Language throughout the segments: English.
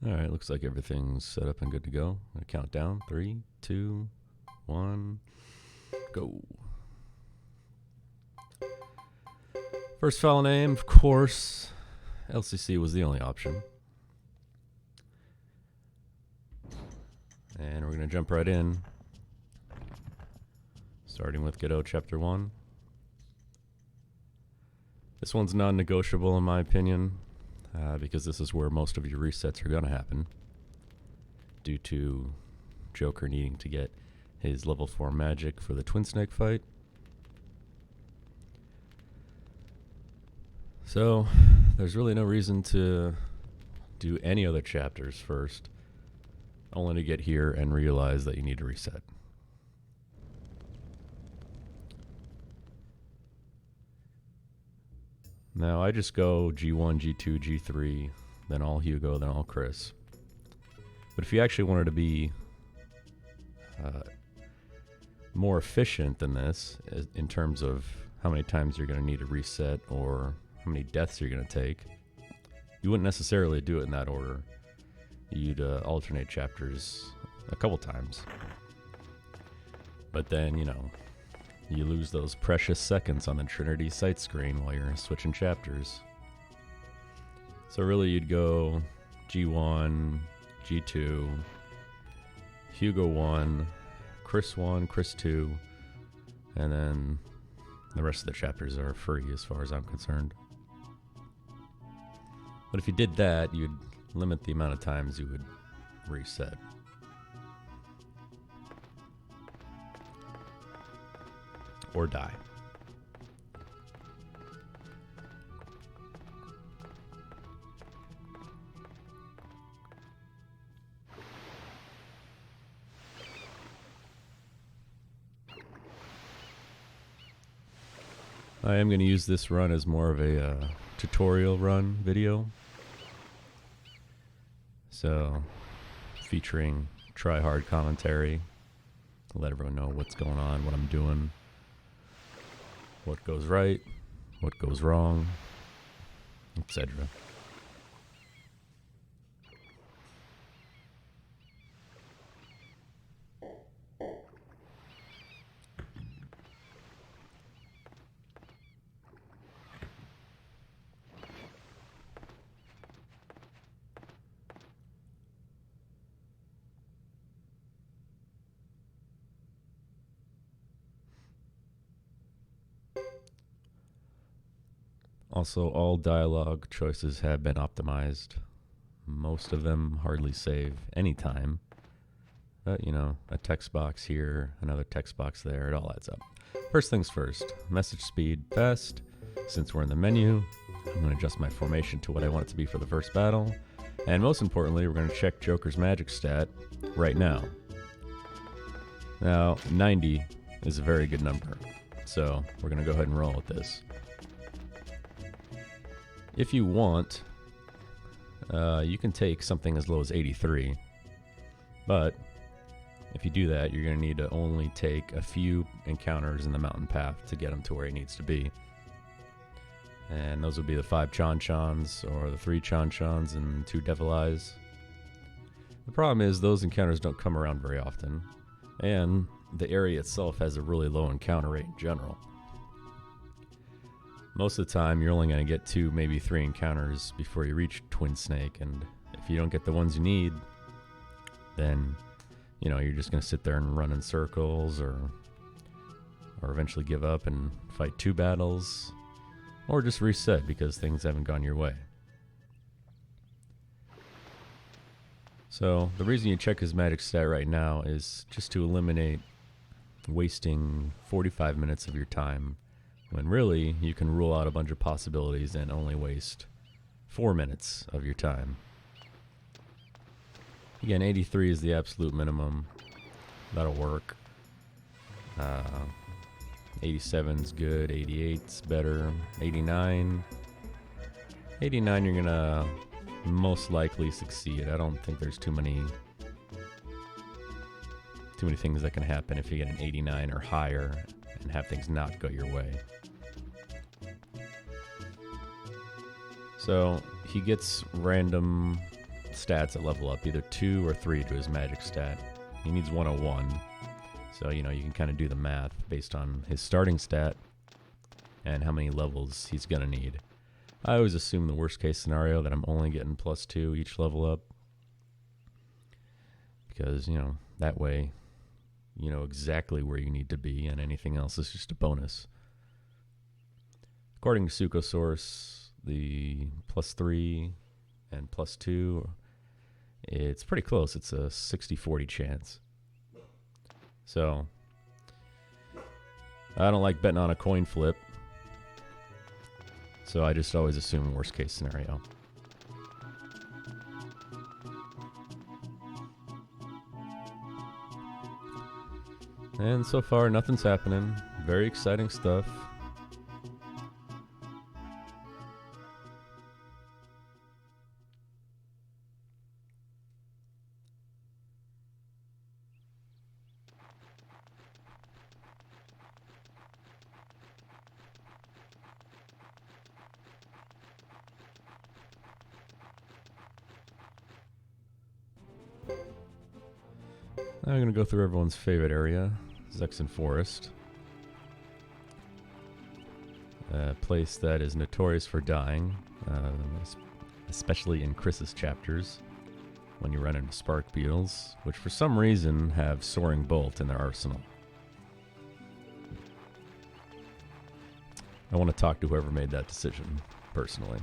Alright, looks like everything's set up and good to go. I'm gonna count down. 3, 2, 1, go. First file name, of course, LCC was the only option. And we're gonna jump right in, starting with Godot Chapter 1. This one's non-negotiable in my opinion, because this is where most of your resets are gonna happen, due to Joker needing to get his level 4 magic for the Twin Snake fight. So, there's really no reason to do any other chapters first, only to get here and realize that you need to reset. Now, I just go G1, G2, G3, then all Hugo, then all Chris. But if you actually wanted to be more efficient than this, in terms of how many times you're going to need to reset or how many deaths you're going to take, you wouldn't necessarily do it in that order. You'd alternate chapters a couple times. But then, you know, you lose those precious seconds on the Trinity sight screen while you're switching chapters. So really you'd go G1, G2, Hugo 1, Chris 1, Chris 2, and then the rest of the chapters are free as far as I'm concerned. But if you did that, you'd limit the amount of times you would reset. Or die. I am going to use this run as more of a tutorial run video. So, featuring try-hard commentary to let everyone know what's going on, what I'm doing, what goes right, what goes wrong, etc. Also, all dialogue choices have been optimized. Most of them hardly save any time. But, you know, a text box here, another text box there, it all adds up. First things first, message speed fast. Since we're in the menu, I'm going to adjust my formation to what I want it to be for the first battle. And most importantly, we're going to check Joker's magic stat right now. Now, 90 is a very good number. So, we're going to go ahead and roll with this. If you want, you can take something as low as 83, but if you do that, you're going to need to only take a few encounters in the mountain path to get him to where he needs to be. And those would be the 5 Chon-Chons, or the 3 Chon-Chons and 2 Devil Eyes. The problem is those encounters don't come around very often, and the area itself has a really low encounter rate in general. Most of the time, you're only going to get 2, maybe 3 encounters before you reach Twin Snake, and if you don't get the ones you need, then, you know, you're just going to sit there and run in circles, or eventually give up and fight 2 battles, or just reset because things haven't gone your way. So, the reason you check his magic stat right now is just to eliminate wasting 45 minutes of your time, when really, you can rule out a bunch of possibilities and only waste 4 minutes of your time. Again, 83 is the absolute minimum. That'll work. 87's good, 88's better, 89. 89 you're gonna most likely succeed. I don't think there's too many things that can happen if you get an 89 or higher and have things not go your way. So he gets random stats that level up, either 2 or 3 to his magic stat. He needs 101. So, you know, you can kind of do the math based on his starting stat and how many levels he's going to need. I always assume the worst case scenario that I'm only getting +2 each level up. Because, you know, that way you know exactly where you need to be, and anything else is just a bonus. According to Suikosource, the +3 and +2, it's pretty close. It's a 60-40 chance. So, I don't like betting on a coin flip. So I just always assume worst case scenario. And so far, nothing's happening. Very exciting stuff. Now I'm going to go through everyone's favorite area, Zexen Forest. A place that is notorious for dying, especially in Chris's chapters, when you run into spark beetles, which for some reason have Soaring Bolt in their arsenal. I want to talk to whoever made that decision, personally.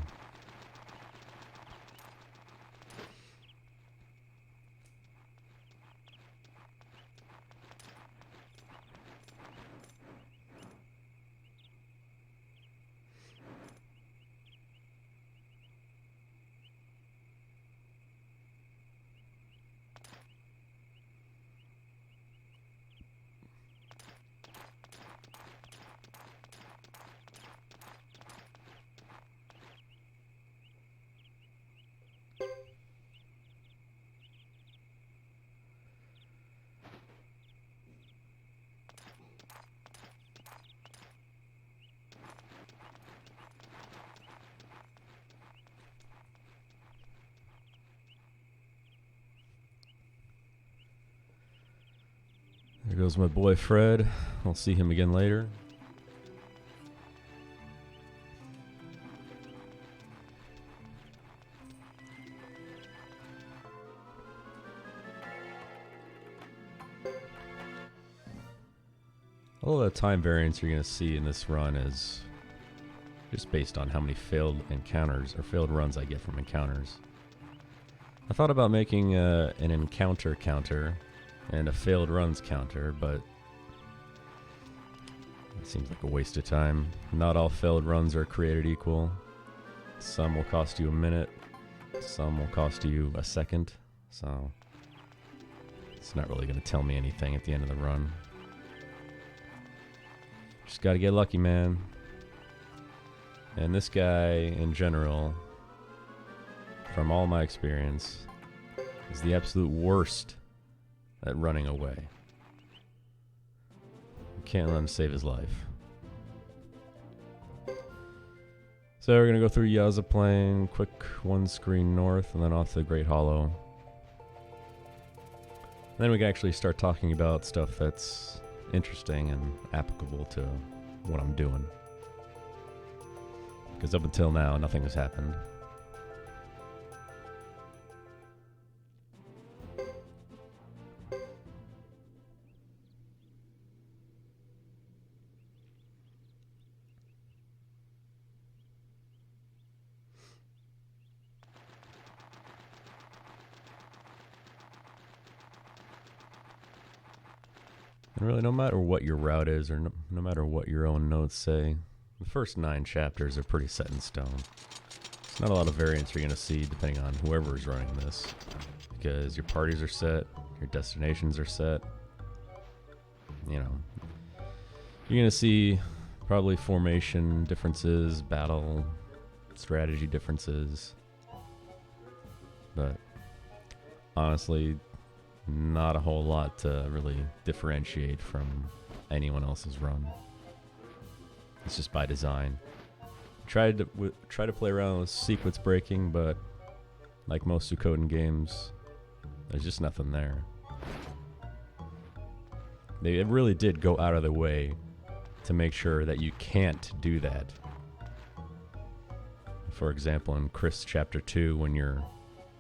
There goes my boy Fred. I'll see him again later. All the time variance you're going to see in this run is just based on how many failed encounters or failed runs I get from encounters. I thought about making an encounter counter and a failed runs counter, but it seems like a waste of time. Not all failed runs are created equal. Some will cost you a minute, some will cost you a second, so it's not really going to tell me anything at the end of the run. Just got to get lucky, man. And this guy, in general, from all my experience, is the absolute worst at running away. You can't let him save his life. So we're going to go through Yaza Plain, quick one screen north, and then off to the Great Hollow. And then we can actually start talking about stuff that's interesting and applicable to what I'm doing. Because up until now, nothing has happened. And really, no matter what your route is, or no matter what your own notes say, the first 9 chapters are pretty set in stone. There's not a lot of variance you're going to see depending on whoever is running this, because your parties are set, your destinations are set. You know, you're going to see probably formation differences, battle strategy differences, but honestly, not a whole lot to really differentiate from anyone else's run. It's just by design. Try to play around with sequence breaking, but like most Suikoden games, there's just nothing there. They really did go out of their way to make sure that you can't do that. For example, in Chris Chapter 2, when you're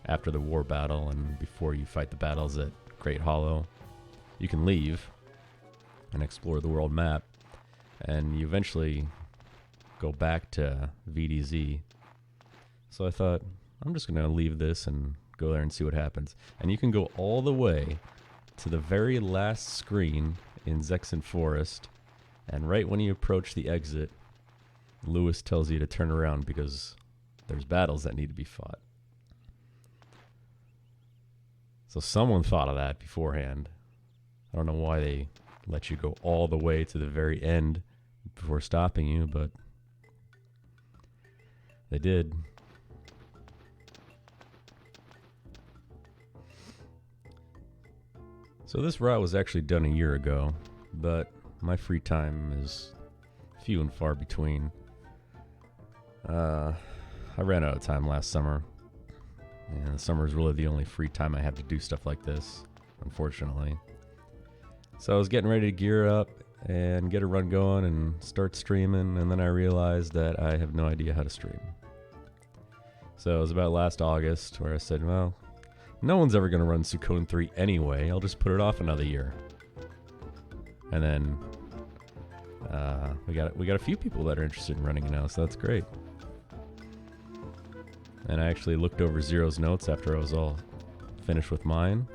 after the war battle and before you fight the battles at Great Hollow, you can leave and explore the world map, and you eventually go back to VDZ. So I thought, I'm just going to leave this and go there and see what happens. And you can go all the way to the very last screen in Zexen Forest, and right when you approach the exit, Lewis tells you to turn around because there's battles that need to be fought. So someone thought of that beforehand. I don't know why they let you go all the way to the very end before stopping you, but they did. So this route was actually done a year ago, but my free time is few and far between. I ran out of time last summer, and the summer is really the only free time I have to do stuff like this, unfortunately. So I was getting ready to gear up and get a run going and start streaming, and then I realized that I have no idea how to stream. So it was about last August where I said, well, no one's ever going to run Suikoden 3 anyway. I'll just put it off another year. And then we got a few people that are interested in running it now, so that's great. And I actually looked over Zero's notes after I was all finished with mine.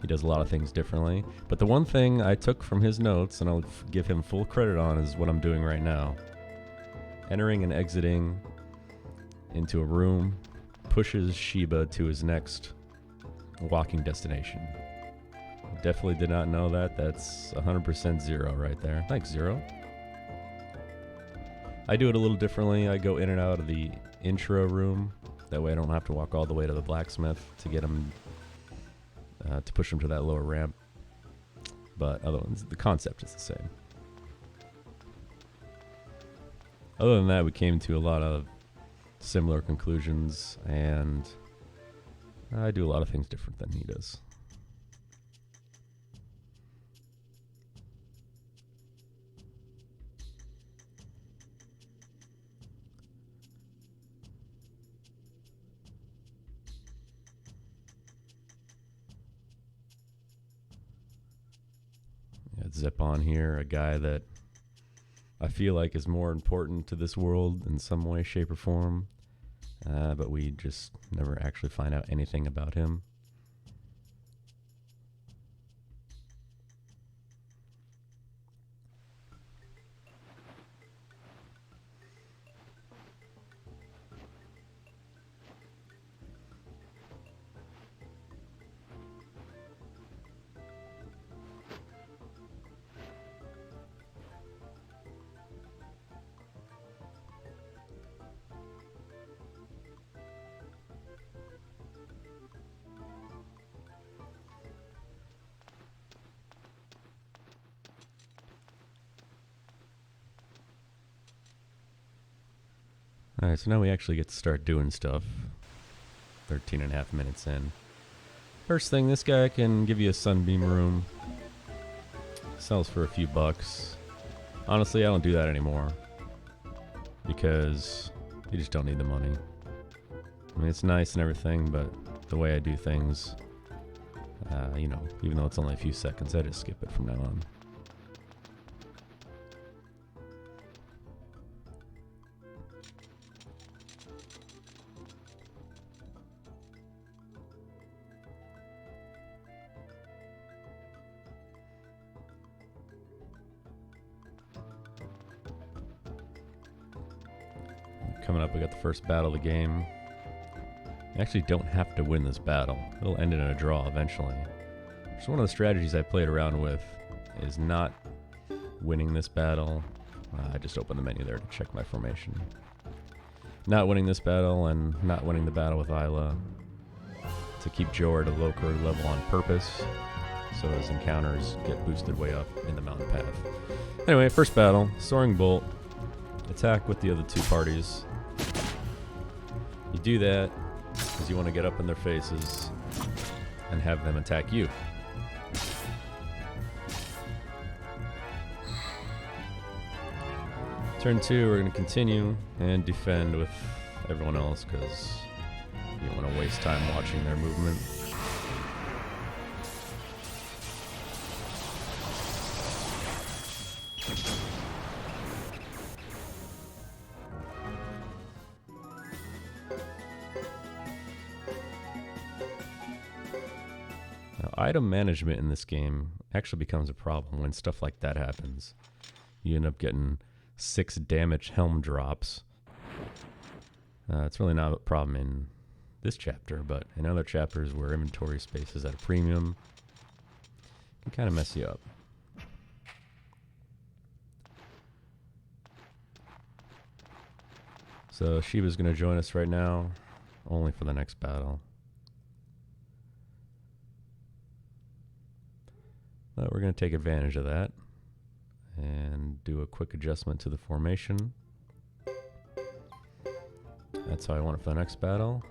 He does a lot of things differently. But the one thing I took from his notes, and I'll give him full credit on, is what I'm doing right now. Entering and exiting into a room pushes Shiba to his next walking destination. Definitely did not know that. That's 100% Zero right there. Thanks, Zero. I do it a little differently. I go in and out of the intro room. That way I don't have to walk all the way to the blacksmith to get him, to push him to that lower ramp. But otherwise, the concept is the same. Other than that, we came to a lot of similar conclusions, and I do a lot of things different than he does. Zip on here, a guy that I feel like is more important to this world in some way, shape, or form, but we just never actually find out anything about him. Alright, so now we actually get to start doing stuff. 13 and a half minutes in. First thing, this guy can give you a sunbeam room. Sells for a few bucks. Honestly, I don't do that anymore, because you just don't need the money. I mean, it's nice and everything, but the way I do things, you know, even though it's only a few seconds, I just skip it from now on. Coming up, we got the first battle of the game. You actually don't have to win this battle. It'll end in a draw eventually. So one of the strategies I played around with is not winning this battle. I just opened the menu there to check my formation. Not winning this battle and not winning the battle with Isla to keep Joe at a low career level on purpose, so his encounters get boosted way up in the mountain path. Anyway, first battle, Soaring Bolt. Attack with the other two parties. You do that, because you want to get up in their faces and have them attack you. Turn 2, we're going to continue and defend with everyone else because you don't want to waste time watching their movement. Now, item management in this game actually becomes a problem when stuff like that happens. You end up getting 6 damage helm drops. It's really not a problem in this chapter, but in other chapters where inventory space is at a premium, it can kind of mess you up. So Shiva's going to join us right now, only for the next battle. But we're going to take advantage of that and do a quick adjustment to the formation. That's how I want it for the next battle.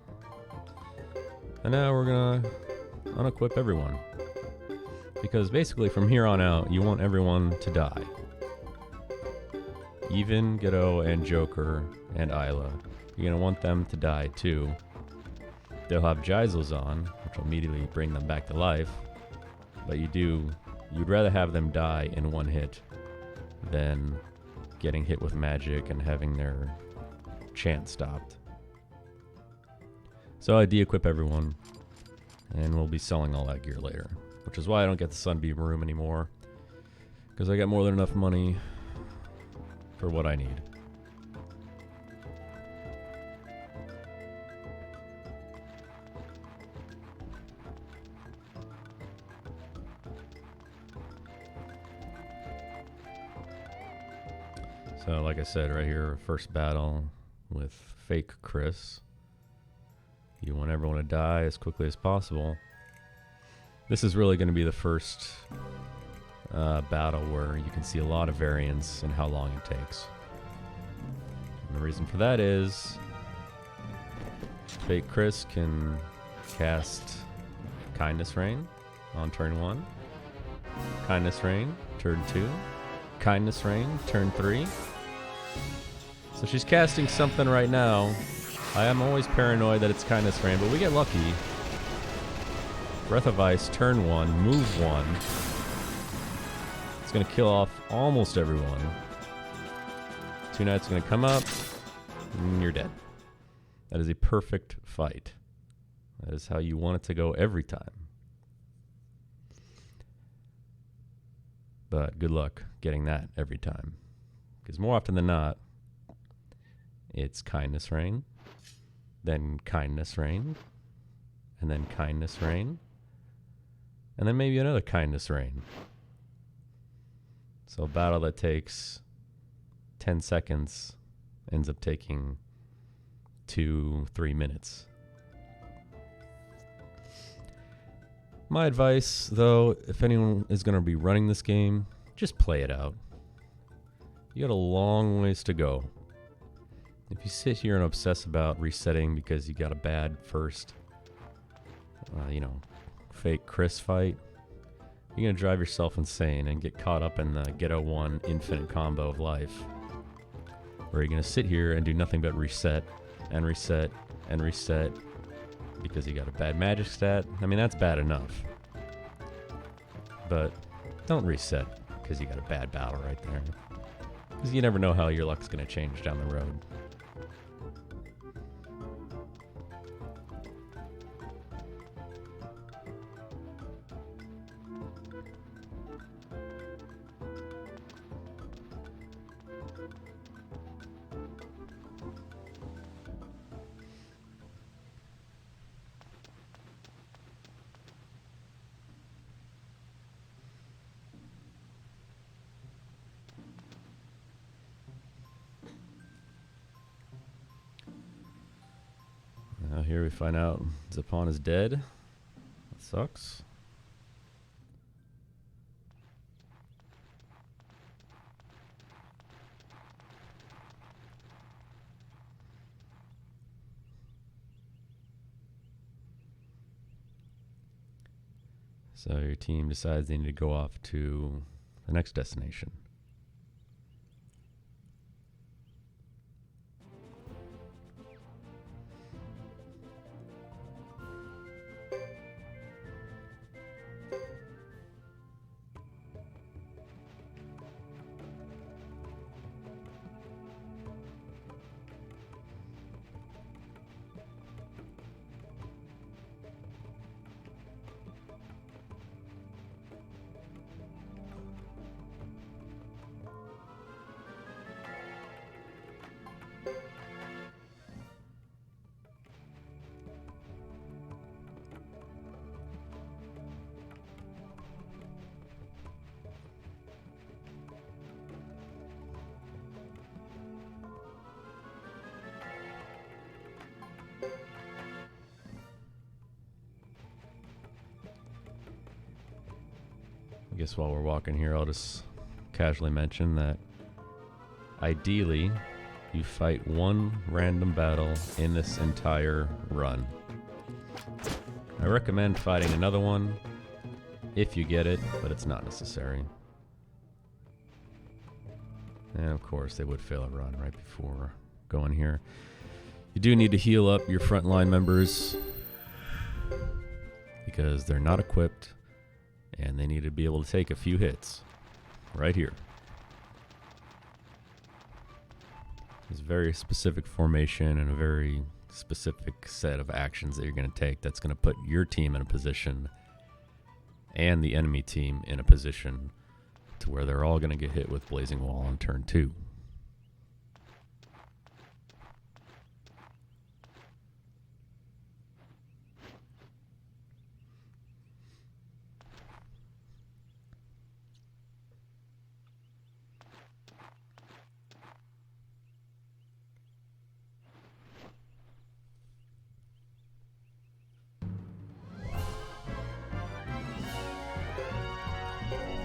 And now we're gonna unequip everyone, because basically from here on out you want everyone to die. Even Gedo and Joker and Isla, you're gonna want them to die too. They'll have Geisels on, which will immediately bring them back to life, but you'd rather have them die in one hit than getting hit with magic and having their chant stopped. So I de-equip everyone, and we'll be selling all that gear later, which is why I don't get the Sunbeam room anymore, because I got more than enough money for what I need. So like I said right here, first battle with fake Chris. You want everyone to die as quickly as possible. This is really going to be the first battle where you can see a lot of variance in how long it takes. And the reason for that is fake Chris can cast Kindness Rain on turn 1, Kindness Rain turn 2, Kindness Rain turn 3. So she's casting something right now. I am always paranoid that it's Kindness Rain, but we get lucky. Breath of Ice, turn 1, move 1. It's going to kill off almost everyone. Two Knights are going to come up, and you're dead. That is a perfect fight. That is how you want it to go every time. But good luck getting that every time. Because more often than not, it's Kindness Rain, then Kindness Rain, and then Kindness Rain, and then maybe another Kindness Rain. So a battle that takes 10 seconds ends up taking 2-3 minutes. My advice, though, if anyone is going to be running this game, just play it out. You got a long ways to go. If you sit here and obsess about resetting because you got a bad first, fake Chris fight, you're going to drive yourself insane and get caught up in the Gedo 1 infinite combo of life, where you're going to sit here and do nothing but reset and reset and reset because you got a bad magic stat. I mean, that's bad enough. But don't reset because you got a bad battle right there. Because you never know how your luck's going to change down the road. Now here we find out Zapon is dead. That sucks. So your team decides they need to go off to the next destination. I guess while we're walking here, I'll just casually mention that ideally you fight one random battle in this entire run. I recommend fighting another one if you get it, but it's not necessary. And of course they would fail a run right before going here. You do need to heal up your frontline members because they're not equipped and they need to be able to take a few hits right here. There's a very specific formation and a very specific set of actions that you're going to take that's going to put your team in a position and the enemy team in a position to where they're all going to get hit with Blazing Wall on turn 2.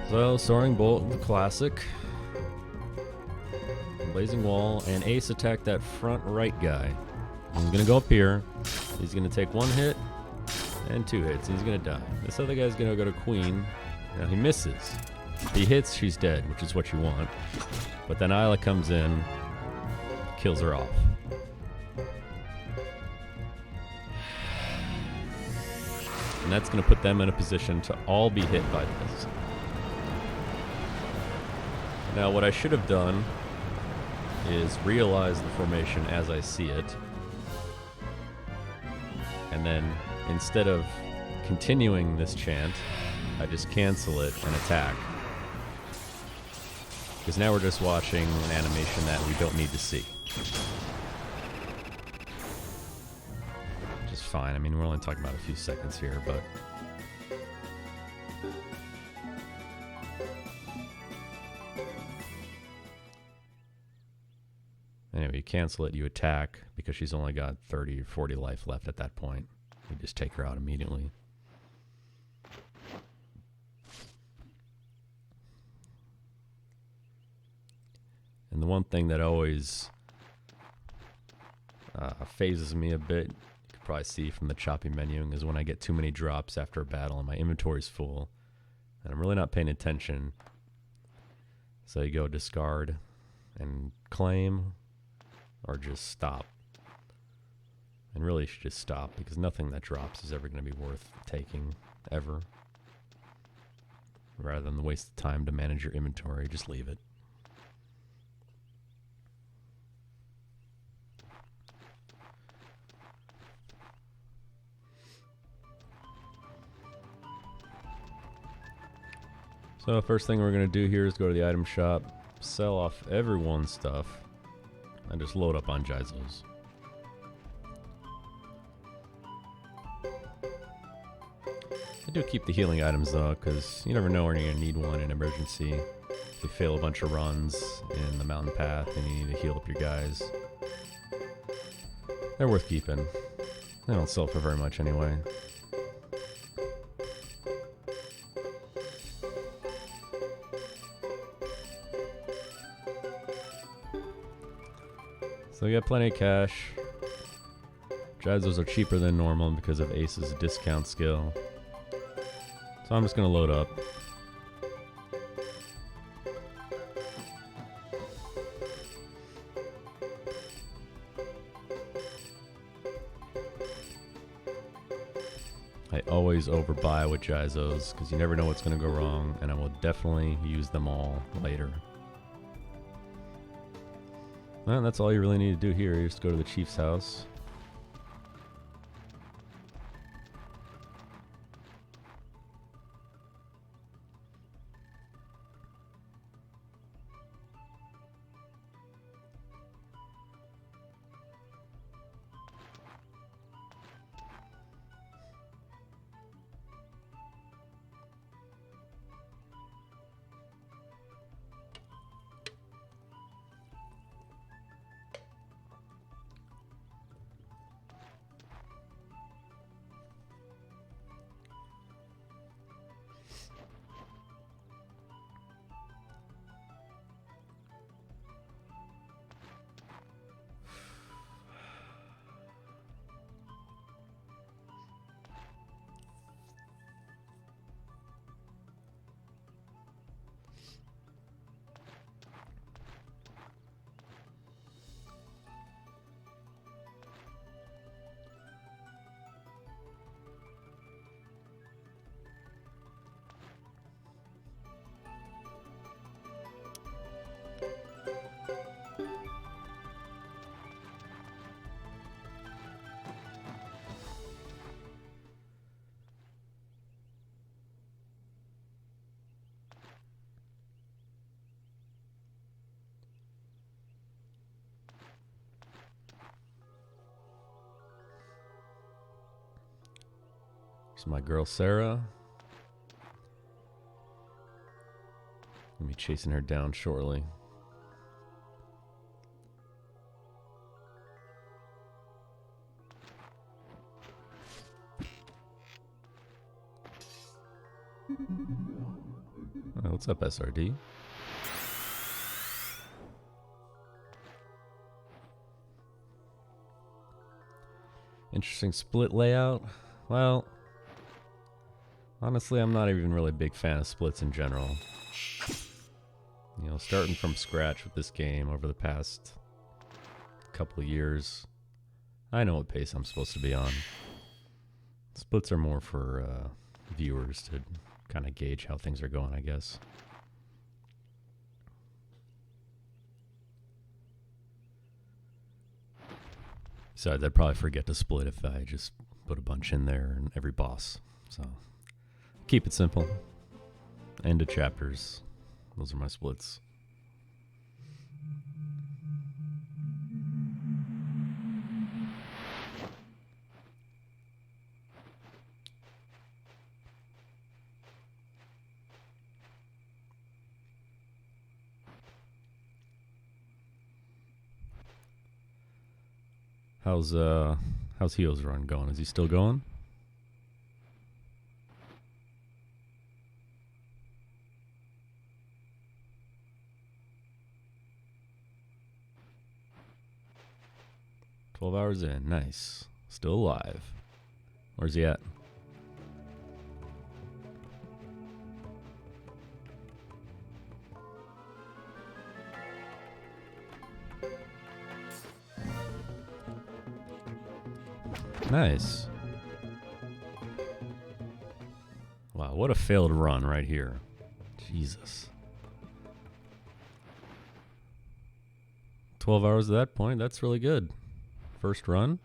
So, Soaring Bolt, the classic. Blazing Wall, and Ace attack that front right guy. He's going to go up here. He's going to take 1 hit and 2 hits. He's going to die. This other guy's going to go to Queen. Now he misses. If he hits, she's dead, which is what you want. But then Isla comes in, kills her off. And that's going to put them in a position to all be hit by this. Now what I should have done is realize the formation as I see it. And then instead of continuing this chant, I just cancel it and attack. Because now we're just watching an animation that we don't need to see. Just fine. I mean, we're only talking about a few seconds here, but... Anyway, you cancel it, you attack, because she's only got 30 or 40 life left at that point. You just take her out immediately. And the one thing that always phases me a bit, you can probably see from the choppy menuing, is when I get too many drops after a battle and my inventory's full, and I'm really not paying attention. So you go discard and claim, or just stop. And really you should just stop, because nothing that drops is ever going to be worth taking, ever. Rather than waste the time to manage your inventory, just leave it. So first thing we're going to do here is go to the item shop, sell off everyone's stuff, and just load up on Jaizo's. I do keep the healing items though, because you never know when you're going to need one in emergency. If you fail a bunch of runs in the mountain path and you need to heal up your guys, they're worth keeping. They don't sell for very much anyway. So we got plenty of cash. Jaizo's are cheaper than normal because of Ace's discount skill. So I'm just going to load up. I always overbuy with Jizos because you never know what's going to go wrong, and I will definitely use them all later. Well, that's all you really need to do here. You just go to the chief's house. There's my girl Sarah. I'll be chasing her down shortly. Oh, what's up, SRD? Interesting split layout. Well, honestly, I'm not even really a big fan of splits in general. You know, starting from scratch with this game over the past couple of years, I know what pace I'm supposed to be on. Splits are more for viewers to kind of gauge how things are going, I guess. Besides, I'd probably forget to split if I just put a bunch in there and every boss. So, keep it simple. End of chapters. Those are my splits. How's Heel's run going? Is he still going? "12 hours in. Nice. Still alive. Where's he at?" Nice. Wow, what a failed run right here. Jesus. 12 hours at that point, that's really good. First run.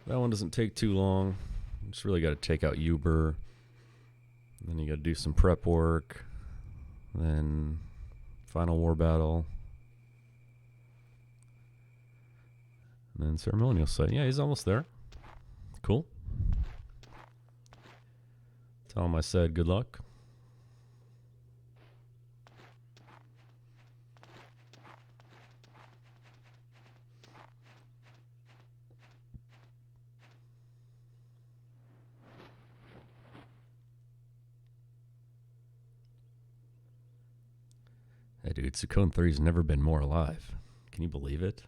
That one doesn't take too long. Just really got to take out Uber. Then you got to do some prep work. Then final war battle. And then ceremonial site. Yeah, he's almost there. Cool. Tell him I said good luck. Yeah, dude, Suikoden 3's never been more alive. Can you believe it?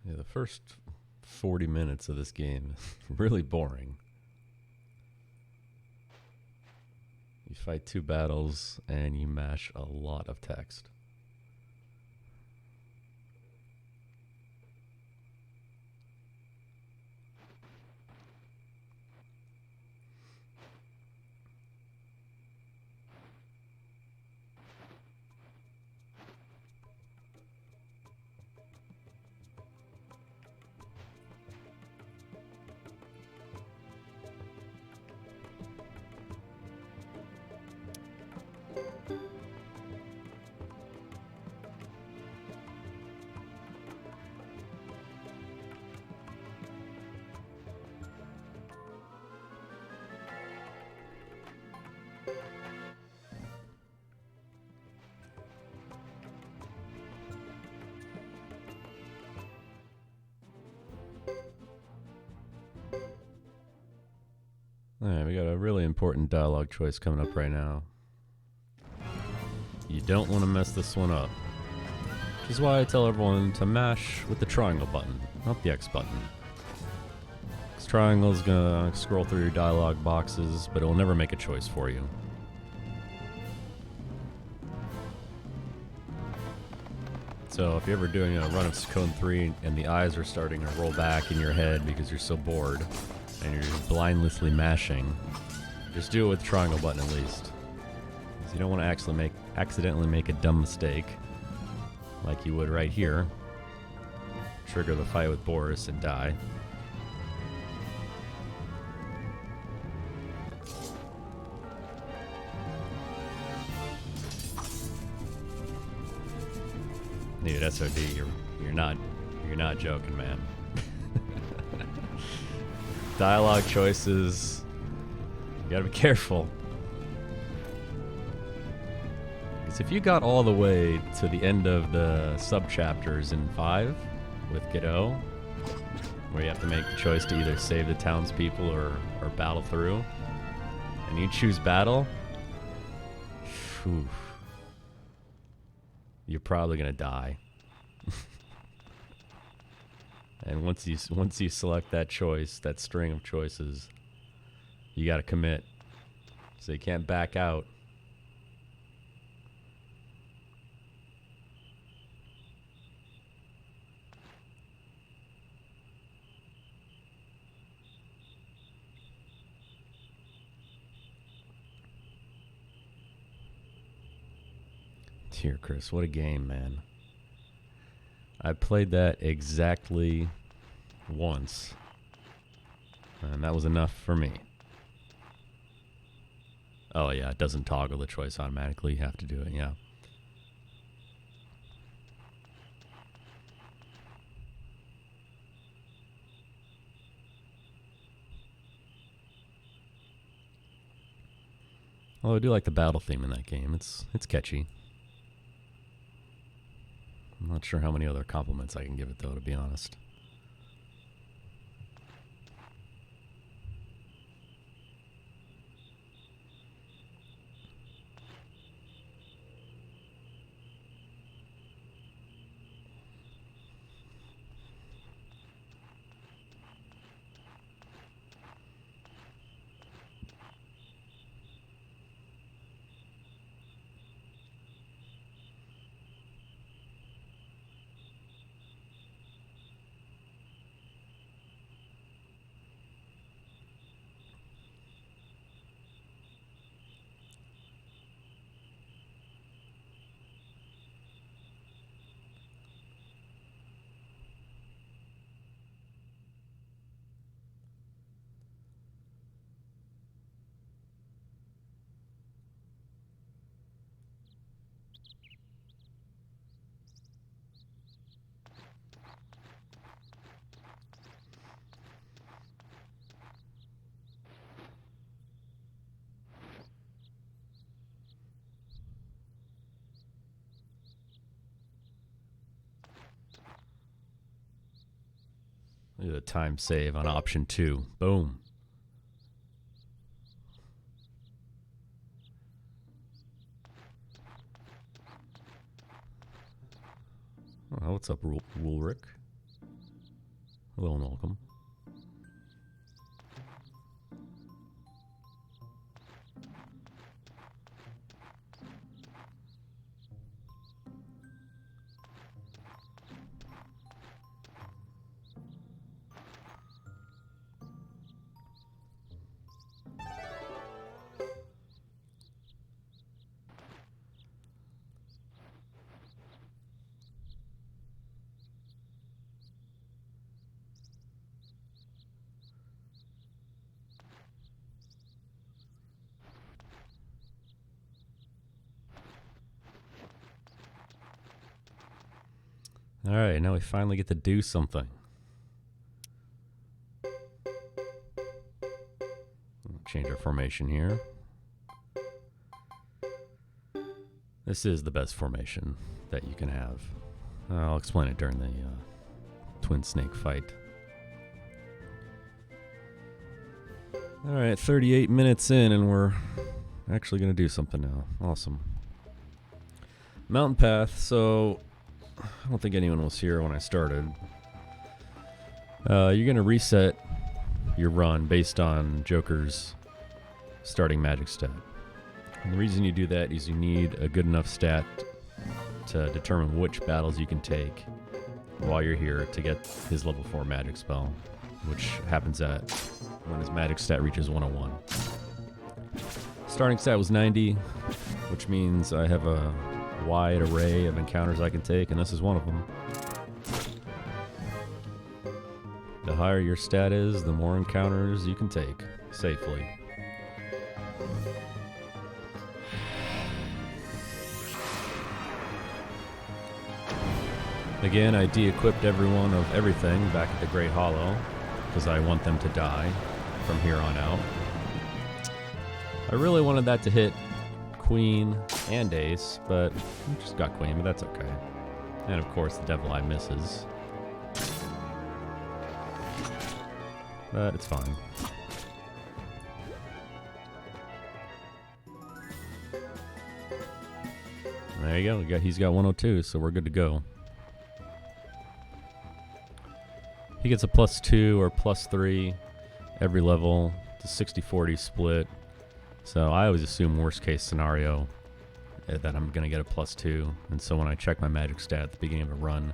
Yeah, the first 40 minutes of this game is really boring. You fight 2 battles and you mash a lot of text. Alright, we got a really important dialogue choice coming up right now. You don't want to mess this one up. Which is why I tell everyone to mash with the triangle button, not the X button. This triangle is going to scroll through your dialogue boxes, but it will never make a choice for you. So if you're ever doing a run of Suikoden 3 and the eyes are starting to roll back in your head because you're so bored, and you're just blindlessly mashing, just do it with the triangle button at least. Because you don't want to accidentally make a dumb mistake, like you would right here. Trigger the fight with Boris and die. Dude, SOD, you're not joking, man. Dialogue choices, you gotta be careful. Because if you got all the way to the end of the sub-chapters in 5 with Godot, where you have to make the choice to either save the townspeople or battle through, and you choose battle, you're probably gonna die. And once you select that choice, that string of choices, you got to commit. So you can't back out. Here, Chris, what a game, man. I played that exactly once, and that was enough for me. Oh yeah, it doesn't toggle the choice automatically. You have to do it, yeah. Although I do like the battle theme in that game. It's catchy. I'm not sure how many other compliments I can give it, though, to be honest. Look at the time save on option 2. Boom. Oh, what's up, Woolrick? Hello and welcome. All right, now we finally get to do something. Change our formation here. This is the best formation that you can have. I'll explain it during the twin snake fight. All right, 38 minutes in, and we're actually going to do something now. Awesome. Mountain path, so I don't think anyone was here when I started. You're going to reset your run based on Joker's starting magic stat. And the reason you do that is you need a good enough stat to determine which battles you can take while you're here to get his level 4 magic spell, which happens at when his magic stat reaches 101. Starting stat was 90, which means I have a wide array of encounters I can take, and this is one of them. The higher your stat is, the more encounters you can take safely. Again, I de-equipped everyone of everything back at the Great Hollow, because I want them to die from here on out. I really wanted that to hit Queen and Ace, but I just got Queen, but that's okay. And of course the Devil Eye misses. But it's fine. There you go. He's got 102, so we're good to go. He gets a +2 or +3 every level. It's a 60-40 split. So I always assume worst case scenario that I'm going to get a +2. And so when I check my magic stat at the beginning of a run,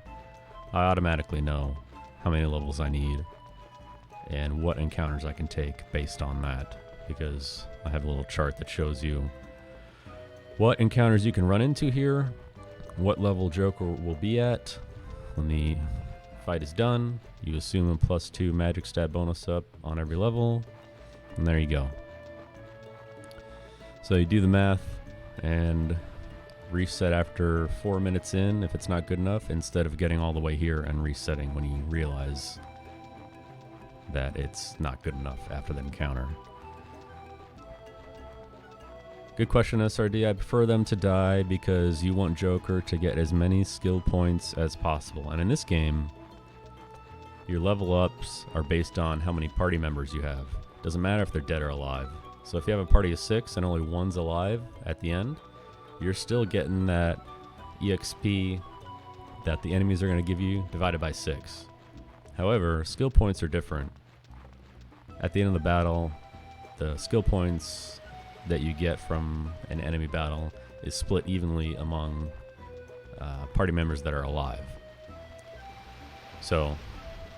I automatically know how many levels I need and what encounters I can take based on that. Because I have a little chart that shows you what encounters you can run into here, what level Joker will be at when the fight is done. You assume a +2 magic stat bonus up on every level, and there you go. So you do the math and reset after 4 minutes in if it's not good enough, instead of getting all the way here and resetting when you realize that it's not good enough after the encounter. Good question, SRD. I prefer them to die because you want Joker to get as many skill points as possible. And in this game, your level ups are based on how many party members you have. Doesn't matter if they're dead or alive. So if you have a party of 6 and only one's alive at the end, you're still getting that EXP that the enemies are going to give you divided by 6. However, skill points are different. At the end of the battle, the skill points that you get from an enemy battle is split evenly among party members that are alive. So,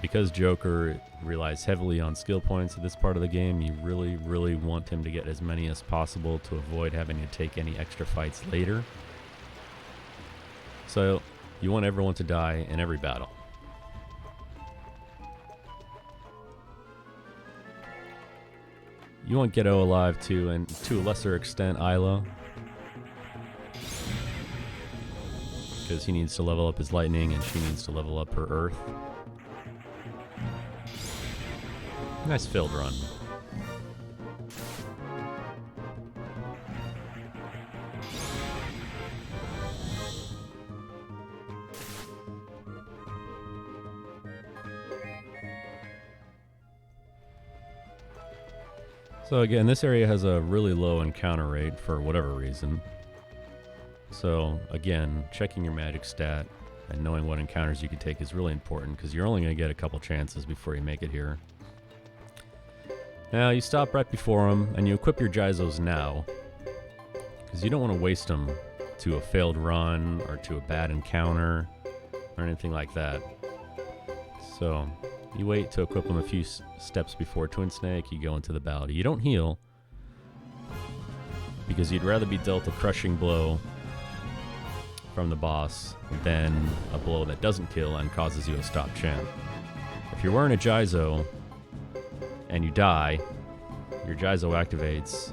because Joker relies heavily on skill points at this part of the game, you really, really want him to get as many as possible to avoid having to take any extra fights later. So, you want everyone to die in every battle. You want Ghetto alive too, and to a lesser extent Isla, because he needs to level up his lightning and she needs to level up her earth. Nice failed run. So again, this area has a really low encounter rate for whatever reason. So again, checking your magic stat and knowing what encounters you can take is really important because you're only going to get a couple chances before you make it here. Now you stop right before them and you equip your Jizos now because you don't want to waste them to a failed run or to a bad encounter or anything like that. So you wait to equip them a few steps before Twin Snake, you go into the battle. You don't heal because you'd rather be dealt a crushing blow from the boss than a blow that doesn't kill and causes you a stop chant. If you're wearing a Jizo and you die, your Jizo activates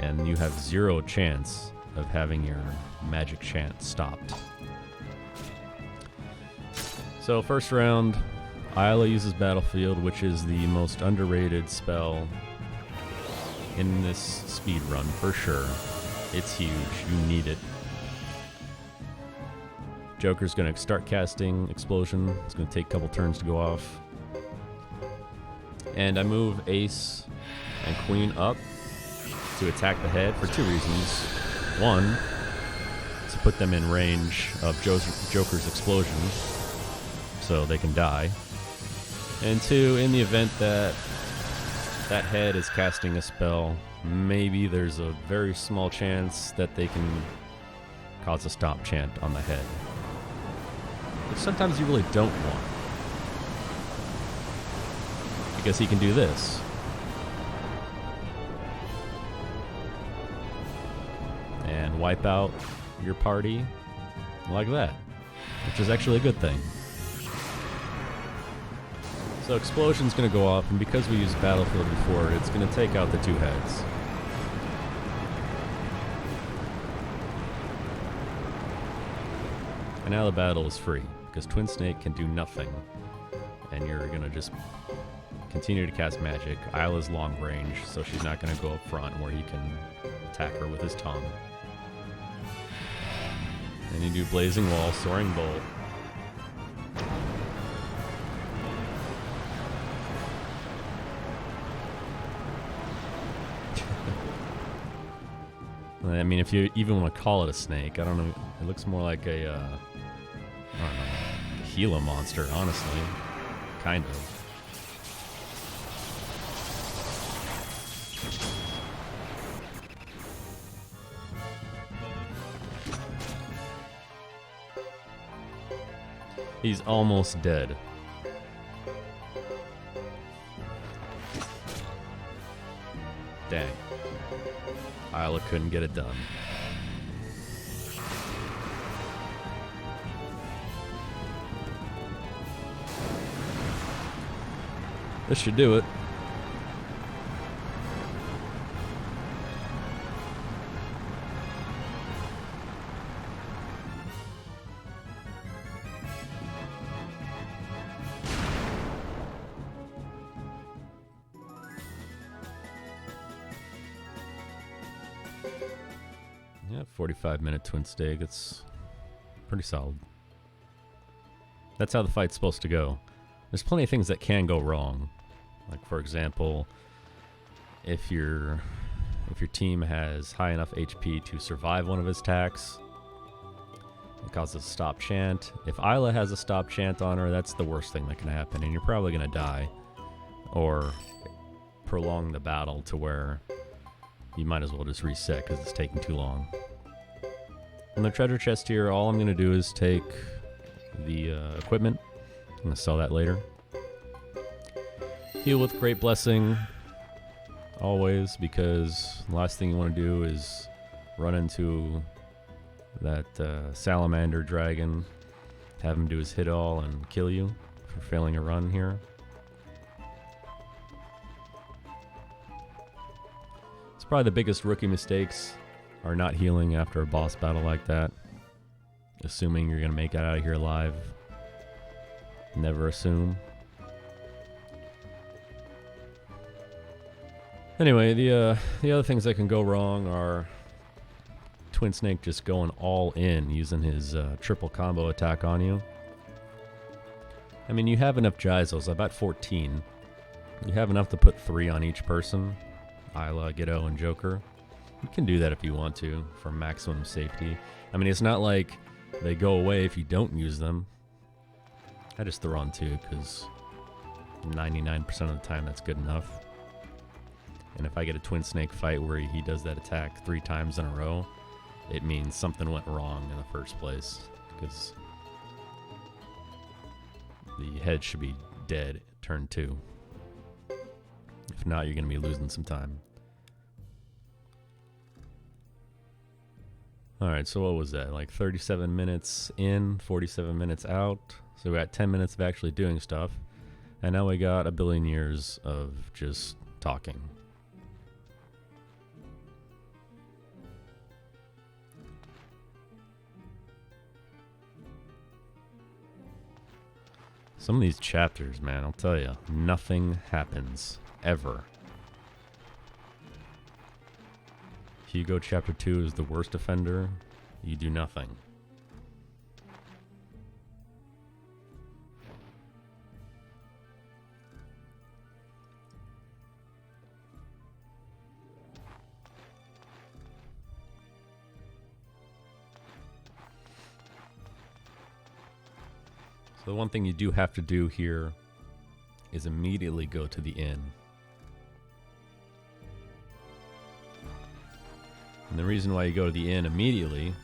and you have 0 chance of having your magic chant stopped. So first round, Isla uses Battlefield, which is the most underrated spell in this speed run for sure. It's huge, you need it. Joker's gonna start casting Explosion. It's gonna take a couple turns to go off. And I move Ace and Queen up to attack the head for 2 reasons. One, to put them in range of Joker's explosion so they can die. And 2, in the event that that head is casting a spell, maybe there's a very small chance that they can cause a stop chant on the head. Which sometimes you really don't want. Because he can do this. And wipe out your party like that. Which is actually a good thing. So Explosion's going to go off, and because we used Battlefield before, it's going to take out the 2 heads. And now the battle is free, because Twin Snake can do nothing. And you're going to just continue to cast magic. Isla's long range, so she's not going to go up front where he can attack her with his tongue. And you do Blazing Wall, Soaring Bolt. I mean, if you even want to call it a snake, I don't know. It looks more like a, I don't know, a Gila monster, honestly. Kind of. He's almost dead. Dang. Isla couldn't get it done. This should do it. 45-minute twin stake. It's pretty solid. That's how the fight's supposed to go. There's plenty of things that can go wrong. Like, for example, if your team has high enough HP to survive one of his attacks, it causes a stop chant. If Isla has a stop chant on her, that's the worst thing that can happen, and you're probably going to die. Or prolong the battle to where you might as well just reset because it's taking too long. On the treasure chest here, all I'm going to do is take the equipment. I'm going to sell that later. Heal with Great Blessing, always, because the last thing you want to do is run into that salamander dragon, have him do his hit all and kill you for failing a run here. It's probably the biggest rookie mistakes are not healing after a boss battle like that. Assuming you're going to make it out of here alive. Never assume. Anyway, the other things that can go wrong are Twin Snake just going all in, using his triple combo attack on you. I mean, you have enough Geisels, about 14. You have enough to put 3 on each person. Isla, Ghetto, and Joker. You can do that if you want to, for maximum safety. I mean, it's not like they go away if you don't use them. I just throw on 2, because 99% of the time that's good enough. And if I get a Twin Snake fight where he does that attack 3 times in a row, it means something went wrong in the first place, because the head should be dead turn 2. If not, you're going to be losing some time. Alright, so what was that? Like 37 minutes in, 47 minutes out. So we got 10 minutes of actually doing stuff. And now we got a billion years of just talking. Some of these chapters, man, I'll tell you, nothing happens. Ever. Hugo chapter 2 is the worst offender. You do nothing. So the one thing you do have to do here is immediately go to the inn. And the reason why you go to the inn immediately,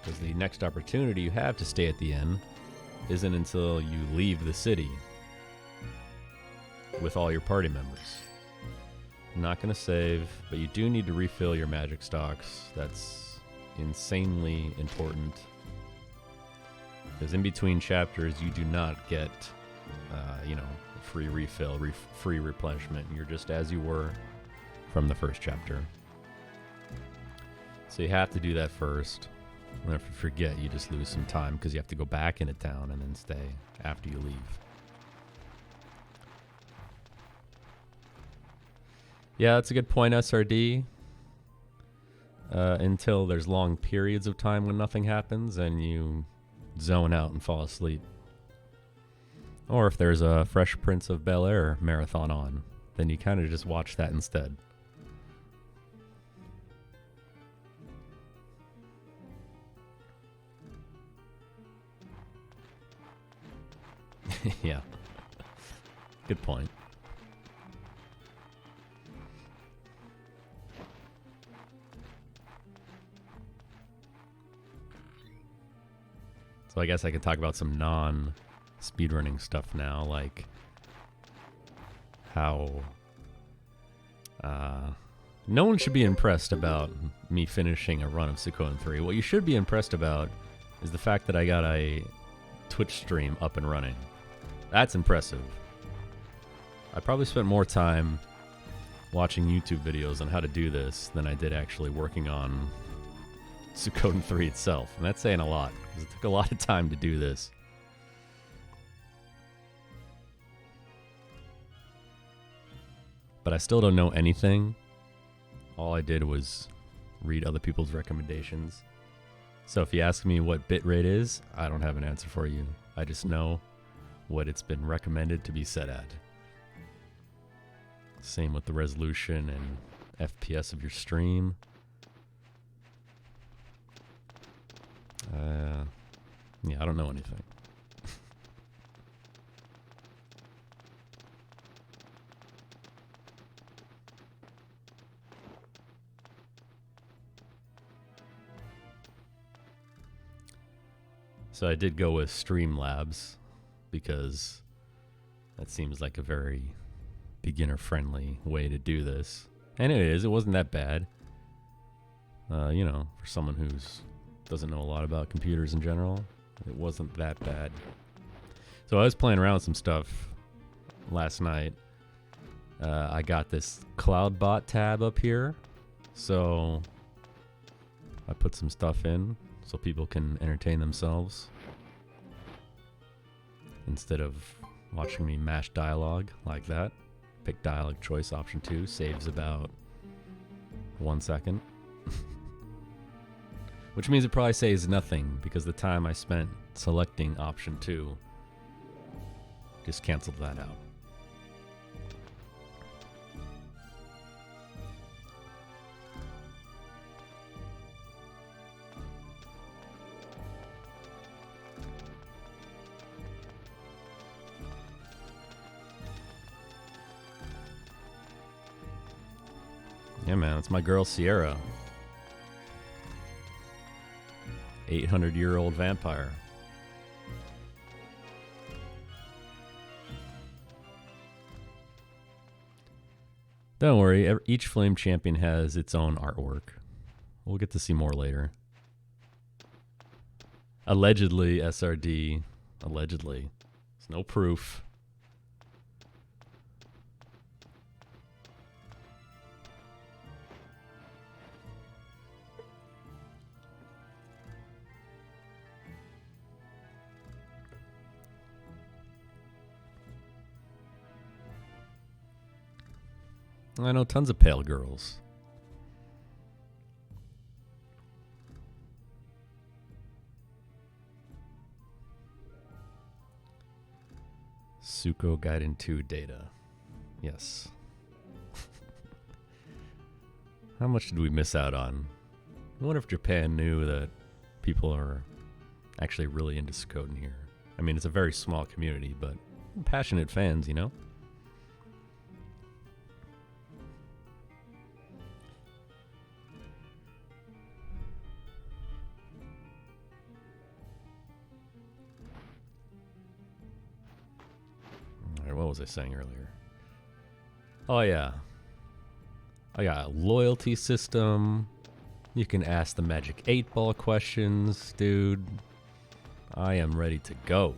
because the next opportunity you have to stay at the inn isn't until you leave the city with all your party members. I'm not going to save, but you do need to refill your magic stocks. That's insanely important. Because in between chapters, you do not get, free refill, free replenishment. You're just as you were from the first chapter. So you have to do that first. And if you forget, you just lose some time because you have to go back into town and then stay after you leave. Yeah, that's a good point, SRD. Until there's long periods of time when nothing happens and you zone out and fall asleep. Or if there's a Fresh Prince of Bel-Air marathon on, then you kind of just watch that instead. Yeah. Good point. So I guess I could talk about some non-speedrunning stuff now, like how no one should be impressed about me finishing a run of Suikoden 3. What you should be impressed about is the fact that I got a Twitch stream up and running. That's impressive. I probably spent more time watching YouTube videos on how to do this than I did actually working on Suikoden 3 itself. And that's saying a lot, because it took a lot of time to do this. But I still don't know anything. All I did was read other people's recommendations. So if you ask me what bitrate is, I don't have an answer for you. I just know what it's been recommended to be set at. Same with the resolution and FPS of your stream. Yeah, I don't know anything. So I did go with Streamlabs because that seems like a very beginner-friendly way to do this. And it is. It wasn't that bad. You know, for someone who's doesn't know a lot about computers in general, it wasn't that bad. So I was playing around with some stuff last night. I got this CloudBot tab up here. So I put some stuff in so people can entertain themselves instead of watching me mash dialogue like that. Pick dialogue choice option 2, saves about 1 second. Which means it probably saves nothing because the time I spent selecting option 2 just canceled that out. Yeah, man, it's my girl Sierra. 800-year-old vampire. Don't worry, each Flame Champion has its own artwork. We'll get to see more later. Allegedly, SRD. Allegedly. There's no proof. I know tons of pale girls. Suikoden 2 data. Yes. How much did we miss out on? I wonder if Japan knew that people are actually really into Suikoden here. I mean, it's a very small community, but passionate fans, you know? What was I saying earlier? Oh, yeah. I got a loyalty system. You can ask the Magic 8-Ball questions, dude. I am ready to go.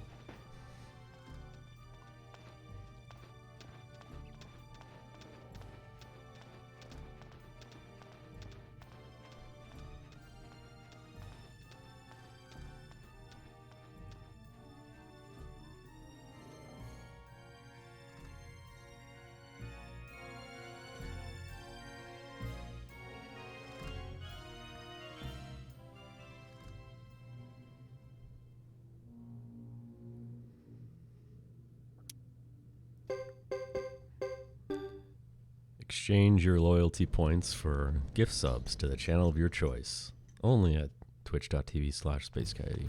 Exchange your loyalty points for gift subs to the channel of your choice. Only at twitch.tv/SpaceCoyote.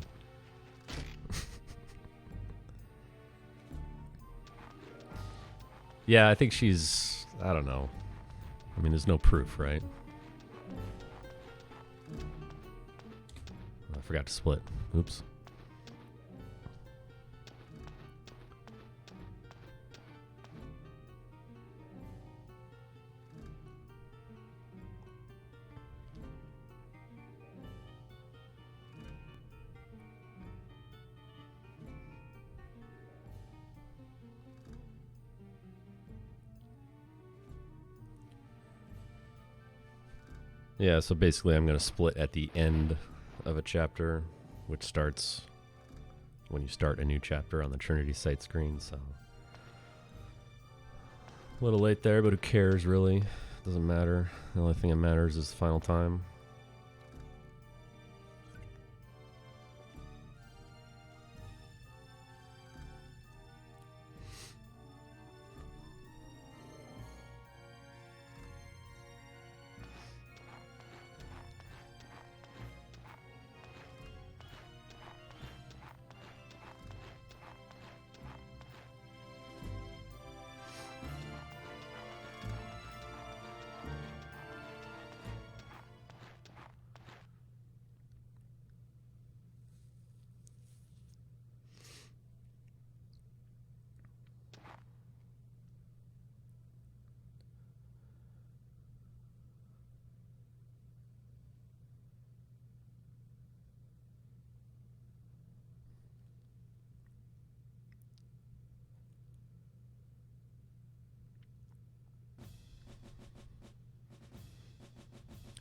Yeah, I think she's... I don't know. I mean, there's no proof, right? I forgot to split. Oops. Yeah, so basically I'm going to split at the end of a chapter, which starts when you start a new chapter on the Trinity site screen, so... A little late there, but who cares, really? Doesn't matter. The only thing that matters is the final time.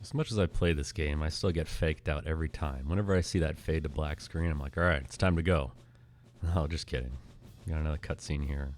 As much as I play this game, I still get faked out every time. Whenever I see that fade to black screen, I'm like, alright, it's time to go. Oh, just kidding. Got another cutscene here.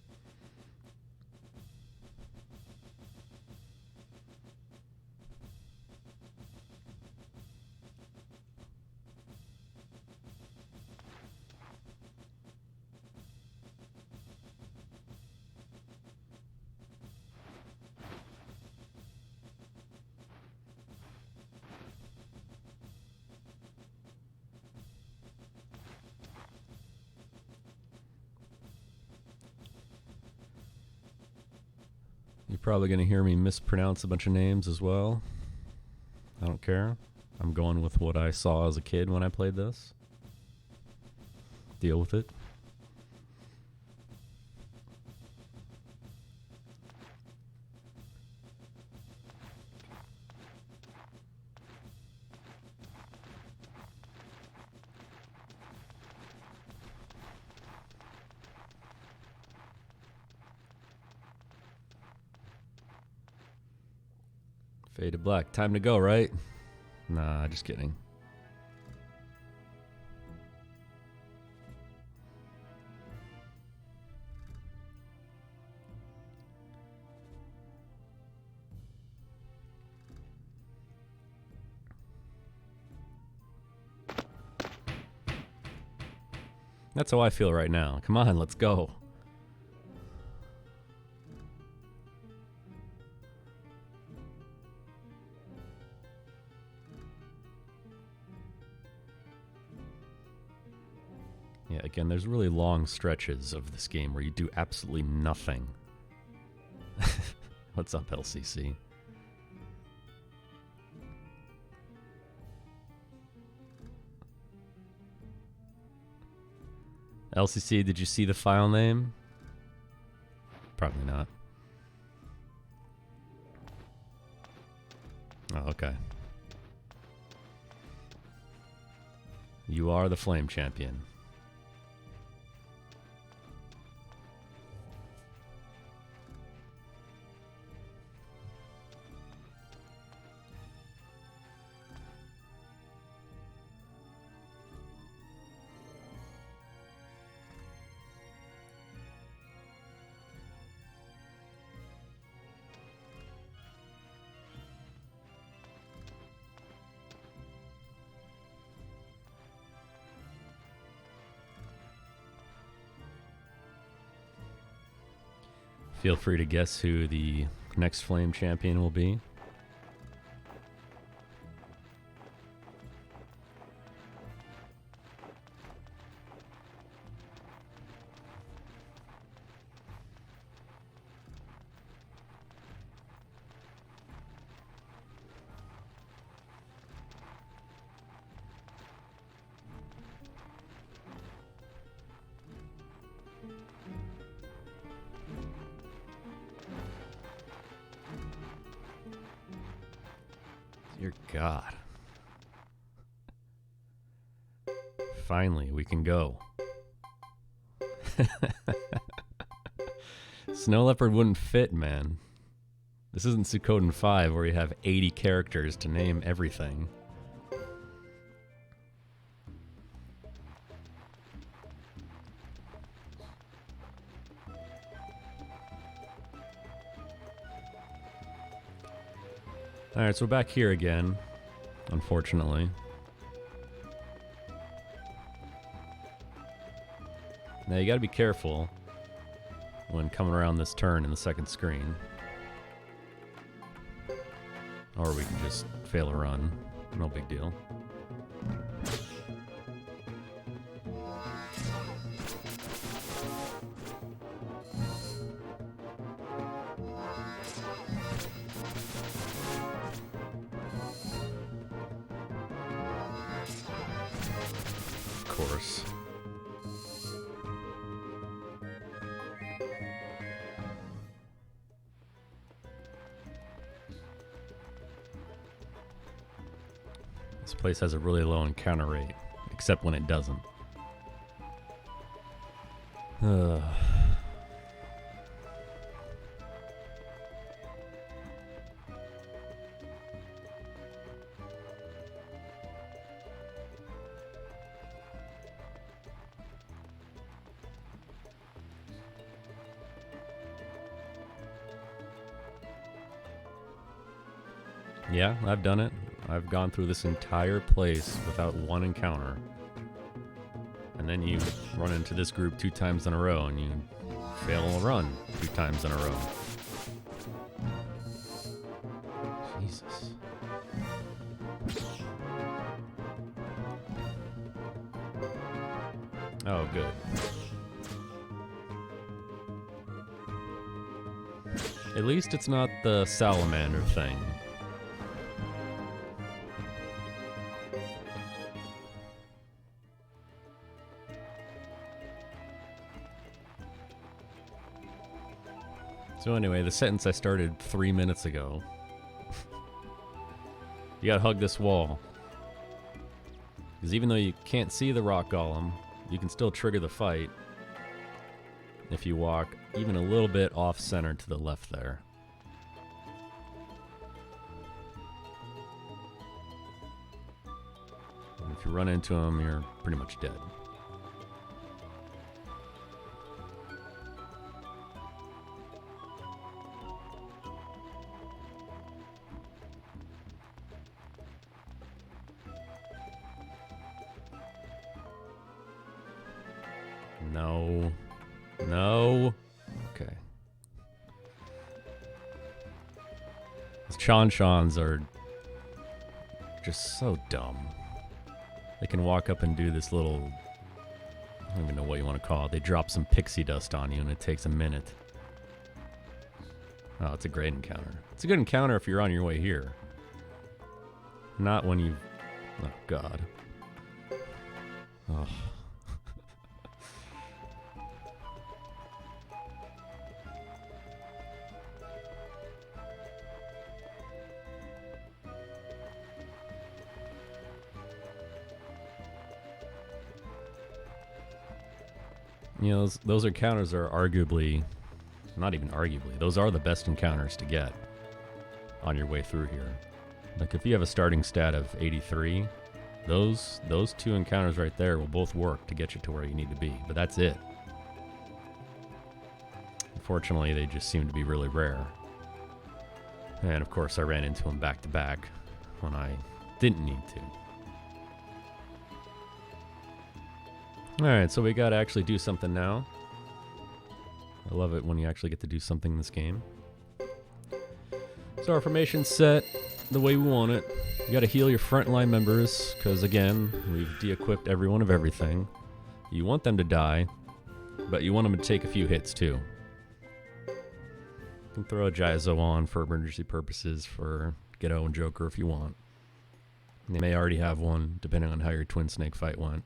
You're probably going to hear me mispronounce a bunch of names as well. I don't care. I'm going with what I saw as a kid when I played this. Deal with it. Fade to black. Time to go, right? Nah, just kidding. That's how I feel right now. Come on, let's go. Yeah, again, there's really long stretches of this game where you do absolutely nothing. What's up, LCC? LCC, did you see the file name? Probably not. Oh, okay. You are the Flame Champion. Feel free to guess who the next Flame Champion will be. Dear God. Finally, we can go. Snow Leopard wouldn't fit, man. This isn't Suikoden 5 where you have 80 characters to name everything. Alright, so we're back here again, unfortunately. Now you gotta be careful when coming around this turn in the second screen. Or we can just fail a run. No big deal. Of course. This place has a really low encounter rate, except when it doesn't. Yeah, I've done it. I've gone through this entire place without one encounter. And then you run into this group 2 times in a row and you fail a run 2 times in a row. Jesus. Oh, good. At least it's not the salamander thing. So anyway, the sentence I started 3 minutes ago. You gotta hug this wall. Because even though you can't see the rock golem, you can still trigger the fight if you walk even a little bit off center to the left there. And if you run into him, you're pretty much dead. No. No. Okay. These Chon-Chons are just so dumb. They can walk up and do this little... I don't even know what you want to call it. They drop some pixie dust on you and it takes a minute. Oh, it's a great encounter. It's a good encounter if you're on your way here. Not when you... Oh, God. Oh. You know, those encounters are arguably, not even arguably, those are the best encounters to get on your way through here. Like if you have a starting stat of 83, those 2 encounters right there will both work to get you to where you need to be, but that's it. Unfortunately, they just seem to be really rare. And of course, I ran into them back to back when I didn't need to. Alright, so we gotta actually do something now. I love it when you actually get to do something in this game. So our formation's set the way we want it. You gotta heal your frontline members, because again, we've de-equipped everyone of everything. You want them to die, but you want them to take a few hits too. You can throw a Jaizo on for emergency purposes for Ghetto and Joker if you want. They may already have one, depending on how your Twin Snake fight went.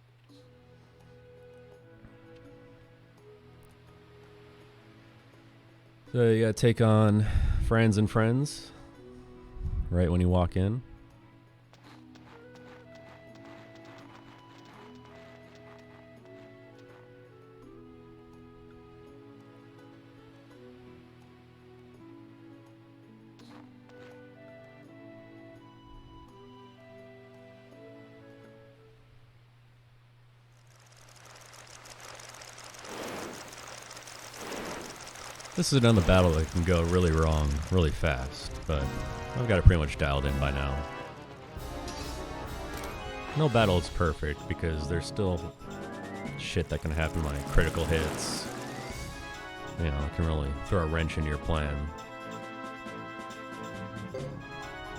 So you gotta take on friends and friends right when you walk in. This is another battle that can go really wrong really fast, but I've got it pretty much dialed in by now. No battle is perfect because there's still shit that can happen, like critical hits. You know, it can really throw a wrench into your plan.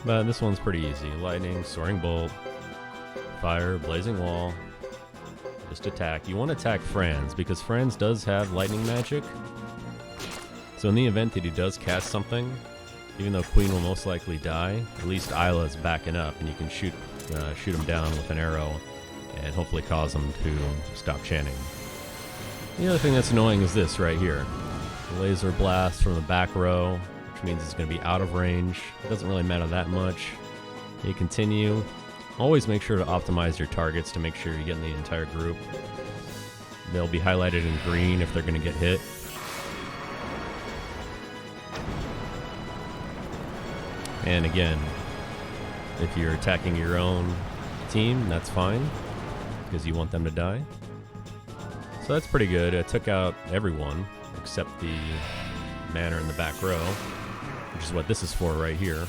But this one's pretty easy. Lightning, soaring bolt, fire, blazing wall. Just attack. You want to attack Franz because Franz does have lightning magic. So in the event that he does cast something, even though Queen will most likely die, at least Isla's backing up and you can shoot him down with an arrow and hopefully cause him to stop chanting. The other thing that's annoying is this right here. Laser blast from the back row, which means it's going to be out of range. It doesn't really matter that much. You continue. Always make sure to optimize your targets to make sure you're getting the entire group. They'll be highlighted in green if they're going to get hit. And again, if you're attacking your own team, that's fine, because you want them to die. So that's pretty good. I took out everyone except the manor in the back row, which is what this is for right here.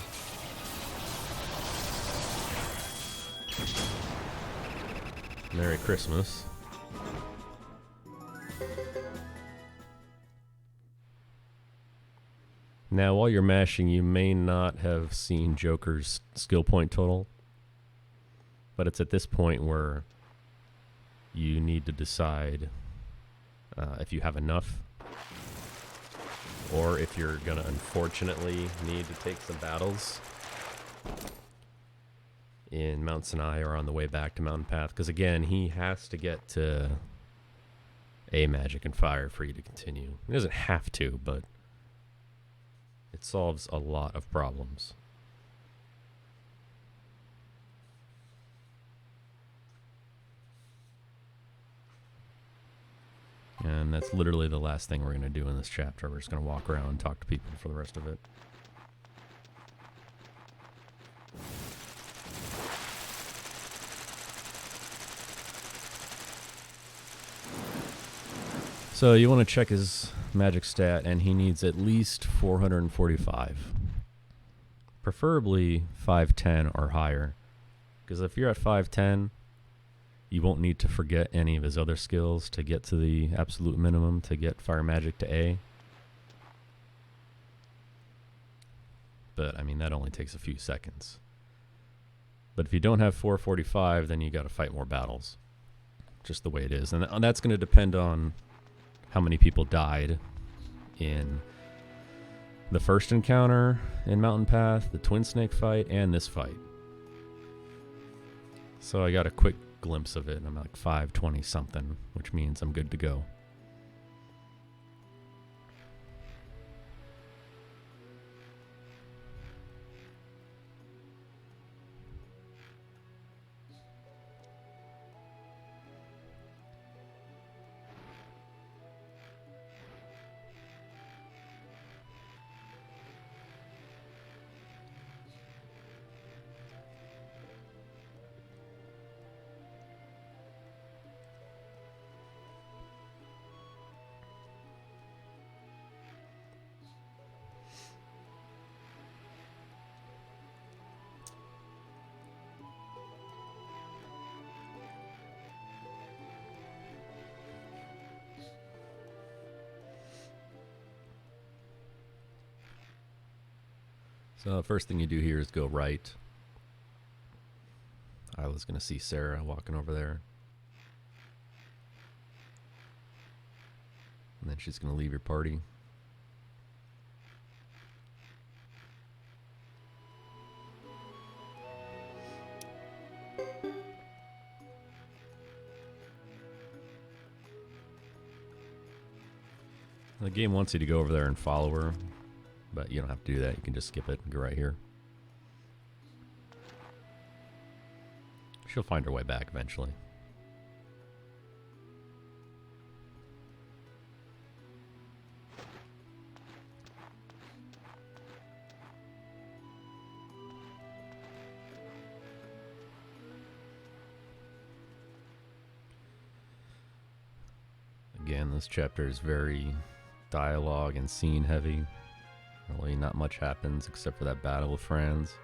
Merry Christmas. Now, while you're mashing, you may not have seen Joker's skill point total, but it's at this point where you need to decide if you have enough, or if you're going to unfortunately need to take some battles in Mount Sinai or on the way back to Mountain Path, because again, he has to get to A magic and fire for you to continue. He doesn't have to, but it solves a lot of problems. And that's literally the last thing we're going to do in this chapter. We're just going to walk around and talk to people for the rest of it. So you want to check his magic stat, and he needs at least 445. Preferably 510 or higher. Because if you're at 510, you won't need to forget any of his other skills to get to the absolute minimum to get fire magic to A. But, I mean, that only takes a few seconds. But if you don't have 445, then you got to fight more battles. Just the way it is. And that's going to depend on how many people died in the first encounter in Mountain Path, the Twin Snake fight, and this fight. So I got a quick glimpse of it, and I'm like 520 something, which means I'm good to go. So the first thing you do here is go right. I was going to see Sarah walking over there. And then she's going to leave your party. The game wants you to go over there and follow her. But you don't have to do that. You can just skip it and go right here. She'll find her way back eventually. Again, this chapter is very dialogue and scene heavy. Really not much happens except for that battle with Franz.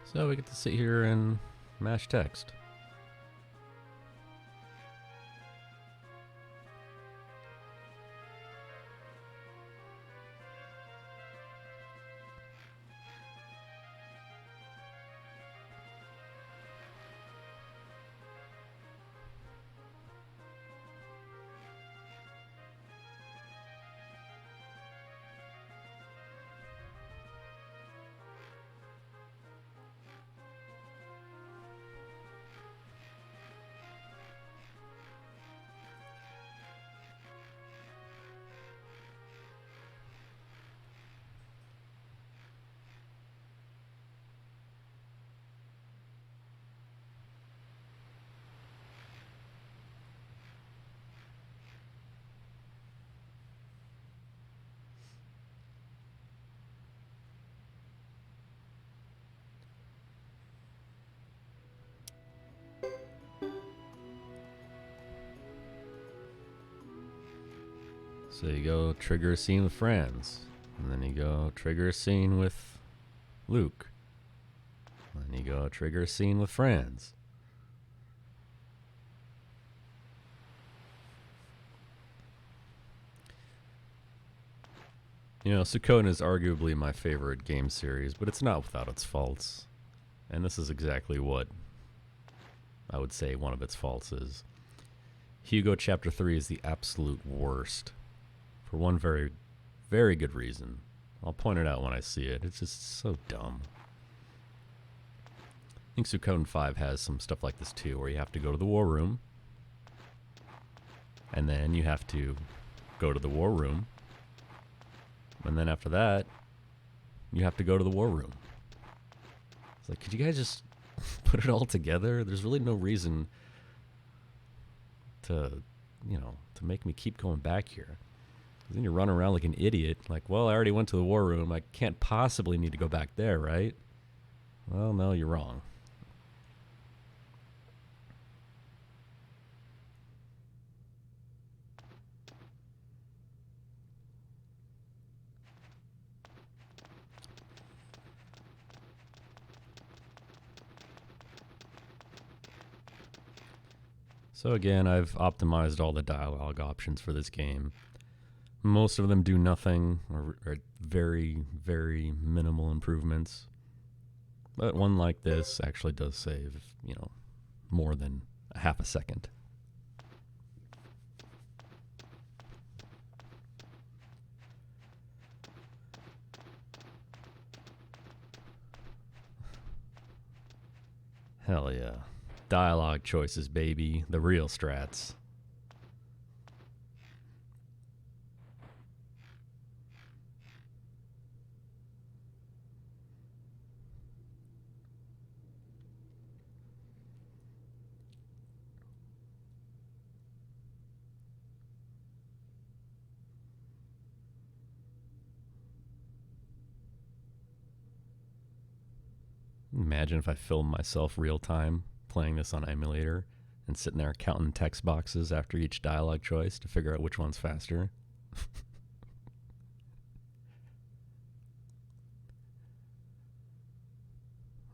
So we get to sit here and mash text. So you go trigger a scene with Franz, and then you go trigger a scene with Luke, and then you go trigger a scene with Franz. You know, Suikoden is arguably my favorite game series, but it's not without its faults. And this is exactly what I would say one of its faults is. Hugo Chapter 3 is the absolute worst. For one very, very good reason. I'll point it out when I see it. It's just so dumb. I think Suikoden 5 has some stuff like this too, where you have to go to the war room. And then you have to go to the war room. And then after that, you have to go to the war room. It's like, could you guys just put it all together? There's really no reason to, to make me keep going back here. Then you're running around like an idiot. Like, well, I already went to the war room. I can't possibly need to go back there, right? Well, no, you're wrong. So again, I've optimized all the dialogue options for this game. Most of them do nothing or are very, very minimal improvements. But one like this actually does save, more than a half a second. Hell yeah. Dialogue choices, baby. The real strats. Imagine if I filmed myself real time playing this on emulator and sitting there counting text boxes after each dialogue choice to figure out which one's faster.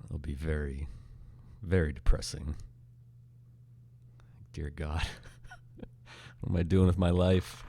It'll be very, very depressing. Dear God. What am I doing with my life?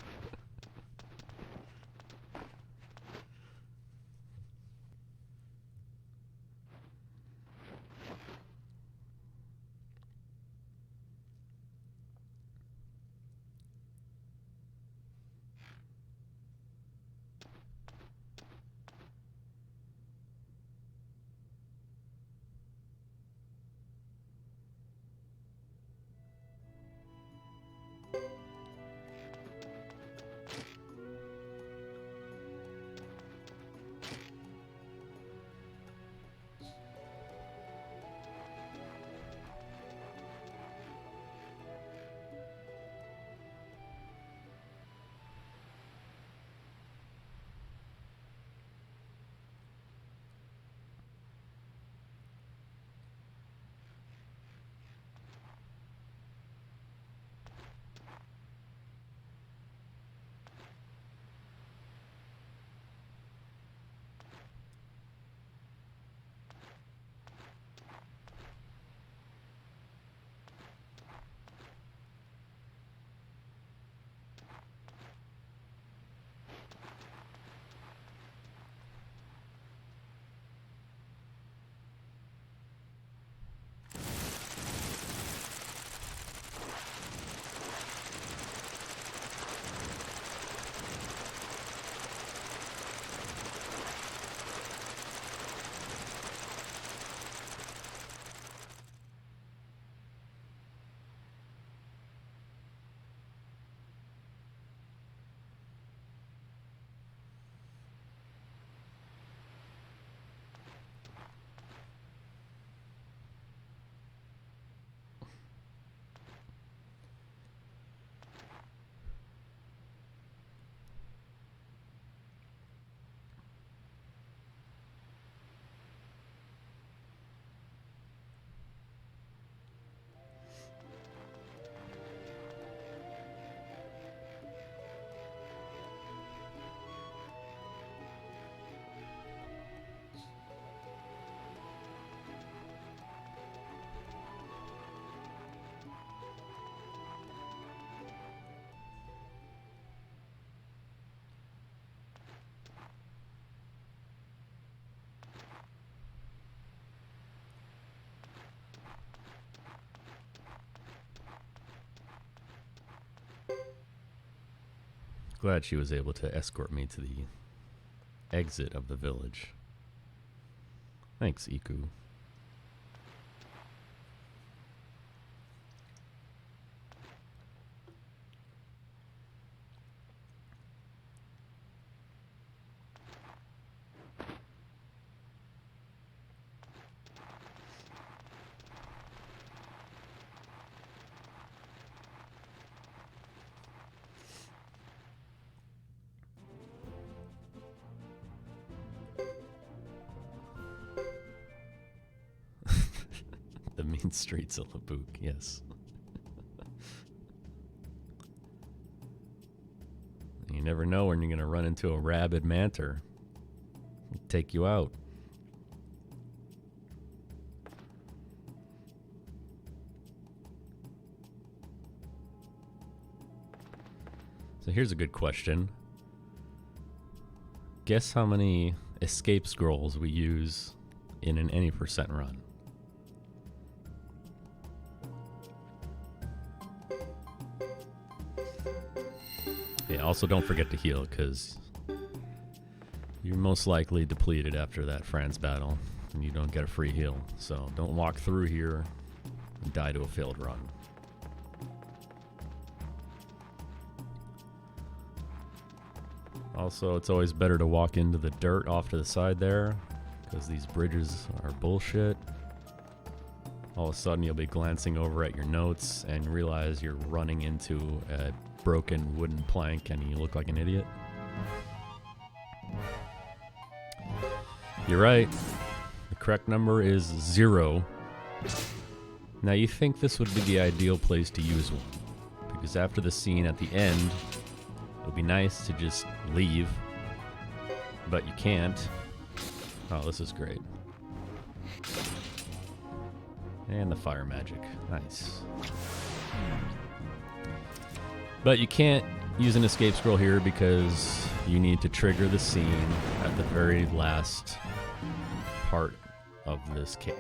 Glad she was able to escort me to the exit of the village. Thanks, Iku. The mean streets of Labuk, yes. You never know when you're going to run into a rabid manter. Take you out. So here's a good question. Guess how many escape scrolls we use in an any percent run? Yeah, also don't forget to heal, because you're most likely depleted after that France battle, and you don't get a free heal. So don't walk through here and die to a failed run. Also, it's always better to walk into the dirt off to the side there, because these bridges are bullshit. All of a sudden you'll be glancing over at your notes and realize you're running into a broken wooden plank and you look like an idiot. You're right. The correct number is 0. Now you think this would be the ideal place to use one, because after the scene at the end, it would be nice to just leave, but you can't. Oh, this is great. And the fire magic. Nice. But you can't use an escape scroll here because you need to trigger the scene at the very last part of this cave.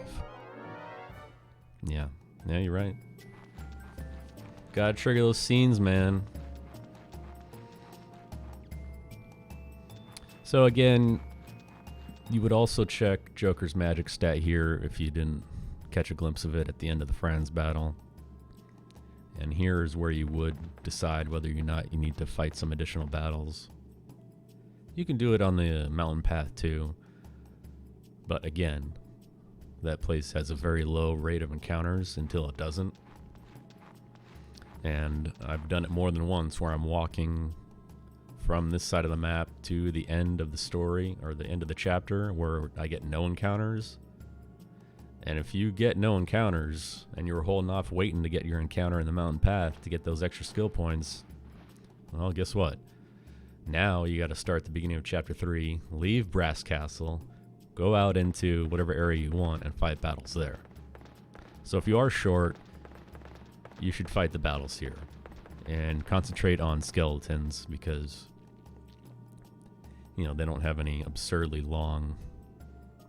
Yeah, you're right. Gotta trigger those scenes, man. So again, you would also check Joker's magic stat here if you didn't catch a glimpse of it at the end of the Franz battle. And here's where you would decide whether or not you need to fight some additional battles. You can do it on the mountain path too, but again, that place has a very low rate of encounters until it doesn't. And I've done it more than once where I'm walking from this side of the map to the end of the story, or the end of the chapter, where I get no encounters. And if you get no encounters and you're holding off waiting to get your encounter in the mountain path to get those extra skill points, well, guess what? Now you got to start the beginning of chapter 3, leave Brass Castle, go out into whatever area you want and fight battles there. So if you are short, you should fight the battles here and concentrate on skeletons, because you know they don't have any absurdly long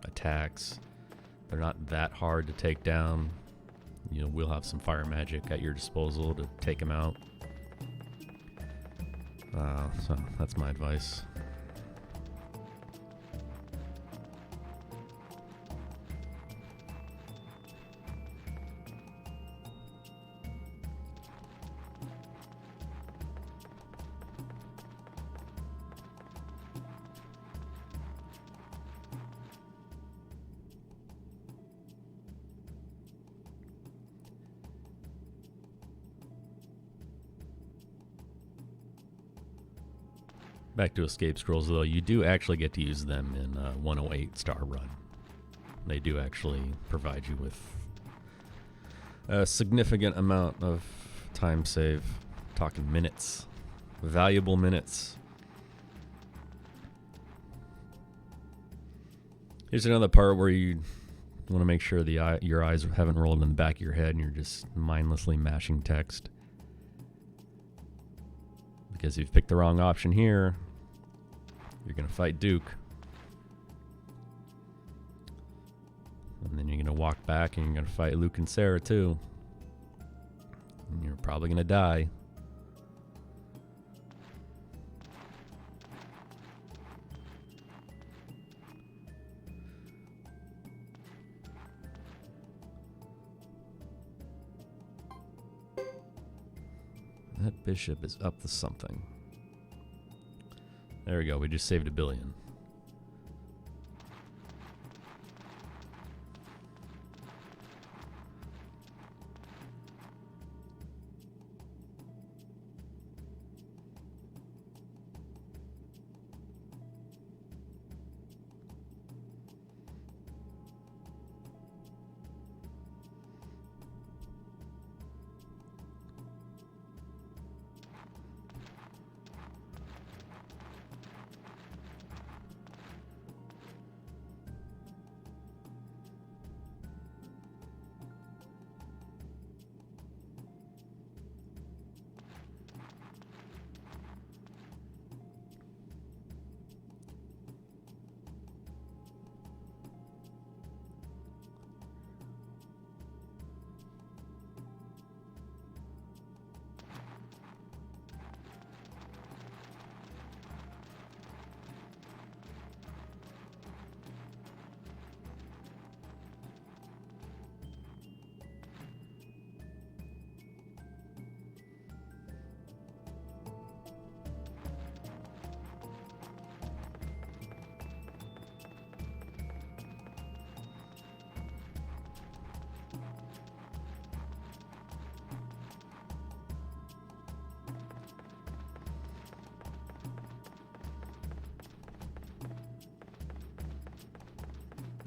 attacks. They're not that hard to take down. You know, we'll have some fire magic at your disposal to take them out. So that's my advice. Back to escape scrolls, though, you do actually get to use them in 108 star run. They do actually provide you with a significant amount of time save. Talking minutes, valuable minutes. Here's another part where you want to make sure your eyes haven't rolled in the back of your head and you're just mindlessly mashing text. Because if you've picked the wrong option here, you're going to fight Duke. And then you're going to walk back and you're going to fight Luke and Sarah too. And you're probably going to die. That bishop is up to something. There we go. We just saved $1 billion.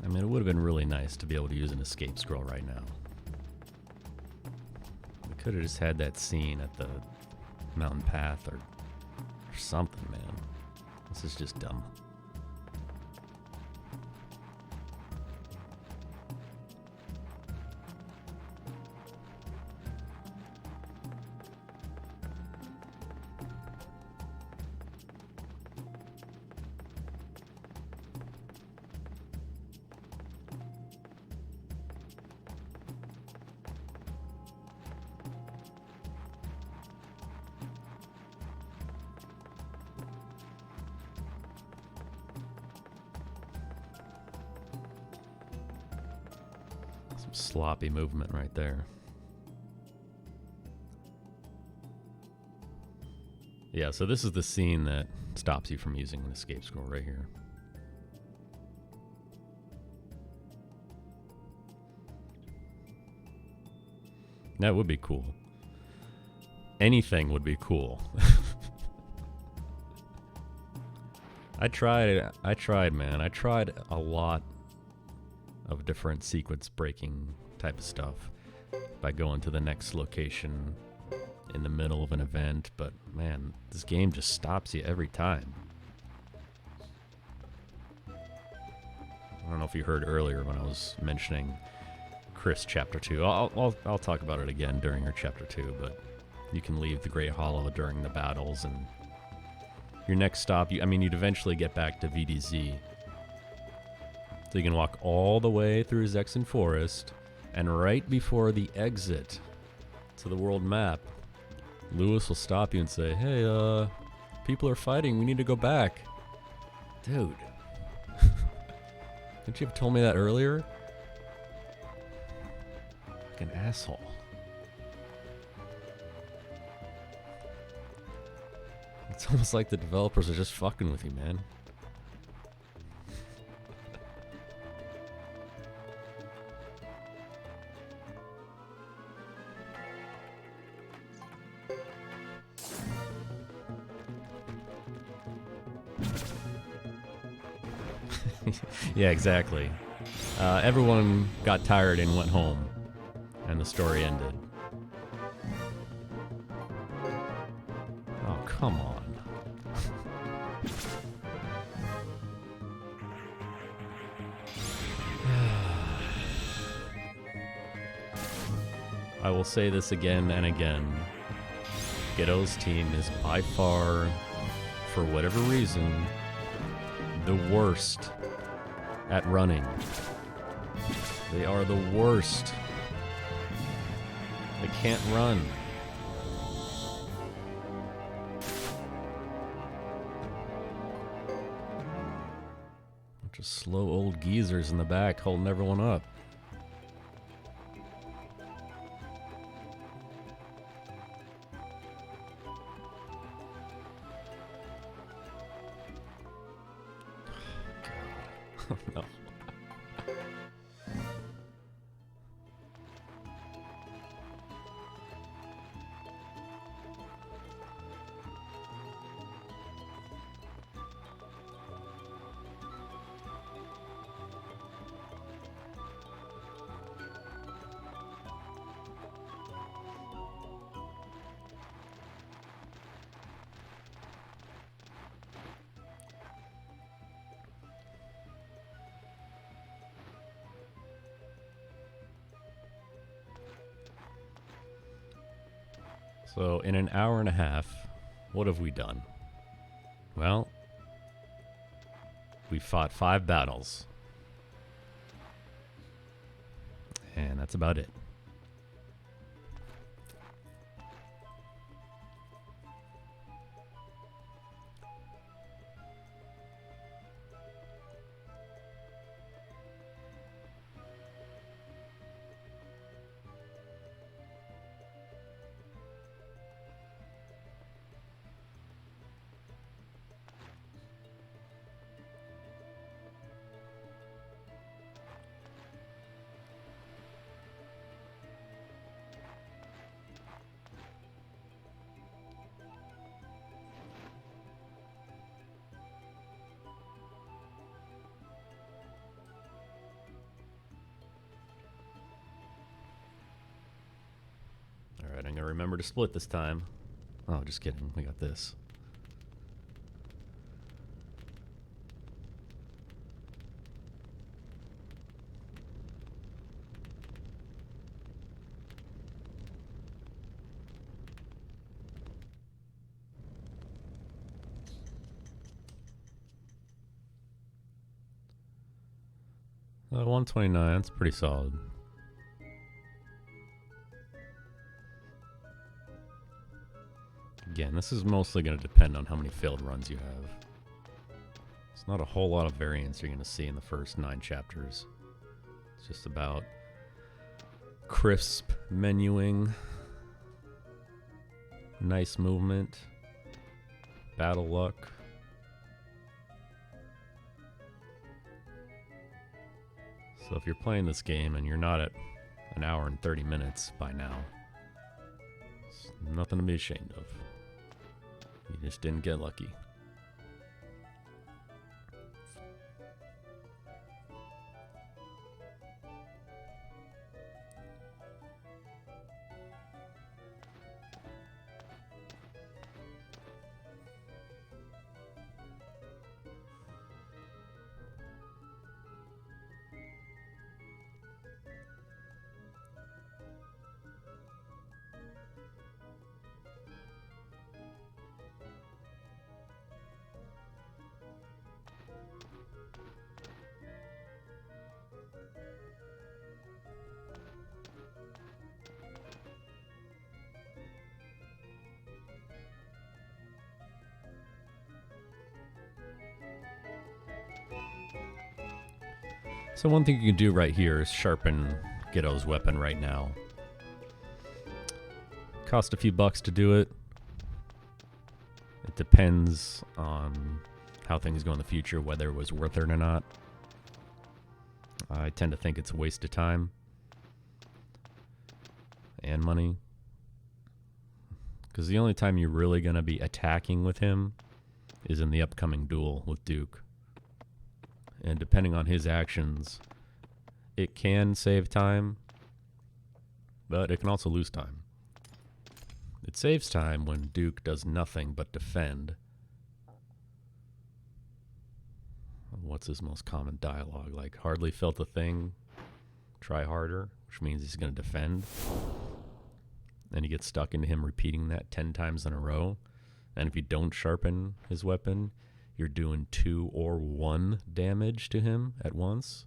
I mean, it would have been really nice to be able to use an escape scroll right now. We could have just had that scene at the mountain path or something, man. This is just dumb. Some sloppy movement right there. Yeah, so this is the scene that stops you from using an escape scroll right here. That would be cool. Anything would be cool. I tried, man. I tried a lot of different sequence breaking type of stuff by going to the next location in the middle of an event, but man, this game just stops you every time. I don't know if you heard earlier when I was mentioning Chris Chapter 2. I'll talk about it again during your Chapter 2, but you can leave the Great Hollow during the battles, and your next stop, you'd eventually get back to VDZ. So you can walk all the way through Zexen Forest, and right before the exit to the world map, Lewis will stop you and say, "Hey, people are fighting, we need to go back." Dude. Didn't you have told me that earlier? Like an asshole. It's almost like the developers are just fucking with you, man. Yeah, exactly. Everyone got tired and went home, and the story ended. Oh, come on. I will say this again and again. Ghetto's team is by far, for whatever reason, the worst at running. They are the worst. They can't run. Bunch of slow old geezers in the back holding everyone up. No. So in an hour and a half, what have we done? Well, we fought 5 battles. And that's about it. Alright, I'm going to remember to split this time. Oh, just kidding. We got this. Uh, 129, that's pretty solid. Again, this is mostly going to depend on how many failed runs you have. It's not a whole lot of variance you're going to see in the first 9 chapters. It's just about crisp menuing, nice movement, battle luck. So if you're playing this game and you're not at an hour and 30 minutes by now, it's nothing to be ashamed of. You just didn't get lucky. So one thing you can do right here is sharpen Ghetto's weapon right now. Cost a few bucks to do it. It depends on how things go in the future, whether it was worth it or not. I tend to think it's a waste of time and money. Because the only time you're really going to be attacking with him is in the upcoming duel with Duke. And depending on his actions, it can save time, but it can also lose time. It saves time when Duke does nothing but defend. What's his most common dialogue? Like, hardly felt a thing, try harder, which means he's going to defend. And you get stuck into him repeating that 10 times in a row. And if you don't sharpen his weapon, you're doing 2 or 1 damage to him at once.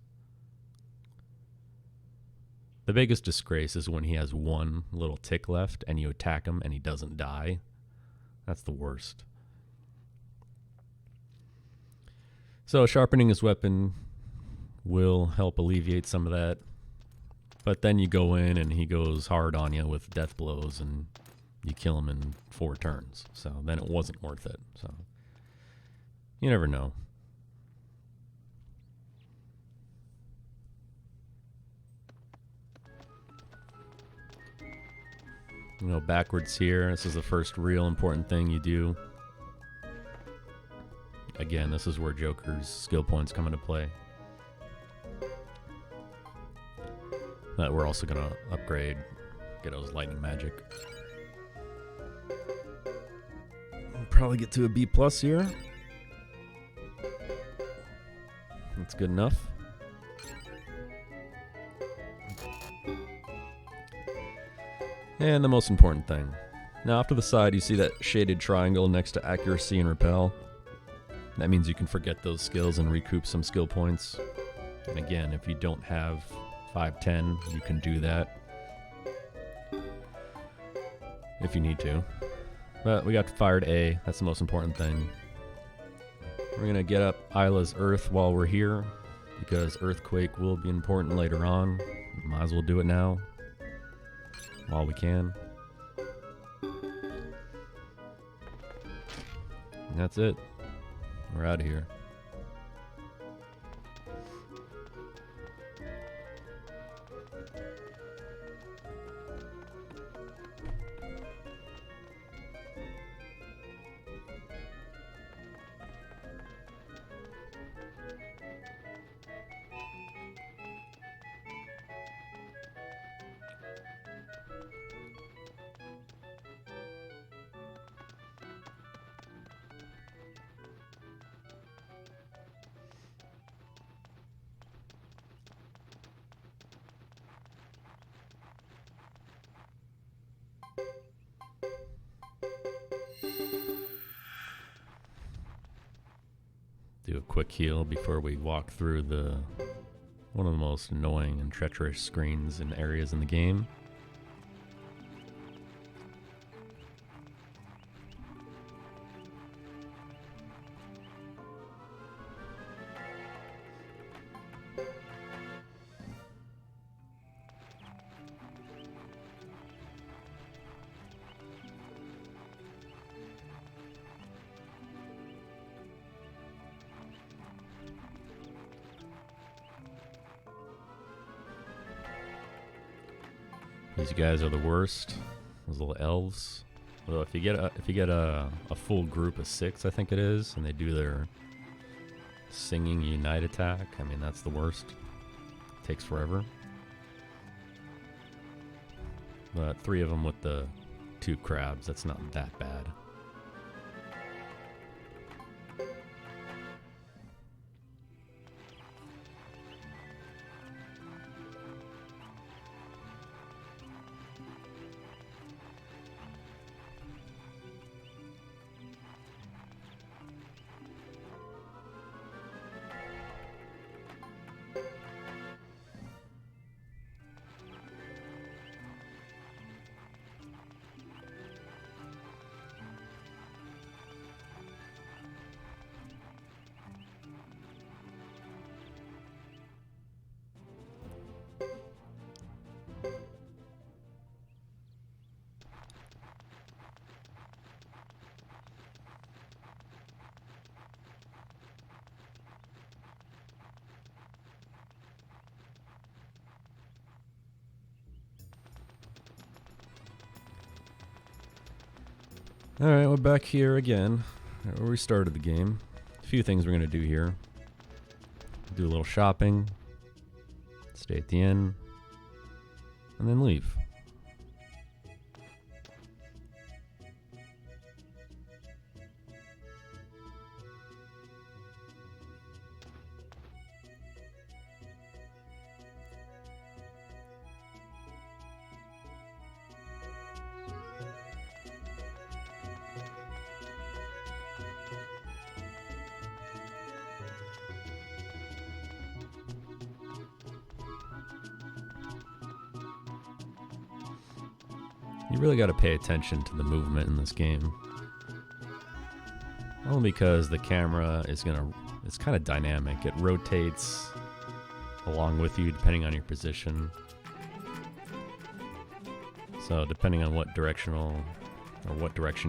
The biggest disgrace is when he has 1 little tick left and you attack him and he doesn't die. That's the worst. So sharpening his weapon will help alleviate some of that. But then you go in and he goes hard on you with death blows and you kill him in 4 turns. So then it wasn't worth it. So you never know. You know, backwards here. This is the first real important thing you do. Again, this is where Joker's skill points come into play. But we're also going to upgrade Ghetto's lightning magic. We'll probably get to a B+ here. That's good enough. And the most important thing. Now, off to the side, you see that shaded triangle next to accuracy and repel. That means you can forget those skills and recoup some skill points. And again, if you don't have 510, you can do that if you need to. But we got fired A. That's the most important thing. We're going to get up Isla's Earth while we're here, because Earthquake will be important later on. Might as well do it now while we can. And that's it. We're out of here. Do a quick heal before we walk through one of the most annoying and treacherous screens and areas in the game. These guys are the worst. Those little elves. Well, if you get a full group of 6, I think it is, and they do their singing unite attack, I mean, that's the worst. Takes forever. But 3 of them with the 2 crabs, that's not that bad. Alright, we're back here again, where we started the game. A few things we're going to do here. Do a little shopping, stay at the inn, and then leave. You really got to pay attention to the movement in this game. Only because the camera is it's kind of dynamic. It rotates along with you depending on your position. So depending on what direction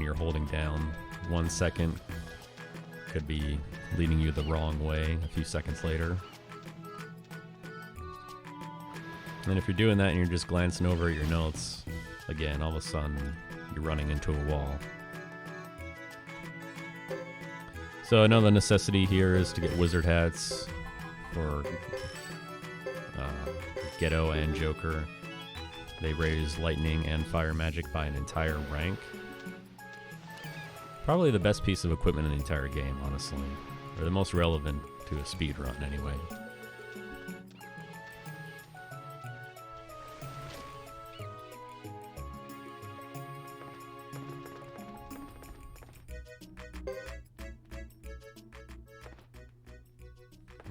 you're holding down, 1 second could be leading you the wrong way a few seconds later. And if you're doing that and you're just glancing over at your notes, Again, all of a sudden, you're running into a wall. So another necessity here is to get wizard hats for Ghetto and Joker. They raise lightning and fire magic by an entire rank. Probably the best piece of equipment in the entire game, honestly. Or the most relevant to a speedrun, anyway.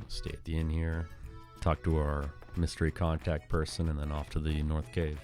Stay at the inn here, talk to our mystery contact person, and then off to the North Cave.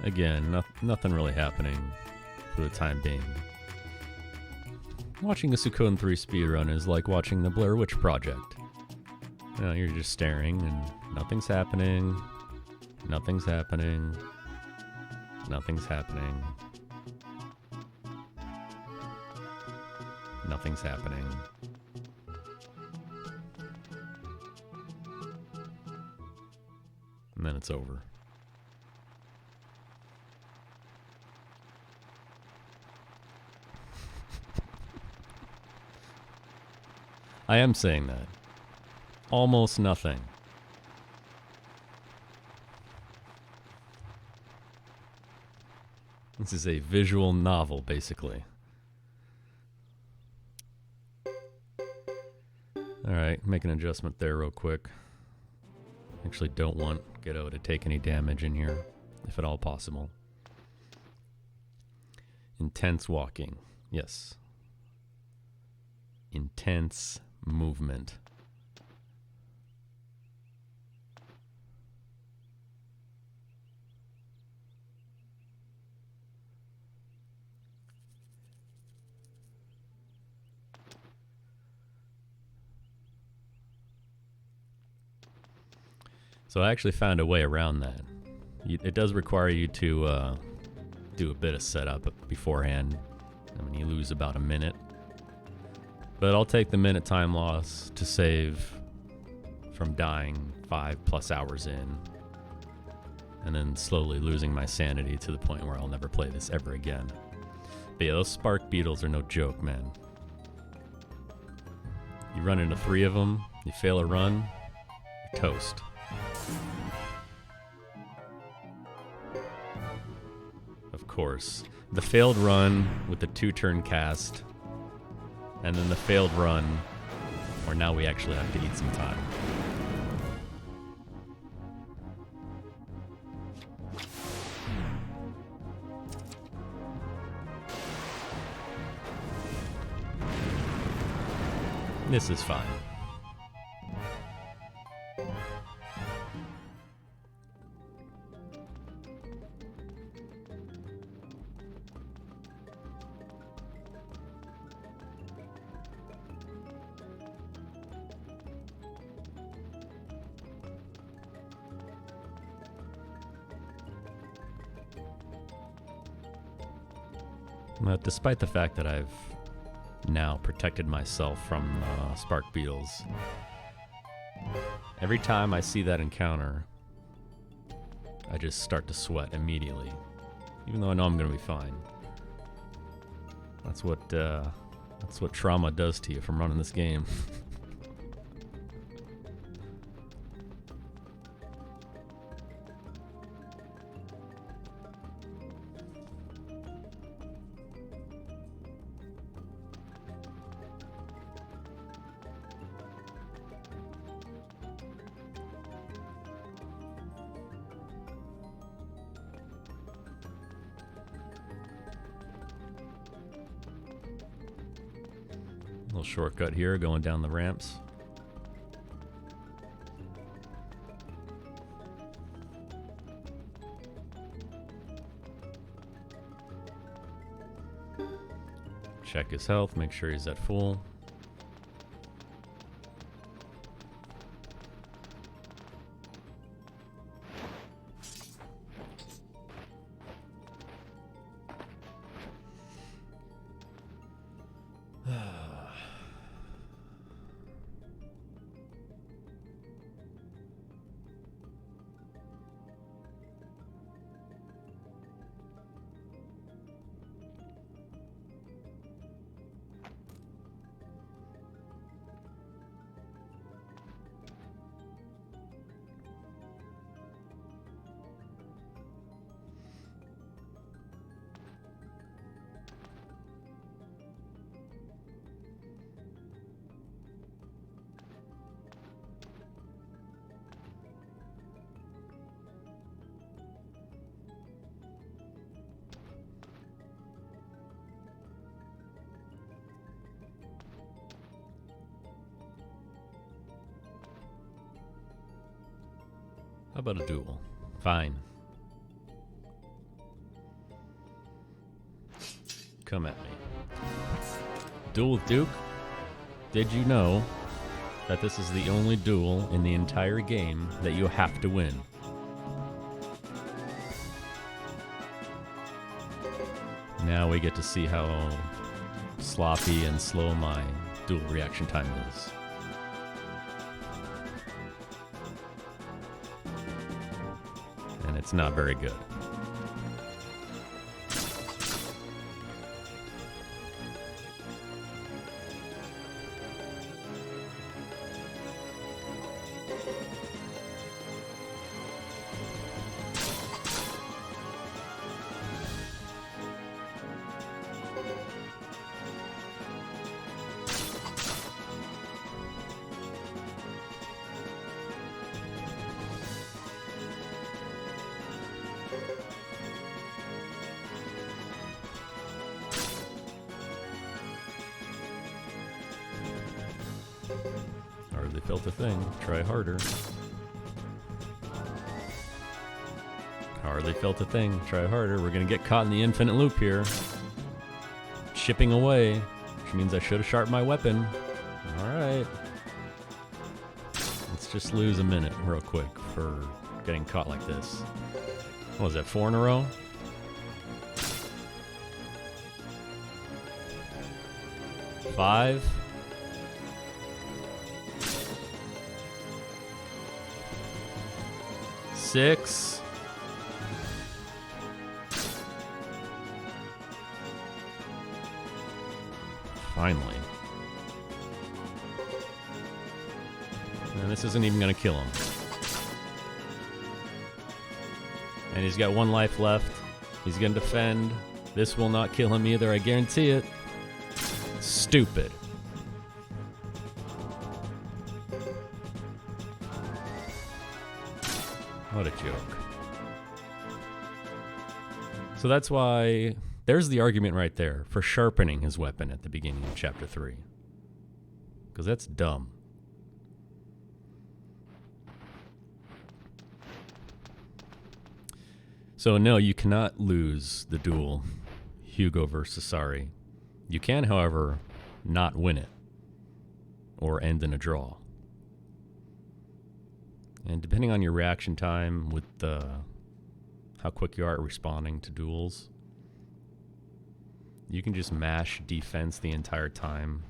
Again, nothing really happening for the time being. Watching a Suikoden 3 speedrun is like watching the Blair Witch Project. You know, you're just staring and nothing's happening, nothing's happening, nothing's happening, nothing's happening. And then it's over. I am saying that. Almost nothing. This is a visual novel, basically. Alright, make an adjustment there real quick. Actually don't want Ghetto to take any damage in here, if at all possible. Intense walking. Yes. Intense movement. So I actually found a way around that. It does require you to do a bit of setup beforehand. I mean, you lose about a minute. But I'll take the minute time loss to save from dying 5+ hours in. And then slowly losing my sanity to the point where I'll never play this ever again. But yeah, those spark beetles are no joke, man. You run into 3 of them, you fail a run, you're toast. Of course. The failed run with the 2-turn cast, and then the failed run where now we actually have to eat some time. This is fine. Despite the fact that I've now protected myself from spark beetles, every time I see that encounter, I just start to sweat immediately, even though I know I'm going to be fine. That's what trauma does to you from running this game. Little shortcut here going down the ramps. Check his health, make sure he's at full. How about a duel? Fine. Come at me. Duel with Duke? Did you know that this is the only duel in the entire game that you have to win? Now we get to see how sloppy and slow my duel reaction time is. And it's not very good. Hardly felt a thing. Try harder. Hardly felt a thing. Try harder. We're gonna get caught in the infinite loop here. Chipping away, which means I should have sharpened my weapon. Alright. Let's just lose a minute real quick for getting caught like this. What was that, 4 in a row? Five. Six. Finally. And this isn't even going to kill him. And he's got 1 life left. He's going to defend. This will not kill him either, I guarantee it. Stupid. What a joke. So that's why there's the argument right there for sharpening his weapon at the beginning of chapter 3. Because that's dumb. So no, you cannot lose the duel, Hugo versus Sari. You can, however, not win it or end in a draw. And depending on your reaction time with how quick you are at responding to duels, you can just mash defense the entire time,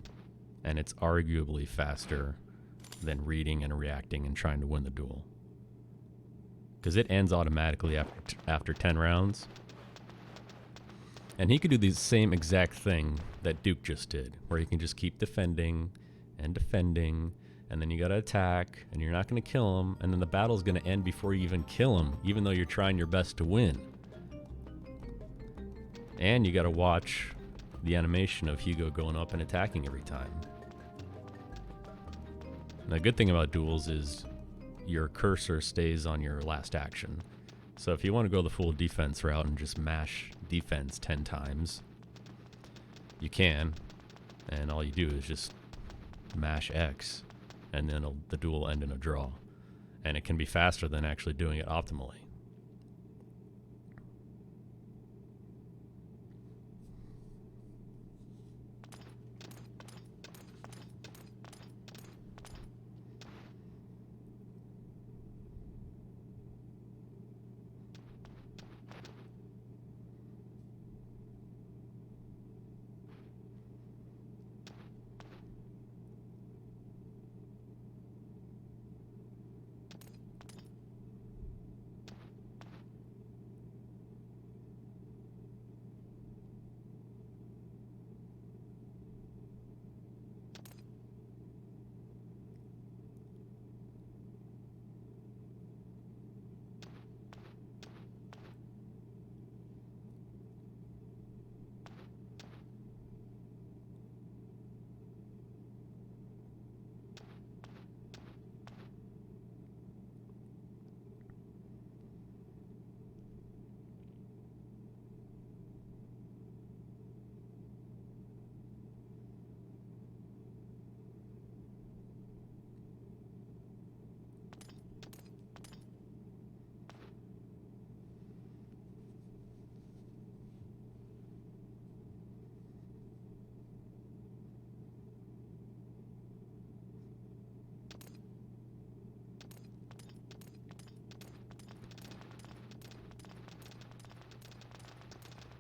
and it's arguably faster than reading and reacting and trying to win the duel. Because it ends automatically after 10 rounds. And he could do the same exact thing that Duke just did, where he can just keep defending, and then you gotta attack, and you're not gonna kill him, and then the battle's gonna end before you even kill him, even though you're trying your best to win. And you gotta watch the animation of Hugo going up and attacking every time. Now, the good thing about duels is your cursor stays on your last action. So if you want to go the full defense route and just mash defense 10 times, you can. And all you do is just mash X, and then the duel will end in a draw. And it can be faster than actually doing it optimally.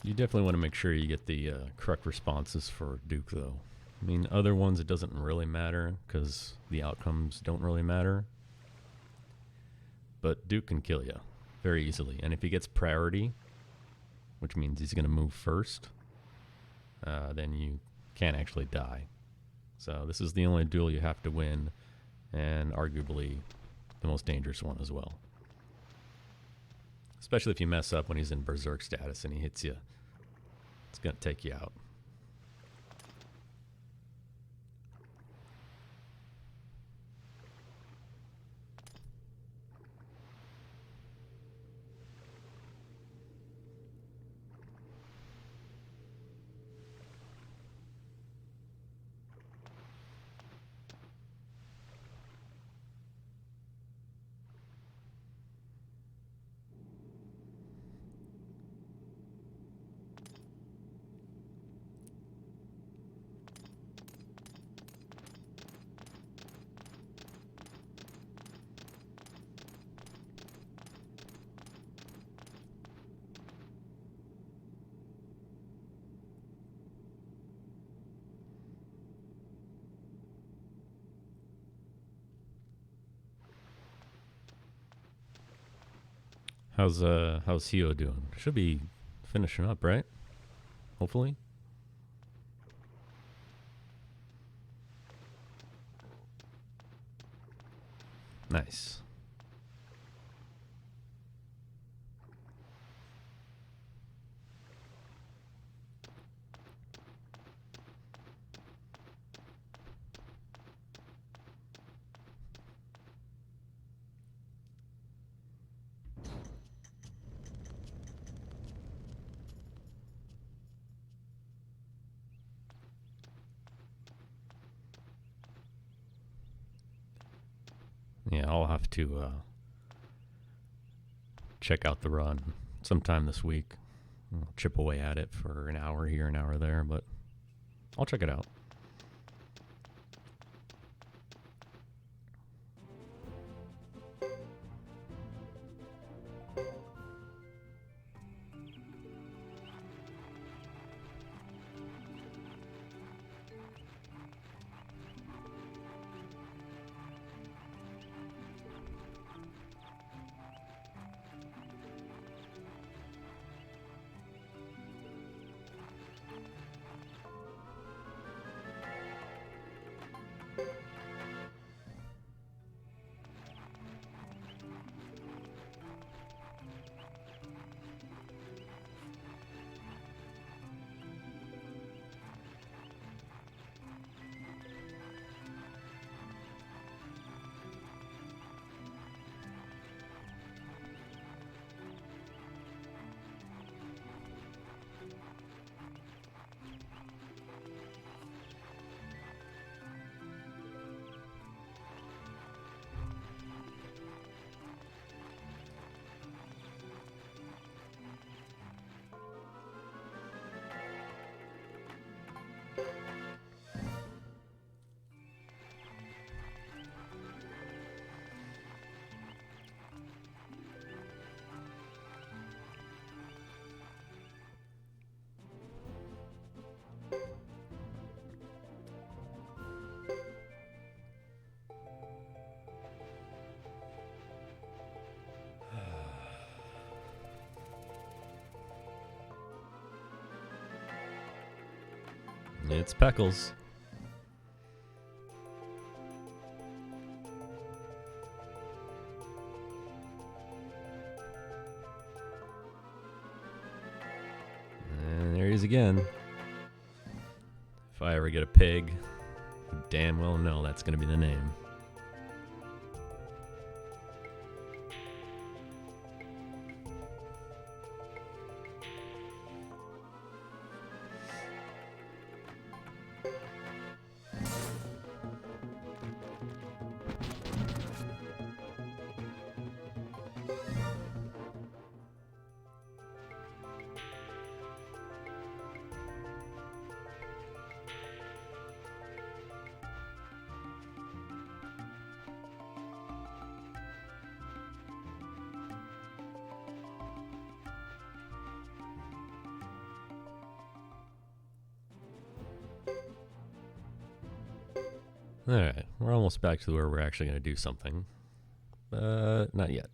You definitely want to make sure you get the correct responses for Duke, though. I mean, other ones, it doesn't really matter because the outcomes don't really matter. But Duke can kill you very easily. And if he gets priority, which means he's going to move first, then you can't actually die. So this is the only duel you have to win, and arguably the most dangerous one as well. Especially if you mess up when he's in berserk status and he hits you. It's going to take you out. How's Hugo doing? Should be finishing up, right? Hopefully. Nice. Yeah, I'll have to check out the run sometime this week. I'll chip away at it for an hour here, an hour there, but I'll check it out. It's Peckles. And there he is again. If I ever get a pig, you damn well know that's going to be the name. Alright, we're almost back to where we're actually going to do something. But not yet.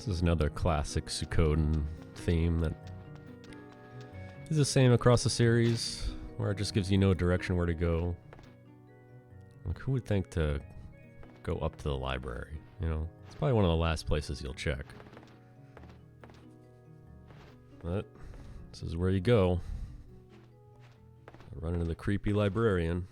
This is another classic Suikoden theme that is the same across the series, where it just gives you no direction where to go. Like, who would think to go up to the library? You know, it's probably one of the last places you'll check. But this is where you go. Run into the creepy librarian.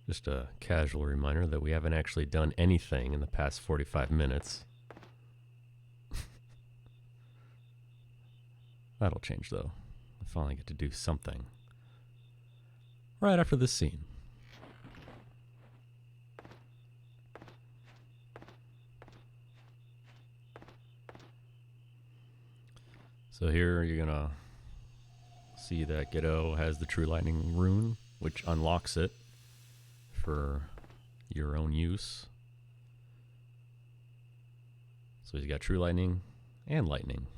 Just a casual reminder that we haven't actually done anything in the past 45 minutes. That'll change, though. I finally get to do something right after this scene. So here you're gonna see that Gedo has the True Lightning rune, which unlocks it for your own use. So he's got True Lightning and Lightning.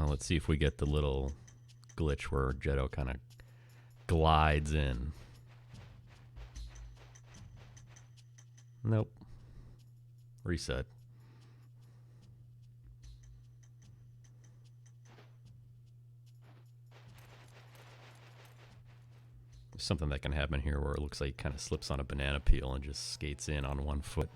Let's see if we get the little glitch where Gedo kind of glides in. Nope. Reset. There's something that can happen here where it looks like he kind of slips on a banana peel and just skates in on one foot.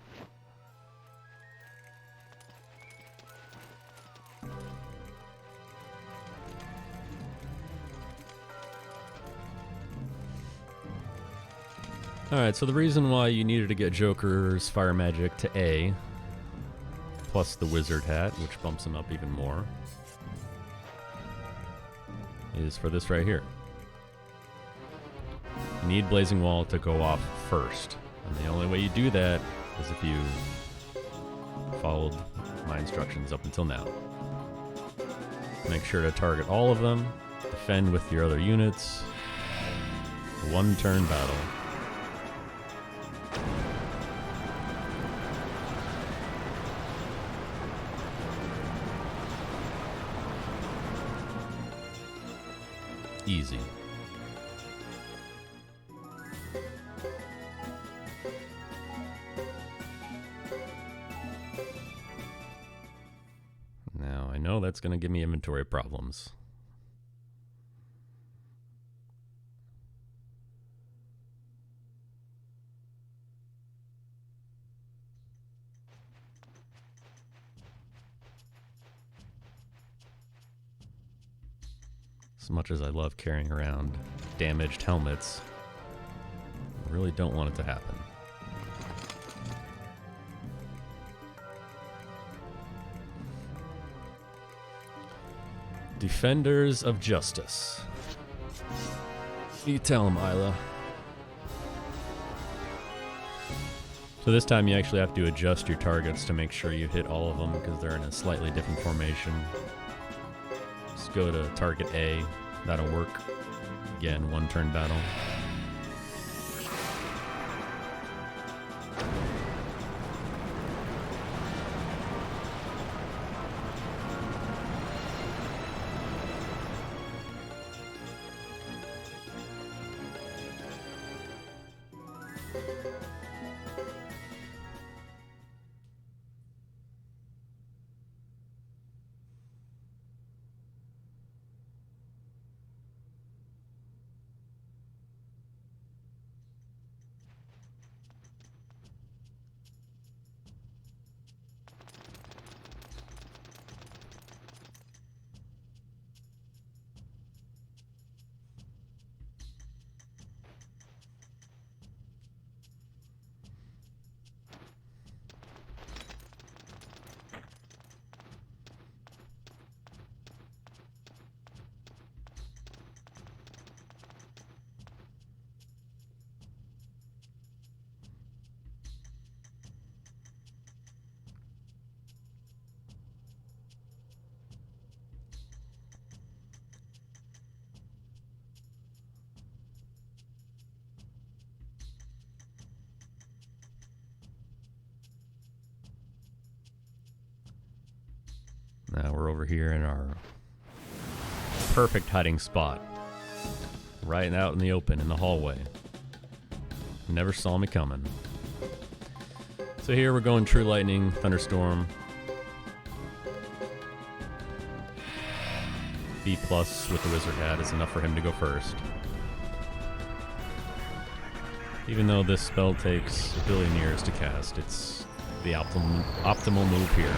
Alright, so the reason why you needed to get Joker's fire magic to A, plus the wizard hat, which bumps him up even more, is for this right here. You need Blazing Wall to go off first. And the only way you do that is if you followed my instructions up until now. Make sure to target all of them, defend with your other units. One turn battle. Easy. that's going to give me inventory problems. As much as I love carrying around damaged helmets, I really don't want it to happen. Defenders of Justice. You tell him, Isla. So this time you actually have to adjust your targets to make sure you hit all of them because they're in a slightly different formation. Just go to target A. That'll work. Again, one turn battle. Now we're over here in our perfect hiding spot. Right out in the open in the hallway. Never saw me coming. So here we're going True Lightning, Thunderstorm. B+ with the Wizard Hat is enough for him to go first. Even though this spell takes a billion years to cast, it's the optimal move here.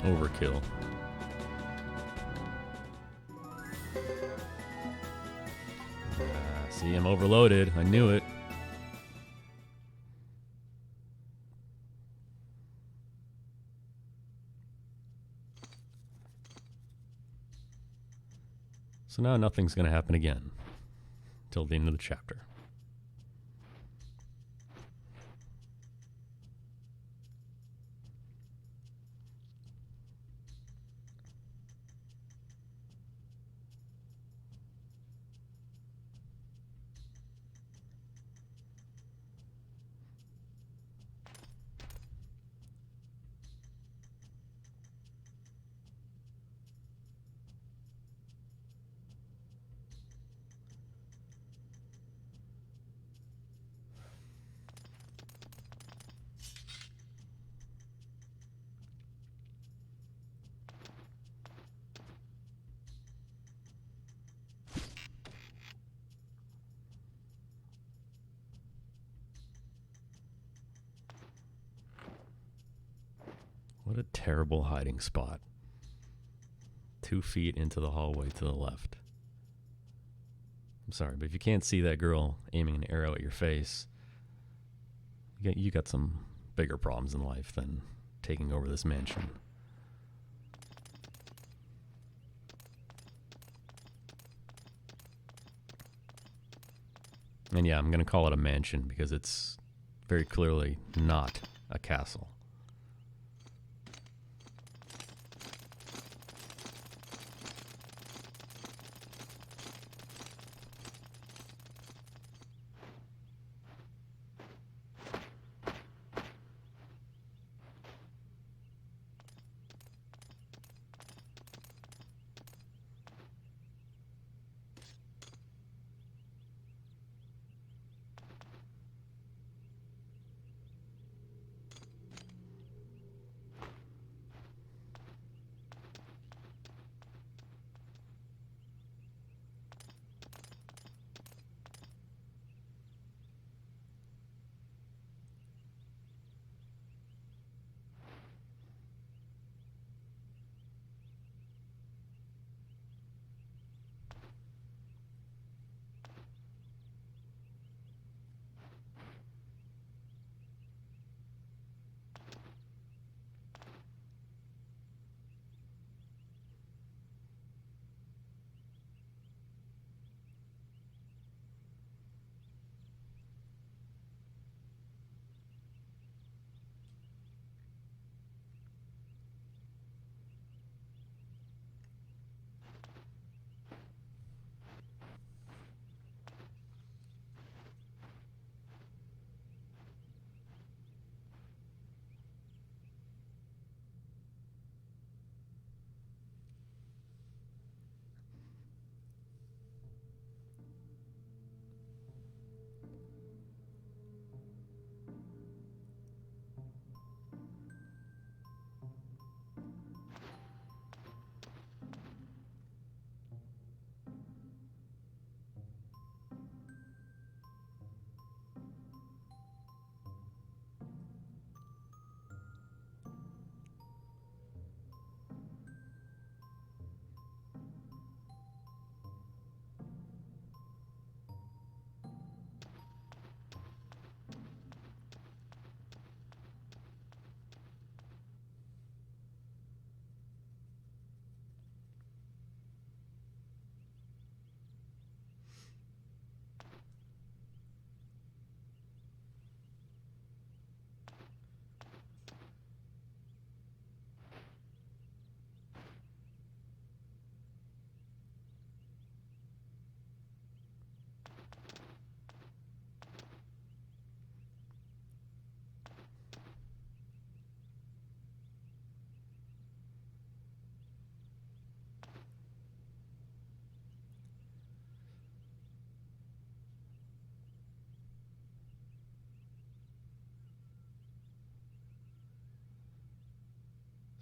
Overkill. See, I'm overloaded. I knew it. So now nothing's going to happen again till the end of the chapter. What a terrible hiding spot. 2 feet into the hallway to the left. I'm sorry, but if you can't see that girl aiming an arrow at your face, you got some bigger problems in life than taking over this mansion. And yeah, I'm going to call it a mansion because it's very clearly not a castle.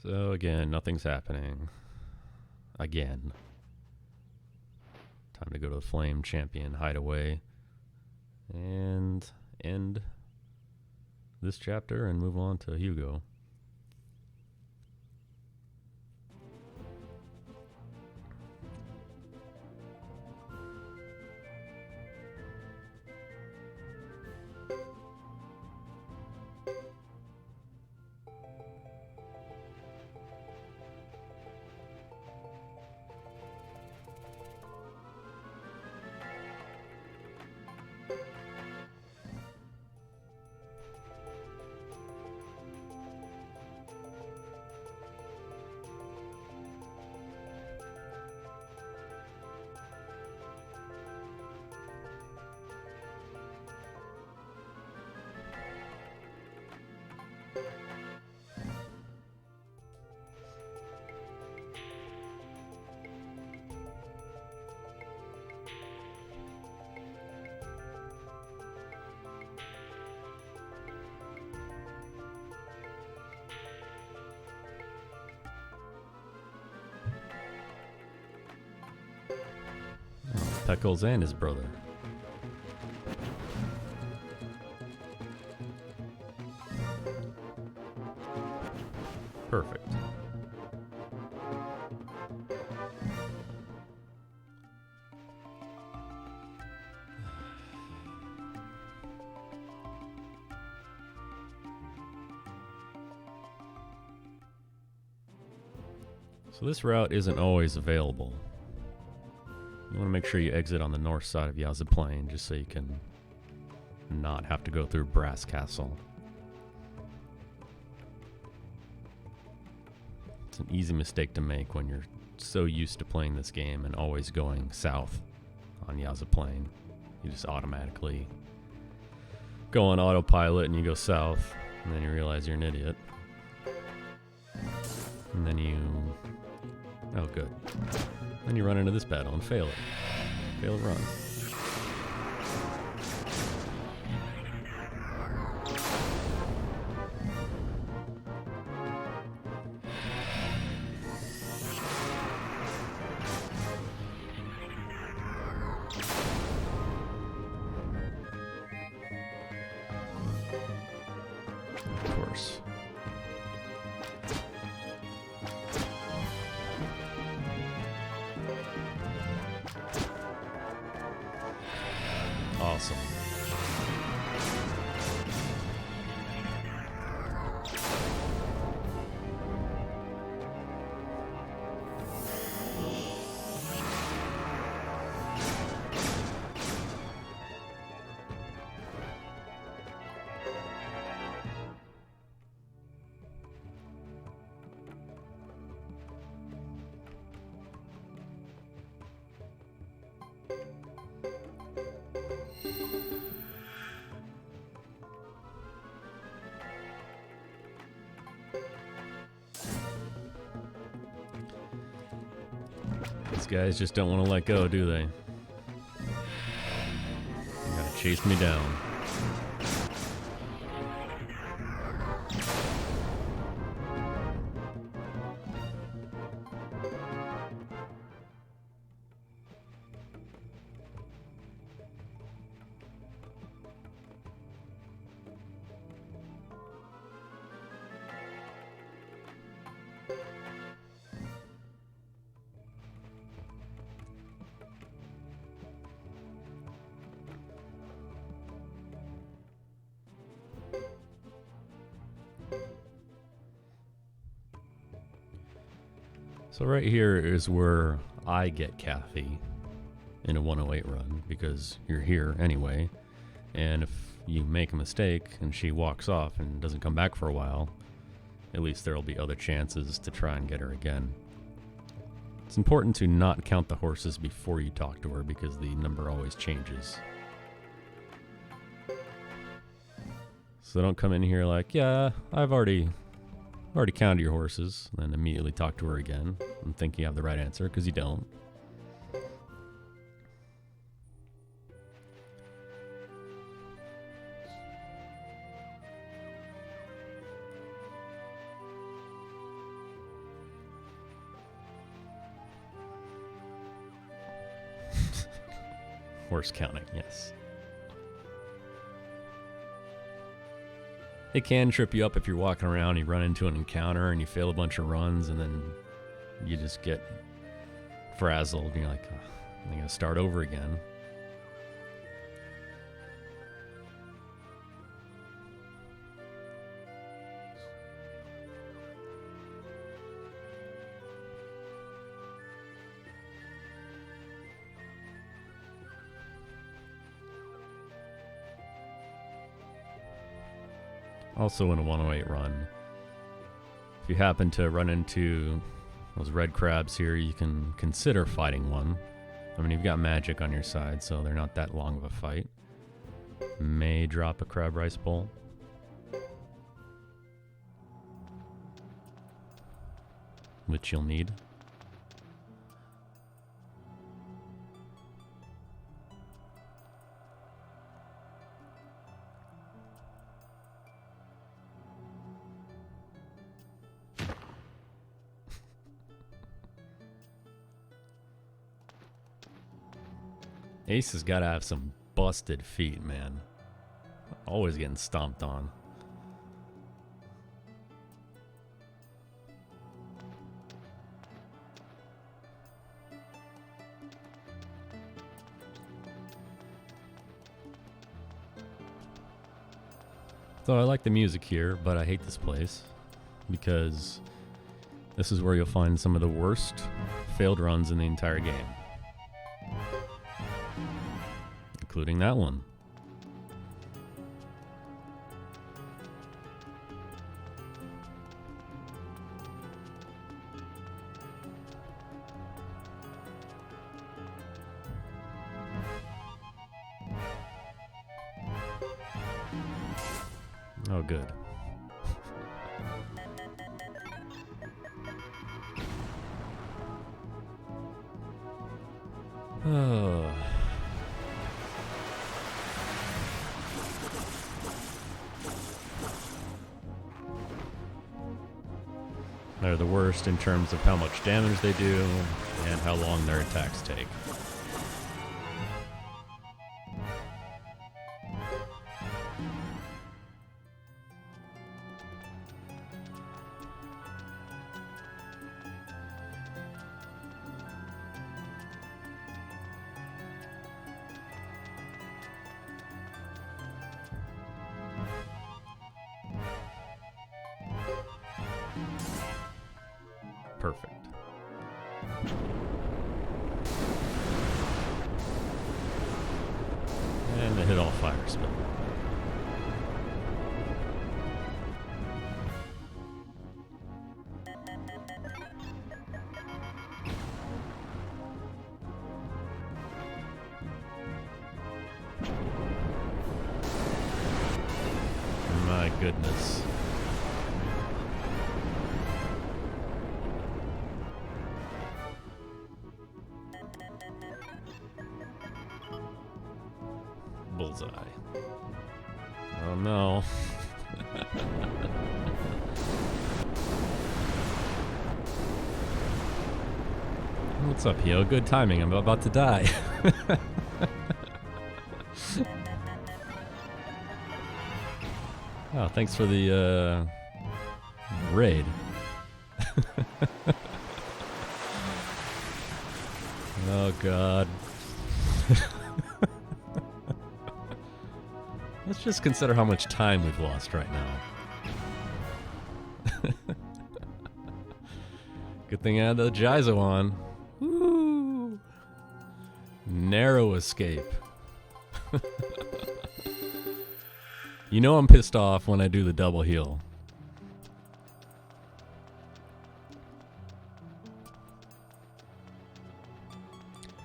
So again, nothing's happening. Again. Time to go to the Flame Champion hideaway and end this chapter and move on to Hugo. Peckles and his brother. Perfect. So this route isn't always available. You want to make sure you exit on the north side of Yaza Plain just so you can not have to go through Brass Castle. It's an easy mistake to make when you're so used to playing this game and always going south on Yaza Plain. You just automatically go on autopilot and you go south, and then you realize you're an idiot. And then you... Oh, good. Then you run into this battle and fail it. Fail to run. Of course. Awesome. These guys just don't want to let go, do they? They gotta chase me down. So right here is where I get Kathy in a 108 run, because you're here anyway, and if you make a mistake and she walks off and doesn't come back for a while, at least there'll be other chances to try and get her again. It's important to not count the horses before you talk to her, because the number always changes. So don't come in here like, yeah, I've already counted your horses, and then immediately talk to her again and think you have the right answer, because you don't. Horse counting, yes. It can trip you up if you're walking around, you run into an encounter and you fail a bunch of runs and then you just get frazzled and you're like, oh, I'm going to start over again. Also in a 108 run, if you happen to run into those red crabs here, you can consider fighting one. I mean, you've got magic on your side, so they're not that long of a fight. May drop a crab rice bowl. Which you'll need. Ace has got to have some busted feet, man. Always getting stomped on. So I like the music here, but I hate this place because this is where you'll find some of the worst failed runs in the entire game. Including that one. Oh, good. Oh. They're the worst in terms of how much damage they do and how long their attacks take. Perfect. And they hit all fire spell. My goodness. Bullseye. Oh no. What's up, Hugo? Good timing. I'm about to die. Oh, thanks for the raid. Oh god. Let's just consider how much time we've lost right now. Good thing I had the Jizo on. Woo! Narrow escape. You know I'm pissed off when I do the double heal.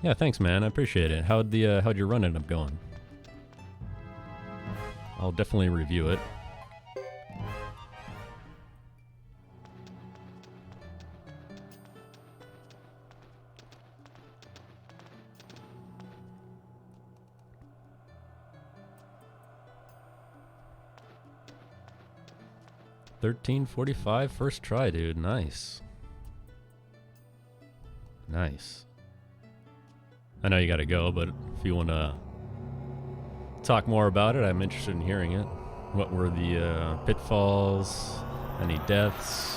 Yeah, thanks, man. I appreciate it. How'd your run end up going? I'll definitely review it. $13.45 first try, dude. Nice. Nice. I know you gotta go, but if you want to talk more about it, I'm interested in hearing it. What were the pitfalls? Any deaths?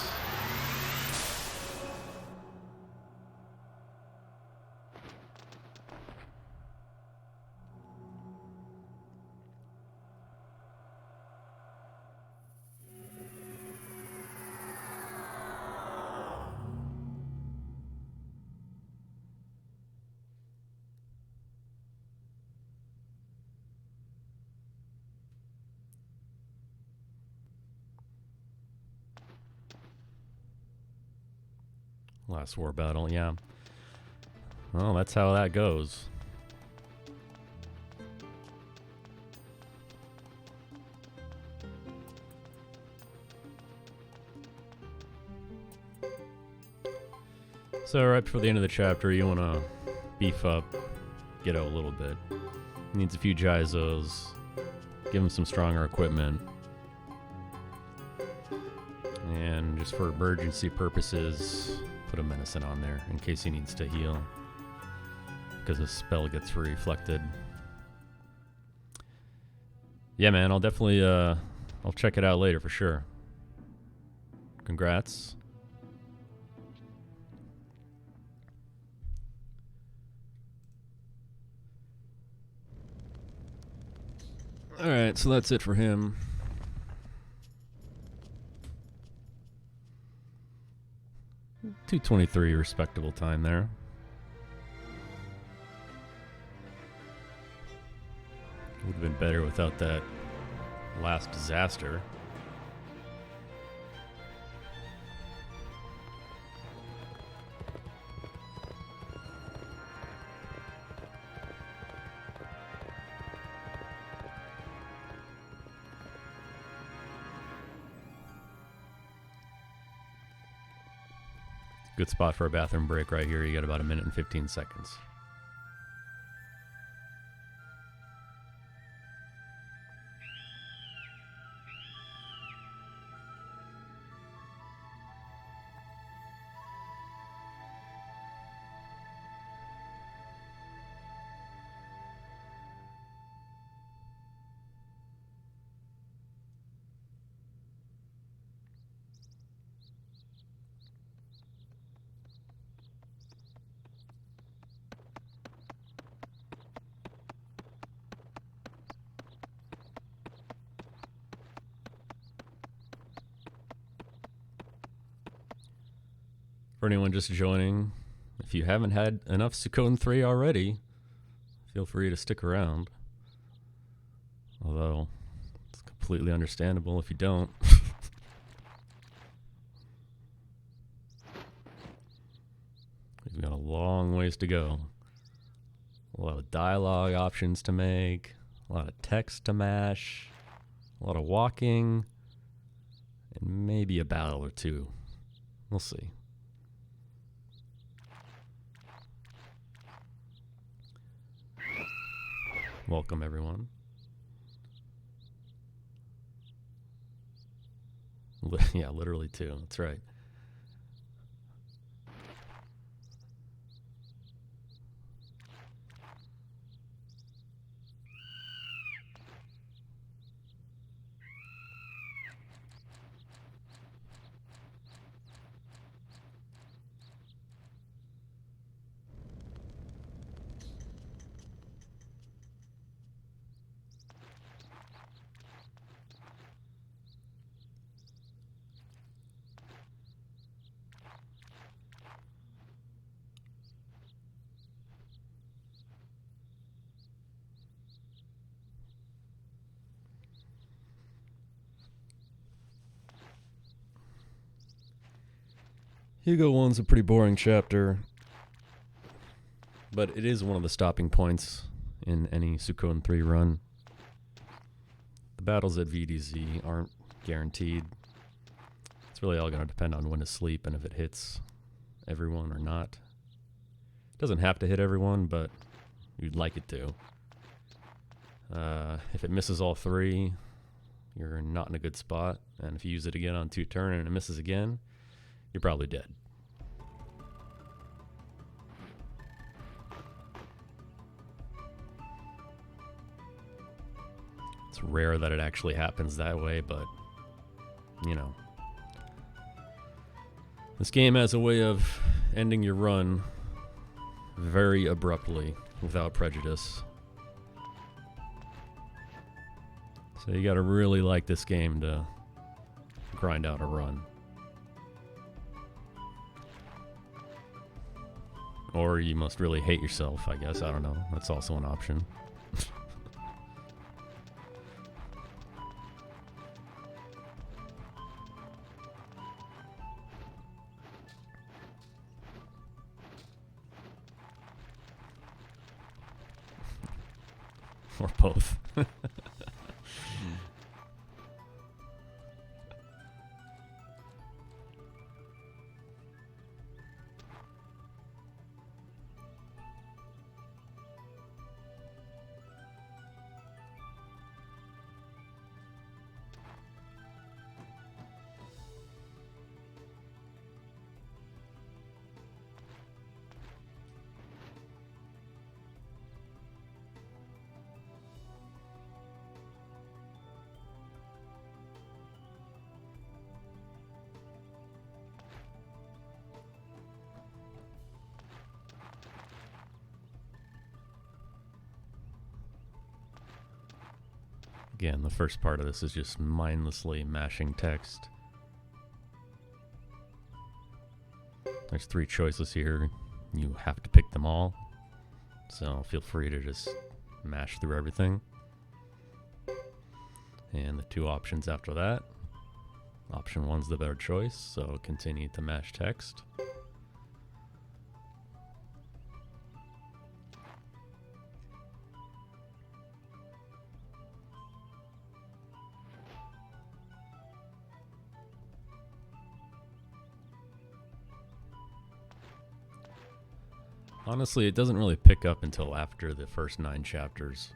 Last war battle, yeah. Well, that's how that goes. So right before the end of the chapter, you want to beef up Ghetto a little bit. He needs a few Jizos. Give him some stronger equipment. And just for emergency purposes, put a Medicine on there in case he needs to heal. Because the spell gets reflected. Yeah, man, I'll definitely, I'll check it out later for sure. Congrats. Alright, so that's it for him. .223 respectable time there. Would have been better without that last disaster. Good spot for a bathroom break right here. You got about 1 minute and 15 seconds. For anyone just joining, if you haven't had enough Suikoden 3 already, feel free to stick around. Although, it's completely understandable if you don't. We've got a long ways to go. A lot of dialogue options to make, a lot of text to mash, a lot of walking, and maybe a battle or two. We'll see. Welcome, everyone. Yeah, literally two. That's right. Hugo 1's a pretty boring chapter, but it is one of the stopping points in any Suikoden 3 run. The battles at VDZ aren't guaranteed. It's really all going to depend on when to sleep and if it hits everyone or not. It doesn't have to hit everyone, but you'd like it to. If it misses all three, you're not in a good spot. And if you use it again on 2 turn and it misses again, you're probably dead. It's rare that it actually happens that way, but, you know. This game has a way of ending your run very abruptly, without prejudice. So you gotta really like this game to grind out a run. Or you must really hate yourself, I guess. I don't know. That's also an option. Or both. Again, the first part of this is just mindlessly mashing text. There's 3 choices here. You have to pick them all. So feel free to just mash through everything. And the 2 options after that. Option 1's the better choice, so continue to mash text. Honestly, it doesn't really pick up until after the first 9 chapters.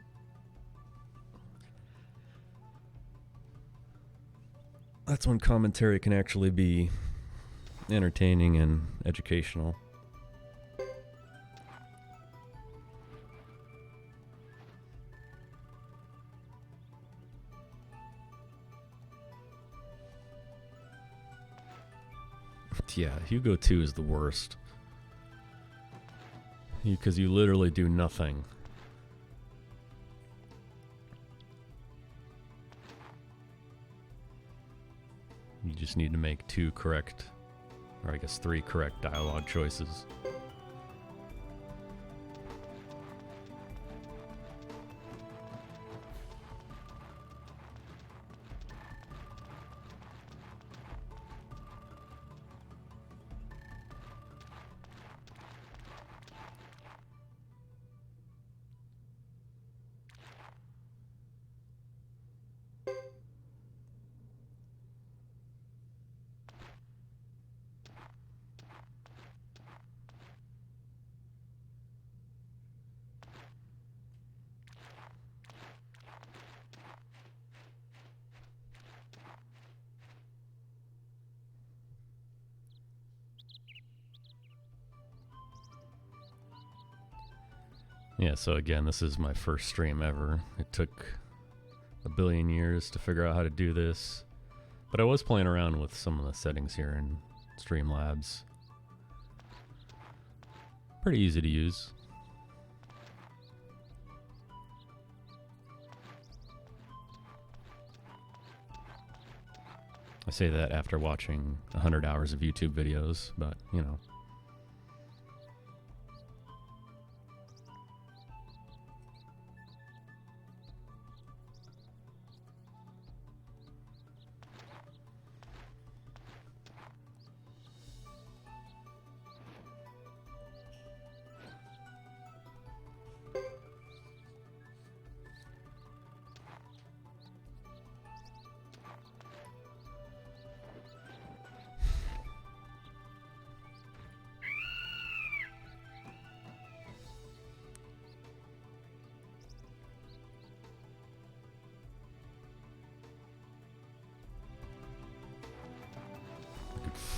That's when commentary can actually be entertaining and educational. Yeah, Hugo 2 is the worst. Because you literally do nothing. You just need to make 2 correct, or I guess 3 correct dialogue choices. Yeah, so again, this is my first stream ever. It took a billion years to figure out how to do this. But I was playing around with some of the settings here in Streamlabs. Pretty easy to use. I say that after watching 100 hours of YouTube videos, but, you know.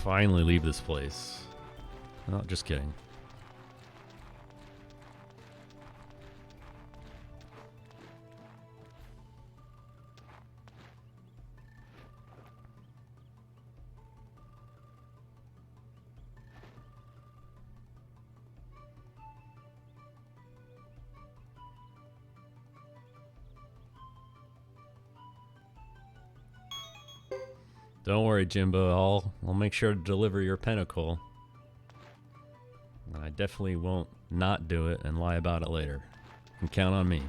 Finally leave this place. No, just kidding. Don't worry, Jimbo. I'll make sure to deliver your pentacle. And I definitely won't not do it and lie about it later. You can count on me.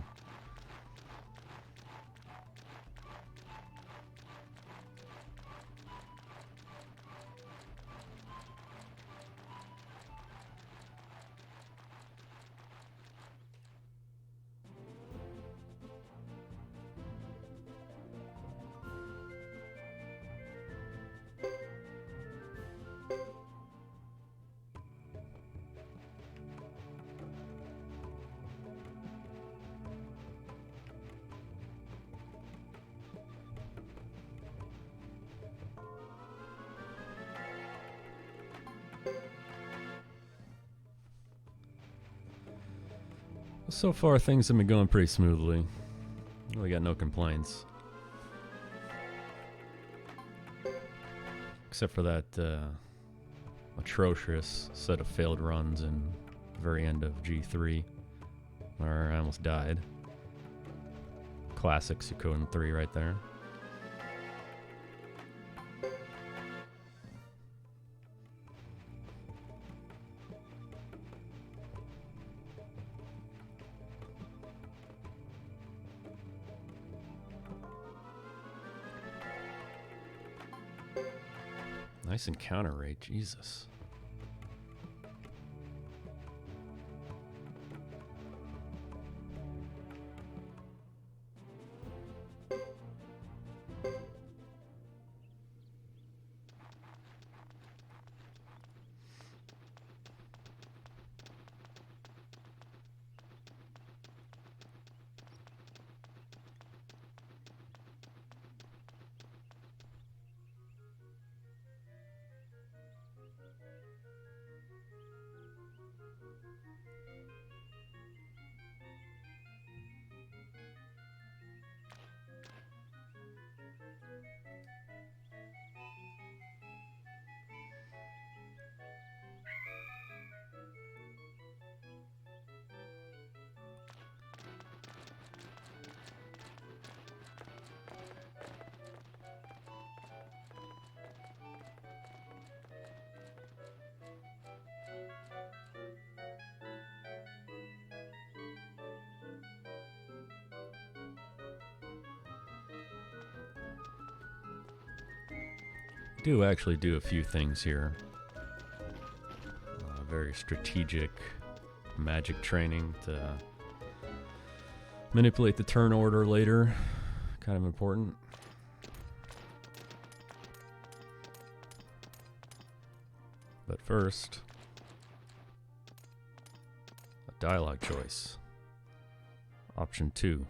So far, things have been going pretty smoothly. Really got no complaints. Except for that atrocious set of failed runs in the very end of G3, where I almost died. Classic Suikoden 3 right there. Nice encounter rate, Jesus. Do actually do a few things here. Very strategic magic training to manipulate the turn order later. Kind of important. But first, a dialogue choice. Option 2.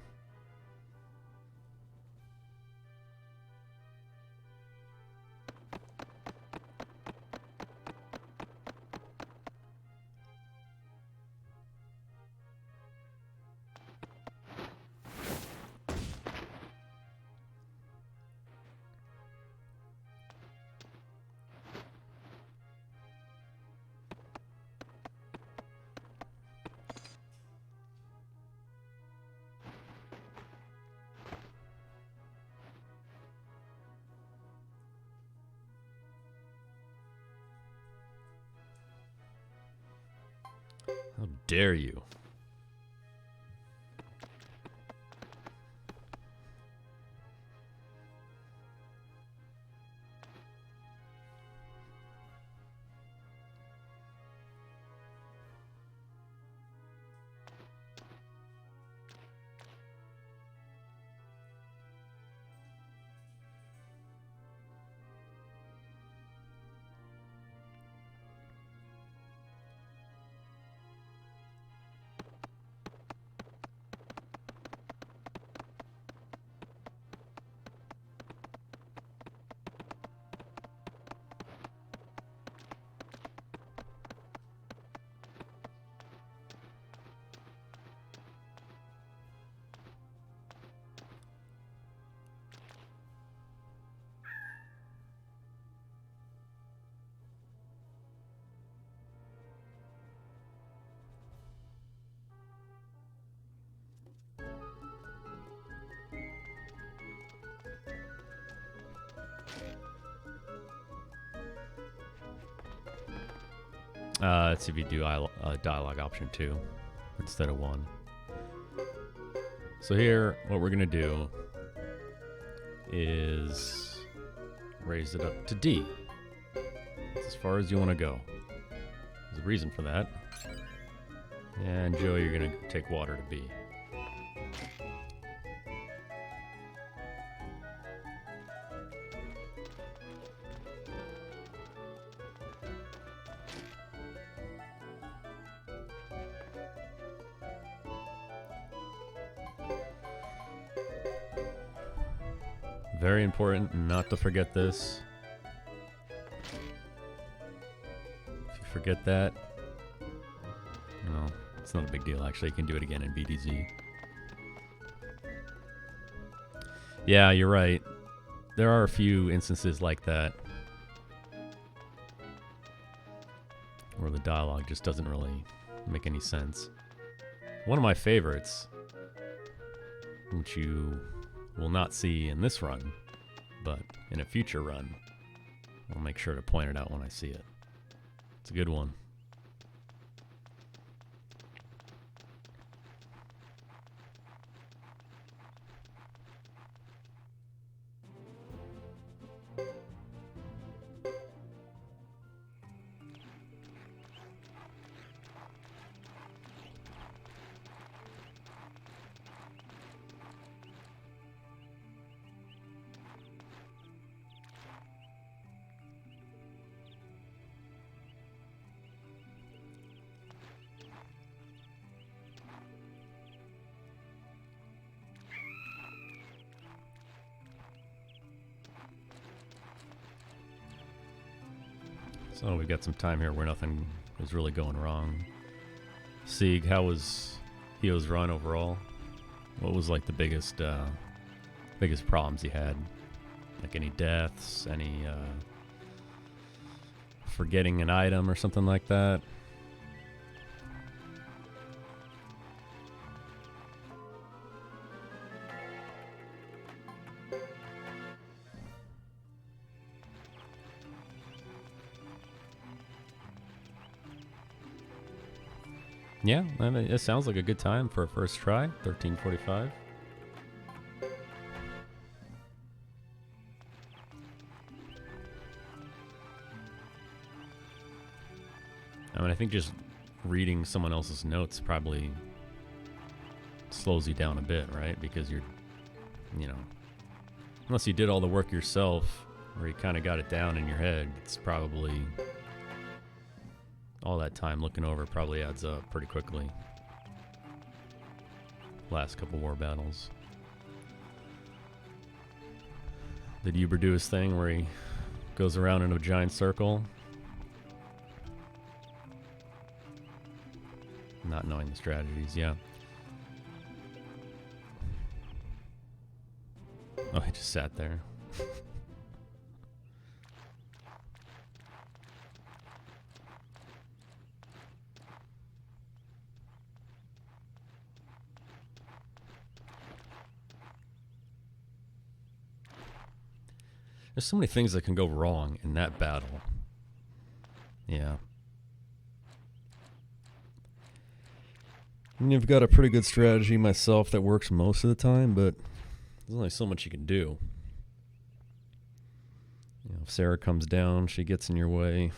How dare you? Let's see if you do dialogue option 2 instead of 1. So here, what we're gonna do is raise it up to D. That's as far as you want to go. There's a reason for that. And Joe, you're gonna take water to B. Very important not to forget this. If you forget that, no, it's not a big deal. Actually, you can do it again in BDZ. Yeah, you're right. There are a few instances like that where the dialogue just doesn't really make any sense. One of my favorites, which you will not see in this run, but in a future run, I'll make sure to point it out when I see it. It's a good one. So we've got some time here where nothing is really going wrong. Sieg, how was Hio's run overall? What was like the biggest problems he had? Like any deaths, any forgetting an item or something like that? Yeah, I mean, it sounds like a good time for a first try. 13:45. I mean, I think just reading someone else's notes probably slows you down a bit, right? Because you're, unless you did all the work yourself, or you kind of got it down in your head, it's probably all that time looking over probably adds up pretty quickly. Last couple war battles. Did Uber do his thing where he goes around in a giant circle? Not knowing the strategies, yeah. Oh, he just sat there. There's so many things that can go wrong in that battle. Yeah. I mean, I've got a pretty good strategy myself that works most of the time, but there's only so much you can do. If Sarah comes down, she gets in your way.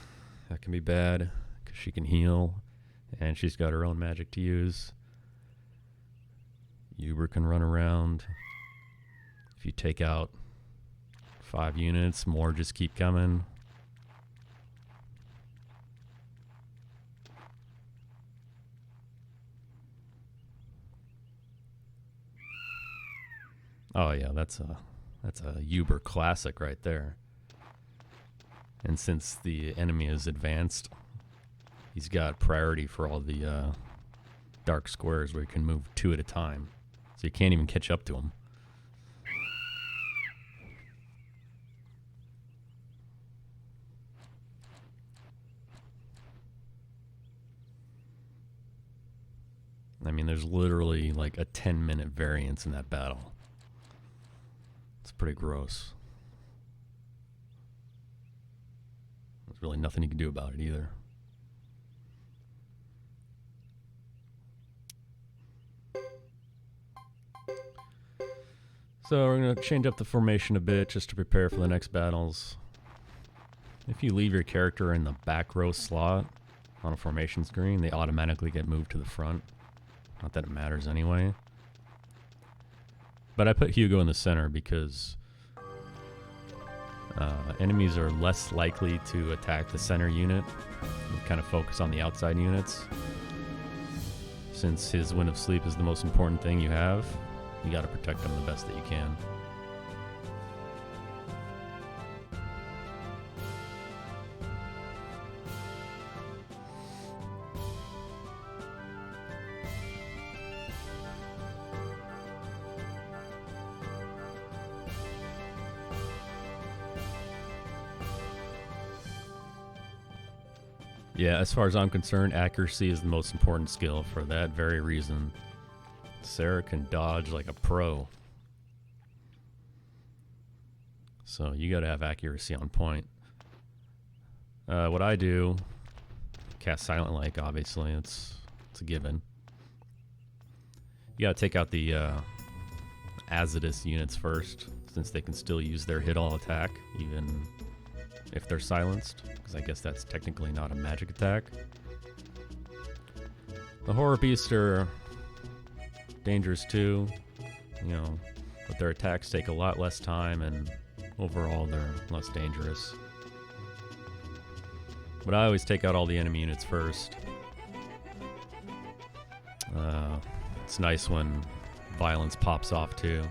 That can be bad, because she can heal, and she's got her own magic to use. Uber can run around. If you take out 5 units, more just keep coming. Oh yeah, that's a Uber classic right there. And since the enemy is advanced, he's got priority for all the dark squares where you can move 2 at a time. So you can't even catch up to him. I mean, there's literally like a 10-minute variance in that battle. It's pretty gross. There's really nothing you can do about it either. So we're going to change up the formation a bit just to prepare for the next battles. If you leave your character in the back row slot on a formation screen, they automatically get moved to the front. Not that it matters anyway. But I put Hugo in the center because enemies are less likely to attack the center unit. You kind of focus on the outside units. Since his Wind of Sleep is the most important thing you have, you got to protect them the best that you can. Yeah, as far as I'm concerned, accuracy is the most important skill for that very reason. Sarah can dodge like a pro. So you gotta have accuracy on point. What I do, cast Silent Like, obviously, it's a given. You gotta take out the Azidus units first, since they can still use their hit all attack, even if they're silenced, because I guess that's technically not a magic attack. The Horror Beasts are dangerous too, you know, but their attacks take a lot less time and overall they're less dangerous. But I always take out all the enemy units first. It's nice when violence pops off too.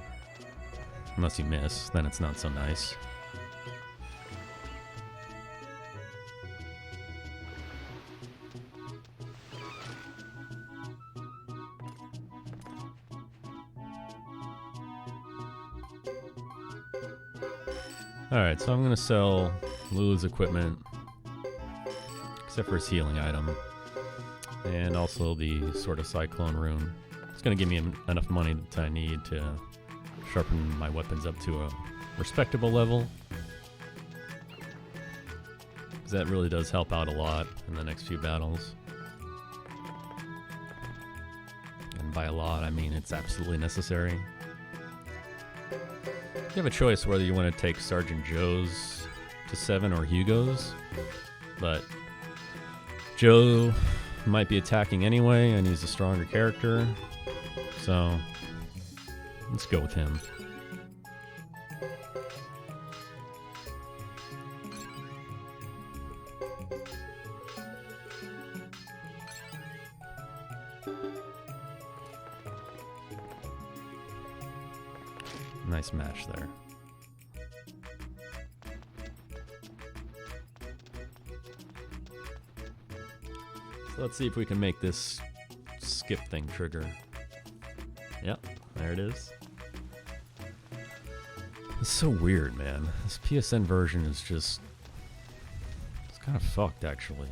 Unless you miss, then it's not so nice. Alright, so I'm going to sell Lulu's equipment, except for his healing item, and also the Sword of Cyclone rune. It's going to give me enough money that I need to sharpen my weapons up to a respectable level. Because that really does help out a lot in the next few battles. And by a lot, I mean it's absolutely necessary. You have a choice whether you want to take Sergeant Joe's to 7 or Hugo's, but Joe might be attacking anyway and he's a stronger character, so let's go with him. Nice match there. So let's see if we can make this skip thing trigger. Yep, there it is. It's so weird, man. This PSN version is just... it's kind of fucked, actually.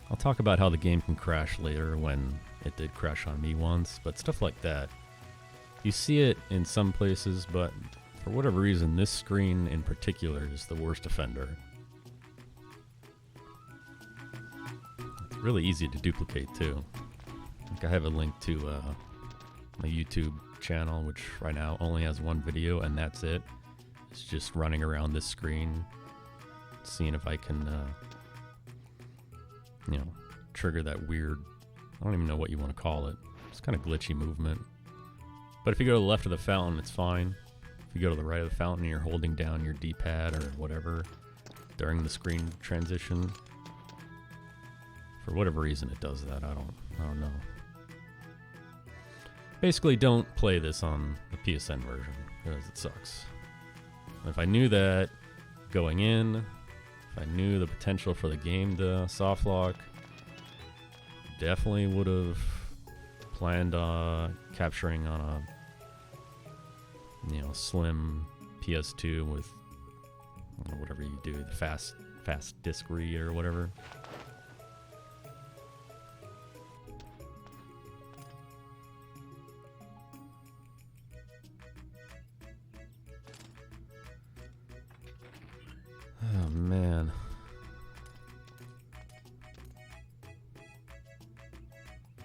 I'll talk about how the game can crash later when it did crash on me once, but stuff like that. You see it in some places, but for whatever reason, this screen in particular is the worst offender. It's really easy to duplicate, too. I have a link to my YouTube channel, which right now only has one video, and that's it. It's just running around this screen, seeing if I can, you know, trigger that weird, I don't even know what you want to call it. It's kind of glitchy movement. But if you go to the left of the fountain, it's fine. If you go to the right of the fountain and you're holding down your D-pad or whatever during the screen transition, for whatever reason it does that. I don't know. Basically, don't play this on the PSN version because it sucks. If I knew that going in, if I knew the potential for the game to soft lock, definitely would have planned capturing on a, you know, slim PS2 with, you know, whatever you do, the fast disc read or whatever. Oh man.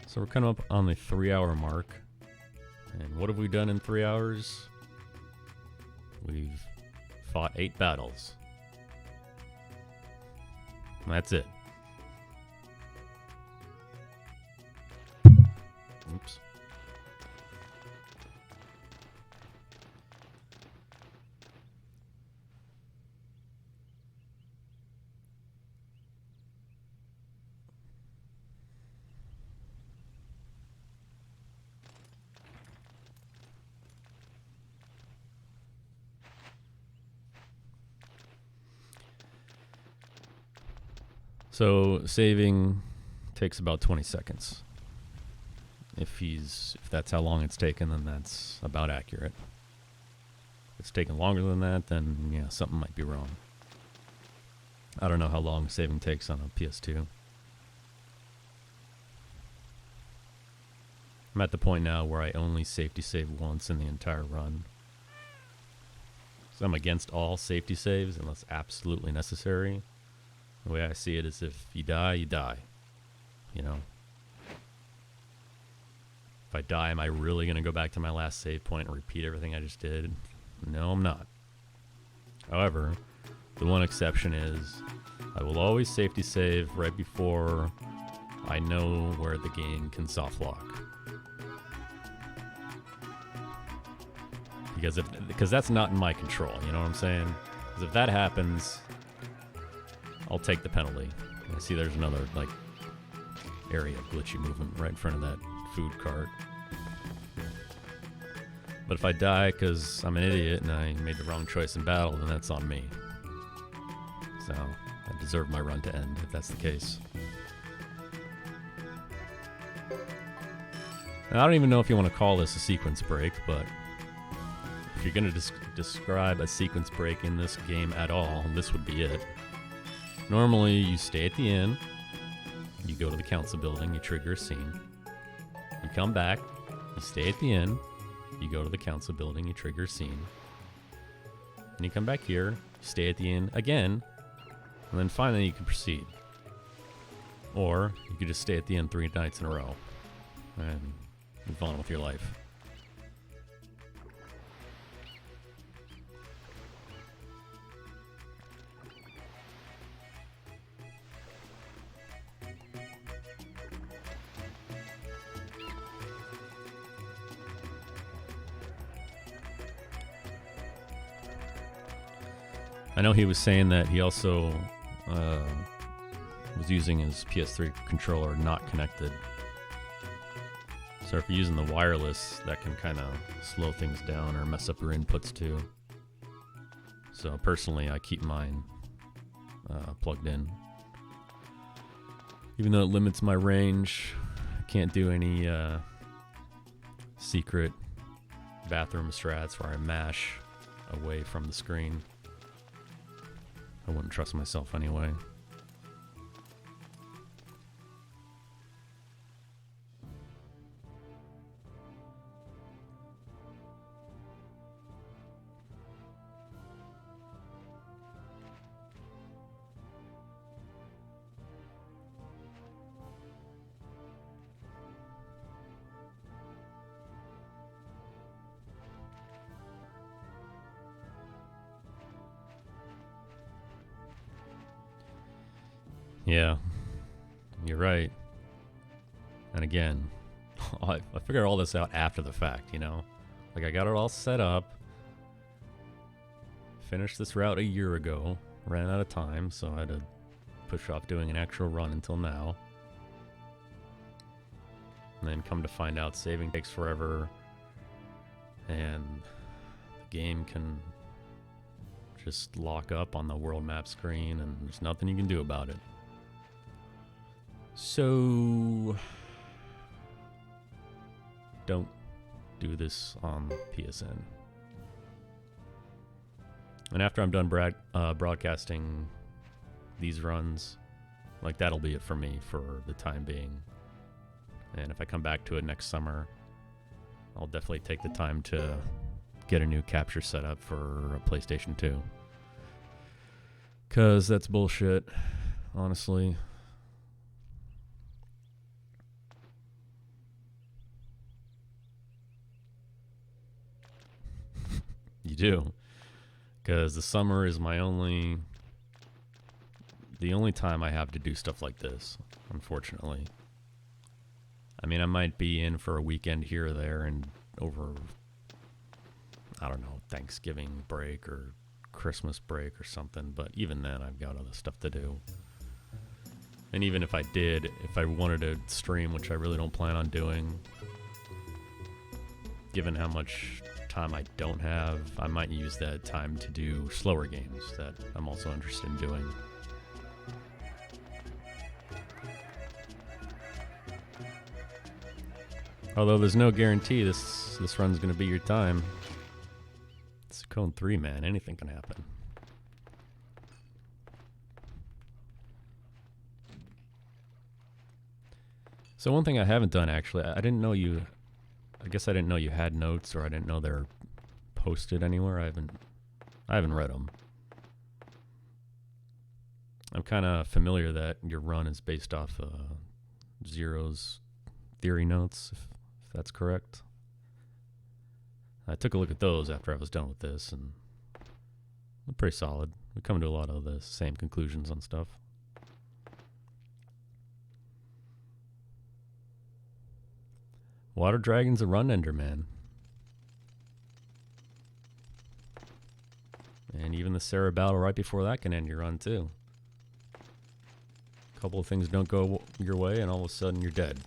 So we're kind of up on the 3-hour mark. And what have we done in 3 hours? We've fought 8 battles. That's it. Oops. So saving takes about 20 seconds. If that's how long it's taken, then that's about accurate. If it's taken longer than that, then yeah, something might be wrong. I don't know how long saving takes on a PS2. I'm at the point now where I only safety save once in the entire run. So I'm against all safety saves unless absolutely necessary. The way I see it is if you die, you die. You know? If I die, am I really going to go back to my last save point and repeat everything I just did? No, I'm not. However, the one exception is I will always safety save right before I know where the game can soft lock. Because that's not in my control, you know what I'm saying? Because if that happens, I'll take the penalty. I see there's another like area of glitchy movement right in front of that food cart. But if I die because I'm an idiot and I made the wrong choice in battle, then that's on me. So I deserve my run to end if that's the case. And I don't even know if you want to call this a sequence break, but if you're going to describe a sequence break in this game at all, this would be it. Normally, you stay at the inn, you go to the council building, you trigger a scene. You come back, you stay at the inn, you go to the council building, you trigger a scene. And you come back here, you stay at the inn again, and then finally you can proceed. Or, you could just stay at the inn 3 nights in a row, and move on with your life. I know he was saying that he also was using his PS3 controller not connected. So if you're using the wireless, that can kind of slow things down or mess up your inputs too. So personally, I keep mine plugged in. Even though it limits my range, I can't do any secret bathroom strats where I mash away from the screen. I wouldn't trust myself anyway. Yeah, you're right. And again, I figured all this out after the fact, you know? Like, I got it all set up. Finished this route a year ago. Ran out of time, so I had to push off doing an actual run until now. And then come to find out saving takes forever. And the game can just lock up on the world map screen, and there's nothing you can do about it. So, don't do this on PSN. And after I'm done broadcasting these runs, like, that'll be it for me for the time being. And if I come back to it next summer, I'll definitely take the time to get a new capture set up for a PlayStation 2. 'Cause that's bullshit, honestly. You do. Because the summer is the only time I have to do stuff like this, unfortunately. I mean, I might be in for a weekend here or there and over, I don't know, Thanksgiving break or Christmas break or something, but even then I've got other stuff to do. And even if I wanted to stream, which I really don't plan on doing, given how much time I don't have, I might use that time to do slower games that I'm also interested in doing. Although there's no guarantee this run's going to be your time. Suikoden 3, man, anything can happen. So one thing I haven't done, actually, I guess I didn't know you had notes, or I didn't know they're posted anywhere. I haven't read them. I'm kind of familiar that your run is based off Zero's theory notes, if that's correct. I took a look at those after I was done with this, and they're pretty solid. We come to a lot of the same conclusions on stuff. Water Dragon's a run ender, man. And even the Sarah battle right before that can end your run, too. A couple of things don't go your way, and all of a sudden you're dead.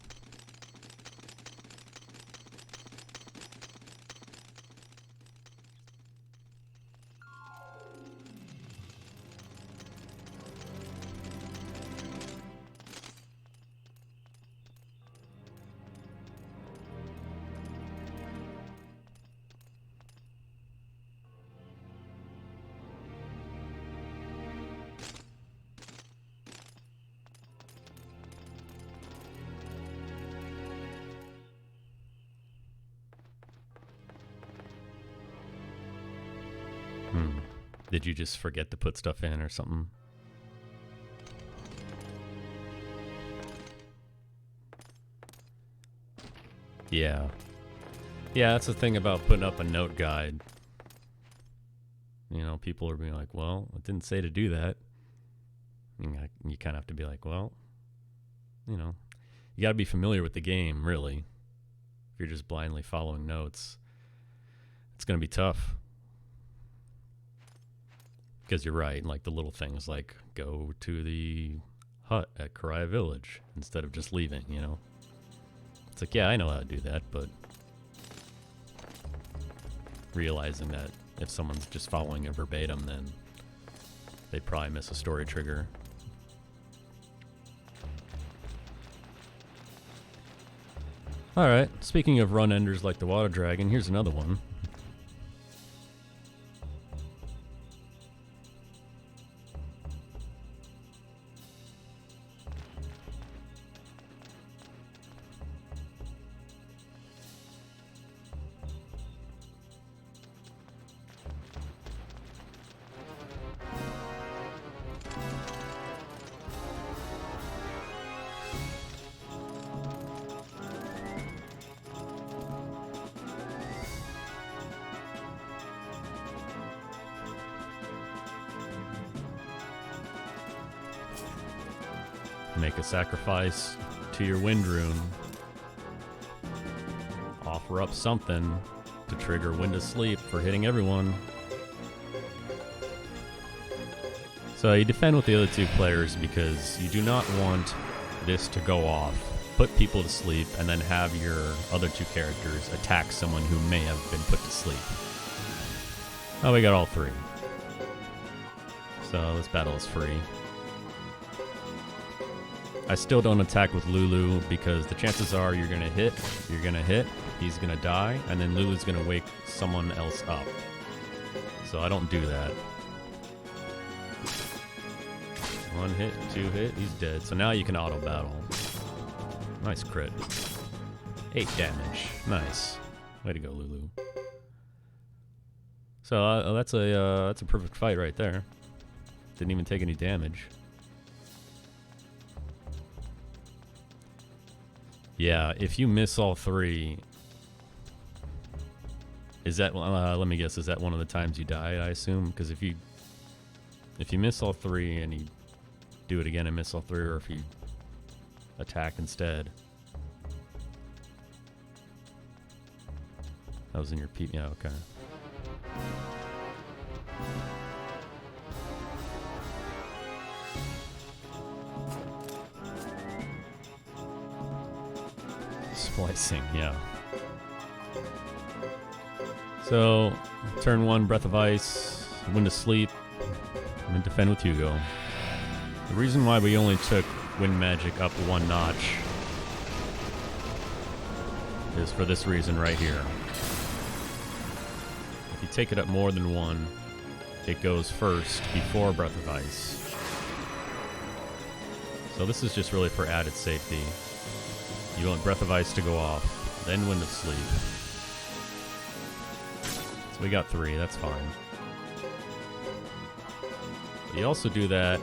Did you just forget to put stuff in or something? Yeah. Yeah, that's the thing about putting up a note guide. You know, people are being like, well, it didn't say to do that. And you kind of have to be like, well, you know, you got to be familiar with the game, really. If you're just blindly following notes, it's going to be tough. Because you're right, like the little things like go to the hut at Karaya Village instead of just leaving, you know? It's like, yeah, I know how to do that, but realizing that if someone's just following it verbatim, then they'd probably miss a story trigger. Alright, speaking of run enders like the Water Dragon, here's another one. Make a sacrifice to your wind rune. Offer up something to trigger Wind of Sleep for hitting everyone. So you defend with the other two players because you do not want this to go off, put people to sleep, and then have your other two characters attack someone who may have been put to sleep. Oh, we got all three. So this battle is free. I still don't attack with Lulu because the chances are you're gonna hit, he's gonna die, and then Lulu's gonna wake someone else up. So I don't do that. 1 hit, 2 hit, he's dead. So now you can auto battle. Nice crit. 8 damage. Nice. Way to go, Lulu. So that's a perfect fight right there. Didn't even take any damage. Yeah, if you miss all three, Is that, let me guess, is that one of the times you die, I assume? Because if you miss all three and you do it again and miss all three, or if you attack instead. That was in your P. Yeah, okay. Splicing, yeah. So, turn 1, Breath of Ice, Wind of Sleep, and then defend with Hugo. The reason why we only took Wind Magic up 1 notch is for this reason right here. If you take it up more than 1, it goes first before Breath of Ice. So this is just really for added safety. You want Breath of Ice to go off, then Wind of Sleep. So we got 3, that's fine. You also do that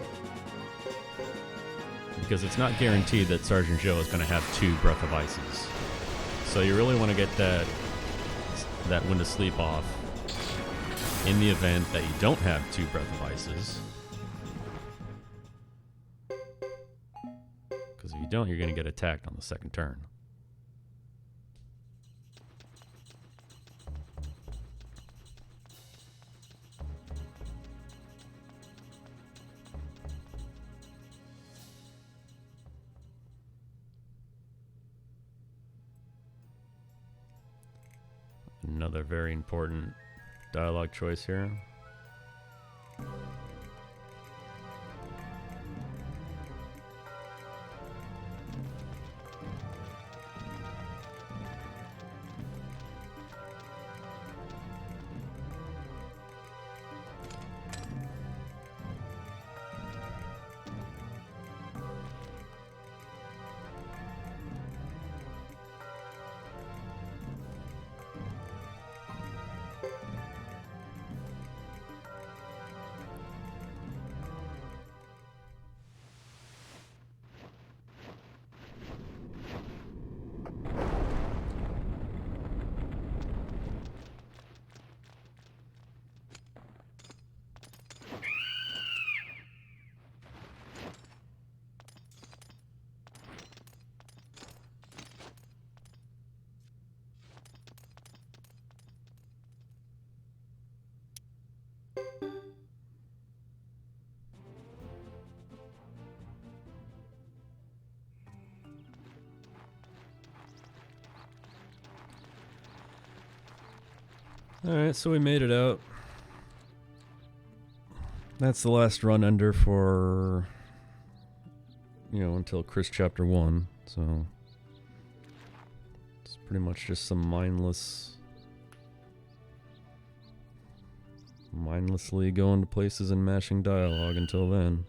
because it's not guaranteed that Sergeant Joe is going to have 2 Breath of Ices. So you really want to get that Wind of Sleep off in the event that you don't have 2 Breath of Ices. Because if you don't, you're going to get attacked on the second turn. Another very important dialogue choice here. Alright, so we made it out. That's the last run under for, until Chris Chapter 1. So, it's pretty much just some mindlessly going to places and mashing dialogue until then.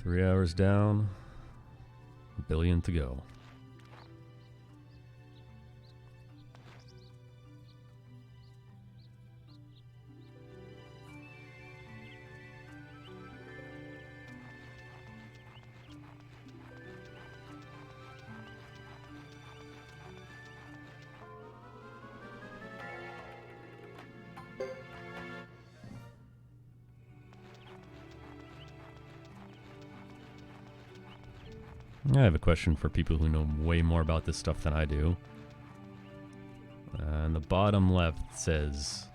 Three hours down, 1 billion to go. I have a question for people who know way more about this stuff than I do. And the bottom left says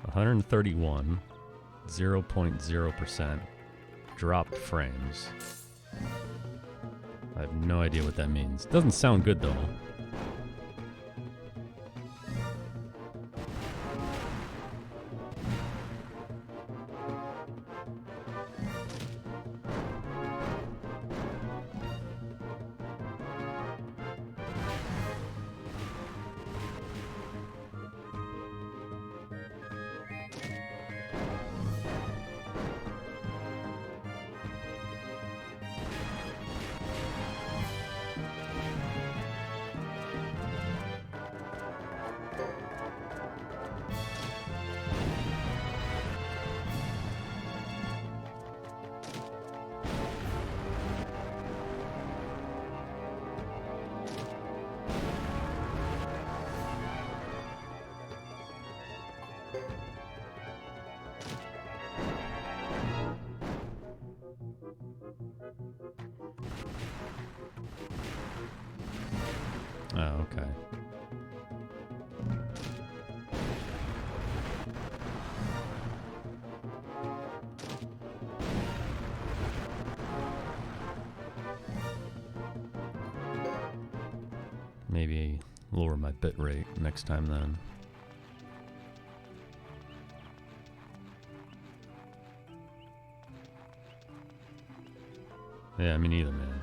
131, 0.0% dropped frames. I have no idea what that means. Doesn't sound good though. okay. Maybe lower my bit rate next time then. Yeah, me neither, man.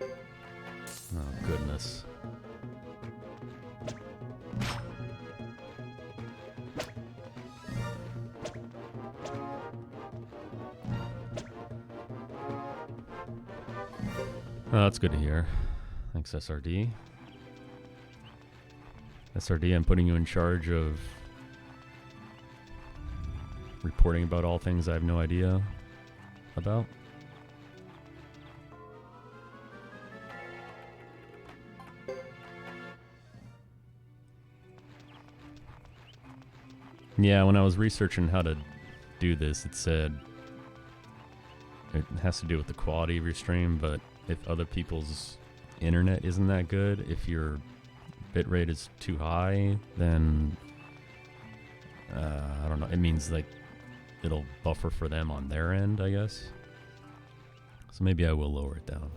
Oh, goodness. Oh, that's good to hear. Thanks, SRD. SRD, I'm putting you in charge of reporting about all things I have no idea about. Yeah, when I was researching how to do this, it said it has to do with the quality of your stream, but if other people's internet isn't that good, if your bitrate is too high, then I don't know, it means like it'll buffer for them on their end, I guess. So maybe I will lower it down.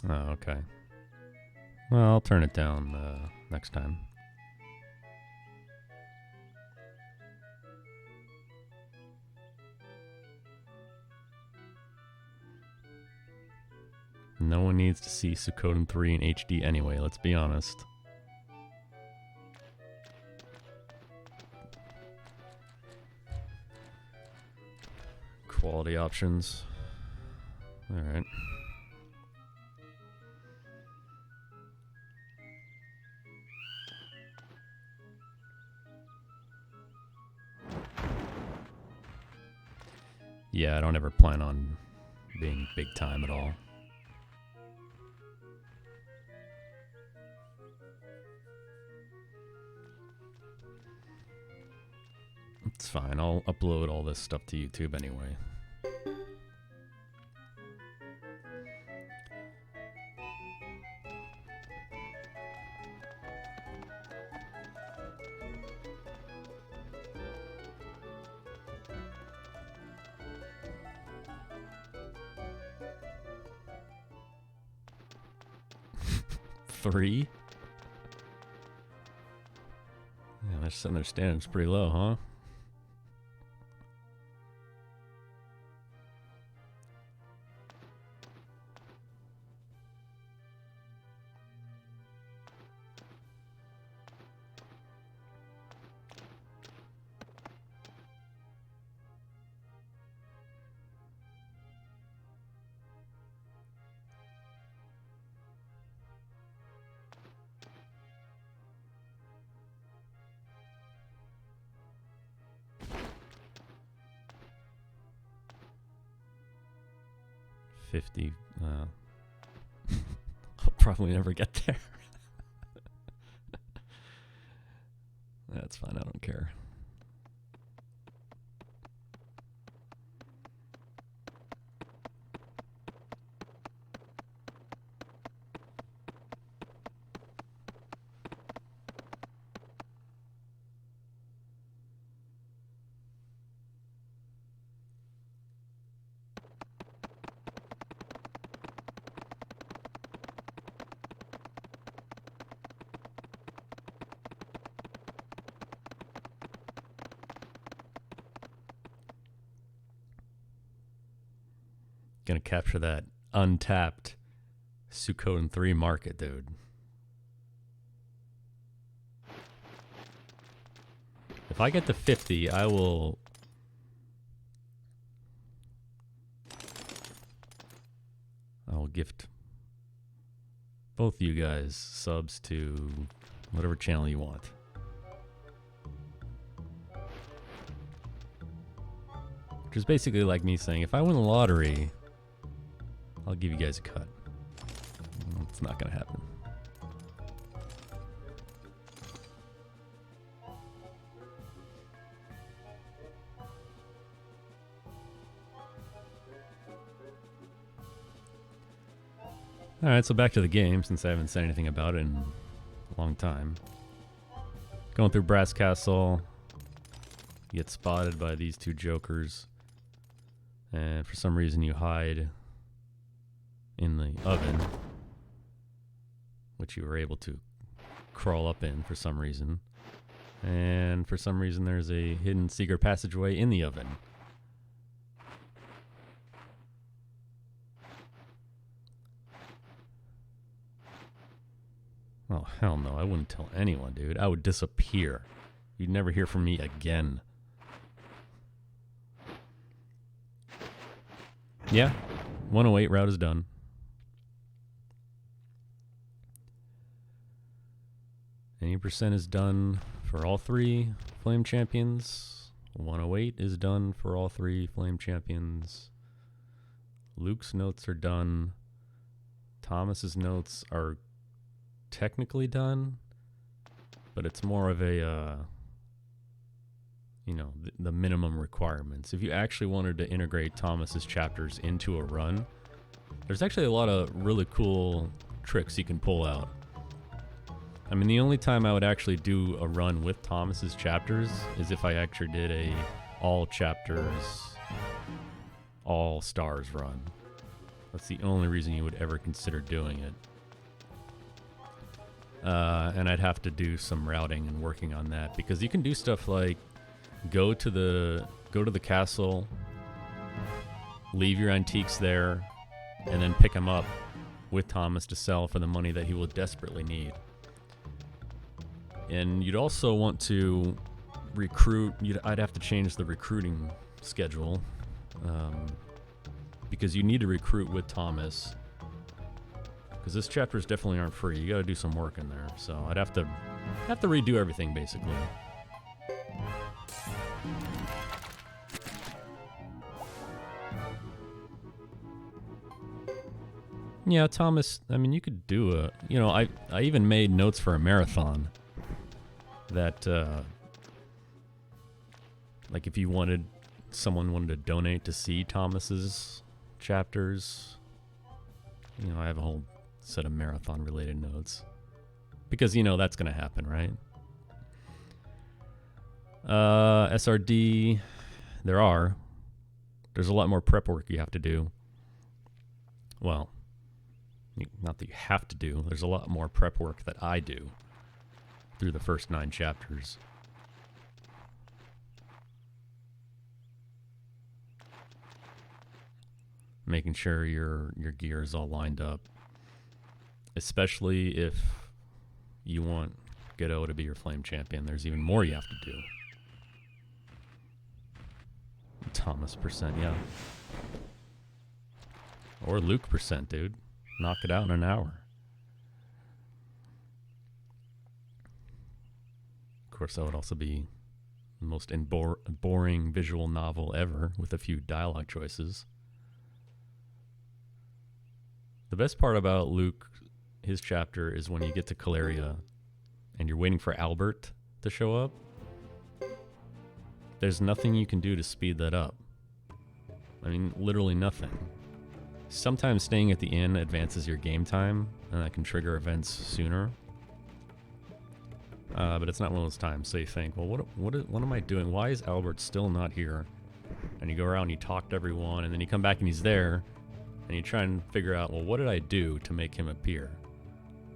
Oh, okay. Well, I'll turn it down next time. No one needs to see Suikoden 3 in HD anyway, let's be honest. Quality options. Alright. Yeah, I don't ever plan on being big time at all. It's fine, I'll upload all this stuff to YouTube anyway. Three? Yeah, they're setting their standards pretty low, huh? I'll probably never get there. That's fine, I don't care. Gonna capture that untapped Suikoden 3 market, dude. If I get to 50, I will... gift both you guys subs to whatever channel you want. Which is basically like me saying, if I win the lottery, I'll give you guys a cut. It's not going to happen. Alright, so back to the game, since I haven't said anything about it in a long time. Going through Brass Castle, you get spotted by these two jokers, and for some reason you hide in the oven, which you were able to crawl up in for some reason. And for some reason there's a hidden secret passageway in the oven. Oh, hell no. I wouldn't tell anyone, dude. I would disappear. You'd never hear from me again. Yeah. 108 route is done. Any percent is done for all three Flame Champions. 108 is done for all three Flame Champions. Luke's notes are done. Thomas's notes are technically done, but it's more of a you know, the minimum requirements. If you actually wanted to integrate Thomas's chapters into a run, there's actually a lot of really cool tricks you can pull out. I mean, the only time I would actually do a run with Thomas's chapters is if I actually did a all chapters, all stars run. That's the only reason you would ever consider doing it. And I'd have to do some routing and working on that, because you can do stuff like go to the castle, leave your antiques there, and then pick them up with Thomas to sell for the money that he will desperately need. And you'd also want to recruit. I'd have to change the recruiting schedule, because you need to recruit with Thomas. Because this chapters definitely aren't free. You got to do some work in there. So I'd have to redo everything basically. Yeah, Thomas. I mean, you could do a. You know, I even made notes for a marathon. That like if someone wanted to donate to see Thomas's chapters, you know, I have a whole set of marathon related notes, because you know that's gonna happen, right? SRD, there's a lot more prep work you have to do. Well, not that you have to do, there's a lot more prep work that I do through the first 9 chapters. Making sure your gear is all lined up. Especially if you want Godot to be your Flame Champion. There's even more you have to do. Thomas percent, yeah. Or Luke percent, dude. Knock it out in an hour. Of course, that would also be the most boring visual novel ever, with a few dialogue choices. The best part about Luke, his chapter, is when you get to Caleria and you're waiting for Albert to show up. There's nothing you can do to speed that up. I mean, literally nothing. Sometimes staying at the inn advances your game time, and that can trigger events sooner. But it's not one of those times. So you think, well, what am I doing? Why is Albert still not here? And you go around and you talk to everyone, and then you come back and he's there, and you try and figure out, well, what did I do to make him appear?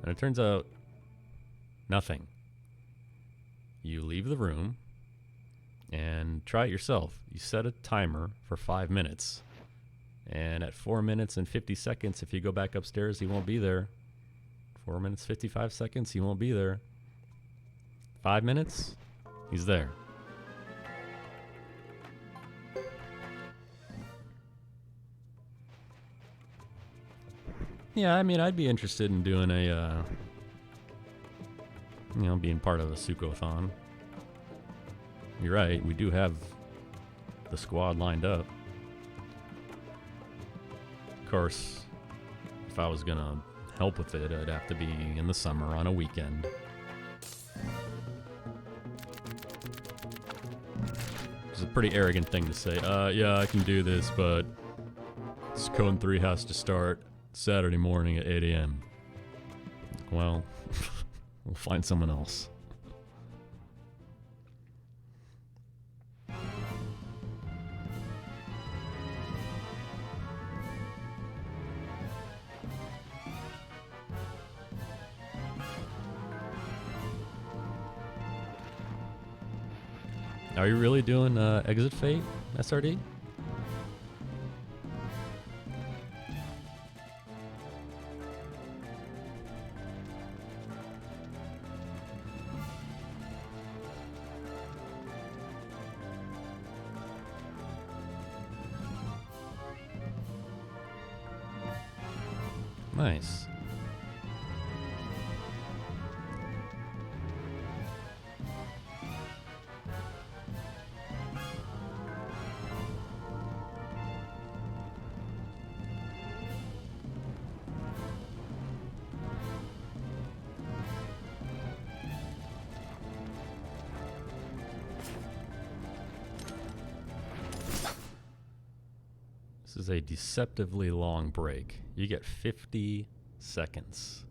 And it turns out, nothing. You leave the room and try it yourself. You set a timer for 5 minutes. And at 4 minutes and 50 seconds, if you go back upstairs, he won't be there. 4 minutes, 55 seconds, he won't be there. 5 minutes, he's there. Yeah, I mean, I'd be interested in doing a, being part of a Suikothon. You're right, we do have the squad lined up. Of course, if I was gonna help with it, I'd have to be in the summer on a weekend. It's a pretty arrogant thing to say. Yeah, I can do this, but Suikoden 3 has to start Saturday morning at 8 a.m. Well, we'll find someone else. Are you really doing Exit Fate, SRD? Nice. This is a deceptively long break. You get 50 seconds.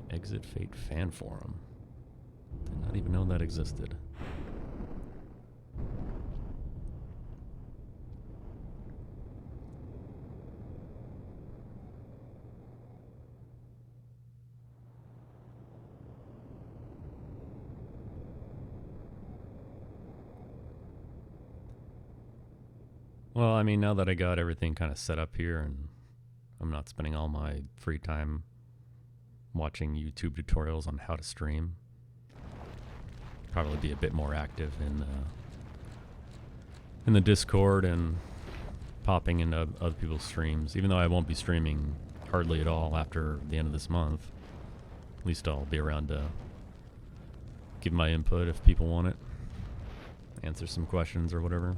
Exit Fate fan forum. Did not even know that existed. Well, I mean, now that I got everything kind of set up here and I'm not spending all my free time watching YouTube tutorials on how to stream, probably be a bit more active in the Discord and popping into other people's streams, even though I won't be streaming hardly at all after the end of this month. At least I'll be around to give my input if people want it, answer some questions or whatever.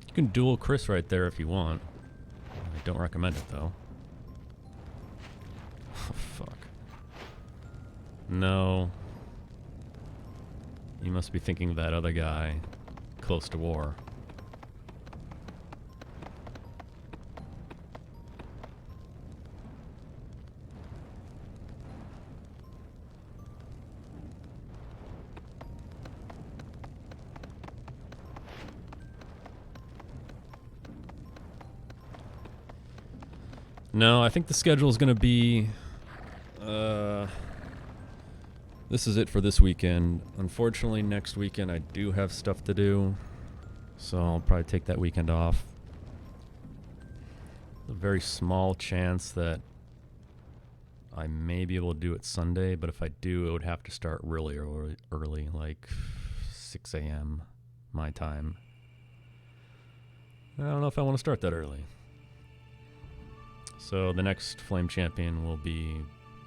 You can dual Chris right there if you want. I don't recommend it though. Oh, fuck. No. You must be thinking of that other guy close to war. No, I think the schedule is going to be... this is it for this weekend. Unfortunately, next weekend I do have stuff to do, so I'll probably take that weekend off. A very small chance that I may be able to do it Sunday, but if I do, it would have to start really early, like 6 a.m. my time. I don't know if I want to start that early. So the next Flame Champion will be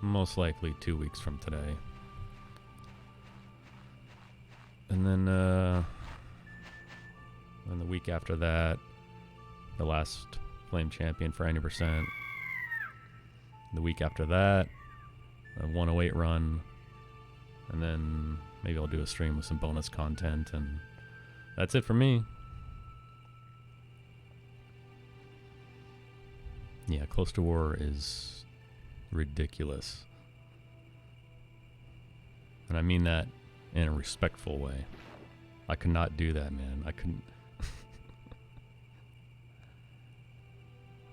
most likely 2 weeks from today. And then the week after that, the last Flame Champion for 90%. The week after that, a 108 run. And then maybe I'll do a stream with some bonus content, and that's it for me. Yeah, Close to War is ridiculous. And I mean that in a respectful way. I could not do that, man. I couldn't.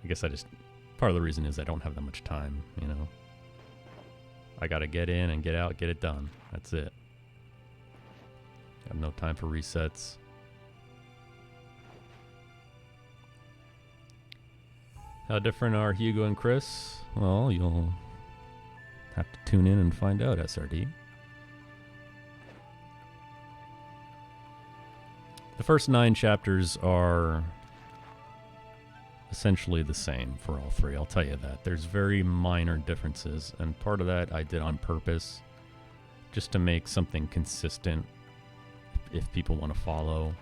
I guess part of the reason is I don't have that much time, you know. I gotta get in and get out, get it done. That's it. Got no time for resets. How different are Hugo and Chris? Well, you'll have to tune in and find out, SRD. The first 9 chapters are essentially the same for all 3, I'll tell you that. There's very minor differences, and part of that I did on purpose, just to make something consistent if people want to follow.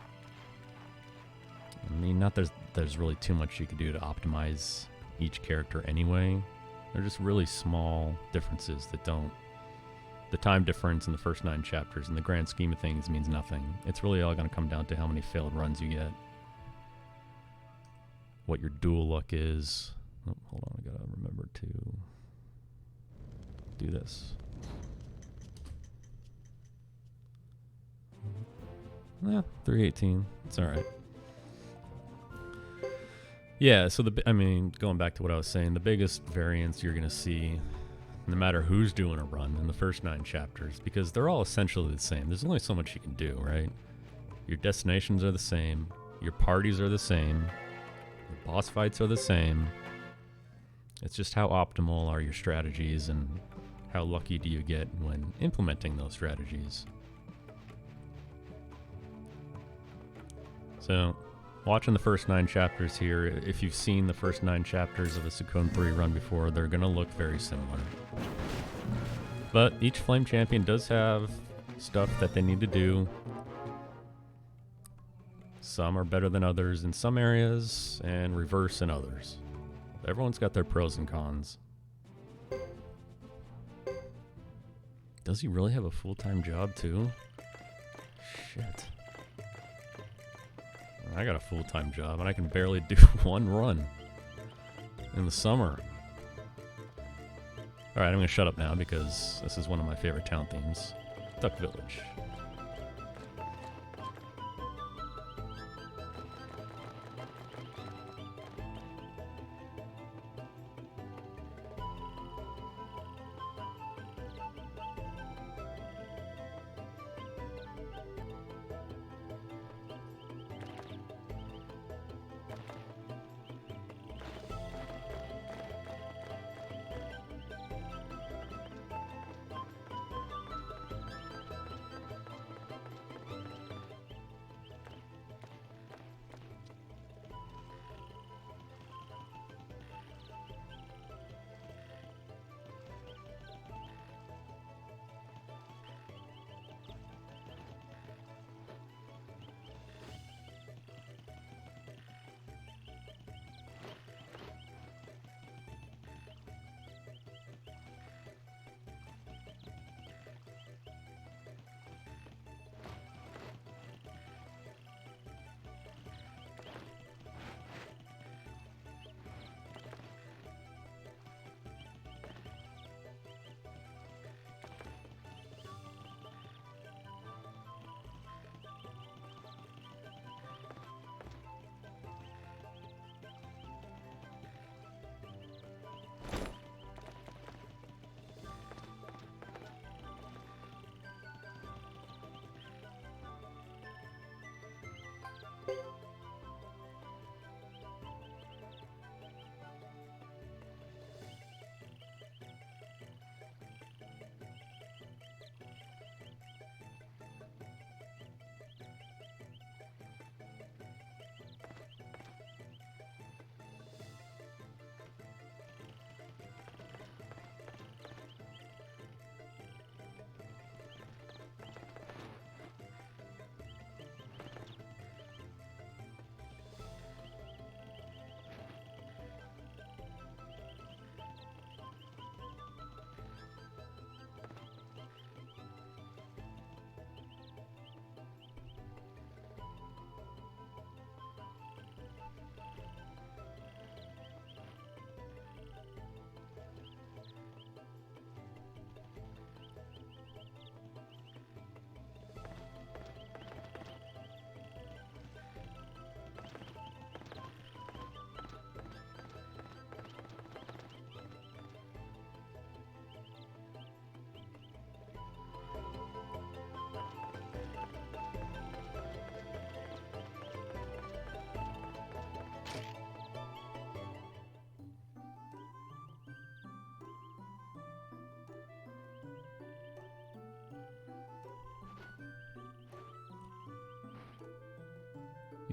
I mean, not there's really too much you could do to optimize each character anyway. They're just really small differences that don't... The time difference in the first 9 chapters in the grand scheme of things means nothing. It's really all going to come down to how many failed runs you get. What your duel luck is. Oh, hold on, I gotta remember to do this. Yeah, 318. It's alright. Yeah, so going back to what I was saying, the biggest variance you're going to see, no matter who's doing a run in the first 9 chapters, because they're all essentially the same. There's only so much you can do, right? Your destinations are the same. Your parties are the same. The boss fights are the same. It's just how optimal are your strategies and how lucky do you get when implementing those strategies. So, watching the first 9 chapters here, if you've seen the first 9 chapters of a Suikoden 3 run before, they're going to look very similar. But each Flame Champion does have stuff that they need to do. Some are better than others in some areas, and reverse in others. Everyone's got their pros and cons. Does he really have a full-time job, too? Shit. I got a full-time job, and I can barely do 1 run in the summer. Alright, I'm going to shut up now because this is one of my favorite town themes. Duck Village.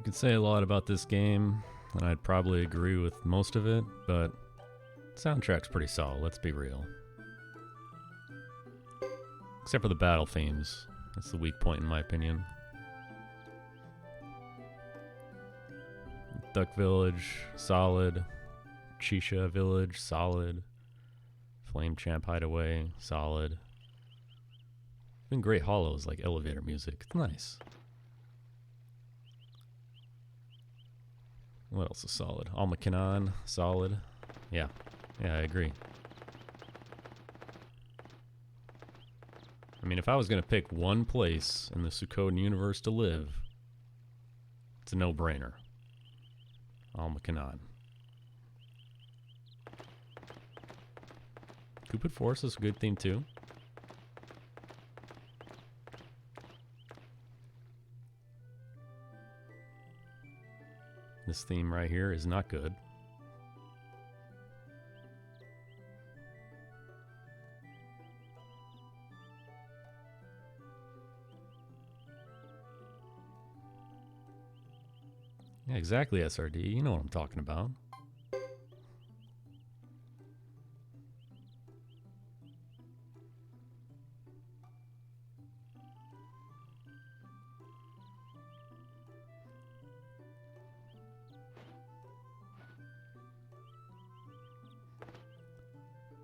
You can say a lot about this game, and I'd probably agree with most of it, but soundtrack's pretty solid, let's be real. Except for the battle themes. That's the weak point in my opinion. Duck Village, solid. Chisha Village, solid. Flame Champ Hideaway, solid. Even Great Hollows, like elevator music. It's nice. What else is solid? Almacanon, solid. Yeah, I agree. I mean, if I was going to pick one place in the Suikoden universe to live, it's a no-brainer. Almacanon. Cupid Forest is a good theme too. This theme right here is not good. Yeah, exactly, SRD. You know what I'm talking about.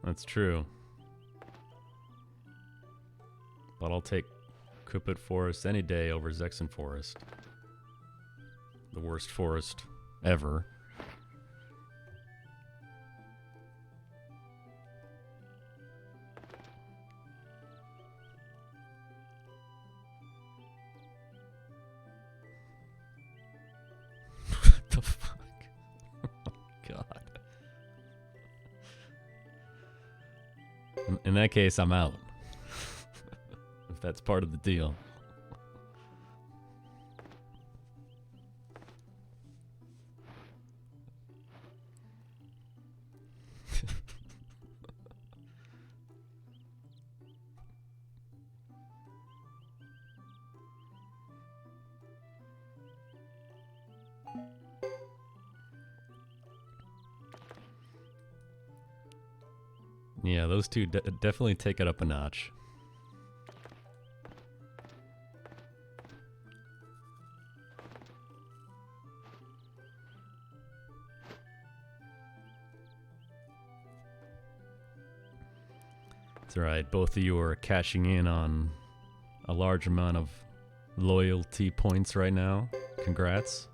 That's true. But I'll take Cupid Forest any day over Zexen Forest. The worst forest ever. What the fuck? Oh, God. In that case, I'm out. If that's part of the deal. Yeah, those two definitely take it up a notch. It's alright, both of you are cashing in on a large amount of loyalty points right now. Congrats.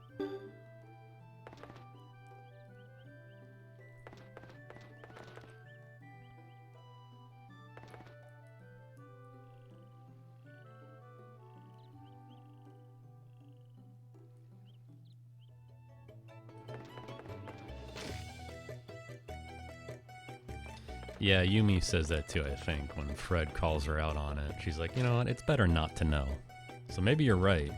Yeah, Yumi says that too, I think, when Fred calls her out on it. She's like, you know what, it's better not to know. So maybe you're right.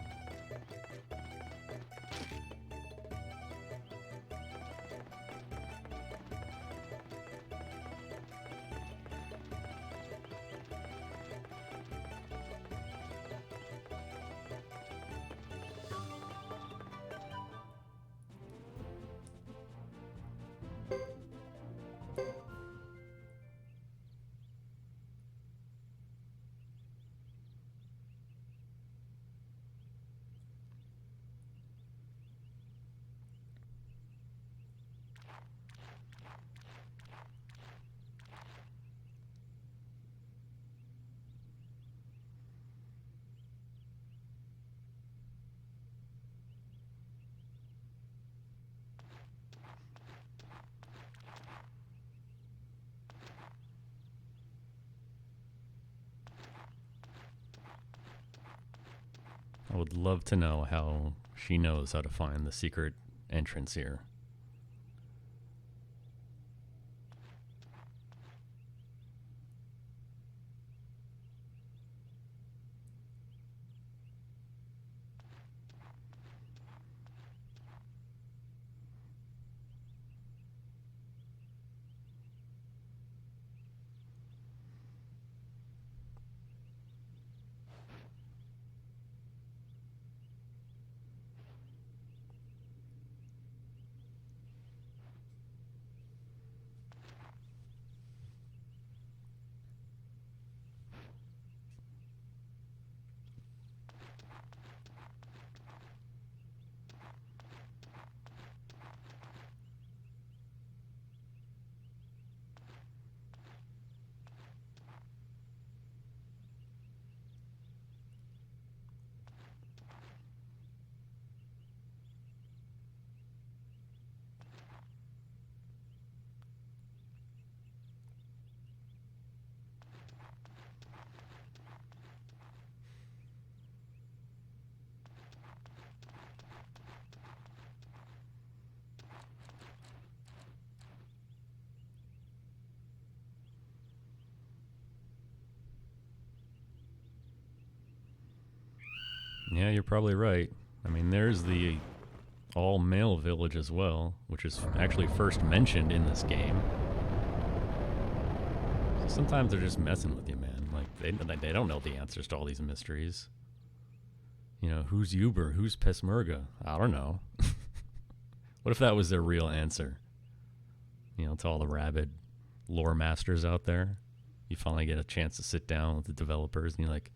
I would love to know how she knows how to find the secret entrance here. Yeah, you're probably right. I mean, there's the all-male village as well, which is actually first mentioned in this game. So sometimes they're just messing with you, man. Like, they don't know the answers to all these mysteries. You know, who's Uber? Who's Pesmerga? I don't know. What if that was their real answer? You know, to all the rabid lore masters out there. You finally get a chance to sit down with the developers and you're like,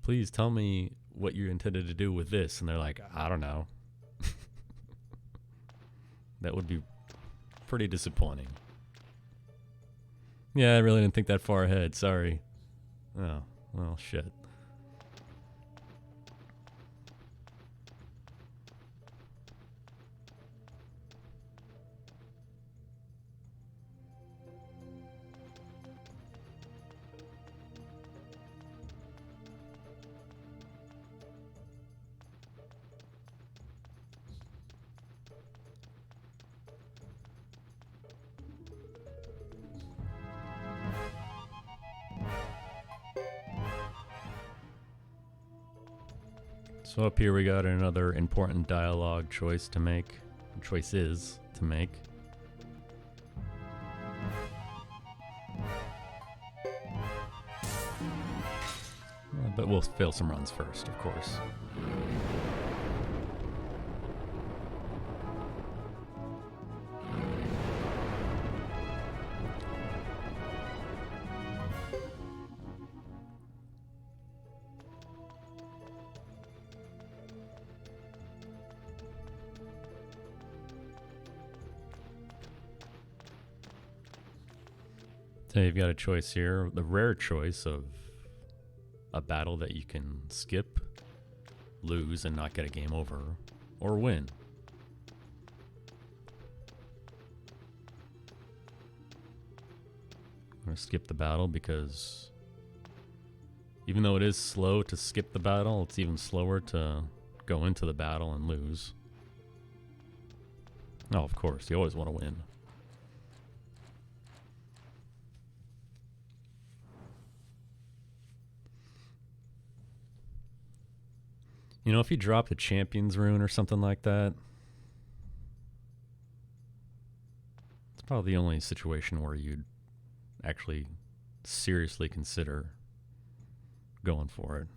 please tell me what you intended to do with this. And they're like, I don't know. That would be pretty disappointing. Yeah, I really didn't think that far ahead. Sorry. Oh, well, shit. So up here we got another important dialogue choices to make. But we'll fail some runs first, of course. So you've got a choice here, the rare choice of a battle that you can skip, lose, and not get a game over, or win. I'm going to skip the battle because even though it is slow to skip the battle, it's even slower to go into the battle and lose. Oh, of course, you always want to win. You know, if you drop the Champion's Rune or something like that, it's probably the only situation where you'd actually seriously consider going for it.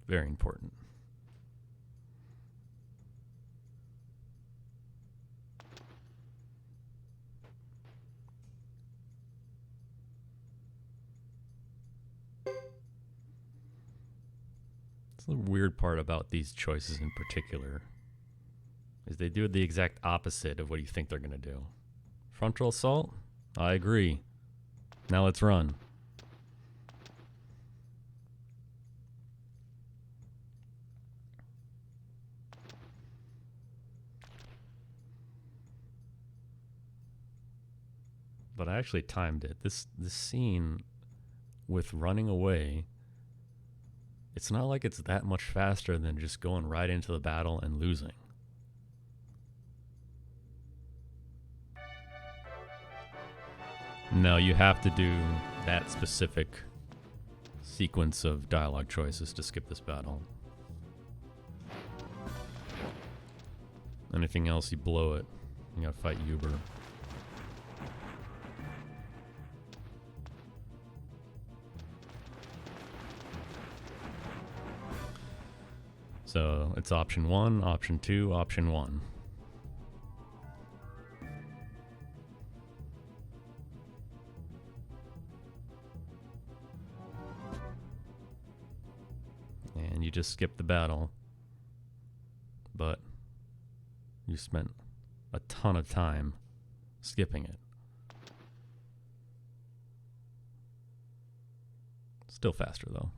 Very important. It's the weird part about these choices in particular is they do the exact opposite of what you think they're going to do. Frontal assault? I agree. Now let's run. But I actually timed it. This scene with running away, it's not like it's that much faster than just going right into the battle and losing. No, you have to do that specific sequence of dialogue choices to skip this battle. Anything else, you blow it. You gotta fight Uber. So it's option 1, option 2, option 1. And you just skip the battle. But you spent a ton of time skipping it. Still faster though.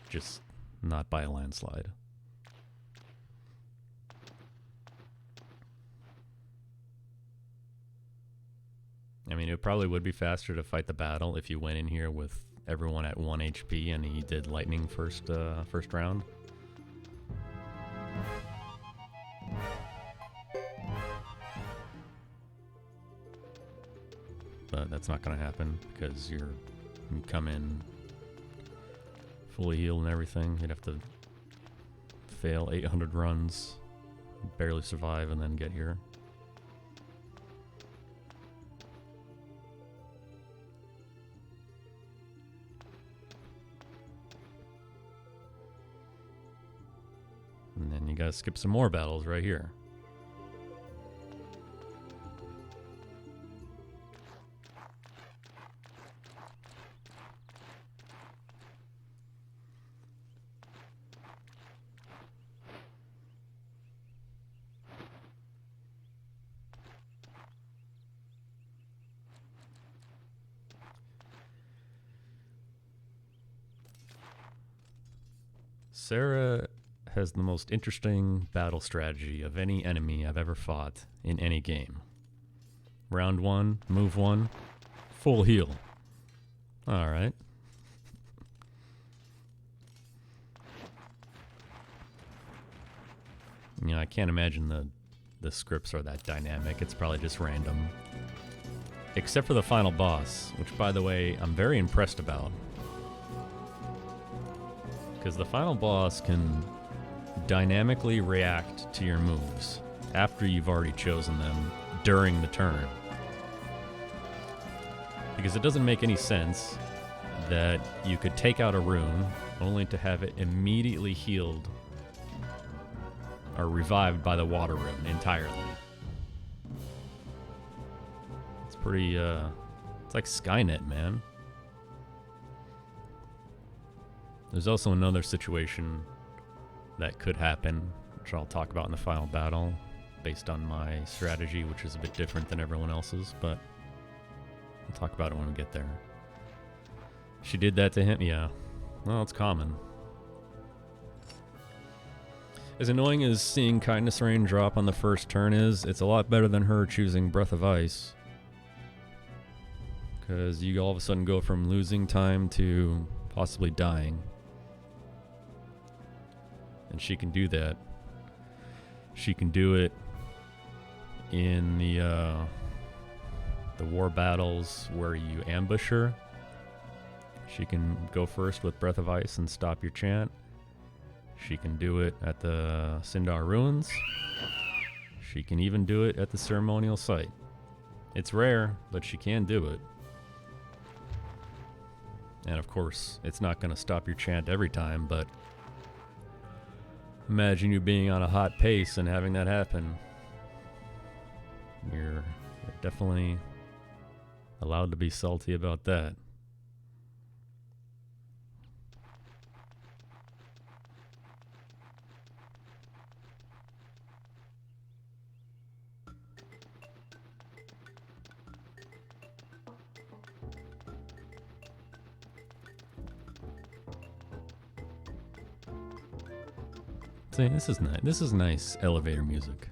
Just not by a landslide. I mean, it probably would be faster to fight the battle if you went in here with everyone at 1 HP and he did lightning first round. But that's not going to happen because you come in fully healed and everything. You'd have to fail 800 runs, barely survive, and then get here. And then you gotta skip some more battles right here. Sarah has the most interesting battle strategy of any enemy I've ever fought in any game. Round 1, move 1, full heal. Alright. You know, I can't imagine the scripts are that dynamic. It's probably just random. Except for the final boss, which, by the way, I'm very impressed about. Because the final boss can dynamically react to your moves after you've already chosen them during the turn. Because it doesn't make any sense that you could take out a rune only to have it immediately healed or revived by the water rune entirely. It's pretty, it's like Skynet, man. There's also another situation that could happen, which I'll talk about in the final battle, based on my strategy, which is a bit different than everyone else's, but we'll talk about it when we get there. She did that to him? Yeah. Well, it's common. As annoying as seeing Kindness Rain drop on the first turn is, it's a lot better than her choosing Breath of Ice. Because you all of a sudden go from losing time to possibly dying. And she can do that. She can do it in the war battles where you ambush her. She can go first with Breath of Ice and stop your chant. She can do it at the Sindar Ruins. She can even do it at the ceremonial site. It's rare, but she can do it. And of course, it's not going to stop your chant every time, but imagine you being on a hot pace and having that happen. You're definitely allowed to be salty about that. See, this is nice. This is nice elevator music.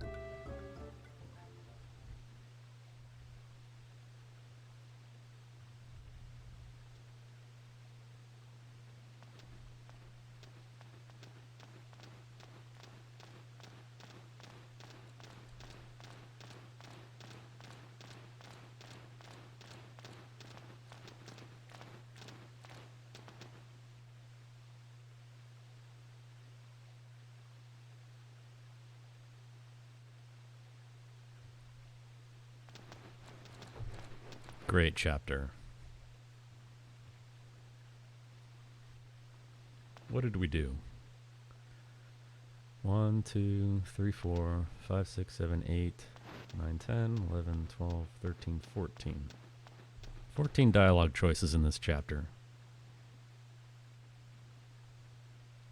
Great chapter. What did we do? 1, 2, 3, 4, 5, 6, 7, 8, 9, 10, 11, 12, 13, 14. 14 dialogue choices in this chapter.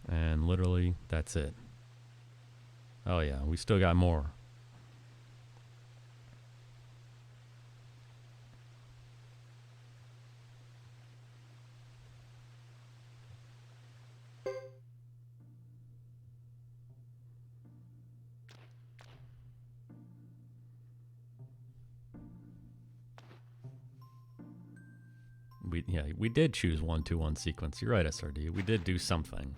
And literally, that's it. Oh yeah, we still got more. We did choose 1-2-1 sequence. You're right, SRD. We did do something.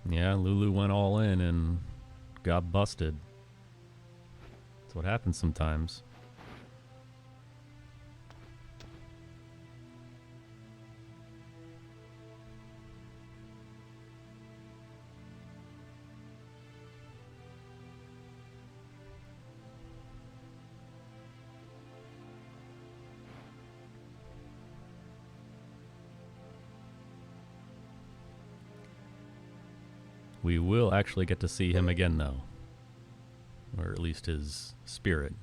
Yeah, Lulu went all in and got busted. That's what happens sometimes. We will actually get to see him again, though. Or at least his spirit.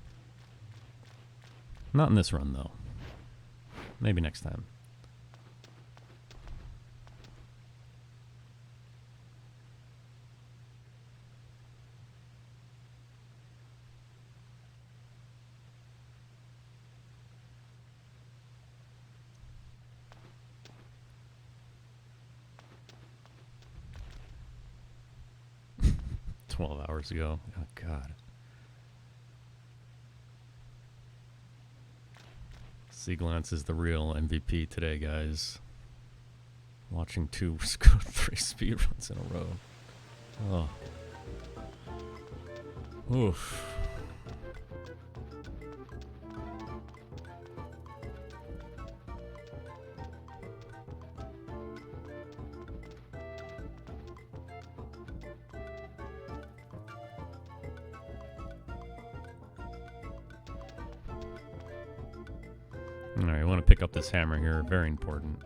Not in this run, though. Maybe next time. Hours ago. Oh, God. Seaglance is the real MVP today, guys. Watching 2 Suikoden 3 speedruns in a row. Oh. Oof. Alright, I want to pick up this hammer here. Very important.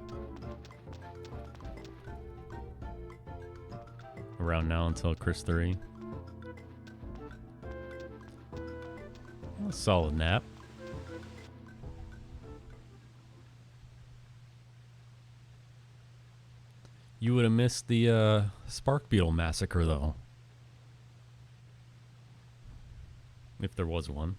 Around now until Chris 3. A solid nap. You would have missed the Spark Beetle massacre, though. If there was one.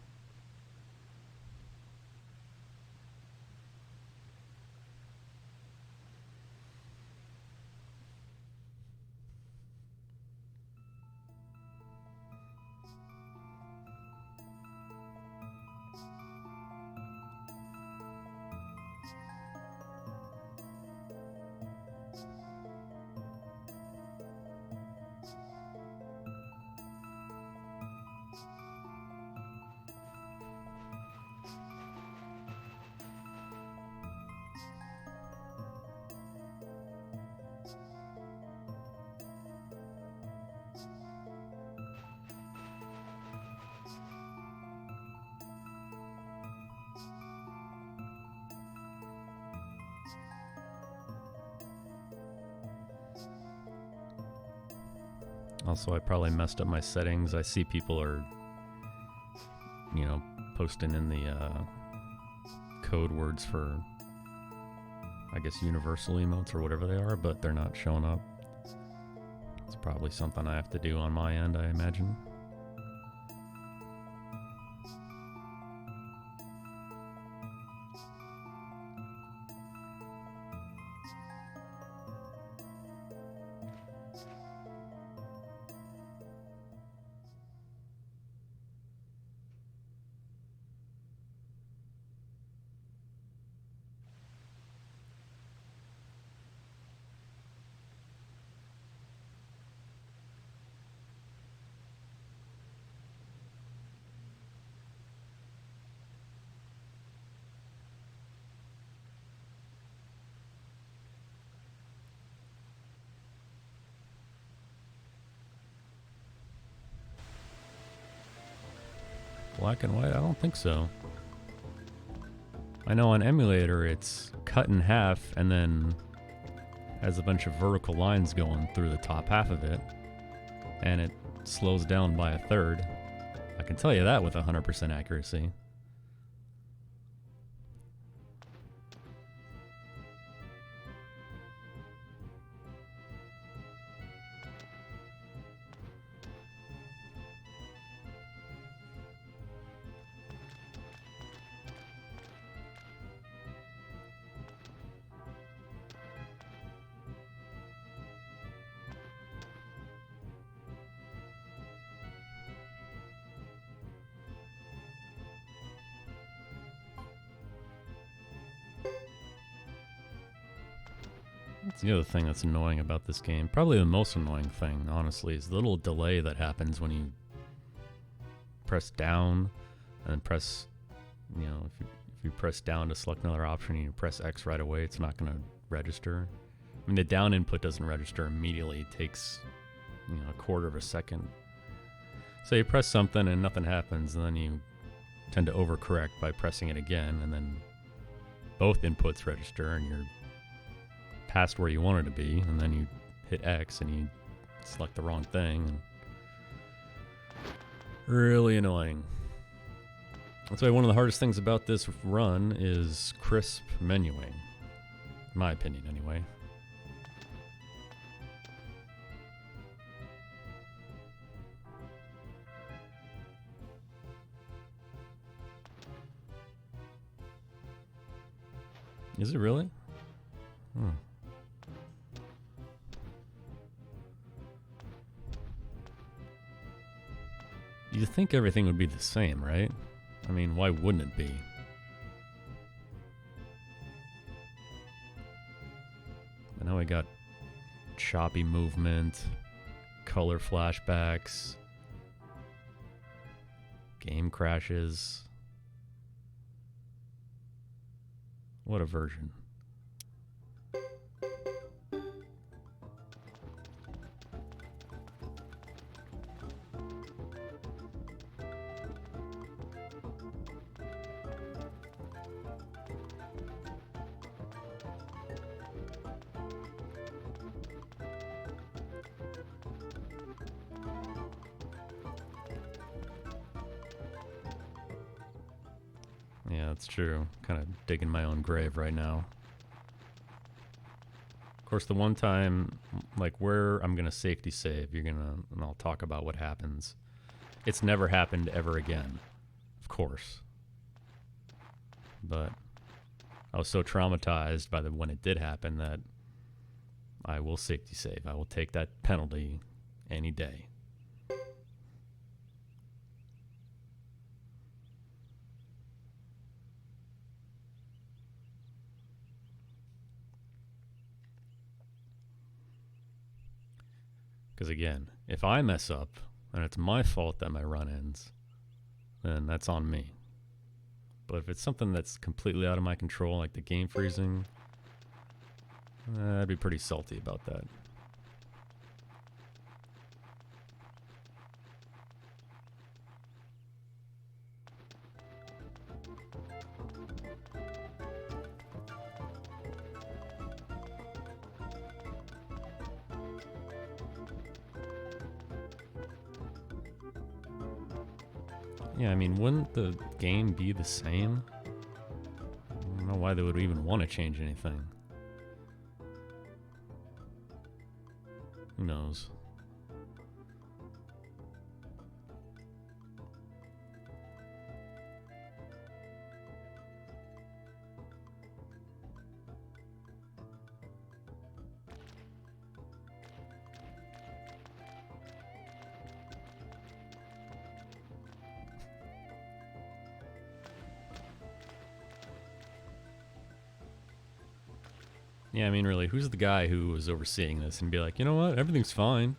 Also, I probably messed up my settings. I see people are, you know, posting in the code words for, I guess, universal emotes or whatever they are, but they're not showing up. It's probably something I have to do on my end, I imagine. Black and white? I don't think so. I know on emulator it's cut in half and then has a bunch of vertical lines going through the top half of it, and it slows down by a third. I can tell you that with 100% accuracy. That's the other thing that's annoying about this game. Probably the most annoying thing, honestly, is the little delay that happens when you press down and then press, you know, if you press down to select another option and you press X right away, it's not going to register. I mean, the down input doesn't register immediately. It takes, you know, a quarter of a second. So you press something and nothing happens, and then you tend to overcorrect by pressing it again, and then both inputs register and you're past where you wanted to be, and then you hit X and you select the wrong thing. And really annoying. That's why one of the hardest things about this run is crisp menuing. In my opinion, anyway. Is it really? Hmm. You'd think everything would be the same, right? I mean, why wouldn't it be? But now we got choppy movement, color flashbacks, game crashes. What a version. Yeah, that's true. Kind of digging my own grave right now. Of course, the one time, like where I'm gonna safety save, and I'll talk about what happens. It's never happened ever again, of course. But I was so traumatized by when it did happen that I will safety save. I will take that penalty any day. Because again, if I mess up and it's my fault that my run ends, then that's on me. But if it's something that's completely out of my control, like the game freezing, I'd be pretty salty about that. Yeah, I mean, wouldn't the game be the same? I don't know why they would even want to change anything. Who knows? Yeah, I mean, really, who's the guy who was overseeing this and be like, you know what, everything's fine?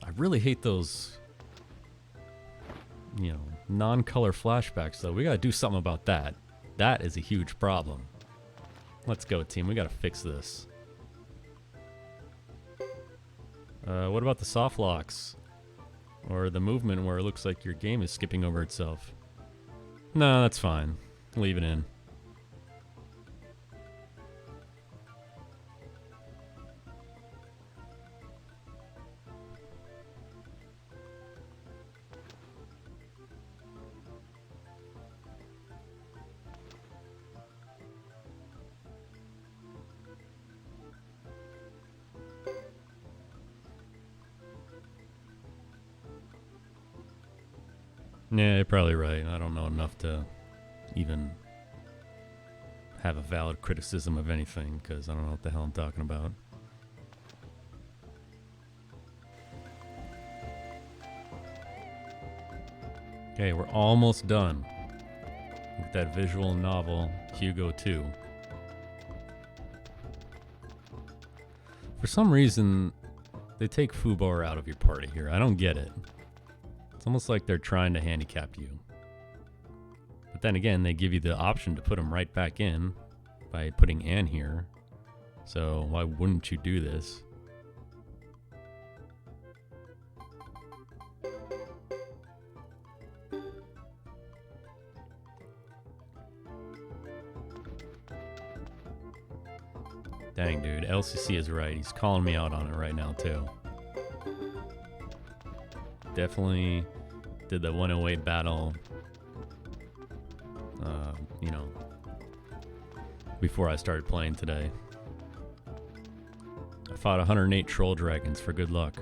I really hate those, you know, non-color flashbacks, though. We gotta do something about that. That is a huge problem. Let's go, team. We gotta fix this. What about the soft locks? Or the movement where it looks like your game is skipping over itself? No, that's fine. Leave it in. Yeah, you're probably right. I don't know enough to even have a valid criticism of anything, because I don't know what the hell I'm talking about. Okay, we're almost done with that visual novel, Hugo 2. For some reason, they take Fubar out of your party here. I don't get it. It's almost like they're trying to handicap you. But then again, they give you the option to put him right back in by putting Anne here. So why wouldn't you do this? Dang, dude. LCC is right. He's calling me out on it right now, too. Definitely did the 108 battle, you know, before I started playing today. I fought 108 troll dragons for good luck.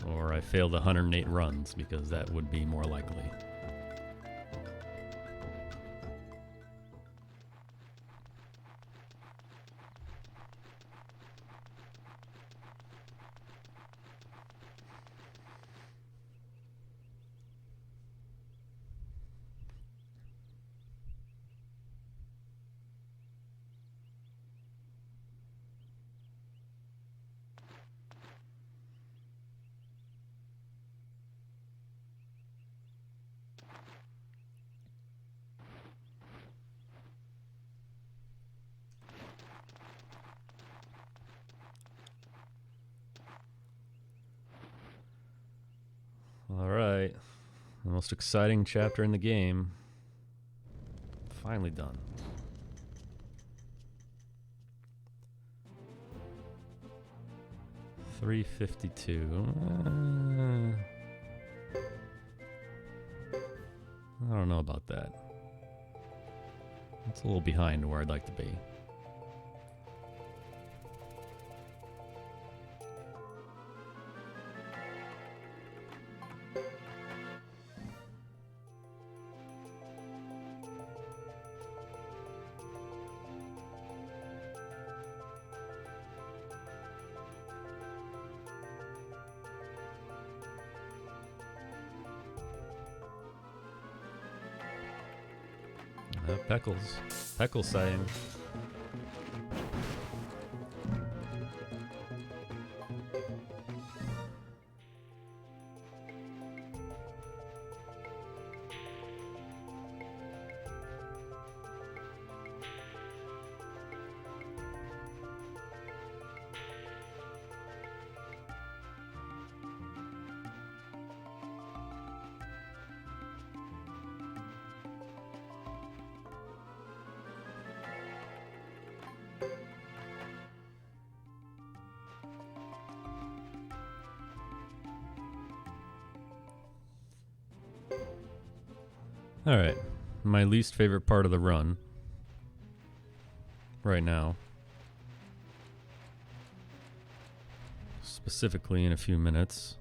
Or I failed 108 runs, because that would be more likely. Alright. The most exciting chapter in the game. Finally done. $352. I don't know about that. It's a little behind where I'd like to be. Peckles sighting. Alright, my least favorite part of the run right now, specifically in a few minutes.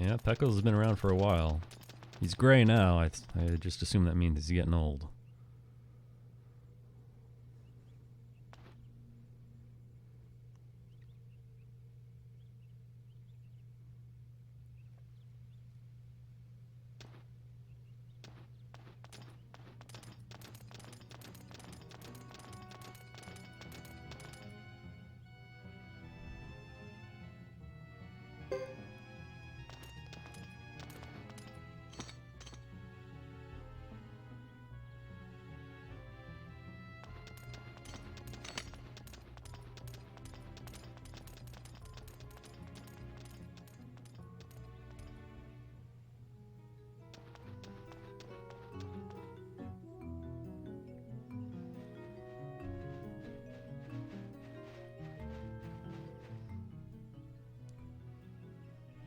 Yeah, Pecco's been around for a while. He's gray now. I just assume that means he's getting old.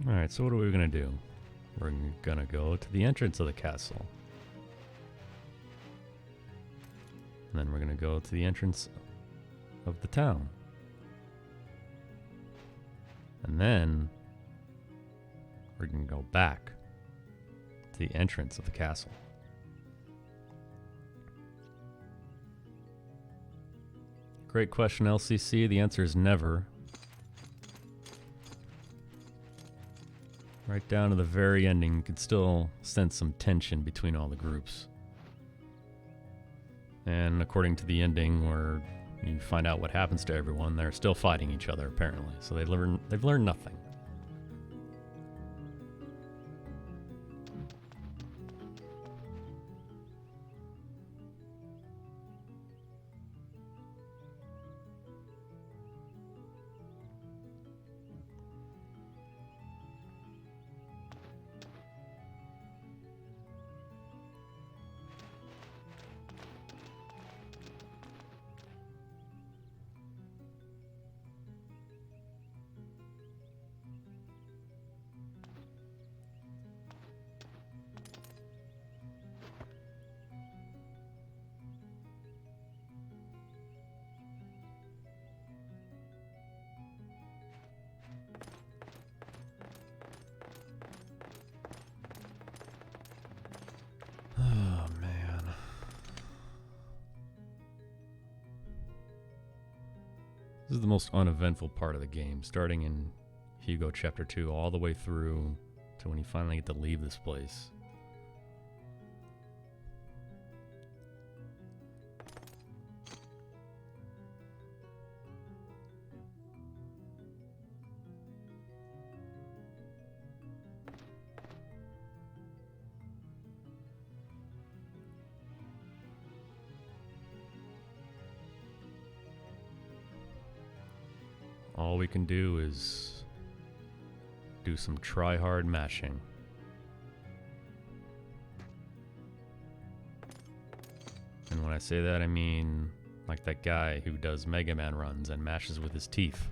Alright, so what are we going to do? We're going to go to the entrance of the castle. And then we're going to go to the entrance of the town. And then we're going to go back to the entrance of the castle. Great question, LCC. The answer is never. Right down to the very ending, you could still sense some tension between all the groups. And according to the ending, where you find out what happens to everyone, they're still fighting each other, apparently. So they've learned nothing. Oh, man. This is the most uneventful part of the game, starting in Hugo Chapter 2 all the way through to when you finally get to leave this place. All we can do is do some try-hard mashing. And when I say that, I mean like that guy who does Mega Man runs and mashes with his teeth.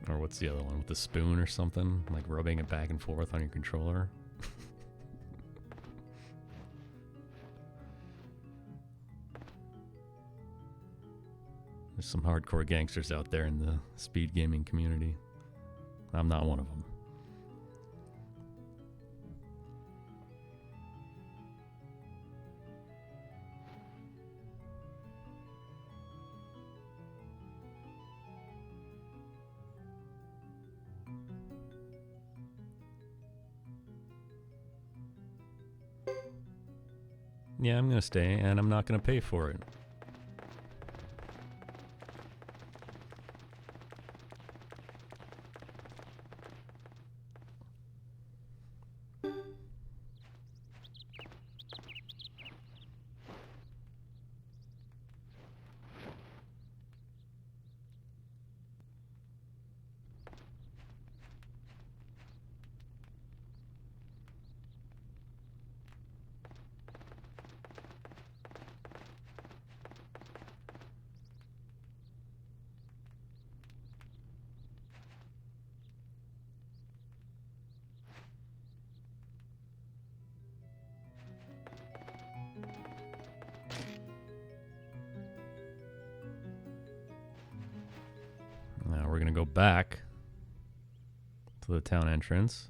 Or what's the other one? With the spoon or something? Like rubbing it back and forth on your controller? There's some hardcore gangsters out there in the speed gaming community. I'm not one of them. Yeah, I'm gonna stay, and I'm not gonna pay for it. go back to the town entrance.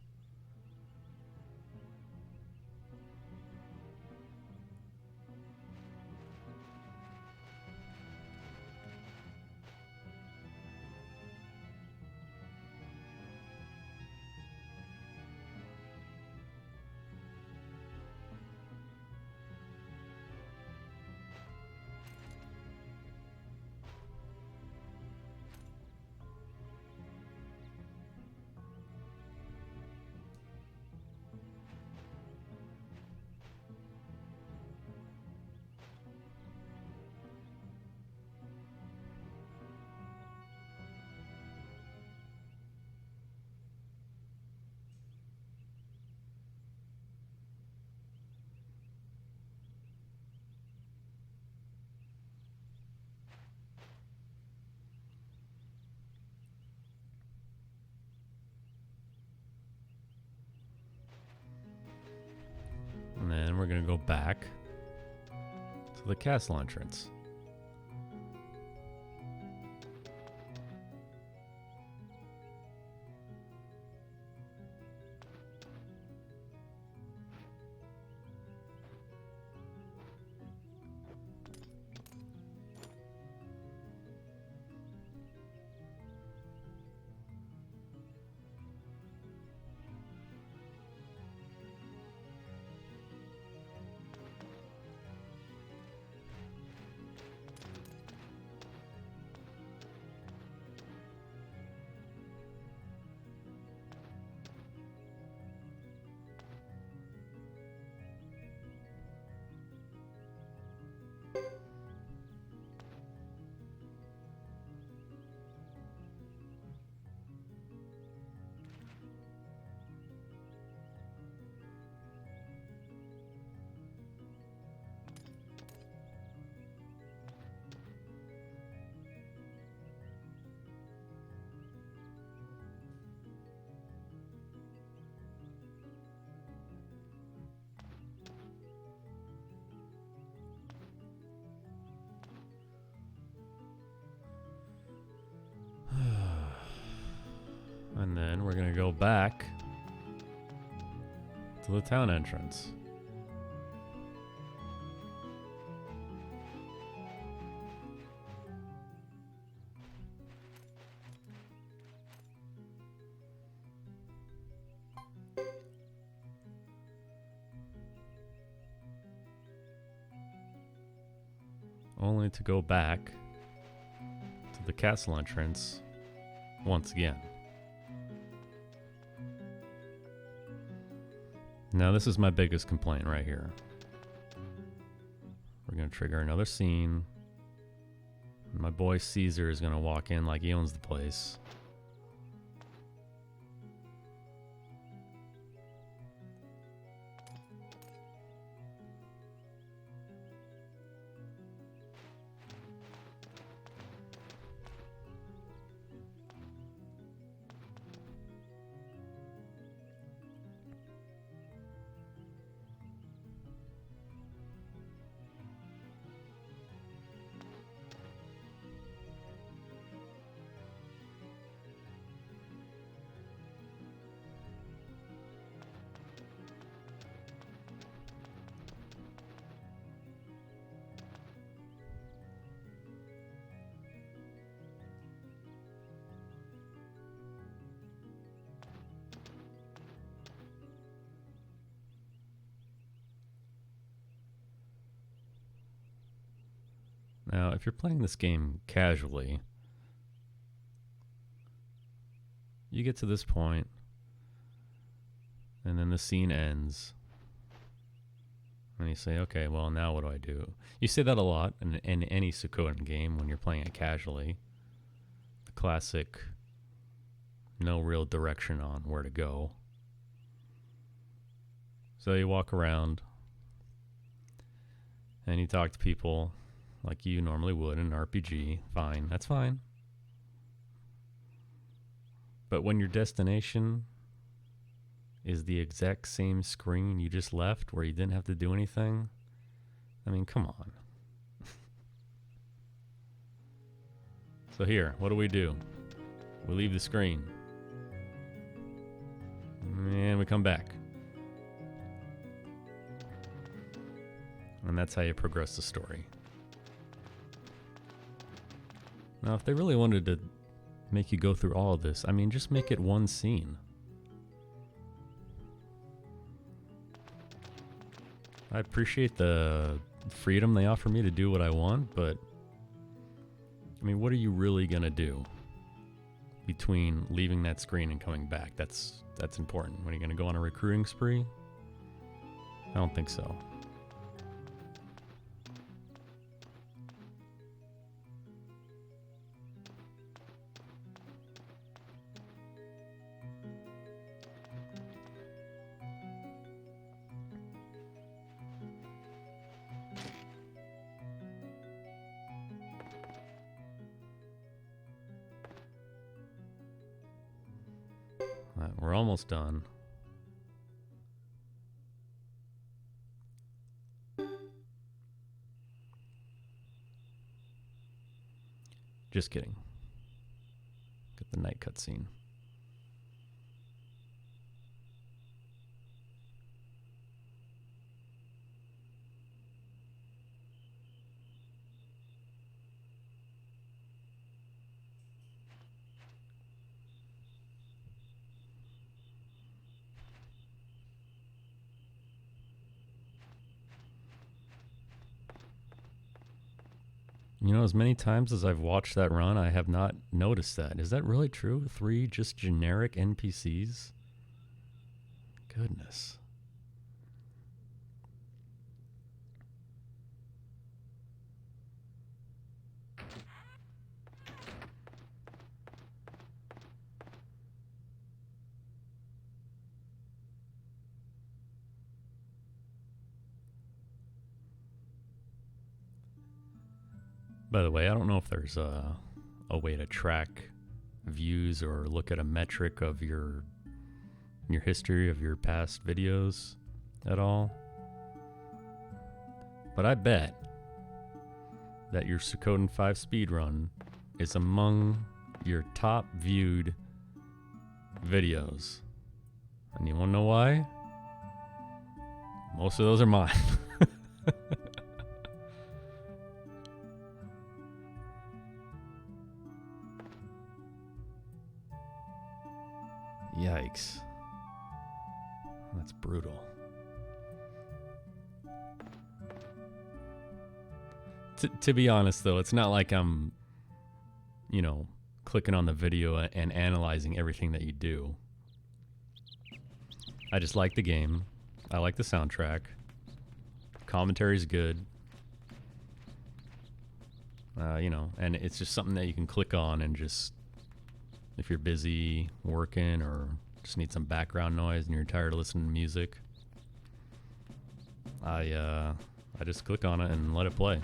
And then we're going to go back to the castle entrance. And then we're going to go back to the town entrance. Only to go back to the castle entrance once again. Now this is my biggest complaint right here. We're going to trigger another scene. My boy Caesar is going to walk in like he owns the place. Now, if you're playing this game casually, you get to this point, and then the scene ends, and you say, okay, well, now what do I do? You say that a lot in any Suikoden game when you're playing it casually. The classic, no real direction on where to go. So you walk around, and you talk to people like you normally would in an RPG. Fine, that's fine. But when your destination is the exact same screen you just left where you didn't have to do anything, I mean, come on. So here, what do? We leave the screen. And we come back. And that's how you progress the story. Now, if they really wanted to make you go through all of this, I mean, just make it one scene. I appreciate the freedom they offer me to do what I want, but I mean, what are you really gonna do between leaving that screen and coming back? That's important. When are you gonna go on a recruiting spree? I don't think so. We're almost done. Just kidding. Get the night cutscene. You know, as many times as I've watched that run, I have not noticed that. Is that really true? 3 just generic NPCs? Goodness. By the way, I don't know if there's a way to track views or look at a metric of your history of your past videos at all. But I bet that your Suikoden 5 speedrun is among your top viewed videos. And you wanna know why? Most of those are mine. Yikes. That's brutal. To be honest, though, it's not like I'm, you know, clicking on the video and analyzing everything that you do. I just like the game. I like the soundtrack. Commentary's good. You know, and it's just something that you can click on and just, if you're busy working or just need some background noise and you're tired of listening to music, I just click on it and let it play.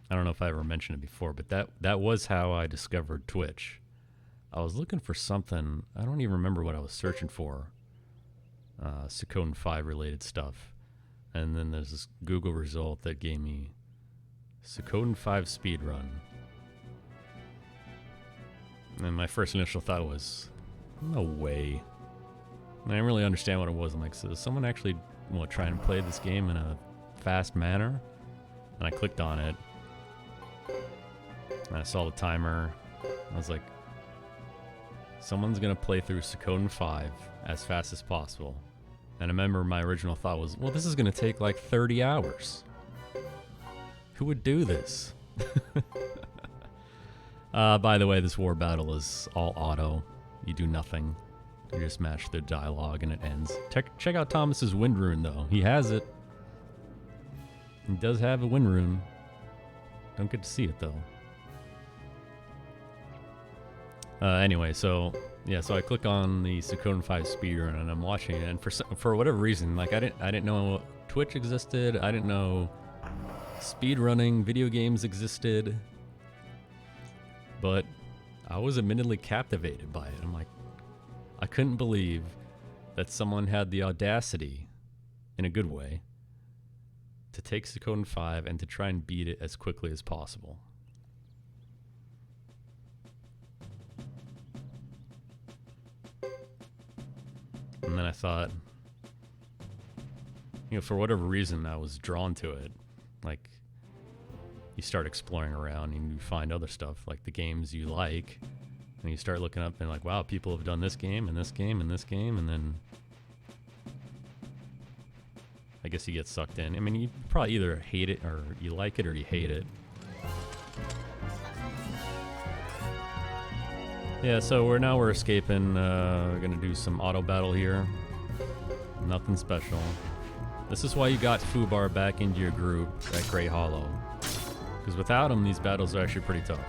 I don't know if I ever mentioned it before, but that was how I discovered Twitch. I was looking for something. I don't even remember what I was searching for. Suikoden 5 related stuff. And then there's this Google result that gave me Suikoden 5 speedrun. And my first initial thought was, no way. And I didn't really understand what it was. I'm like, so does someone actually try and play this game in a fast manner? And I clicked on it. And I saw the timer. I was like, someone's going to play through Suikoden 5 as fast as possible. And I remember my original thought was, well, this is going to take like 30 hours. Who would do this? By the way, this war battle is all auto. You do nothing. You just match the dialogue and it ends. Check out Thomas's wind rune, though. He has it. He does have a wind rune. Don't get to see it, though. Anyway, so I click on the Suikoden 5 speedrun and I'm watching it, and for whatever reason, like I didn't know Twitch existed. I didn't know speedrunning video games existed, but I was admittedly captivated by it. I'm like, I couldn't believe that someone had the audacity, in a good way, to take Suikoden 5 and to try and beat it as quickly as possible. And then I thought, you know, for whatever reason, I was drawn to it. Like, you start exploring around and you find other stuff, like the games you like, and you start looking up and like, wow, people have done this game and this game and this game, and then I guess you get sucked in. I mean, you probably either hate it or you like it or you hate it. Yeah, so we're escaping. We're gonna do some auto battle here. Nothing special. This is why you got Fubar back into your group at Great Hollow, because without him, these battles are actually pretty tough.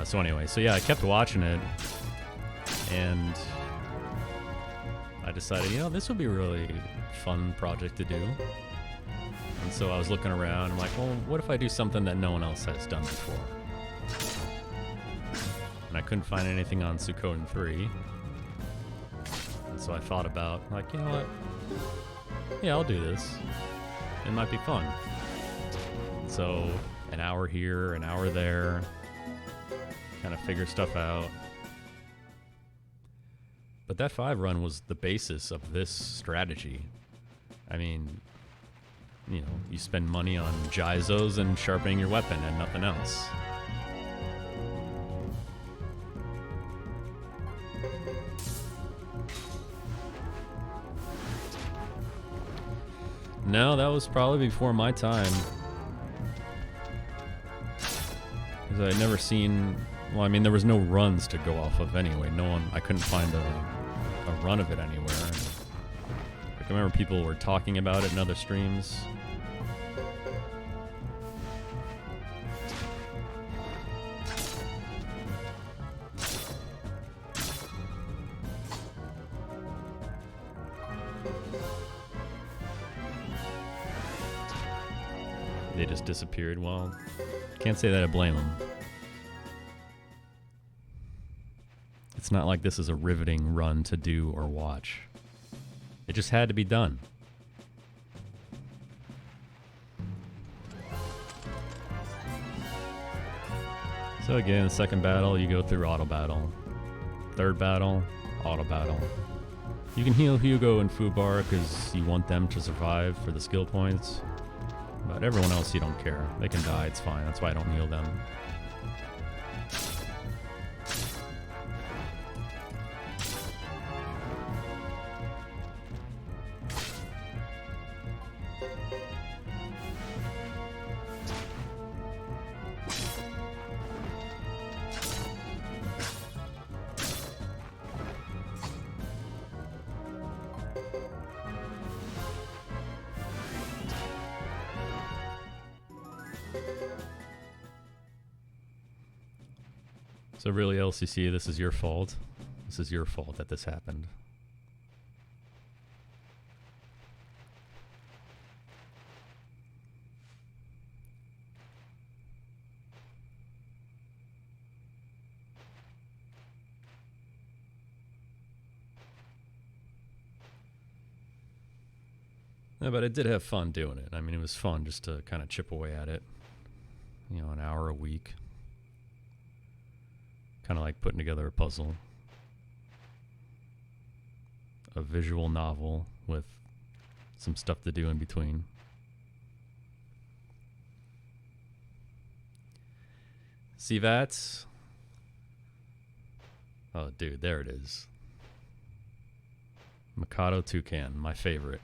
So anyway, so yeah, I kept watching it, and I decided, you know, this would be a really fun project to do. And so I was looking around, I'm like, well, what if I do something that no one else has done before? And I couldn't find anything on Suikoden 3. And so I thought about, like, you know what? Yeah, I'll do this. It might be fun. So, an hour here, an hour there. Kind of figure stuff out. But that 5 run was the basis of this strategy. I mean, you know, you spend money on Jizos and sharpening your weapon and nothing else. No, that was probably before my time. Because I had never seen... Well, I mean, there was no runs to go off of anyway. I couldn't find a run of it anywhere. Like, I remember people were talking about it in other streams. They just disappeared. Well, can't say that I blame them. It's not like this is a riveting run to do or watch. It just had to be done. So again, the second battle, you go through auto battle. Third battle, auto battle. You can heal Hugo and Fubar because you want them to survive for the skill points. But everyone else, you don't care. They can die, it's fine. That's why I don't heal them. So really, LCC, this is your fault. This is your fault that this happened. Yeah, but I did have fun doing it. I mean, it was fun just to kind of chip away at it. You know, an hour a week. Kind of like putting together a puzzle. A visual novel with some stuff to do in between. See that? Oh, dude, there it is. Mikado Toucan, my favorite.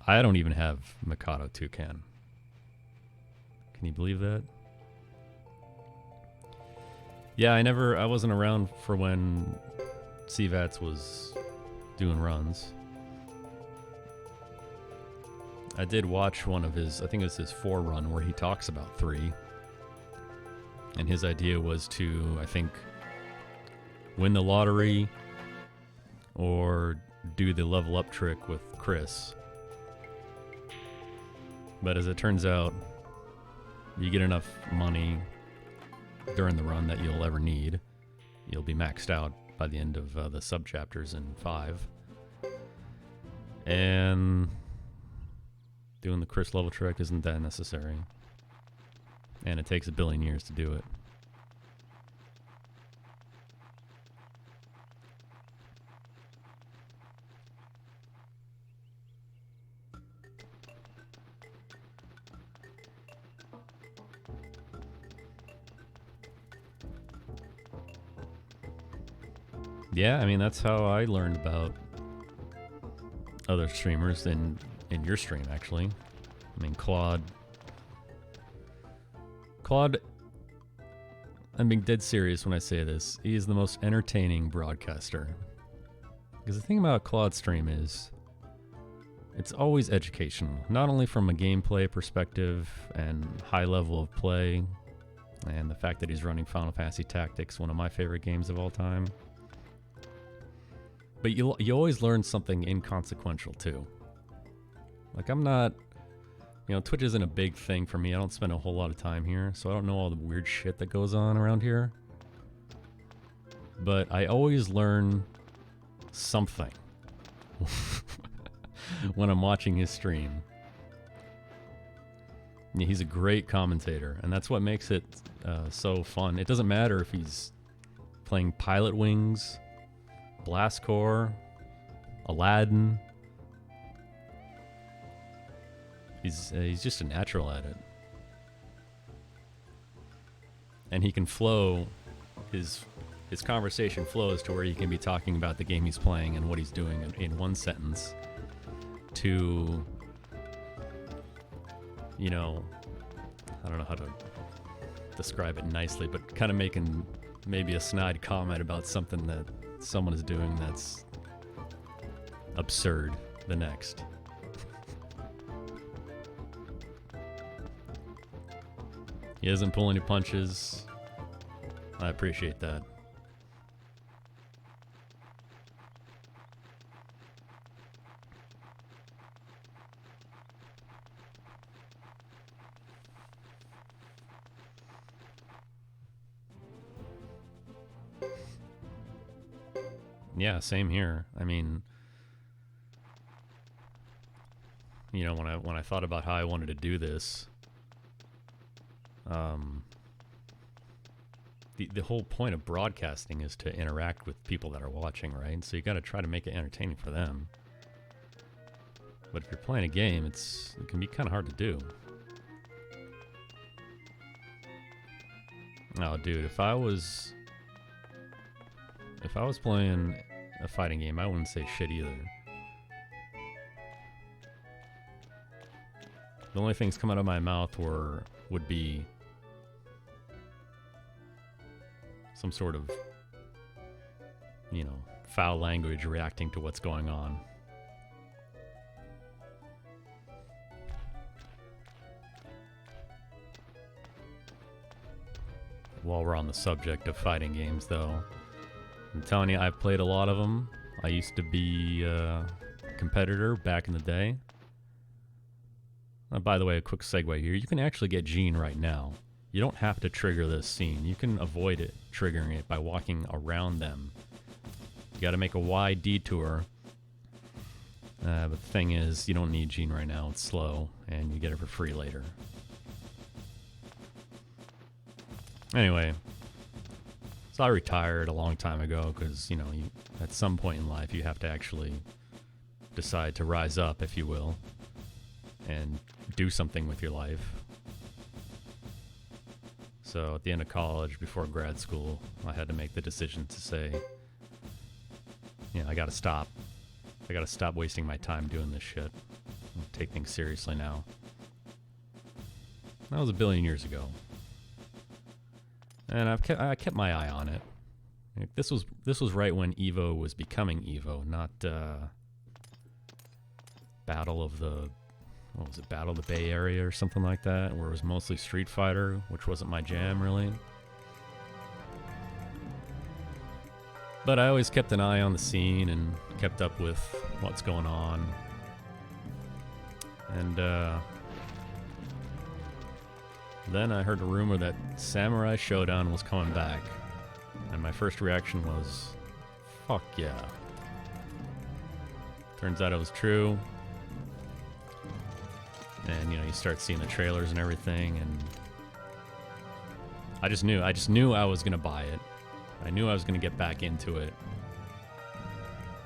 I don't even have Mikado Toucan. Can you believe that? Yeah, I wasn't around for when CVATS was doing runs. I did watch one of his, I think it was his 4 run where he talks about 3. And his idea was to, I think, win the lottery or do the level up trick with Chris. But as it turns out, you get enough money during the run that you'll ever need. You'll be maxed out by the end of the sub-chapters in 5. And doing the Chris level trick isn't that necessary. And it takes 1 billion years to do it. Yeah, I mean, that's how I learned about other streamers in your stream, actually. I mean, Claude, I'm being dead serious when I say this. He is the most entertaining broadcaster. Because the thing about Claude's stream is, it's always educational. Not only from a gameplay perspective and high level of play, and the fact that he's running Final Fantasy Tactics, one of my favorite games of all time. But you always learn something inconsequential too. Like, I'm not, Twitch isn't a big thing for me. I don't spend a whole lot of time here, so I don't know all the weird shit that goes on around here. But I always learn something when I'm watching his stream. Yeah, he's a great commentator, and that's what makes it so fun. It doesn't matter if he's playing Pilot Wings, Blast Corps, Aladdin. He's just a natural at it. And he can flow, his conversation flows to where he can be talking about the game he's playing and what he's doing in one sentence to, I don't know how to describe it nicely, but kind of making maybe a snide comment about something that someone is doing that's absurd the next. He doesn't pull any punches. I appreciate that. Yeah, same here. I mean, when I thought about how I wanted to do this, the whole point of broadcasting is to interact with people that are watching, right? So you got to try to make it entertaining for them. But if you're playing a game, it can be kind of hard to do. Oh, dude, if I was playing a fighting game, I wouldn't say shit either. The only things coming out of my mouth would be some sort of, foul language reacting to what's going on. While we're on the subject of fighting games, though, I'm telling you, I've played a lot of them. I used to be a competitor back in the day. By the way, a quick segue here. You can actually get Gene right now. You don't have to trigger this scene. You can avoid it, triggering it, by walking around them. You gotta make a wide detour. But the thing is, you don't need Gene right now. It's slow, and you get it for free later. Anyway, so I retired a long time ago because, at some point in life, you have to actually decide to rise up, if you will, and do something with your life. So at the end of college, before grad school, I had to make the decision to say, I gotta stop. I gotta stop wasting my time doing this shit. Take things seriously now. That was 1 billion years ago. And I kept my eye on it. This was right when Evo was becoming Evo, not Battle of the Bay Area or something like that, where it was mostly Street Fighter, which wasn't my jam really. But I always kept an eye on the scene and kept up with what's going on. And then I heard a rumor that Samurai Showdown was coming back. And my first reaction was, Fuck yeah. Turns out it was true. And, you know, you start seeing the trailers and everything, and I just knew I was going to buy it. I knew I was going to get back into it.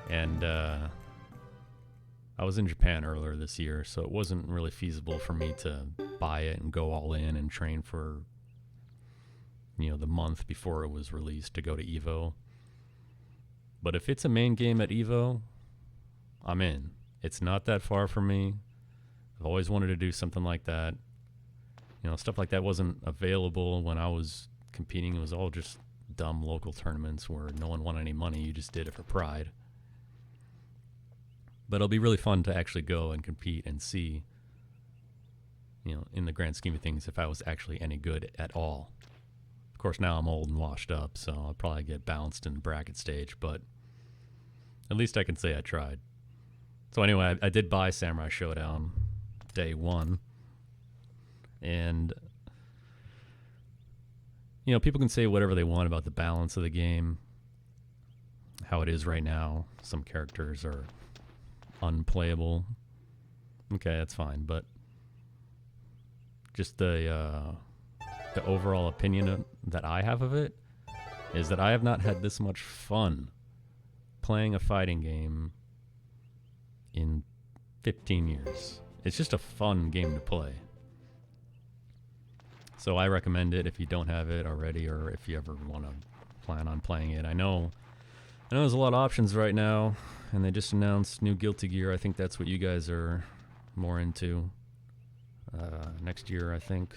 And I was in Japan earlier this year, so it wasn't really feasible for me to buy it and go all in and train for, you know, the month before it was released to go to EVO. But if it's a main game at EVO, I'm in. It's not that far from me. I've always wanted to do something like that. You know, stuff like that wasn't available when I was competing. It was all just dumb local tournaments where no one won any money. You just did it for pride. But it'll be really fun to actually go and compete and see, you know, in the grand scheme of things, if I was actually any good at all. Of course, now I'm old and washed up, so I'll probably get bounced in the bracket stage, but at least I can say I tried. So anyway, I did buy Samurai Showdown day one. And, you know, people can say whatever they want about the balance of the game, how it is right now. Some characters are unplayable. Okay, that's fine, but just the overall opinion that I have of it is that I have not had this much fun playing a fighting game in 15 years. It's just a fun game to play. So I recommend it if you don't have it already, or if you ever want to plan on playing it. I know there's a lot of options right now, and they just announced new Guilty Gear. I think that's what you guys are more into next year, I think.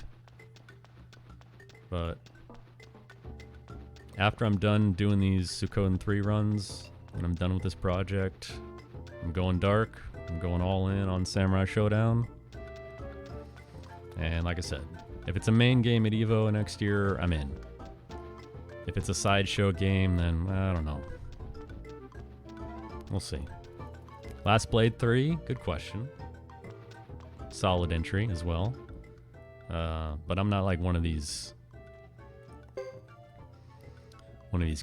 But after I'm done doing these Suikoden 3 runs, when I'm done with this project, I'm going dark. I'm going all in on Samurai Showdown. And like I said, if it's a main game at EVO next year, I'm in. If it's a sideshow game, then I don't know. We'll see. Last Blade 3, good question. Solid entry as well. But I'm not like one of these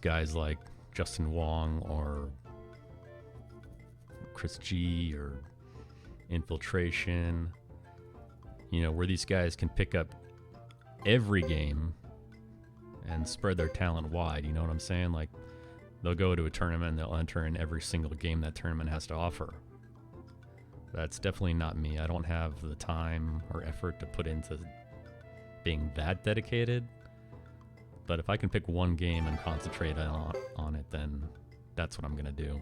guys like Justin Wong or Chris G or Infiltration, you know, where these guys can pick up every game and spread their talent wide. You know what I'm saying? Like, they'll go to a tournament and they'll enter in every single game that tournament has to offer. That's definitely not me. I don't have the time or effort to put into being that dedicated. But if I can pick one game and concentrate on it, then that's what I'm going to do.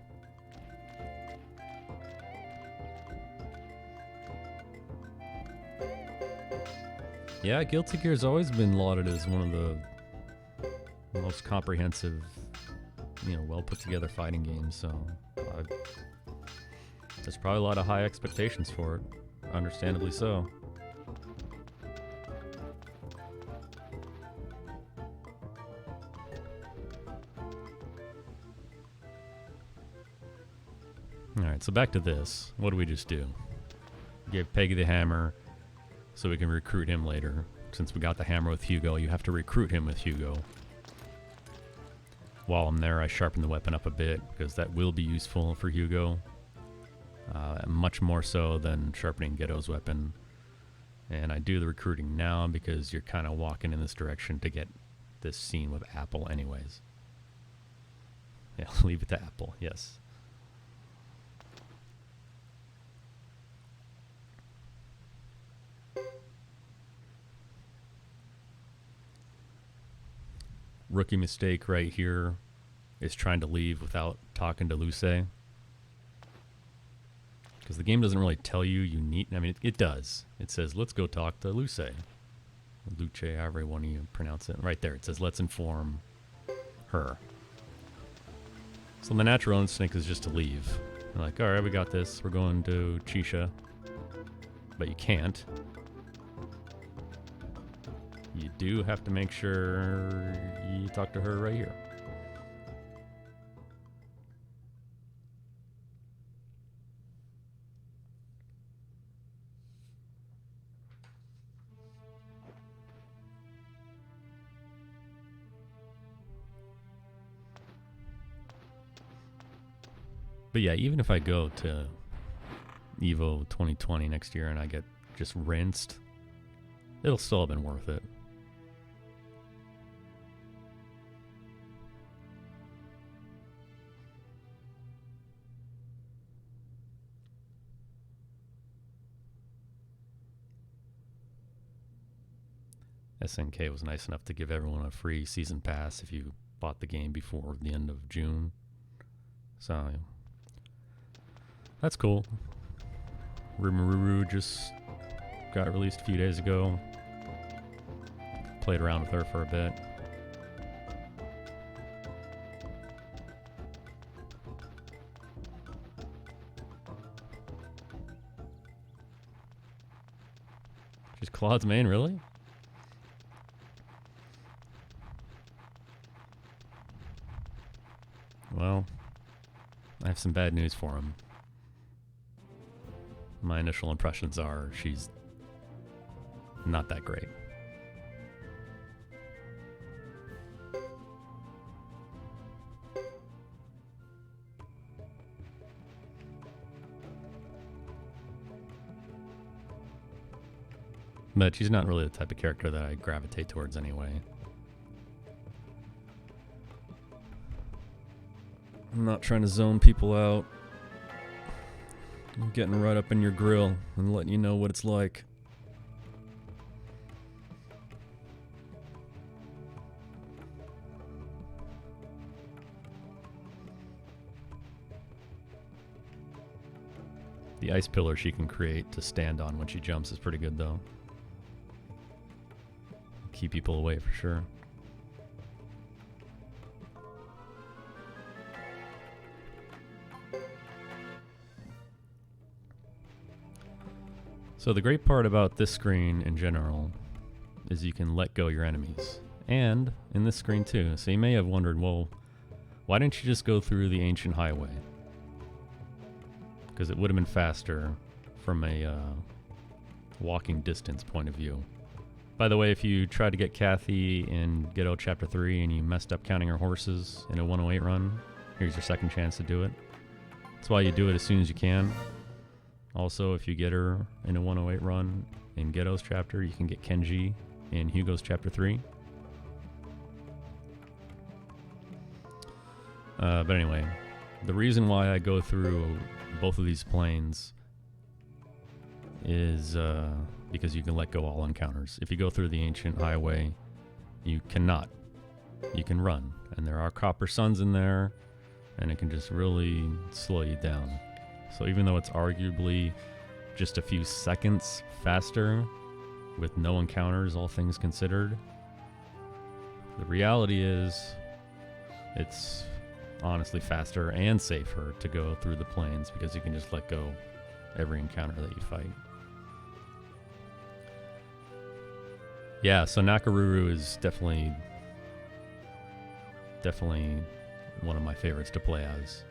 Yeah, Guilty Gear's always been lauded as one of the most comprehensive, you know, well put together fighting games, so there's probably a lot of high expectations for it, understandably so. Alright, so back to this. What do we just do? Give Peggy the hammer so we can recruit him later. Since we got the hammer with Hugo, you have to recruit him with Hugo. While I'm there, I sharpen the weapon up a bit, because that will be useful for Hugo. Much more so than sharpening Ghetto's weapon. And I do the recruiting now because you're kind of walking in this direction to get this scene with Apple anyways. Yeah, leave it to Apple, yes. Rookie mistake right here is trying to leave without talking to Luce. Because the game doesn't really tell you need... I mean, it does. It says, let's go talk to Luce. Luce, however one of you pronounce it. Right there, it says, let's inform her. So the natural instinct is just to leave. You're like, alright, we got this. We're going to Chisha. But you can't. You do have to make sure you talk to her right here. But yeah, even if I go to Evo 2020 next year and I get just rinsed, it'll still have been worth it. SNK was nice enough to give everyone a free season pass if you bought the game before the end of June. So that's cool. Rimururu just got released a few days ago. Played around with her for a bit. She's Claude's main, really? Well, I have some bad news for him. My initial impressions are she's not that great. But she's not really the type of character that I gravitate towards anyway. I'm not trying to zone people out. I'm getting right up in your grill and letting you know what it's like. The ice pillar she can create to stand on when she jumps is pretty good, though. Keep people away for sure. So the great part about this screen in general is you can let go your enemies. And in this screen too. So you may have wondered, well, why didn't you just go through the ancient highway? Because it would have been faster from a walking distance point of view. By the way, if you tried to get Kathy in Ghetto Chapter 3 and you messed up counting her horses in a 108 run, here's your second chance to do it. That's why you do it as soon as you can. Also, if you get her in a 108 run in Ghetto's chapter, you can get Kenji in Hugo's Chapter 3. But anyway, the reason why I go through both of these planes is because you can let go all encounters. If you go through the ancient highway, you cannot. You can run, and there are copper suns in there, and it can just really slow you down. So even though it's arguably just a few seconds faster with no encounters, all things considered, the reality is it's honestly faster and safer to go through the plains because you can just let go every encounter that you fight. Yeah, so Nakaruru is definitely one of my favorites to play as.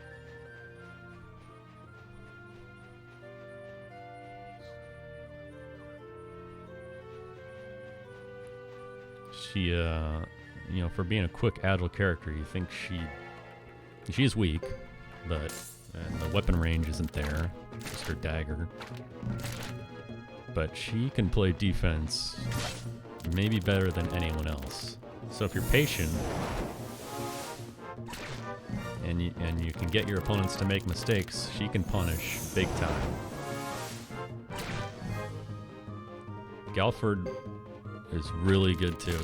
She, you know, for being a quick, agile character, you think she is weak, but the weapon range isn't there, just her dagger. But she can play defense maybe better than anyone else. So if you're patient and you can get your opponents to make mistakes, she can punish big time. Galford is really good too.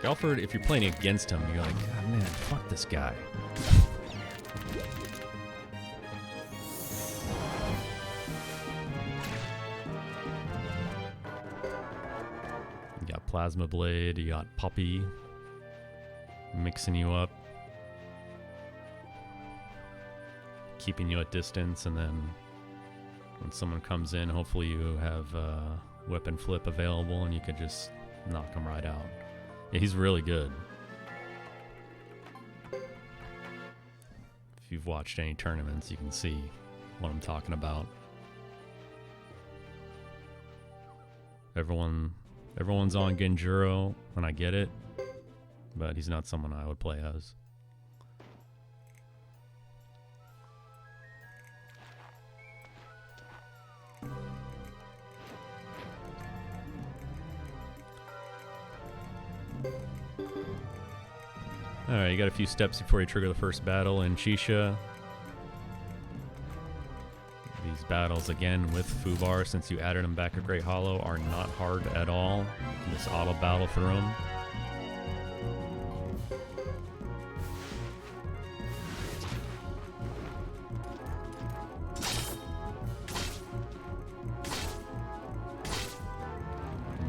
Galford, if you're playing against him, you're like, God, man, fuck this guy. You got Plasma Blade, you got Puppy mixing you up, keeping you at distance, and then when someone comes in, hopefully you have weapon flip available and you could just knock him right out. Yeah, he's really good. If you've watched any tournaments, you can see what I'm talking about. Everyone's on Genjuro, and I get it, but he's not someone I would play as. Alright, you got a few steps before you trigger the first battle in Chisha. These battles, again, with Fubar, since you added them back at Great Hollow, are not hard at all. You can just auto-battle through them.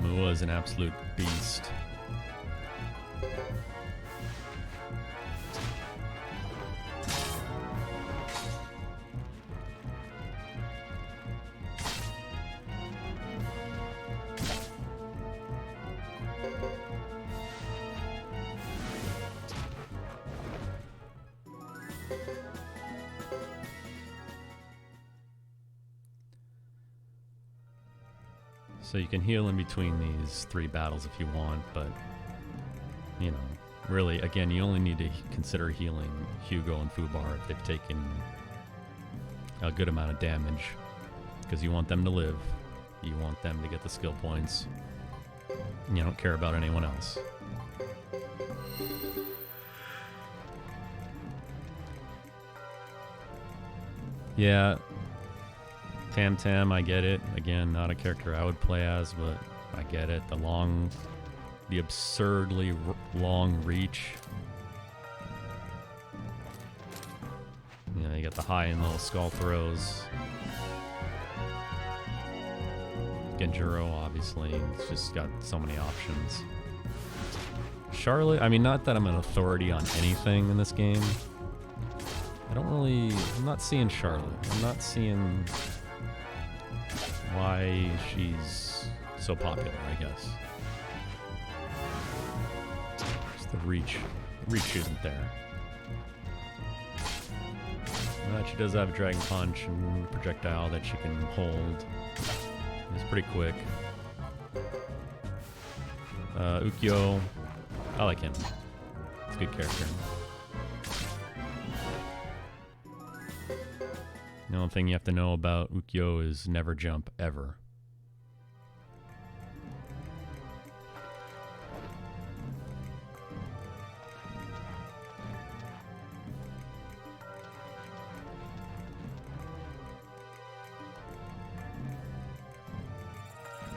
Mua is an absolute beast. So you can heal in between these 3 battles if you want, but, you know, really, again, you only need to consider healing Hugo and Fubar if they've taken a good amount of damage, because you want them to live, you want them to get the skill points, and you don't care about anyone else. Yeah. Tam Tam, I get it. Again, not a character I would play as, but I get it. The absurdly long reach. You know, you got the high and low skull throws. Genjuro, obviously, it's just got so many options. Charlotte, I mean, not that I'm an authority on anything in this game. I'm not seeing Charlotte. I'm not seeing why she's so popular, I guess. Just the reach isn't there. But she does have a Dragon Punch and a projectile that she can hold. It's pretty quick. Ukyo, I like him. It's a good character. The only thing you have to know about Ukyo is never jump, ever.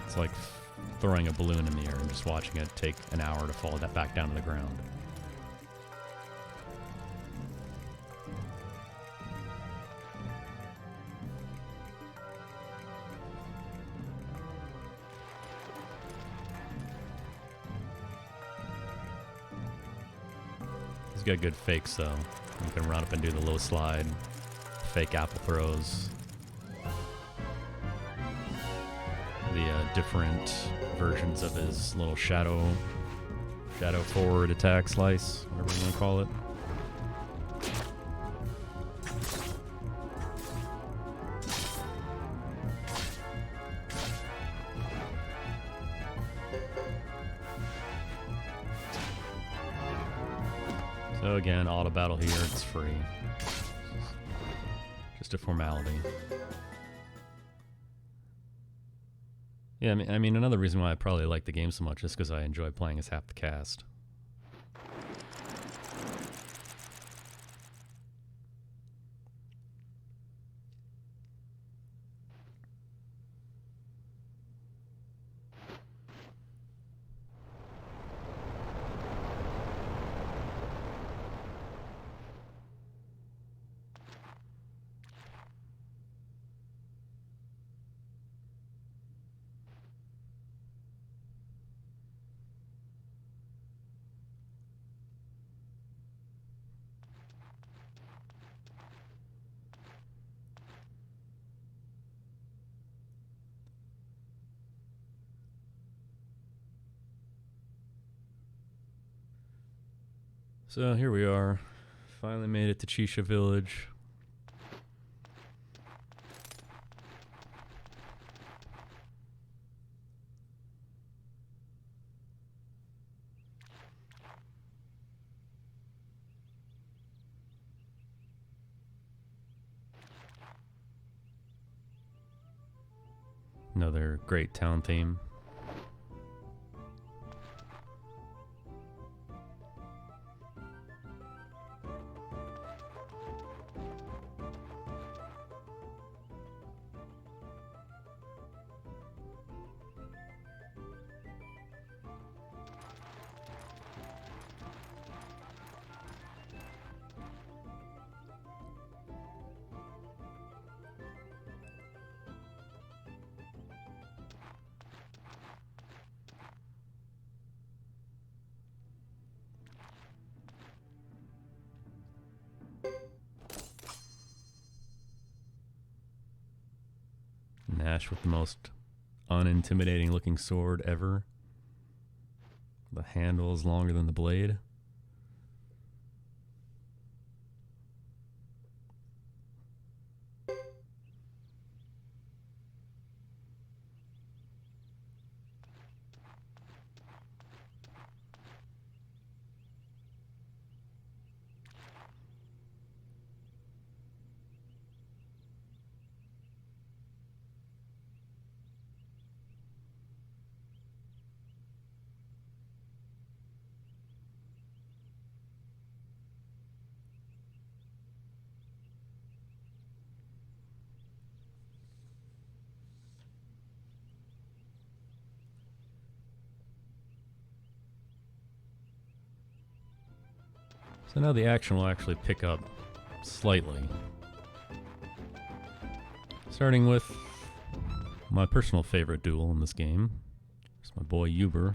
It's like throwing a balloon in the air and just watching it take an hour to fall back down to the ground. He's got good fakes, though. You can run up and do the low slide, fake apple throws, the different versions of his little shadow forward attack slice, whatever you want to call it. So again, auto battle here, it's free. Just a formality. Yeah, I mean, another reason why I probably like the game so much is because I enjoy playing as half the cast. So here we are. Finally made it to Chisha Village. Another great town theme. Nash with the most unintimidating looking sword ever. The handle is longer than the blade. So now the action will actually pick up slightly. Starting with my personal favorite duel in this game. It's my boy Hugo.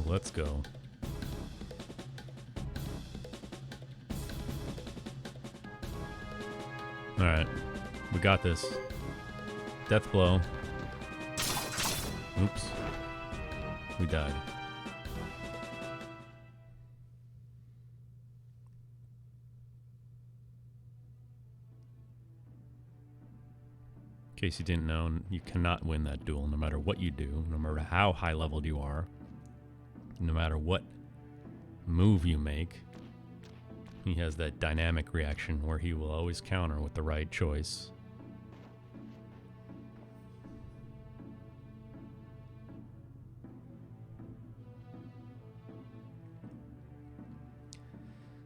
Let's go. Alright. We got this. Death blow. Oops. We died. In case you didn't know, you cannot win that duel no matter what you do, no matter how high leveled you are. No matter what move you make, he has that dynamic reaction where he will always counter with the right choice.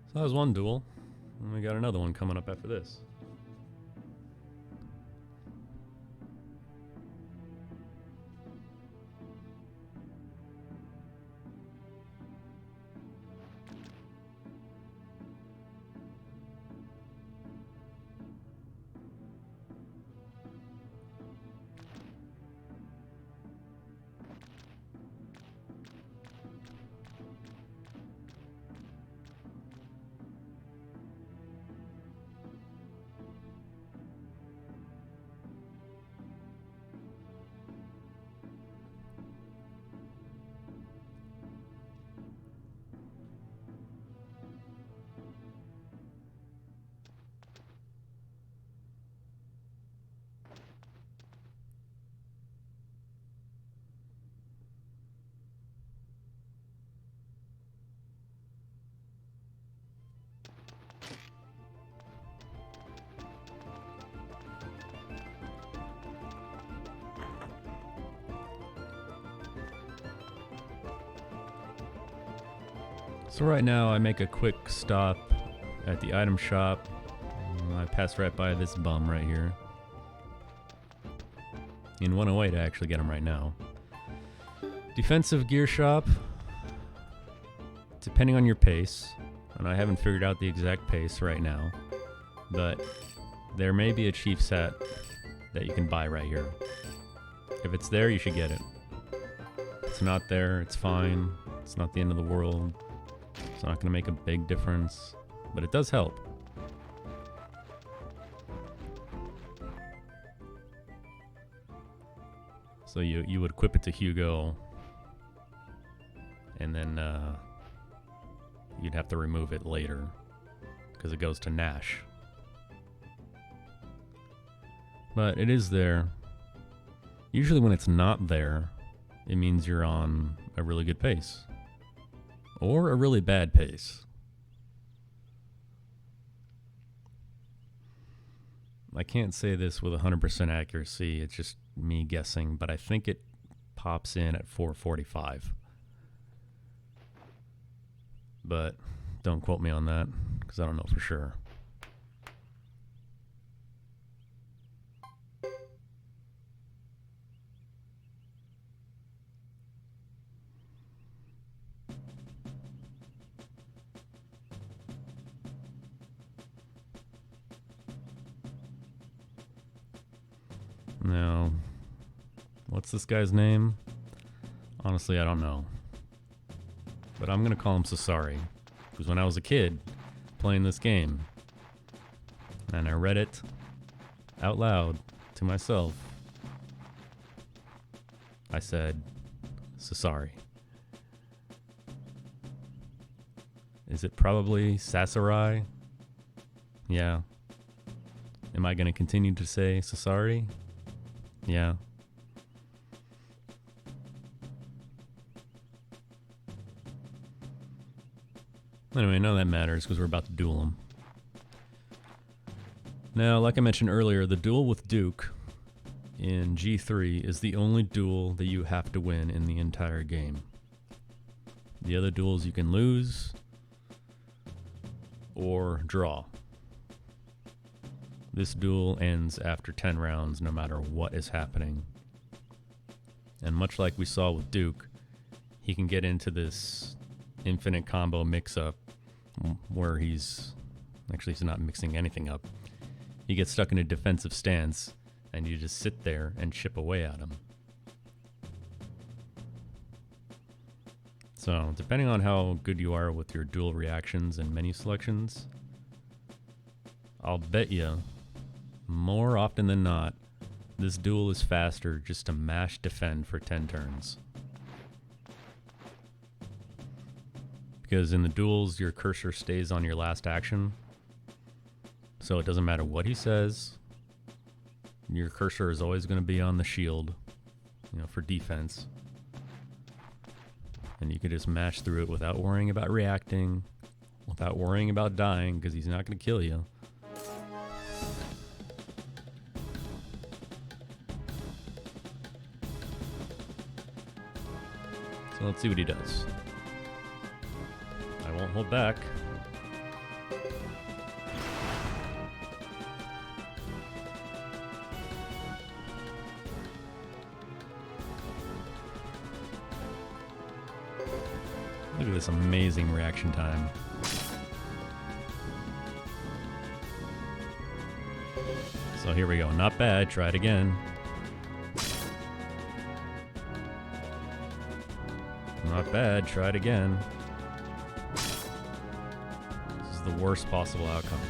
So that was one duel, and we got another one coming up after this. So right now I make a quick stop at the item shop. I pass right by this bum right here. In 108 I actually get him right now. Defensive gear shop. Depending on your pace, and I haven't figured out the exact pace right now, but there may be a chief's hat that you can buy right here. If it's there, you should get it. If it's not there, it's fine. It's not the end of the world. It's not going to make a big difference, but it does help. So you would equip it to Hugo, and then you'd have to remove it later because it goes to Nash. But it is there. Usually when it's not there, it means you're on a really good pace. Or a really bad pace. I can't say this with 100% accuracy. It's just me guessing, but I think it pops in at 445. But don't quote me on that, because I don't know for sure. Now, what's this guy's name? Honestly, I don't know. But I'm going to call him Sasari. Because when I was a kid playing this game, and I read it out loud to myself, I said, Sasari. Is it probably Sasori? Yeah. Am I going to continue to say Sasari? Yeah. Anyway, none of that matters because we're about to duel him. Now, like I mentioned earlier, the duel with Duke in G3 is the only duel that you have to win in the entire game. The other duels you can lose or draw. This duel ends after 10 rounds no matter what is happening. And much like we saw with Duke, he can get into this infinite combo mix-up where he's not mixing anything up. He gets stuck in a defensive stance and you just sit there and chip away at him. So, depending on how good you are with your dual reactions and menu selections, I'll bet you, more often than not, this duel is faster just to mash defend for 10 turns. Because in the duels, your cursor stays on your last action. So it doesn't matter what he says. Your cursor is always going to be on the shield, for defense. And you can just mash through it without worrying about reacting, without worrying about dying, because he's not going to kill you. So let's see what he does. I won't hold back. Look at this amazing reaction time. So here we go. Not bad. Try it again. Not bad. Try it again. This is the worst possible outcome.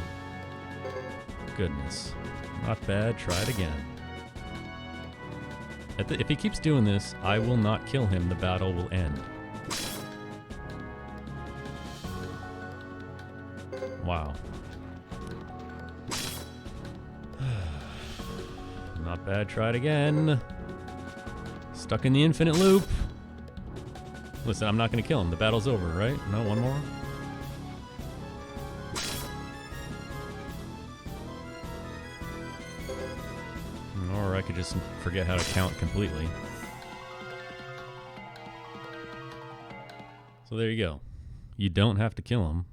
Goodness. Not bad. Try it again. If he keeps doing this, I will not kill him. The battle will end. Wow. Not bad. Try it again. Stuck in the infinite loop. Listen, I'm not going to kill him. The battle's over, right? No, one more? Or I could just forget how to count completely. So there you go. You don't have to kill him.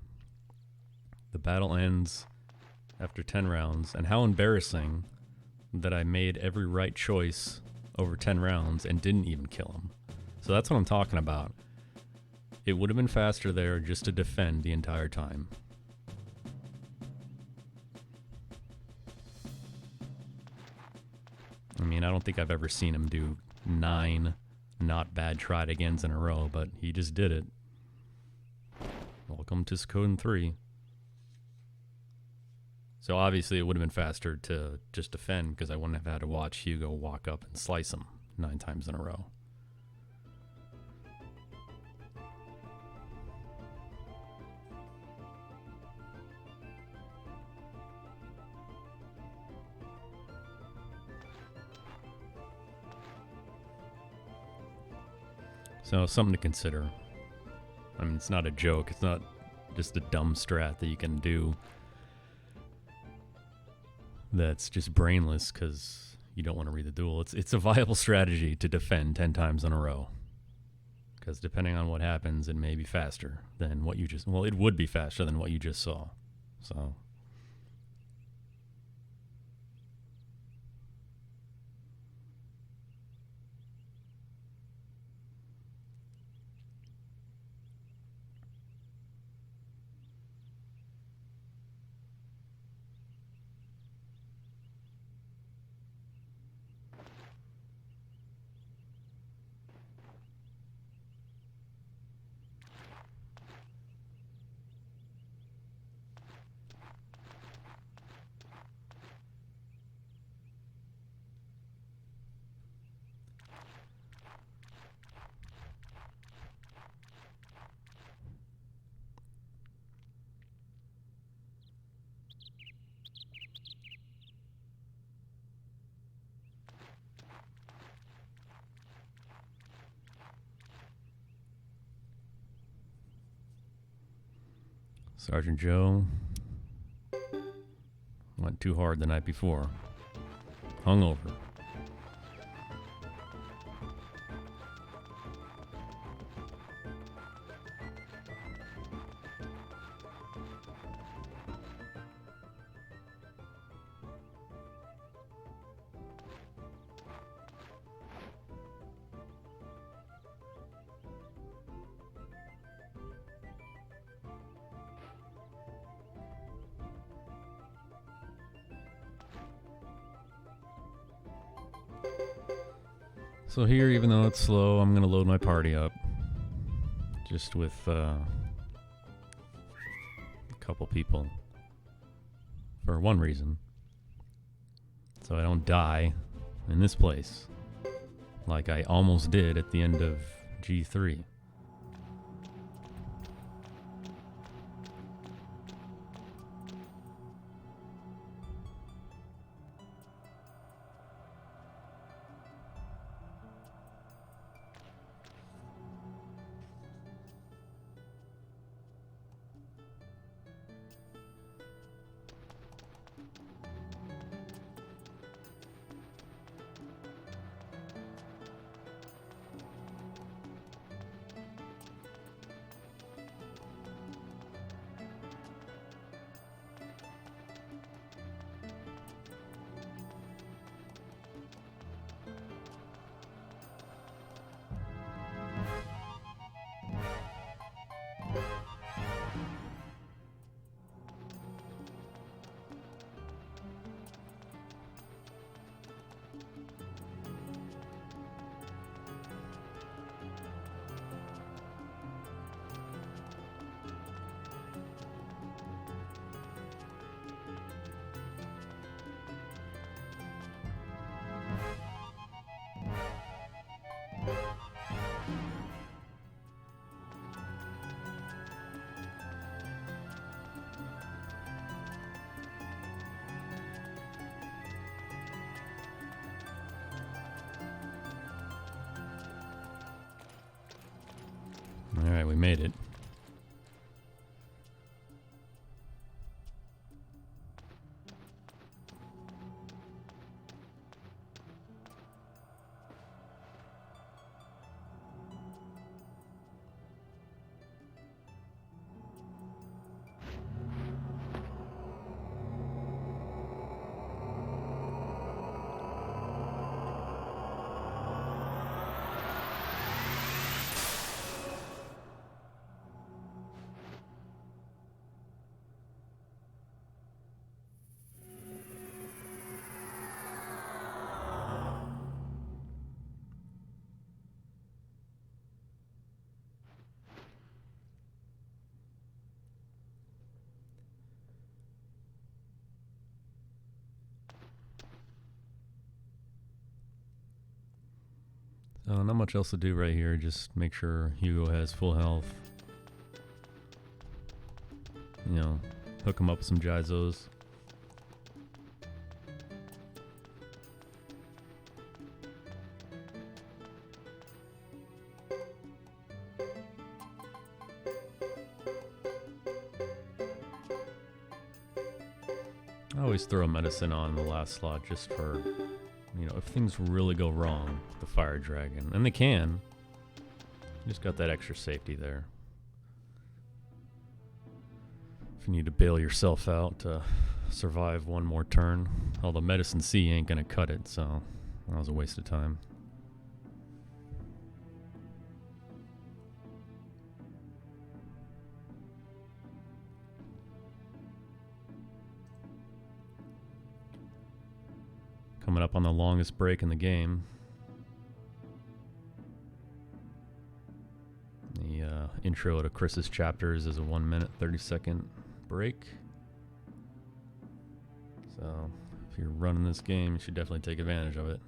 The battle ends after 10 rounds. And how embarrassing that I made every right choice over 10 rounds and didn't even kill him. So that's what I'm talking about. It would have been faster there just to defend the entire time. I mean, I don't think I've ever seen him do 9 not bad tried agains in a row, but he just did it. Welcome to Suikoden 3. So obviously it would have been faster to just defend because I wouldn't have had to watch Hugo walk up and slice him 9 times in a row. So something to consider. I mean, it's not a joke. It's not just a dumb strat that you can do. that's just brainless because you don't want to read the duel. It's a viable strategy to defend 10 times in a row. Because depending on what happens, it may be faster than what you just... Well, it would be faster than what you just saw. So... Sergeant Joe went too hard the night before. Hungover. So here, even though it's slow, I'm going to load my party up. Just with a couple people. For one reason. So I don't die in this place. Like I almost did at the end of G3. Alright, we made it. So not much else to do right here. Just make sure Hugo has full health. You know, hook him up with some Jizos. I always throw medicine on the last slot just for, you know, if things really go wrong with the fire dragon. And they can. You just got that extra safety there. If you need to bail yourself out to survive one more turn. Although medicine C ain't gonna cut it, so that was a waste of time. Coming up on the longest break in the game. The intro to Chris's chapters is a 1 minute 30-second break. So if you're running this game, you should definitely take advantage of it.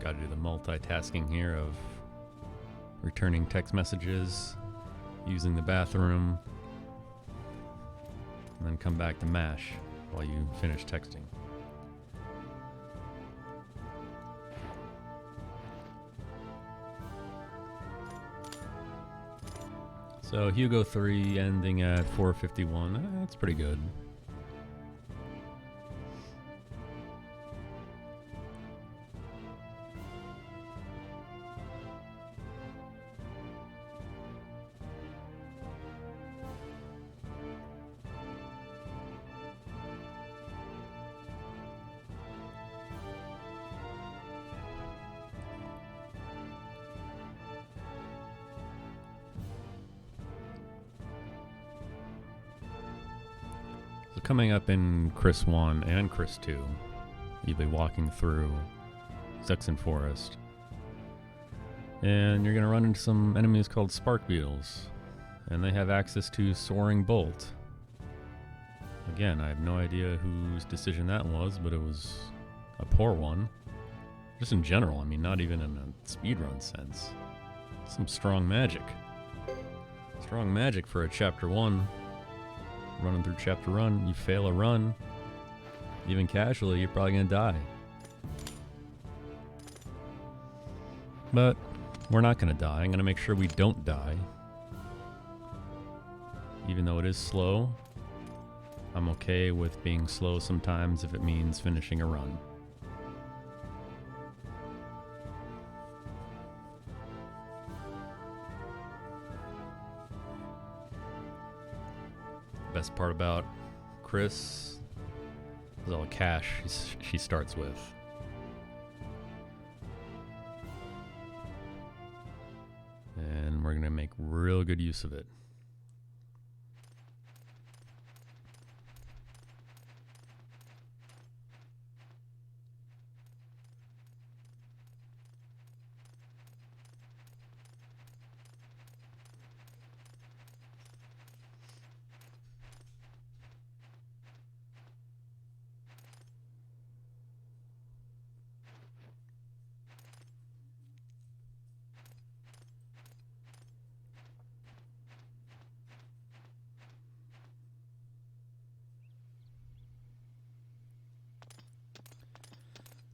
Got to do the multitasking here of returning text messages, using the bathroom, and then come back to MASH while you finish texting. So Hugo 3 ending at 451. That's pretty good. So coming up in Chris 1 and Chris 2, you'll be walking through Zexen Forest. And you're going to run into some enemies called spark beetles. And they have access to Soaring Bolt. Again, I have no idea whose decision that was, but it was a poor one. Just in general, I mean, not even in a speedrun sense. Some strong magic. Strong magic for a chapter 1. Running through chapter 1, you fail a run, even casually, you're probably going to die. But we're not going to die. I'm going to make sure we don't die. Even though it is slow, I'm okay with being slow sometimes if it means finishing a run. Best part about Chris is all the cash she starts with. And we're going to make real good use of it.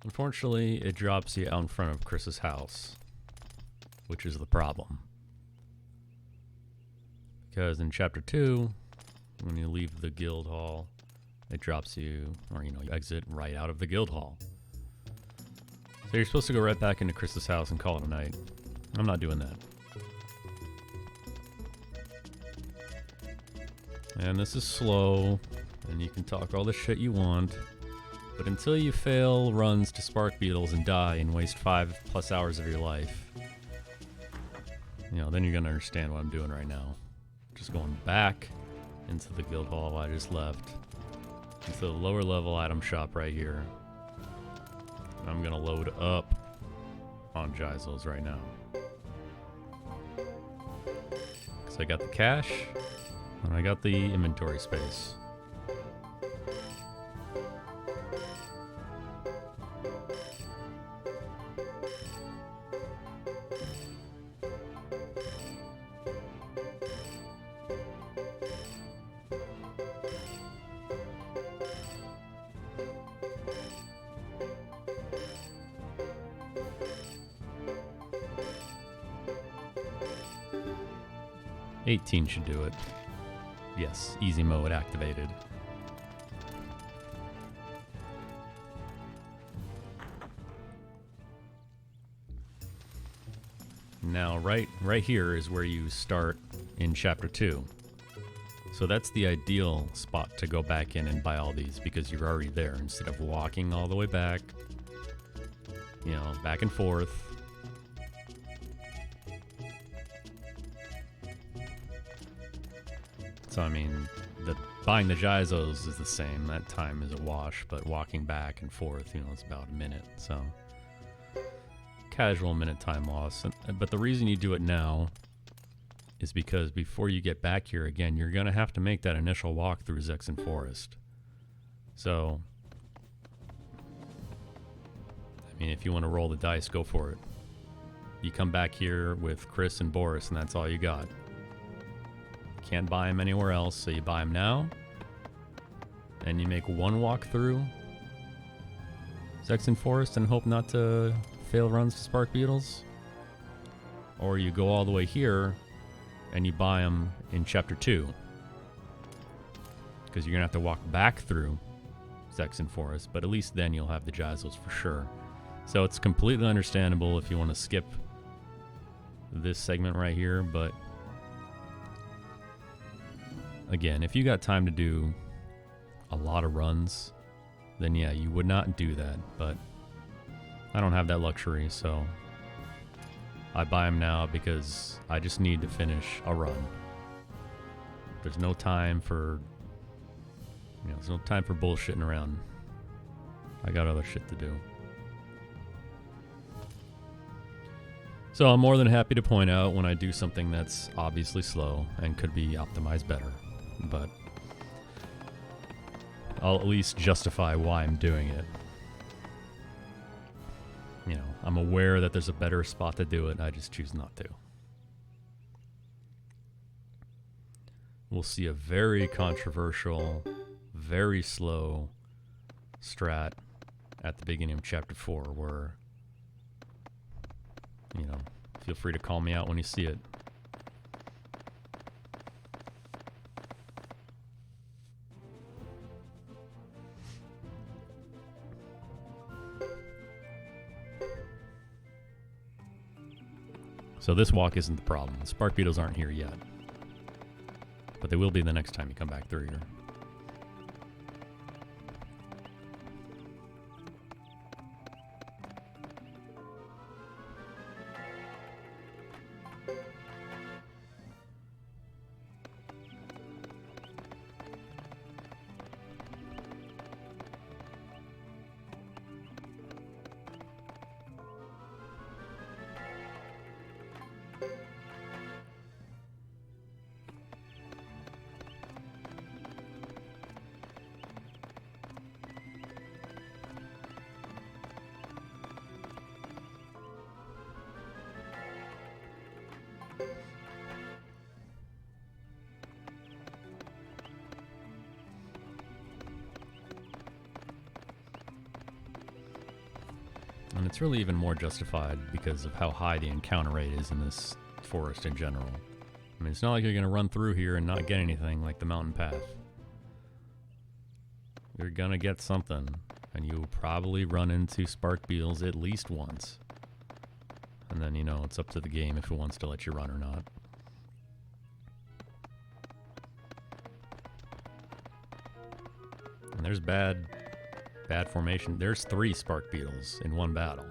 Unfortunately, it drops you out in front of Chris's house, which is the problem. Because in chapter 2, when you leave the guild hall, it drops you, or you exit right out of the guild hall. So you're supposed to go right back into Chris's house and call it a night. I'm not doing that. And this is slow, and you can talk all the shit you want. But until you fail runs to spark beetles and die and waste 5+ hours of your life, then you're going to understand what I'm doing right now. Just going back into the guild hall I just left, into the lower level item shop right here. And I'm going to load up on Geisels right now. Because I got the cash, and I got the inventory space. 18 should do it. Yes, easy mode activated. Now, right here is where you start in Chapter 2. So that's the ideal spot to go back in and buy all these, because you're already there instead of walking all the way back, back and forth. So, I mean, buying the Geizos is the same. That time is a wash, but walking back and forth, it's about a minute. So, casual minute time loss. But the reason you do it now is because before you get back here again, you're going to have to make that initial walk through Zexen Forest. So, I mean, if you want to roll the dice, go for it. You come back here with Chris and Boris, and that's all you got. Can't buy them anywhere else, so you buy them now. And you make one walk through Zexen Forest and hope not to fail runs to Spark Beetles. Or you go all the way here and you buy them in Chapter 2. Because you're going to have to walk back through Zexen Forest, but at least then you'll have the Geizels for sure. So it's completely understandable if you want to skip this segment right here, but again, if you got time to do a lot of runs, then yeah, you would not do that, but I don't have that luxury, so I buy them now because I just need to finish a run. There's no time for You know, there's no time for bullshitting around. I got other shit to do. So I'm more than happy to point out when I do something that's obviously slow and could be optimized better. But I'll at least justify why I'm doing it. You know, I'm aware that there's a better spot to do it, and I just choose not to. We'll see a very controversial, very slow strat at the beginning of Chapter 4 where, you know, feel free to call me out when you see it. So this walk isn't the problem. The spark beetles aren't here yet. But they will be the next time you come back through here. And it's really even more justified because of how high the encounter rate is in this forest in general. I mean, it's not like you're going to run through here and not get anything like the mountain path. You're going to get something, and you'll probably run into spark beetles at least once. And then, you know, it's up to the game if it wants to let you run or not. And there's bad formation. There's 3 spark beetles in one battle.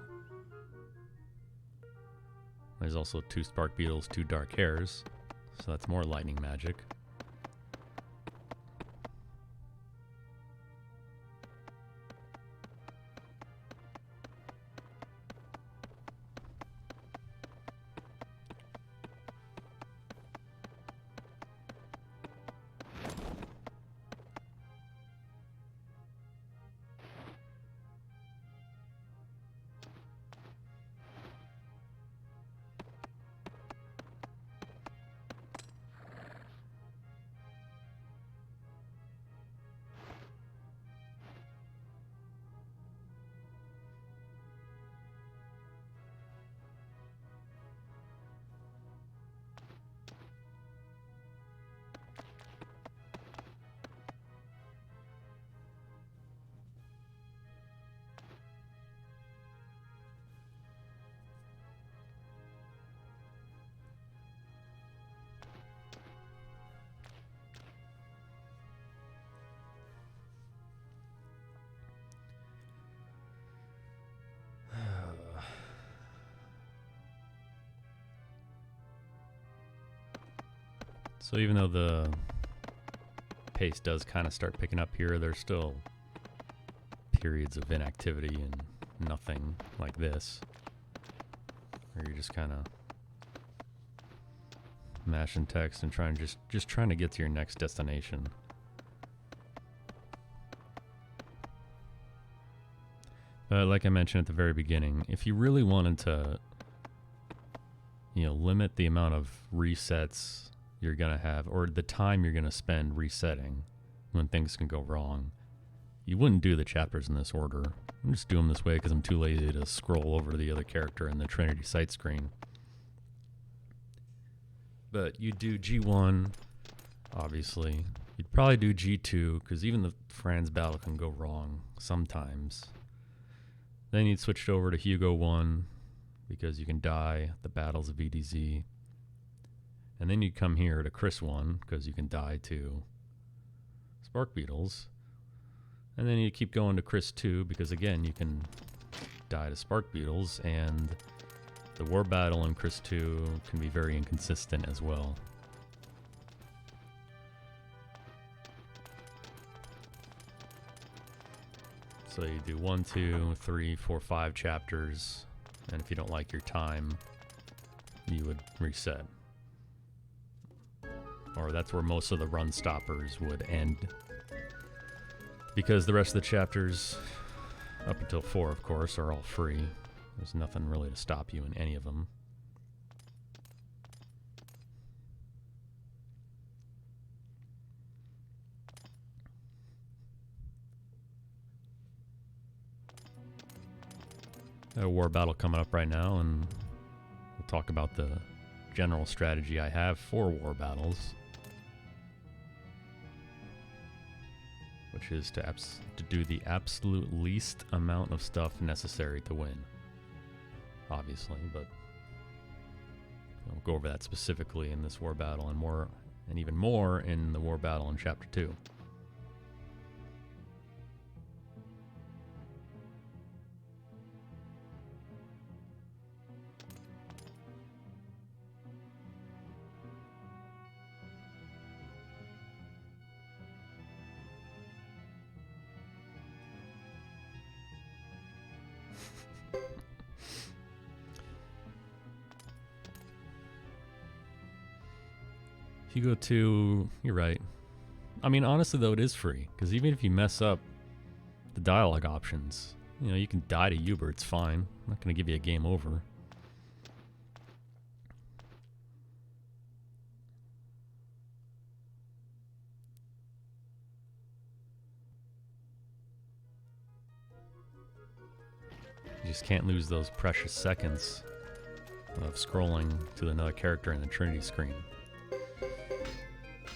There's also 2 spark beetles, 2 dark hairs. So that's more lightning magic. So even though the pace does kind of start picking up here, there's still periods of inactivity and nothing like this, where you're just kind of mashing text and just trying to get to your next destination. Like I mentioned at the very beginning, if you really wanted to, you know, limit the amount of resets you're going to have, or the time you're going to spend resetting when things can go wrong, you wouldn't do the chapters in this order. I'm just doing them this way because I'm too lazy to scroll over to the other character in the Trinity site screen. But you do G1, obviously. You'd probably do G2, because even the Franz battle can go wrong sometimes. Then you'd switch over to Hugo 1, because you can die at the battles of VDZ. And then you'd come here to Chris 1, because you can die to Spark Beetles. And then you keep going to Chris 2, because again, you can die to Spark Beetles, and the war battle in Chris 2 can be very inconsistent as well. So you do 1, 2, 3, 4, 5 chapters, and if you don't like your time, you would reset. Or that's where most of the run stoppers would end. Because the rest of the chapters, up until 4 of course, are all free. There's nothing really to stop you in any of them. A war battle coming up right now, and we'll talk about the general strategy I have for war battles, which is to do the absolute least amount of stuff necessary to win, obviously, but we'll go over that specifically in this war battle and more, and even more in the war battle in Chapter 2. Hugo 2, you're right. I mean, honestly, though, it is free, because even if you mess up the dialogue options, you know, you can die to Uber, it's fine. I'm not going to give you a game over. You just can't lose those precious seconds of scrolling to another character in the Trinity screen.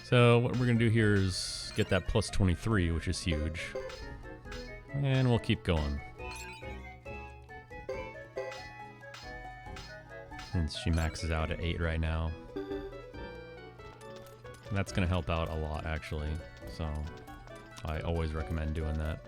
So what we're going to do here is get that plus 23, which is huge. And we'll keep going. Since she maxes out at 8 right now. And that's going to help out a lot, actually. So I always recommend doing that.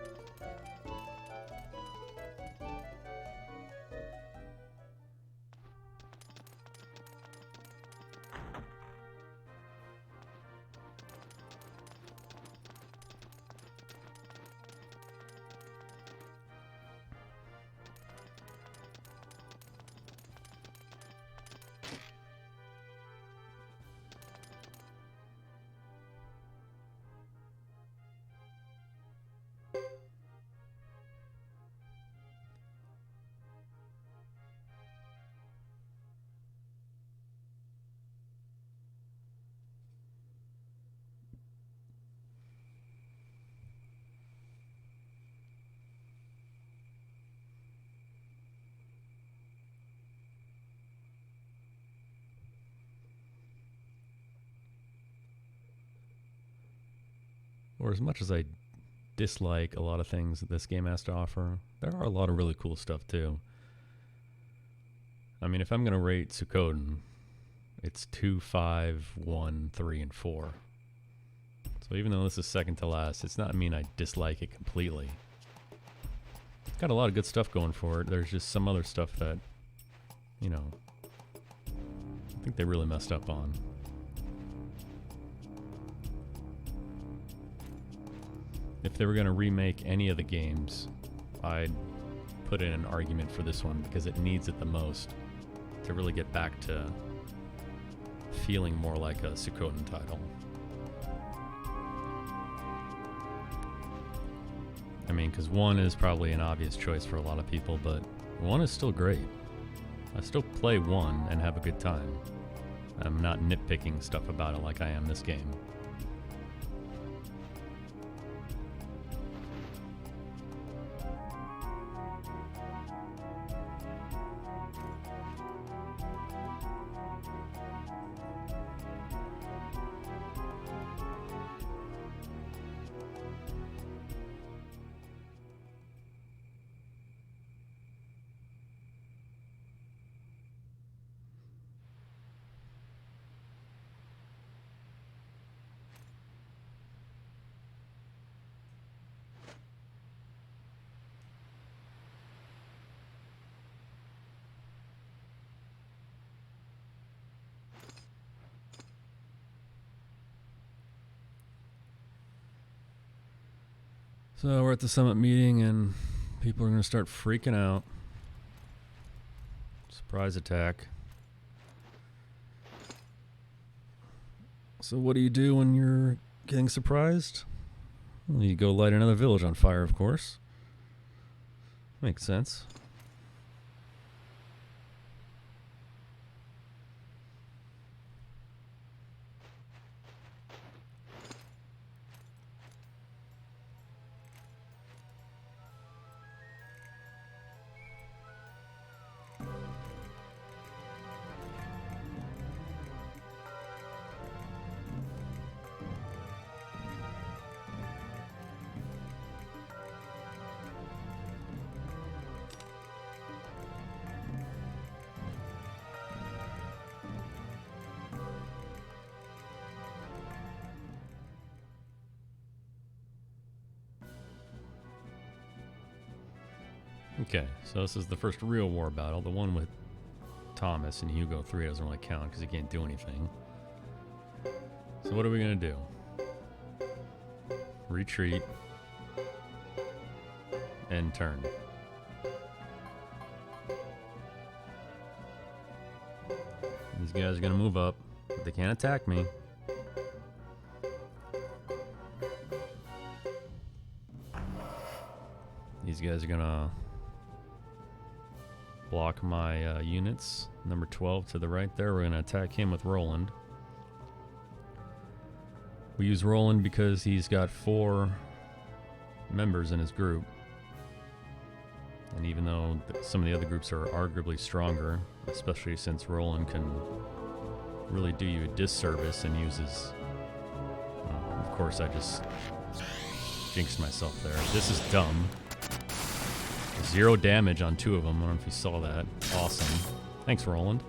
Or as much as I dislike a lot of things that this game has to offer, there are a lot of really cool stuff too. I mean, if I'm going to rate Suikoden, it's 2, 5, 1, 3, and 4. So even though this is second to last, it's not mean I dislike it completely. It's got a lot of good stuff going for it. There's just some other stuff that, you know, I think they really messed up on. If they were going to remake any of the games, I'd put in an argument for this one because it needs it the most to really get back to feeling more like a Suikoden title. I mean, because 1 is probably an obvious choice for a lot of people, but 1 is still great. I still play 1 and have a good time. I'm not nitpicking stuff about it like I am this game. So we're at the summit meeting and people are going to start freaking out. Surprise attack. So what do you do when you're getting surprised? Well, you go light another village on fire, of course. Makes sense. Okay, so this is the first real war battle. The one with Thomas and Hugo 3 doesn't really count because he can't do anything. So what are we going to do? Retreat. End turn. These guys are going to move up, but they can't attack me. These guys are going to block my units. Number 12 to the right there. We're going to attack him with Roland. We use Roland because he's got 4 members in his group. And even though some of the other groups are arguably stronger, especially since Roland can really do you a disservice and uses... of course, I just jinxed myself there. This is dumb. 0 damage on 2 of them. I don't know if you saw that. Awesome. Thanks, Roland.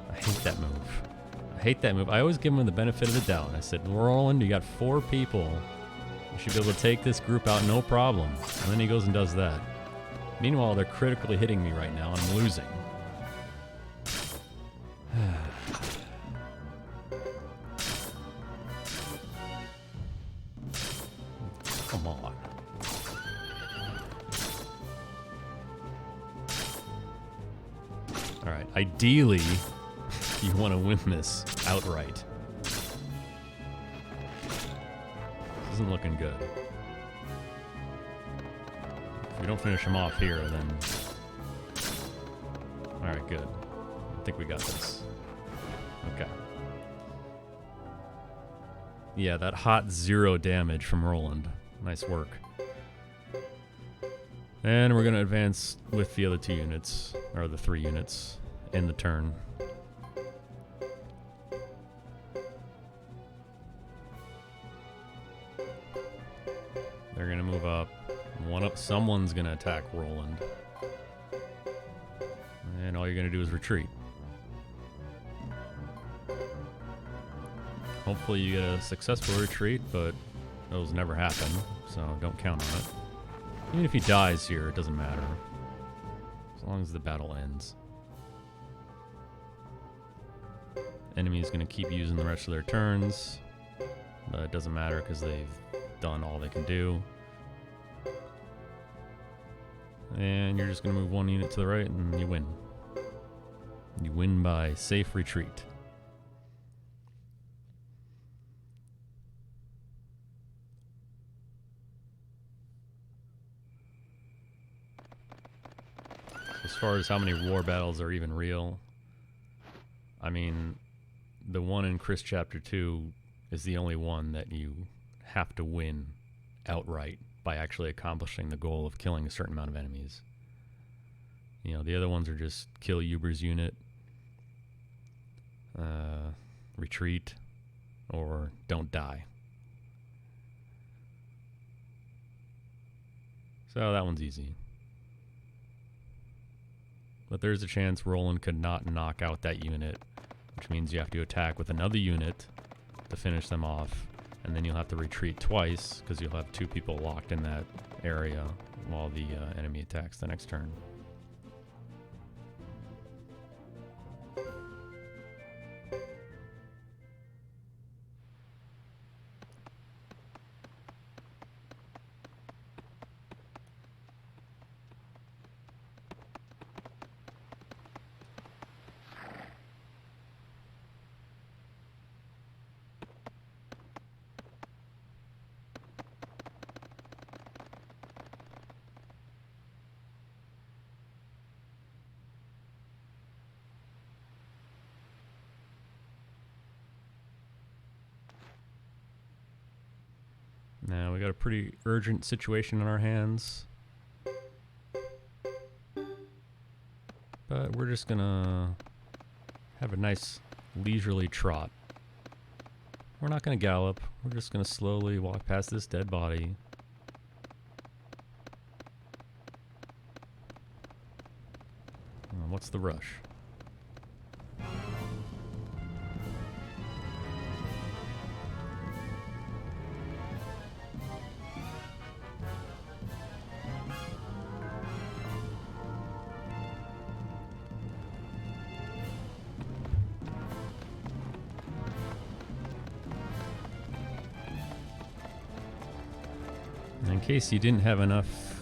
I hate that move. I hate that move. I always give him the benefit of the doubt. I said, Roland, you got 4 people. You should be able to take this group out no problem. And then he goes and does that. Meanwhile, they're critically hitting me right now. I'm losing. Come on. Alright, ideally, you want to win this outright. This isn't looking good. If we don't finish him off here, then... Alright, good. I think we got this. Okay. Yeah, that hot 0 damage from Roland. Nice work. And we're going to advance with the other 2 units, or the 3 units, in the turn. They're going to move up. Someone's going to attack Roland. And all you're going to do is retreat. Hopefully you get a successful retreat, but those never happen, so don't count on it. Even if he dies here, it doesn't matter. As long as the battle ends. Enemy's going to keep using the rest of their turns. But it doesn't matter because they've done all they can do. And you're just going to move 1 unit to the right and you win. You win by safe retreat. As far as how many war battles are even real, I mean, the one in Chris Chapter 2 is the only one that you have to win outright by actually accomplishing the goal of killing a certain amount of enemies. You know, the other ones are just kill Uber's unit, retreat, or don't die. So that one's easy. But there's a chance Roland could not knock out that unit, which means you have to attack with another unit to finish them off, and then you'll have to retreat twice because you'll have 2 people locked in that area while the enemy attacks the next turn. Now we got a pretty urgent situation on our hands. But we're just gonna have a nice leisurely trot. We're not gonna gallop. We're just gonna slowly walk past this dead body. What's the rush? In case you didn't have enough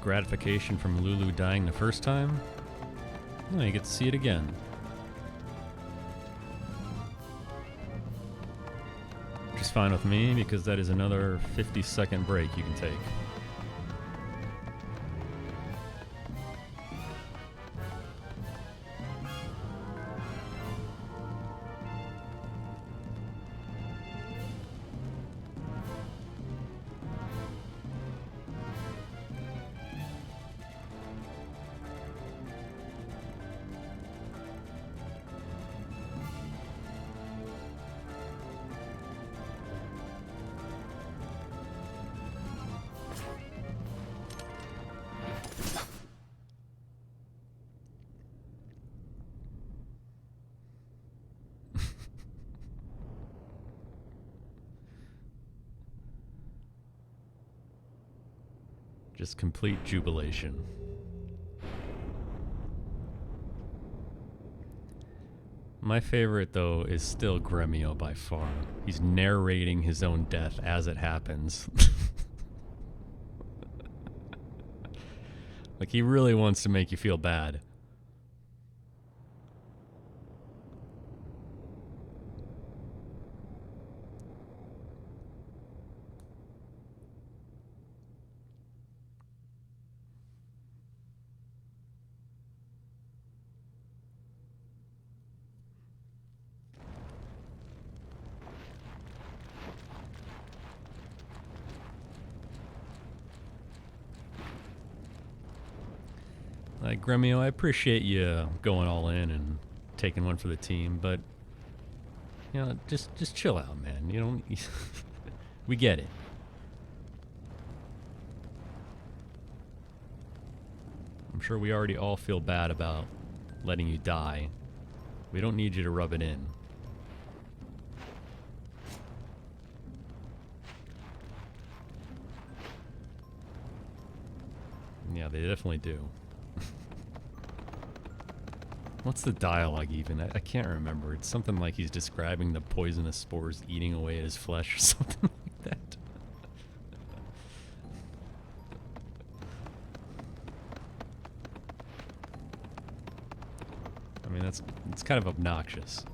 gratification from Lulu dying the first time, well, you get to see it again. Which is fine with me because that is another 50-second break you can take. Just complete jubilation. My favorite, though, is still Gremio by far. He's narrating his own death as it happens. Like, he really wants to make you feel bad. Like, Gremio, I appreciate you going all in and taking one for the team, but, you know, just chill out, man. You don't... We get it. I'm sure we already all feel bad about letting you die. We don't need you to rub it in. Yeah, they definitely do. What's the dialogue even? I can't remember. It's something like he's describing the poisonous spores eating away at his flesh or something like that. I mean, it's kind of obnoxious.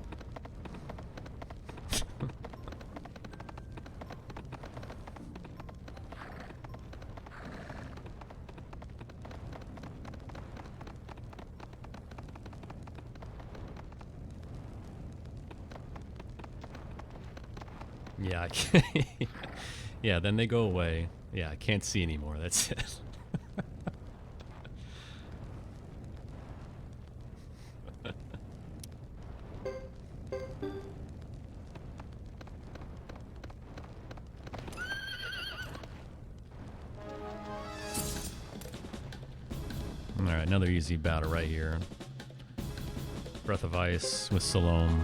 Yeah, I can't. Yeah, then they go away. Yeah, I can't see anymore. That's it. Alright, another easy battle right here. Breath of Ice with Salome.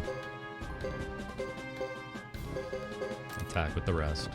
Attack with the rest.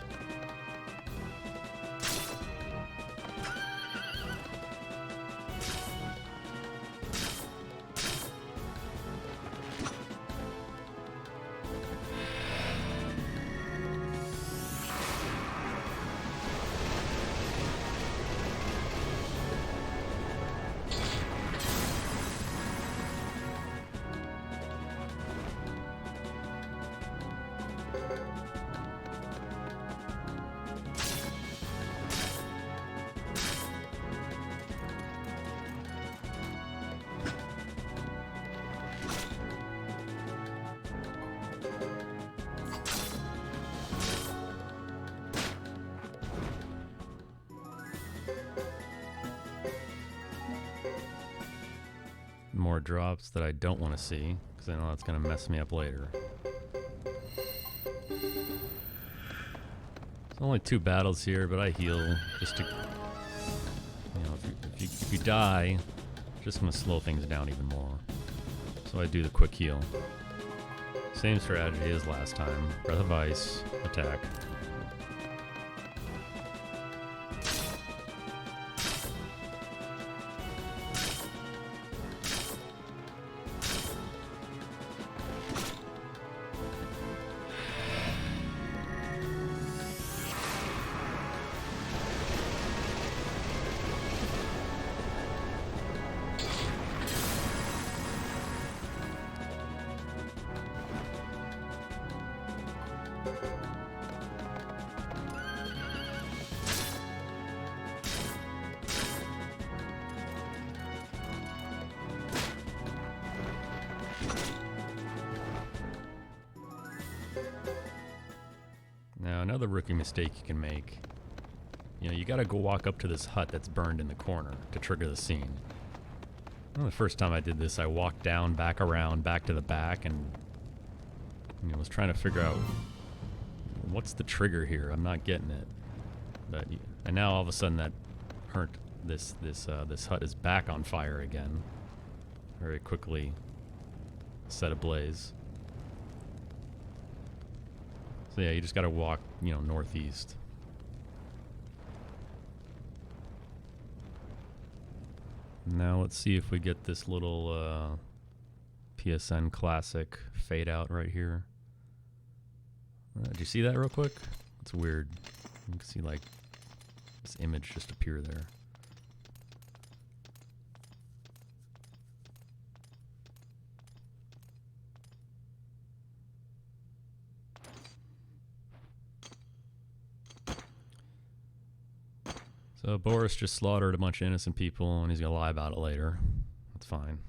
more drops that I don't want to see, because I know that's going to mess me up later. There's only 2 battles here, but I heal just to, you know, if you die, just going to slow things down even more. So I do the quick heal. Same strategy as last time. Breath of Ice, attack. Now, another rookie mistake you can make, you know, you gotta go walk up to this hut that's burned in the corner to trigger the scene. Well, the first time I did this, I walked down, back around, back to the back, and, you know, was trying to figure out what's the trigger here. I'm not getting it. But and now all of a sudden that this hut is back on fire again. Very quickly set ablaze. So yeah, you just gotta walk, you know, northeast. Now let's see if we get this little PSN classic fade out right here. Did you see that real quick? It's weird. You can see like this image just appear there. So Boris just slaughtered a bunch of innocent people, and he's gonna lie about it later. That's fine.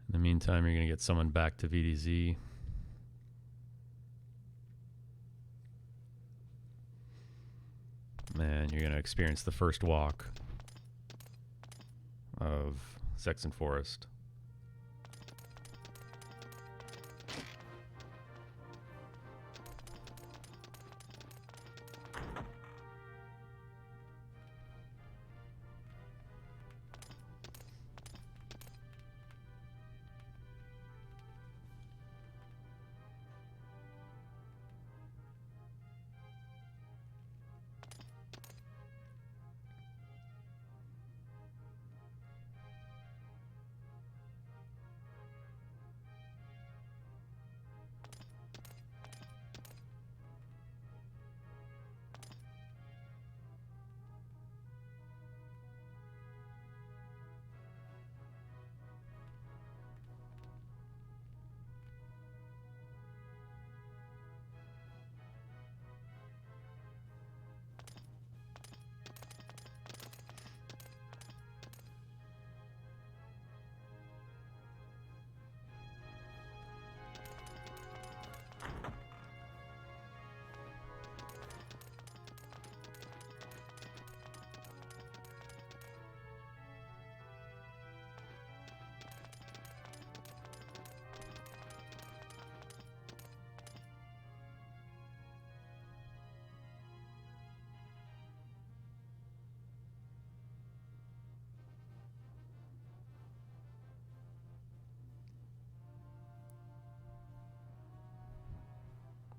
In the meantime, you're gonna get summoned back to VDZ. And you're going to experience the first walk of Saxon Forest.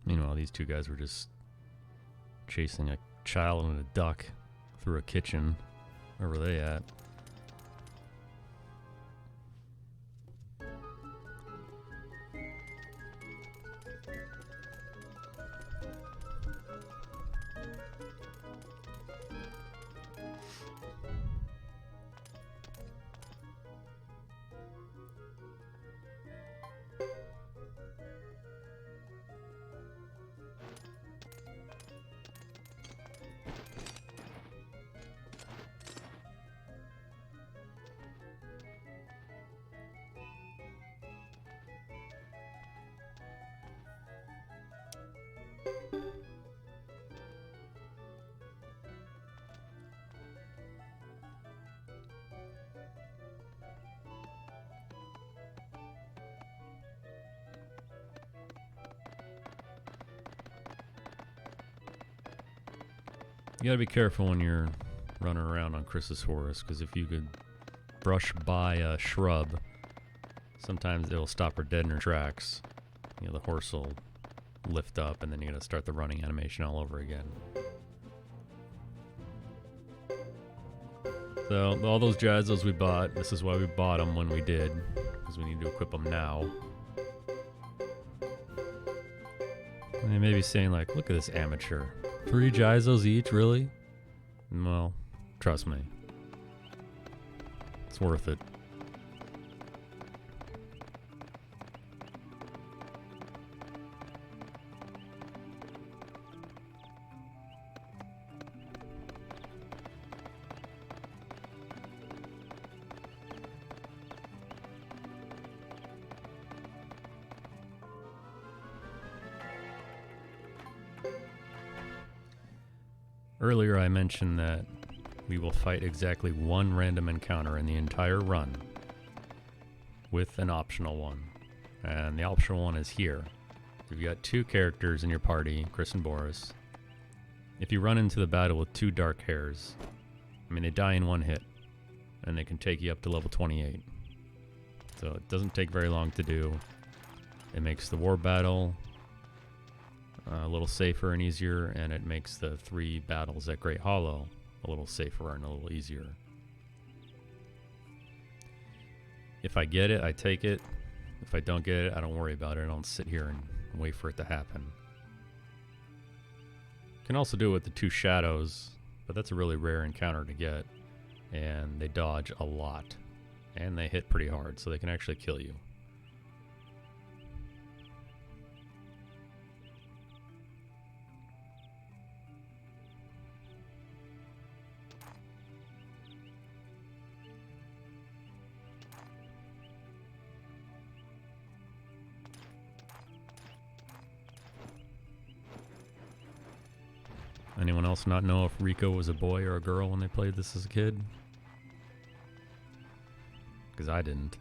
Meanwhile, these two guys were just chasing a child and a duck through a kitchen. Where were they at? You gotta be careful when you're running around on Chris's horse, because if you could brush by a shrub, sometimes it'll stop her dead in her tracks. You know, the horse will lift up, and then you gotta start the running animation all over again. So, all those Jazos we bought, this is why we bought them when we did, because we need to equip them now. And they may be saying like, look at this amateur. 3 Jizos each, really? Well, trust me. It's worth it. Earlier I mentioned that we will fight exactly 1 random encounter in the entire run, with an optional one. And the optional one is here. You've got 2 characters in your party, Chris and Boris. If you run into the battle with 2 dark hairs, I mean, they die in 1 hit, and they can take you up to level 28. So it doesn't take very long to do. It makes the war battle a little safer and easier, and it makes the 3 battles at Great Hollow a little safer and a little easier. If I get it, I take it. If I don't get it, I don't worry about it. I don't sit here and wait for it to happen. You can also do it with the 2 shadows, but that's a really rare encounter to get, and they dodge a lot, and they hit pretty hard, so they can actually kill you. Anyone else not know if Rico was a boy or a girl when they played this as a kid? Because I didn't.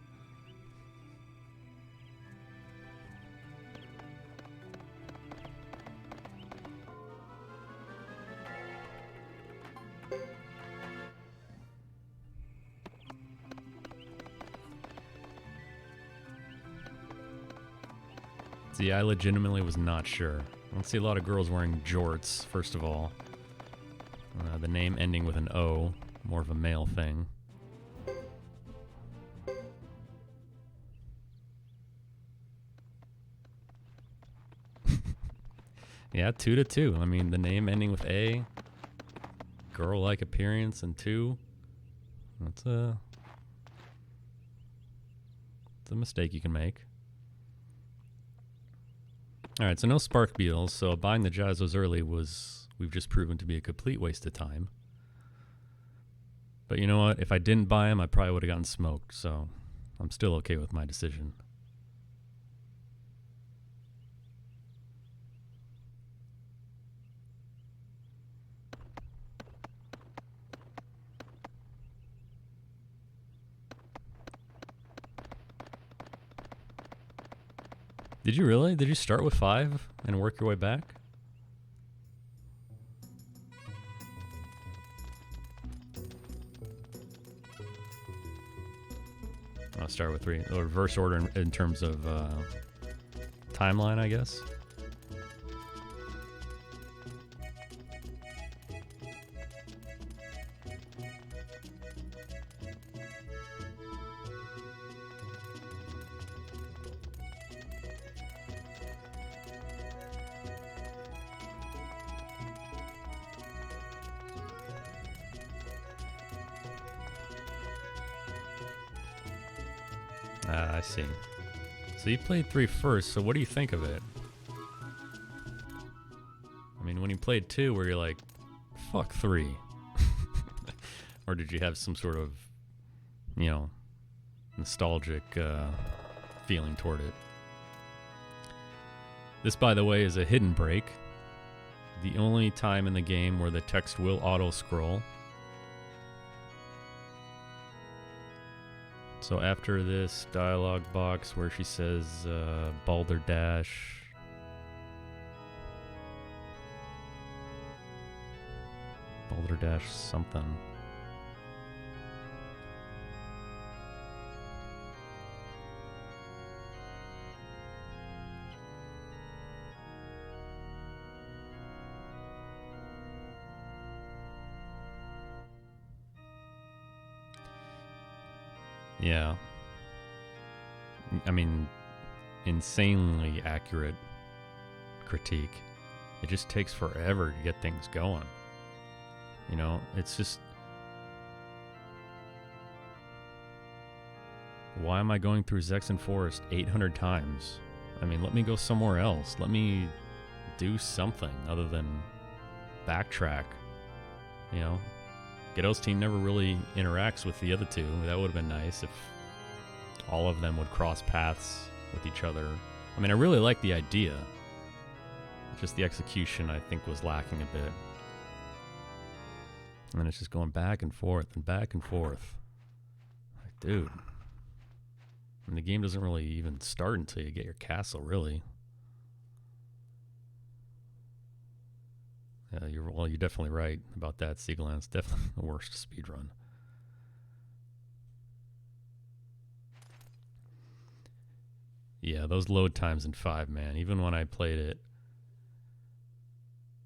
See, I legitimately was not sure. I don't see a lot of girls wearing jorts, first of all. The name ending with an O, more of a male thing. Yeah, 2 to 2. I mean, the name ending with A, girl-like appearance, and 2. That's a mistake you can make. Alright, so no Spark Beetles, so buying the Jazos early we've just proven to be a complete waste of time. But you know what? If I didn't buy them, I probably would have gotten smoked, so I'm still okay with my decision. Did you really? Did you start with 5 and work your way back? I'll start with 3. Or reverse order in terms of timeline, I guess. I see. So you played 3 first, so what do you think of it? I mean, when you played 2, were you like, fuck 3? Or did you have some sort of, you know, nostalgic feeling toward it? This, by the way, is a hidden break. The only time in the game where the text will auto-scroll. So after this dialogue box where she says Balderdash, dash something. Yeah. I mean, insanely accurate critique. It just takes forever to get things going. You know, it's just... Why am I going through Zexen Forest 800 times? I mean, let me go somewhere else. Let me do something other than backtrack. You know? Ghetto's team never really interacts with the other two. That would have been nice if all of them would cross paths with each other. I mean, I really like the idea. Just the execution, I think, was lacking a bit. And then it's just going back and forth and back and forth. Like, dude. And the game doesn't really even start until you get your castle, really. Yeah, you're definitely right about that, Siegeland. It's definitely the worst speedrun. Yeah, those load times in 5, man. Even when I played it,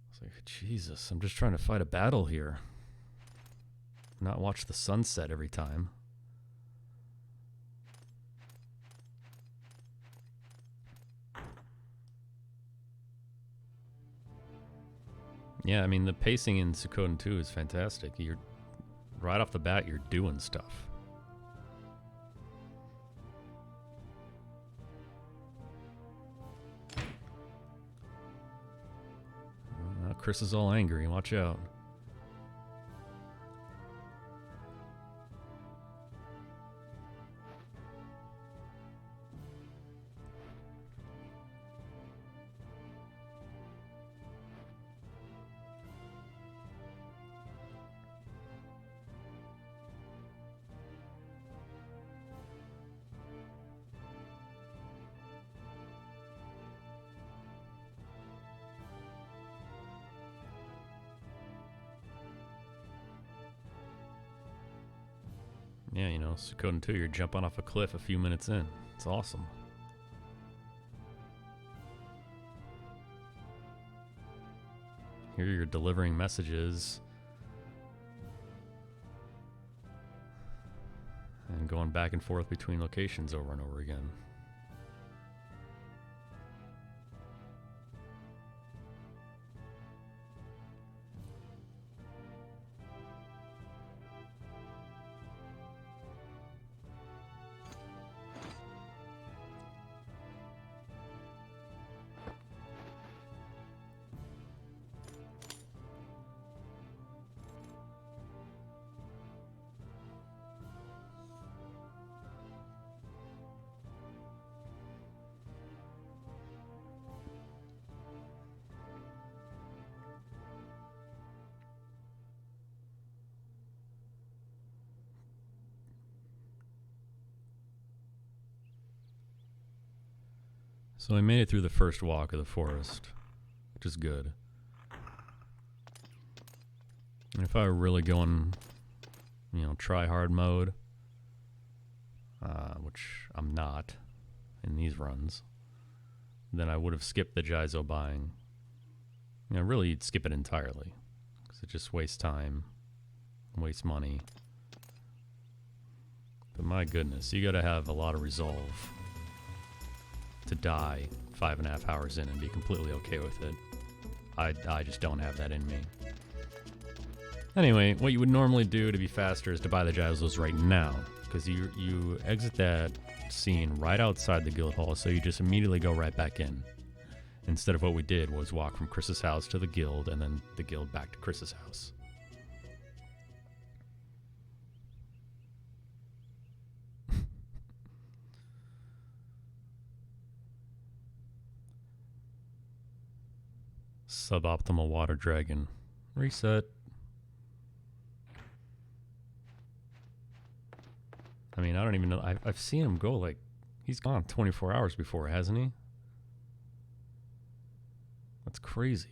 I was like, Jesus, I'm just trying to fight a battle here. Not watch the sunset every time. Yeah, I mean, the pacing in Suikoden 2 is fantastic. You're right off the bat, you're doing stuff. Now Chris is all angry. Watch out. Yeah, you know, Suikoden 2, you're jumping off a cliff a few minutes in. It's awesome. Here you're delivering messages and going back and forth between locations over and over again. So I made it through the first walk of the forest, which is good. And if I were really going, you know, try hard mode, which I'm not in these runs, then I would have skipped the Jizo buying. You know, really, you'd skip it entirely, because it just wastes time, wastes money. But my goodness, you gotta have a lot of resolve to die 5.5 hours in and be completely okay with it. I just don't have that in me. Anyway, what you would normally do to be faster is to buy the Jizos right now, because you exit that scene right outside the guild hall, so you just immediately go right back in. Instead of what we did was walk from Chris's house to the guild, and then the guild back to Chris's house. Suboptimal water dragon. Reset. I mean, I don't even know. I've seen him go like... He's gone 24 hours before, hasn't he? That's crazy.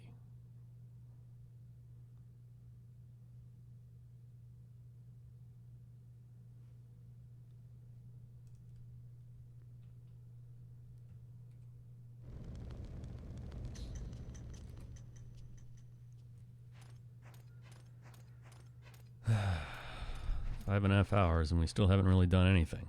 5.5 hours and we still haven't really done anything.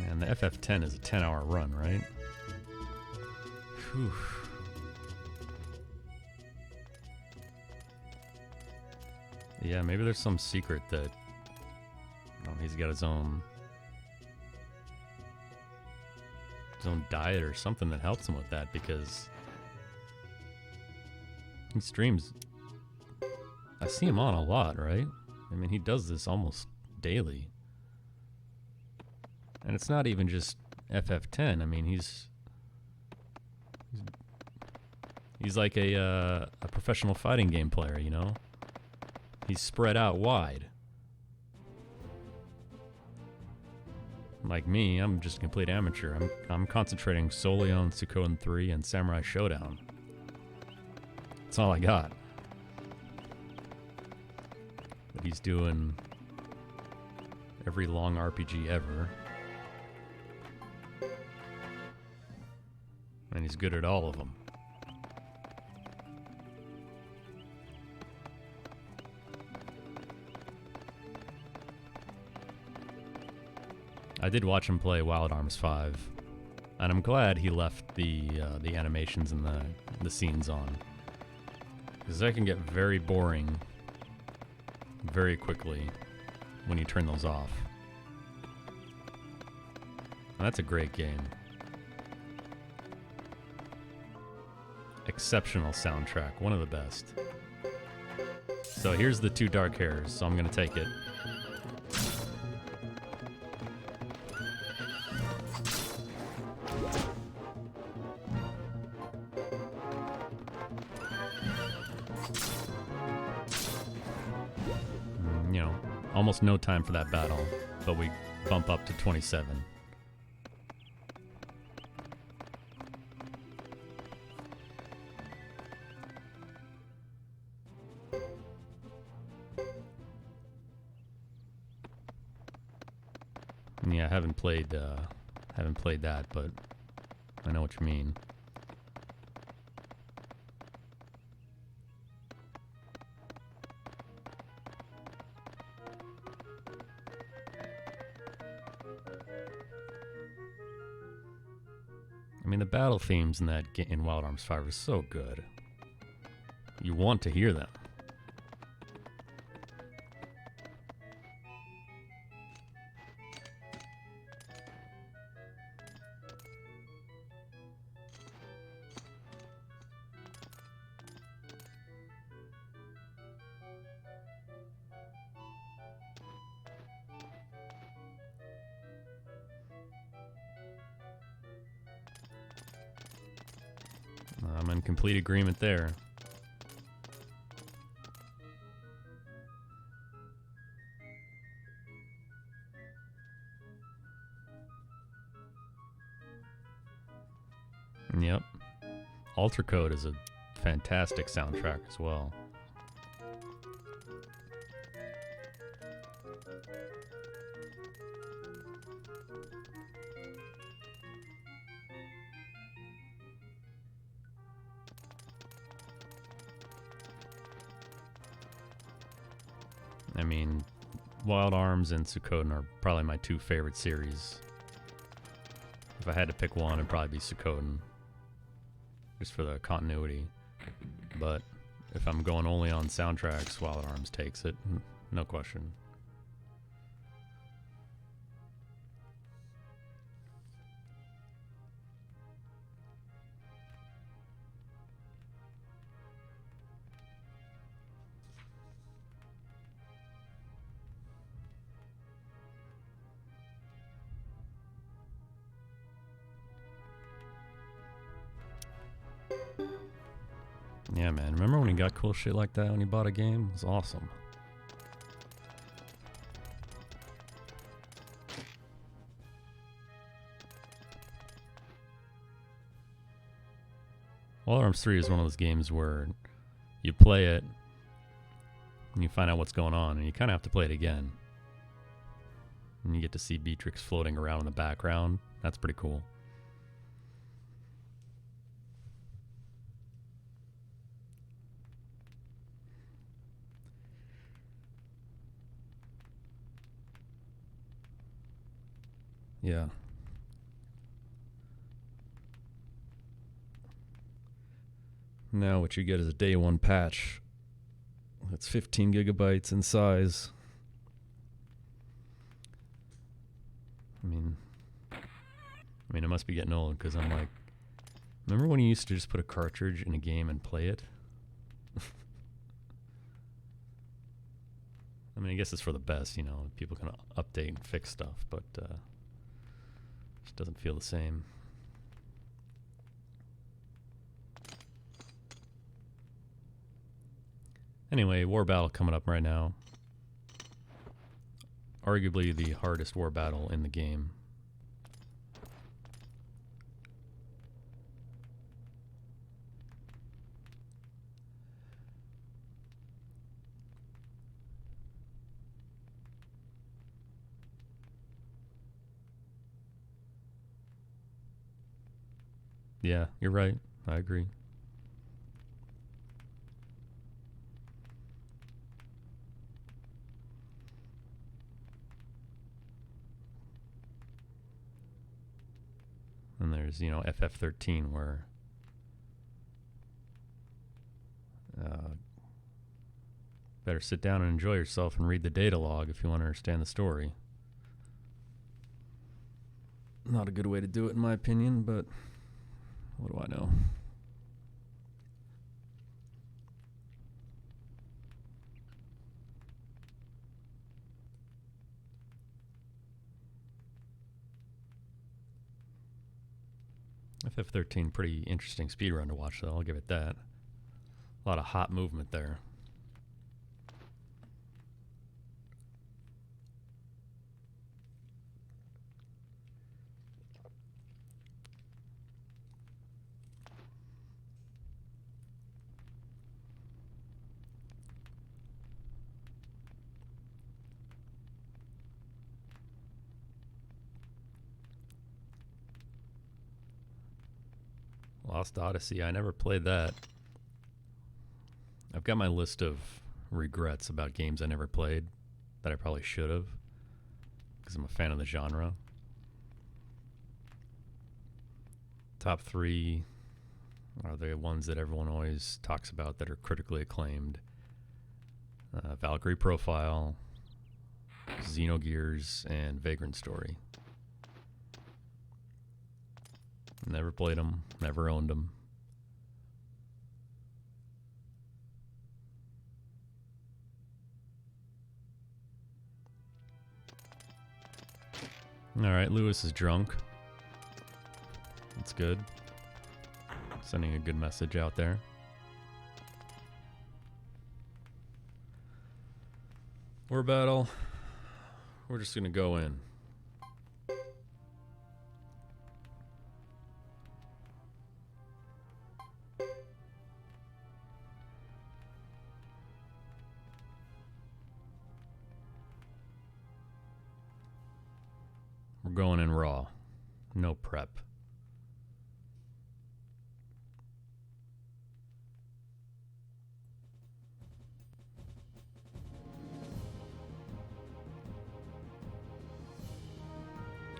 And the FF10 is a 10-hour run, right? Whew. Yeah, maybe there's some secret that he's got his own diet or something that helps him with that, because he streams. I see him on a lot, right? I mean, he does this almost daily. And it's not even just FF10. I mean, he's like a professional fighting game player, you know? He's spread out wide. Like me, I'm just a complete amateur. I'm concentrating solely on Suikoden 3 and Samurai Showdown. That's all I got. But he's doing every long RPG ever. And he's good at all of them. I did watch him play Wild Arms 5, and I'm glad he left the animations and the scenes on, because that can get very boring very quickly when you turn those off. And that's a great game. Exceptional soundtrack, one of the best. So here's the 2 dark hairs, so I'm gonna take it. Almost no time for that battle, but we bump up to 27. Yeah, I haven't played that, but I know what you mean. I mean, the battle themes in in Wild Arms 5 are so good. You want to hear them. I'm in complete agreement there. Yep. Alter Code is a fantastic soundtrack as well. I mean, Wild Arms and Suikoden are probably my 2 favorite series. If I had to pick one, it'd probably be Suikoden, just for the continuity. But if I'm going only on soundtracks, Wild Arms takes it, no question. Yeah, man. Remember when you got cool shit like that when you bought a game? It was awesome. Well, Arms 3 is one of those games where you play it and you find out what's going on, and you kind of have to play it again. And you get to see Beatrix floating around in the background. That's pretty cool. Yeah. Now what you get is a day one patch. That's 15 gigabytes in size. I mean, it must be getting old because I'm like, remember when you used to just put a cartridge in a game and play it? I mean, I guess it's for the best, you know. People can update and fix stuff, but it just doesn't feel the same. Anyway, war battle coming up right now. Arguably the hardest war battle in the game. Yeah, you're right. I agree. And there's, you know, FF13 where better sit down and enjoy yourself and read the data log if you want to understand the story. Not a good way to do it in my opinion, but what do I know? FF13, pretty interesting speedrun to watch, though. I'll give it that. A lot of hot movement there. Lost Odyssey, I never played that. I've got my list of regrets about games I never played that I probably should have, because I'm a fan of the genre. Top 3 are the ones that everyone always talks about that are critically acclaimed. Valkyrie Profile, Xenogears, and Vagrant Story. Never played them, never owned them. Alright, Lewis is drunk. That's good. Sending a good message out there. War battle. We're just gonna go in. We're going in raw. No prep.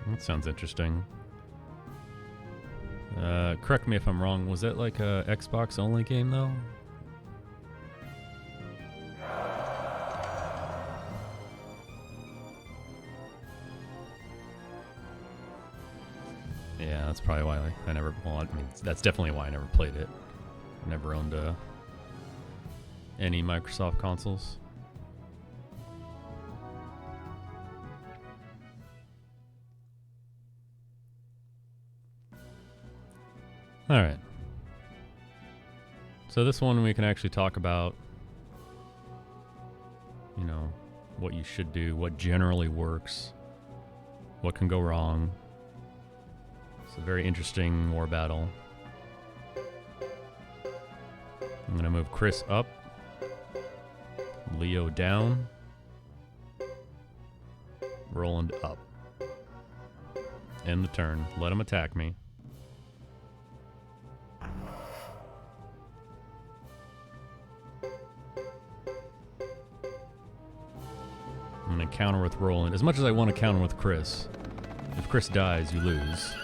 That sounds interesting. Correct me if I'm wrong. Was that like a Xbox only game though? Yeah, that's probably why I never. Well, I mean, that's definitely why I never played it. Never owned any Microsoft consoles. All right. So this one we can actually talk about, you know, what you should do, what generally works, what can go wrong. It's a very interesting war battle. I'm going to move Chris up, Leo down, Roland up. End the turn. Let him attack me. I'm going to counter with Roland. As much as I want to counter with Chris, if Chris dies, you lose.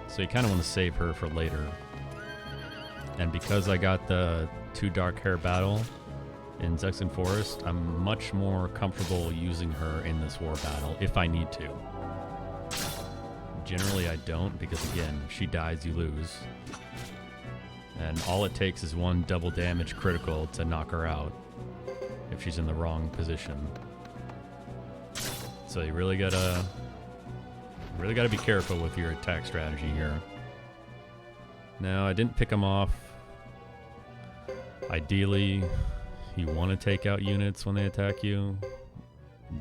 So you kind of want to save her for later. And because I got the 2 dark hair battle in Zexen Forest, I'm much more comfortable using her in this war battle if I need to. Generally I don't, because again, if she dies, you lose. And all it takes is 1 double damage critical to knock her out if she's in the wrong position. So you really gotta be careful with your attack strategy here. Now, I didn't pick him off. Ideally, you want to take out units when they attack you,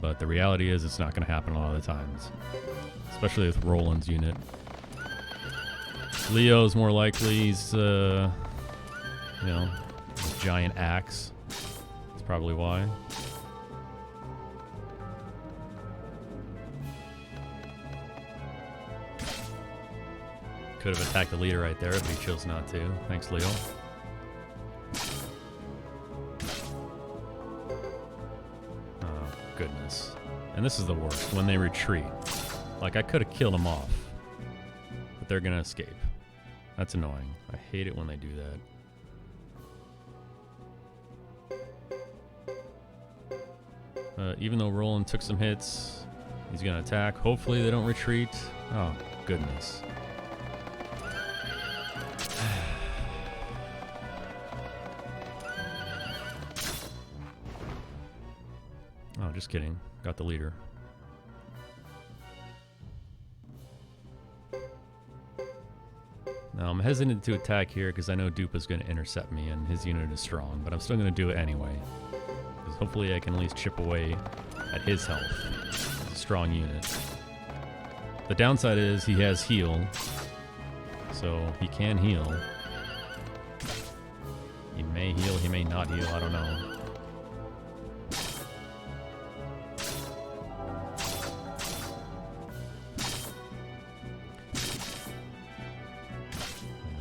but the reality is it's not going to happen a lot of the times, especially with Roland's unit. Leo's more likely. He's, you know, a giant axe. That's probably why. Could have attacked the leader right there, but he chose not to. Thanks, Leo. Oh, goodness. And this is the worst, when they retreat. Like, I could have killed them off, but they're going to escape. That's annoying. I hate it when they do that. Even though Roland took some hits, he's going to attack. Hopefully they don't retreat. Oh, goodness. Oh, just kidding. Got the leader. Now, I'm hesitant to attack here because I know Dupa's going to intercept me and his unit is strong, but I'm still going to do it anyway. Because hopefully I can at least chip away at his health. He's a strong unit. The downside is he has heal, so he can heal. He may heal, he may not heal, I don't know.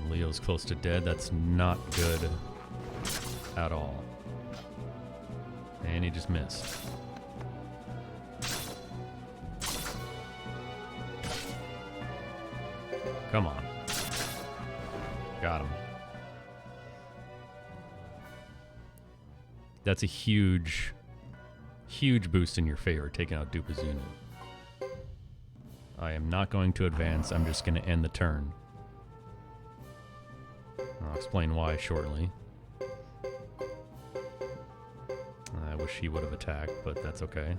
Leo's close to dead. That's not good at all. And he just missed. Come on. Got him. That's a huge, huge boost in your favor, taking out Dupa's unit. I am not going to advance. I'm just going to end the turn. I'll explain why shortly. I wish he would have attacked, but that's okay.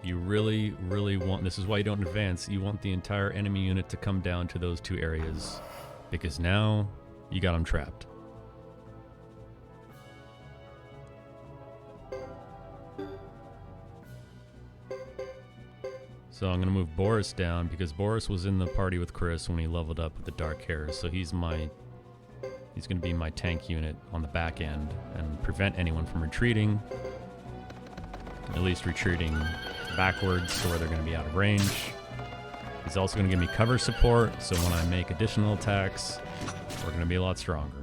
You really, really want... This is why you don't advance. You want the entire enemy unit to come down to those 2 areas. Because now, you got them trapped. So I'm going to move Boris down, because Boris was in the party with Chris when he leveled up with the dark hairs. So he's going to be my tank unit on the back end and prevent anyone from retreating. At least retreating backwards to where they're going to be out of range. He's also going to give me cover support, so when I make additional attacks, we're going to be a lot stronger.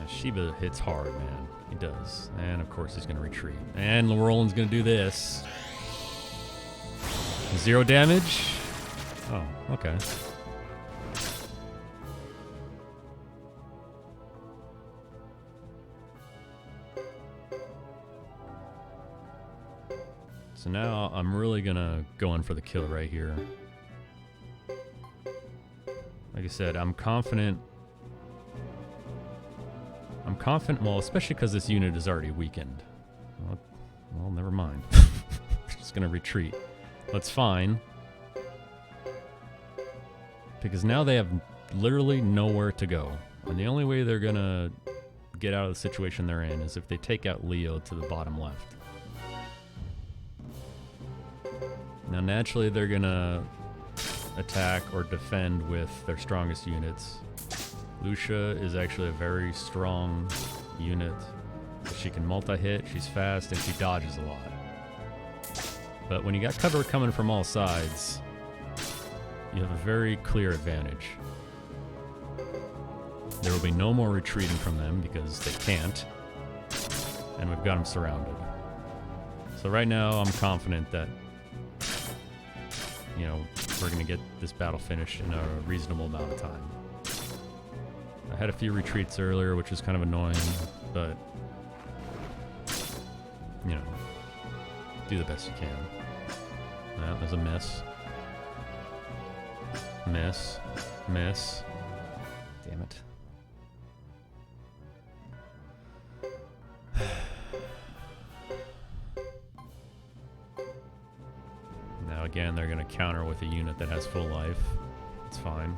Shiva hits hard, man. He does. And of course he's going to retreat. And Roland's going to do this. 0 damage? Oh, okay. So now I'm really going to go in for the kill right here. Like I said, I'm confident I'm confident, well, especially because this unit is already weakened. Well, never mind. Just gonna retreat. That's fine. Because now they have literally nowhere to go. And the only way they're gonna get out of the situation they're in is if they take out Leo to the bottom left. Now naturally they're gonna attack or defend with their strongest units. Lucia is actually a very strong unit. She can multi-hit, she's fast, and she dodges a lot. But when you got cover coming from all sides, you have a very clear advantage. There will be no more retreating from them because they can't. And we've got them surrounded. So right now I'm confident that, you know, we're going to get this battle finished in a reasonable amount of time. I had a few retreats earlier, which was kind of annoying, but, you know, do the best you can. That was a miss. Miss. Miss. Damn it. Now again, they're going to counter with a unit that has full life. It's fine.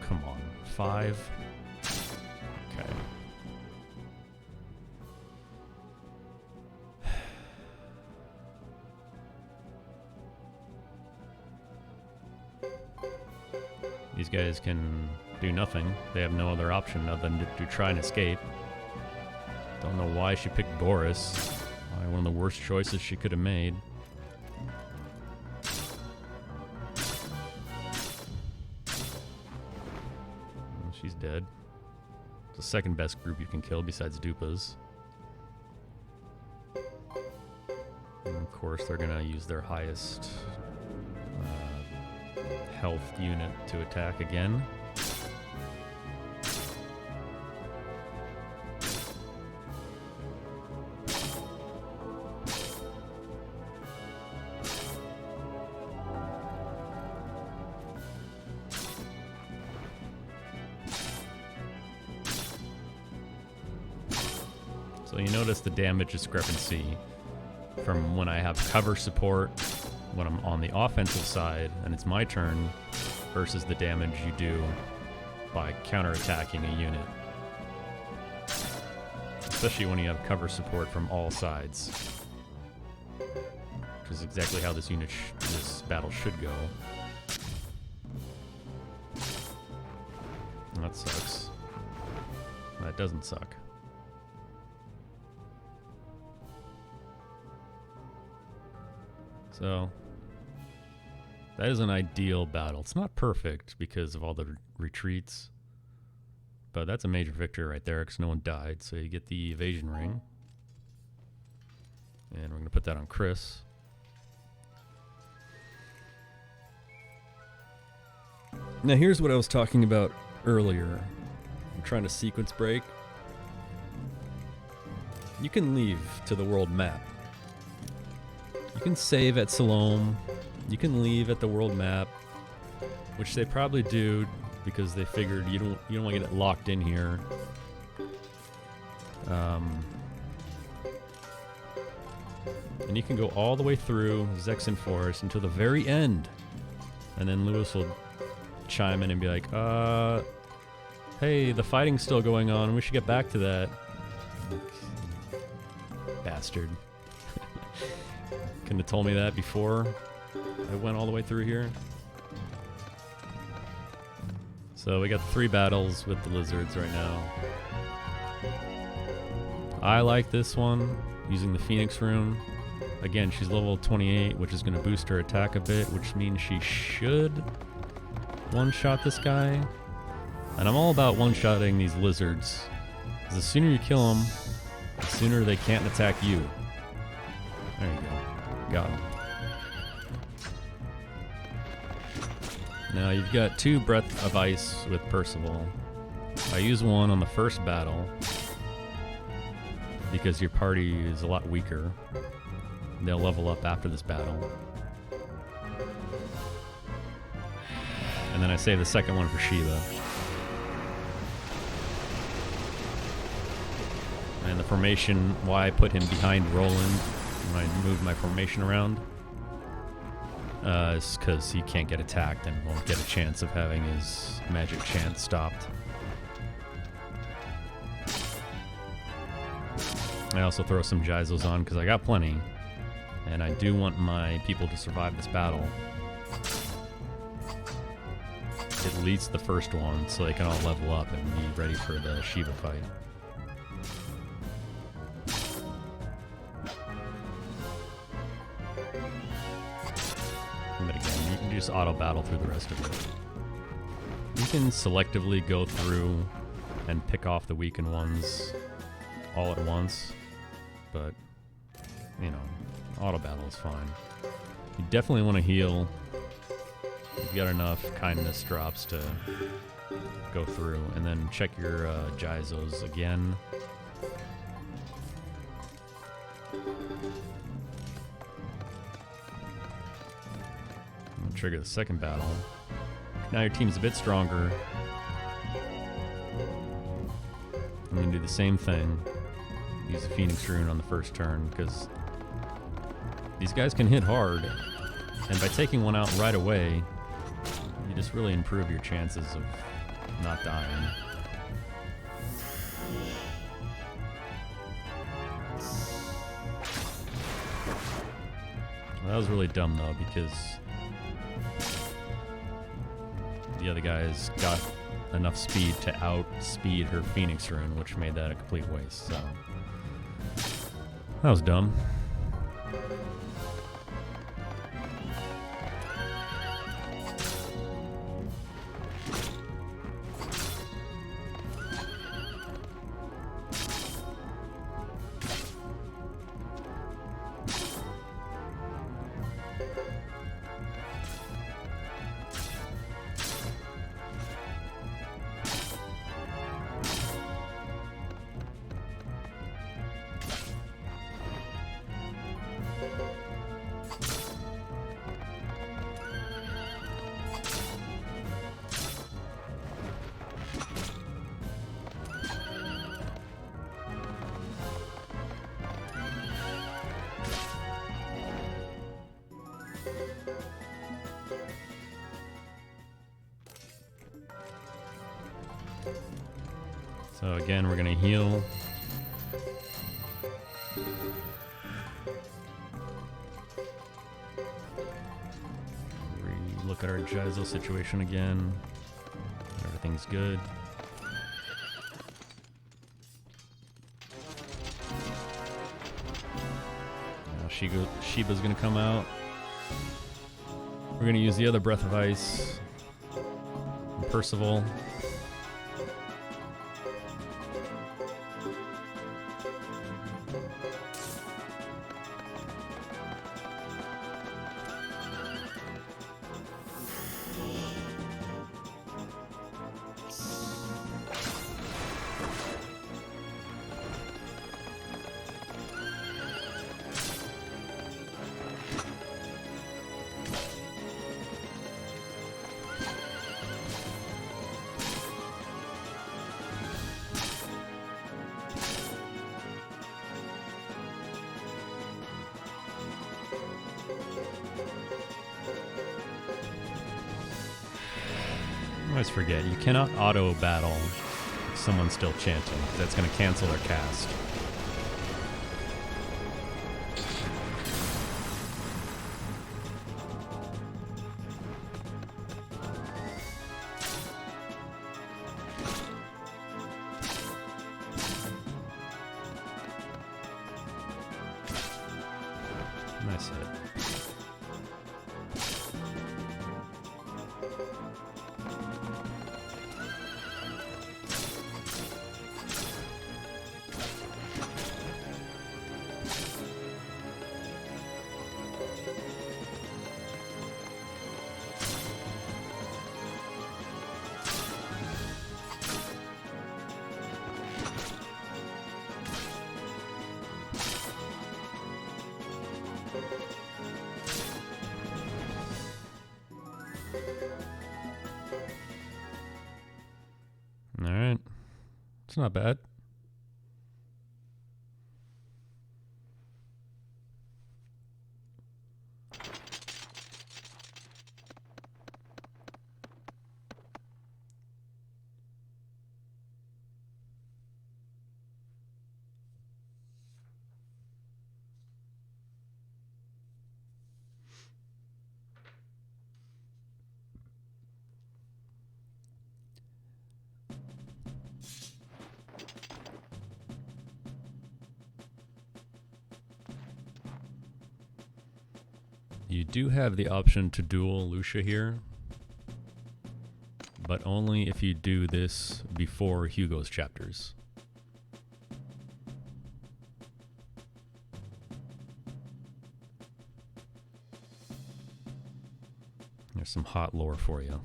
Come on, 5. Okay. These guys can do nothing. They have no other option other than to try and escape. Don't know why she picked Boris. Probably one of the worst choices she could have made. She's dead. It's the second best group you can kill besides Dupas. And of course, they're gonna use their highest health unit to attack again. So you notice the damage discrepancy from when I have cover support when I'm on the offensive side and it's my turn versus the damage you do by counterattacking a unit. Especially when you have cover support from all sides. Which is exactly how this this battle should go. That sucks. That doesn't suck. So, that is an ideal battle. It's not perfect because of all the retreats, but that's a major victory right there because no one died. So you get the evasion ring. And we're going to put that on Chris. Now here's what I was talking about earlier. I'm trying to sequence break. You can leave to the world map. You can save at Salome. You can leave at the world map, which they probably do because they figured you don't want to get it locked in here. And you can go all the way through Zexen Forest until the very end, and then Lewis will chime in and be like, "Hey, the fighting's still going on. We should get back to that." Bastard. Couldn't have told me that before I went all the way through here. So we got 3 battles with the lizards right now. I like this one, using the Phoenix rune. Again, she's level 28, which is going to boost her attack a bit, which means she should one-shot this guy. And I'm all about one-shotting these lizards, because the sooner you kill them, the sooner they can't attack you. There you go. Got him. Now you've got 2 Breath of Ice with Percival. I use one on the first battle because your party is a lot weaker. They'll level up after this battle. And then I save the second one for Shiva. And the formation, why I put him behind Roland when I move my formation around, is because he can't get attacked and won't get a chance of having his magic chant stopped. I also throw some Geizos on because I got plenty, and I do want my people to survive this battle. At least the first one, so they can all level up and be ready for the Shiva fight. But again, you can just auto battle through the rest of it. You can selectively go through and pick off the weakened ones all at once, but, you know, auto battle is fine. You definitely want to heal. You've got enough kindness drops to go through, and then check your Geizos again. Trigger the second battle. Now your team's a bit stronger. I'm gonna do the same thing. Use the Phoenix Rune on the first turn, because these guys can hit hard, and by taking one out right away, you just really improve your chances of not dying. Well, that was really dumb though, because the other guys got enough speed to outspeed her Phoenix Rune, which made that a complete waste, so that was dumb. So again, we're gonna heal. Look at our Jaizo situation again. Everything's good. Now Shiba's gonna come out. We're gonna use the other Breath of Ice. And Percival. I always forget, you cannot auto battle if someone's still chanting, because that's going to cancel their cast. Nice hit. It's not bad. You do have the option to duel Lucia here, but only if you do this before Hugo's chapters. There's some hot lore for you.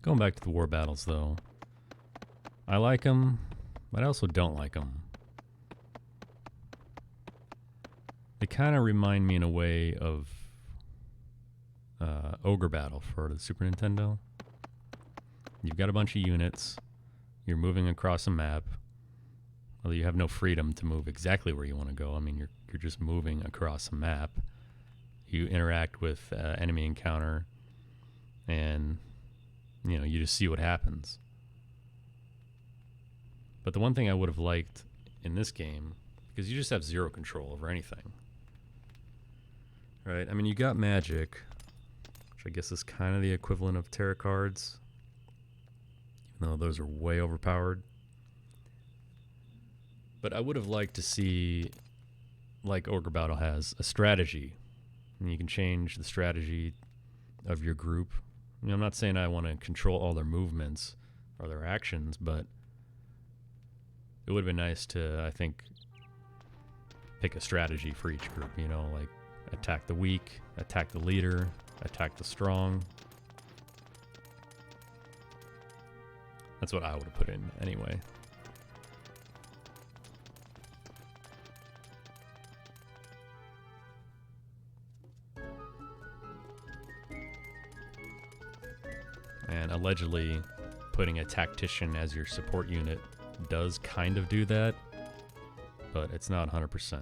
Going back to the war battles, though, I like them, but I also don't like them. They kind of remind me in a way of Ogre Battle for the Super Nintendo. You've got a bunch of units, you're moving across a map, although you have no freedom to move exactly where you want to go. I mean, you're just moving across a map. You interact with enemy encounter, and you know, you just see what happens. But the one thing I would have liked in this game, because you just have zero control over anything, right? I mean, you got magic, which I guess is kind of the equivalent of tarot cards, even though those are way overpowered. But I would have liked to see, like Ogre Battle has, a strategy. And you can change the strategy of your group. You know, I'm not saying I want to control all their movements or their actions, but it would have been nice to, I think, pick a strategy for each group, you know, like attack the weak, attack the leader, attack the strong. That's what I would have put in anyway. And allegedly, putting a tactician as your support unit does kind of do that, but it's not 100%. So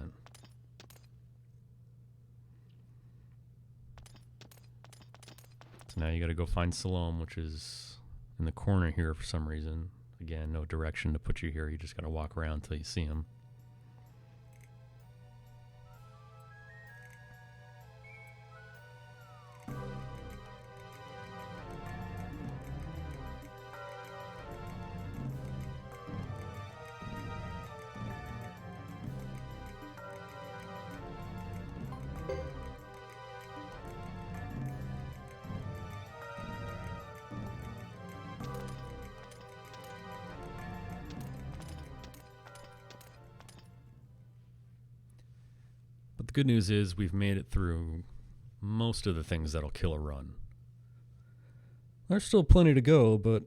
now you gotta go find Salome, which is in the corner here for some reason. Again, no direction to put you here, you just gotta walk around until you see him. But the good news is we've made it through most of the things that'll kill a run. There's still plenty to go, but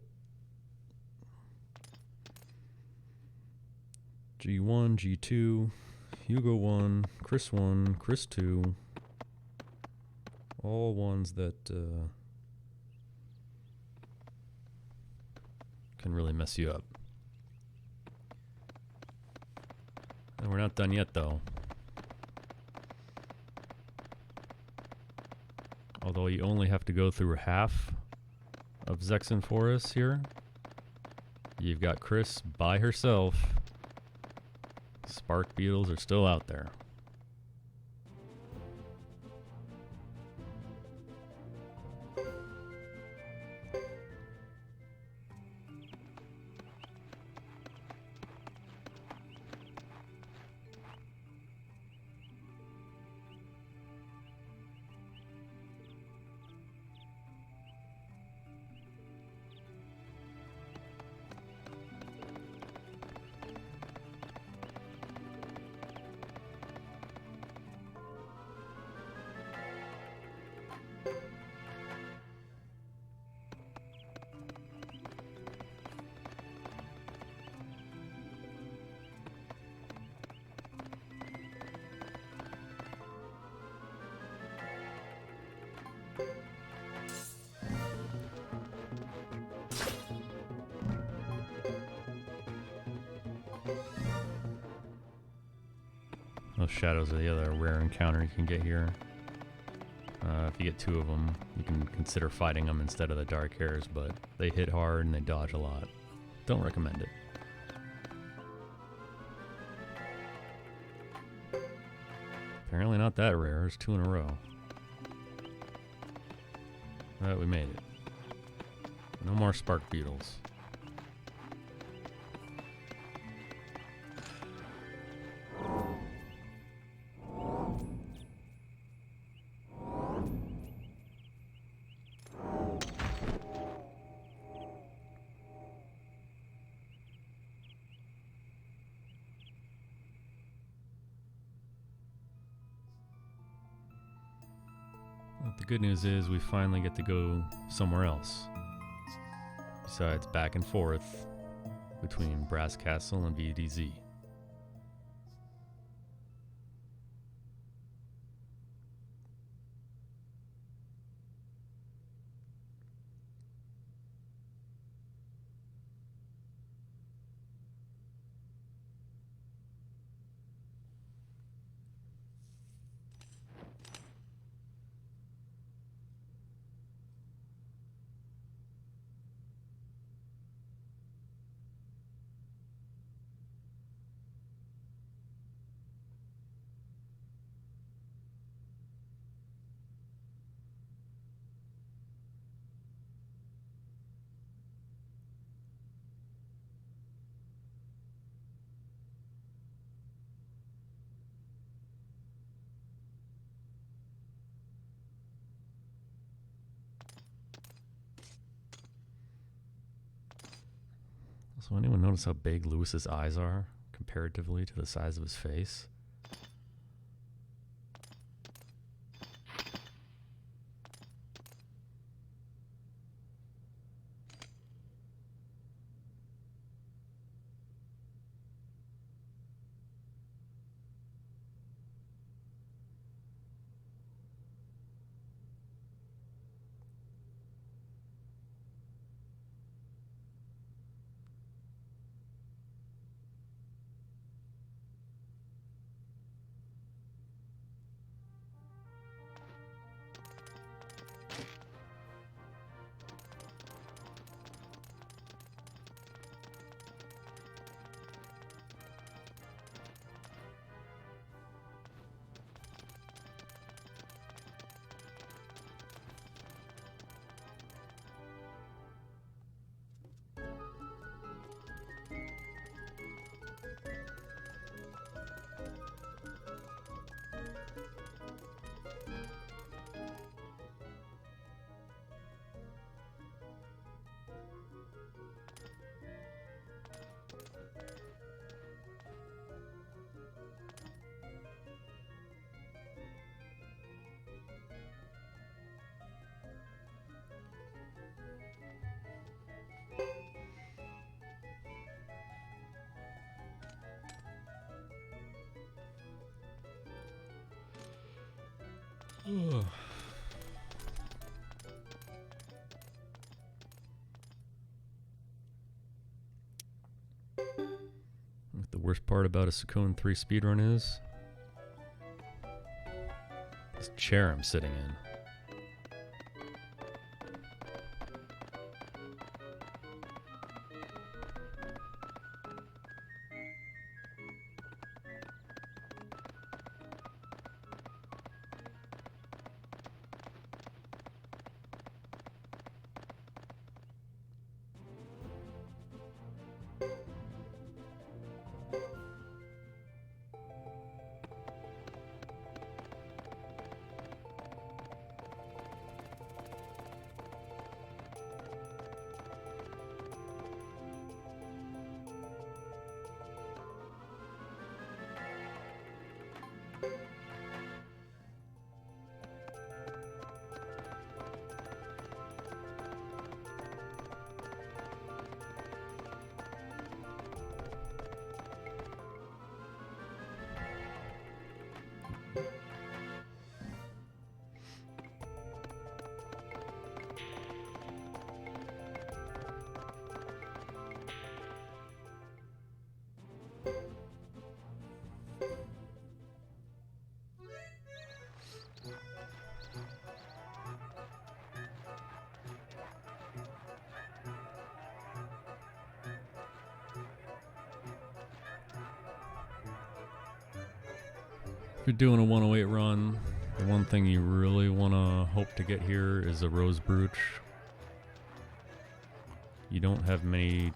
G1, G2, Hugo 1, Chris 1, Chris 2, all ones that can really mess you up. And we're not done yet, though. Although you only have to go through half of Zexen Forest here. You've got Chris by herself. Spark beetles are still out there. Those shadows are the other rare encounter you can get here. If you get 2 of them, you can consider fighting them instead of the dark hairs, but they hit hard and they dodge a lot. Don't recommend it. Apparently not that rare. There's 2 in a row. But we made it. No more spark beetles. The good news is we finally get to go somewhere else. Besides back and forth between Brass Castle and VDZ. So anyone notice how big Lewis's eyes are comparatively to the size of his face? Ugh. What the worst part about a Suikoden 3 speedrun is this chair I'm sitting in. If you're doing a 108 run, the one thing you really want to hope to get here is a rose brooch. You don't have many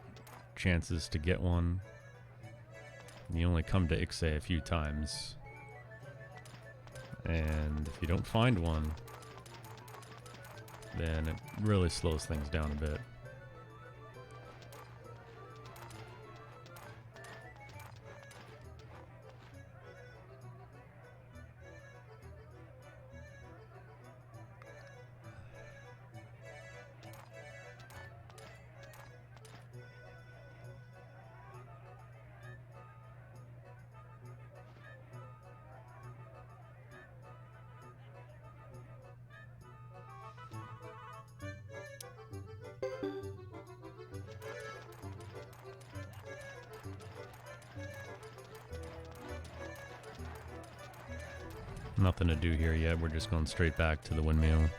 chances to get one. You only come to Ixay a few times. And if you don't find one, then it really slows things down a bit. Nothing to do here yet. We're just going straight back to the windmill.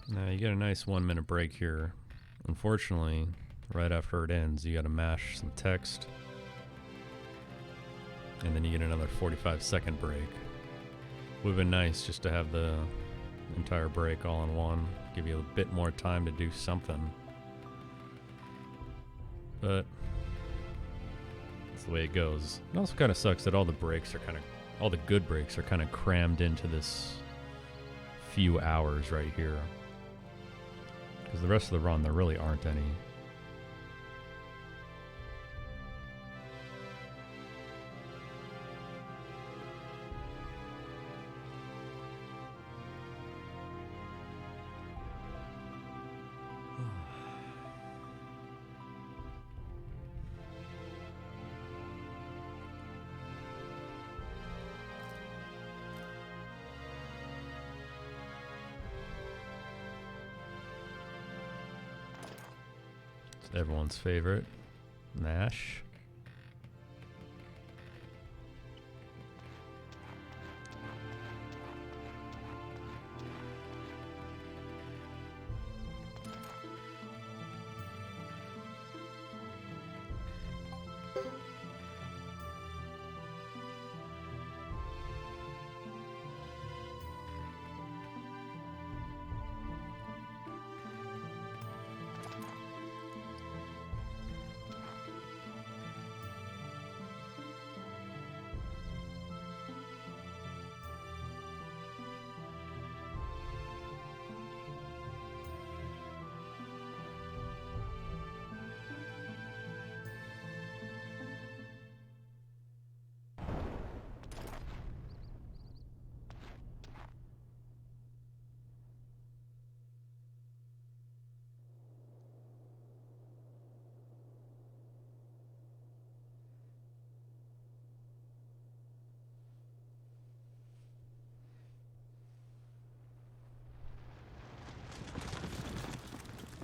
Now you get a nice 1 minute break here. Unfortunately, right after it ends, you gotta mash some text. And then you get another 45-second break. Would've been nice just to have the entire break all in one. Give you a bit more time to do something. But that's the way it goes. It also kind of sucks that all the breaks are all the good breaks are kind of crammed into this few hours right here. Because the rest of the run, there really aren't any. Everyone's favorite, Nash.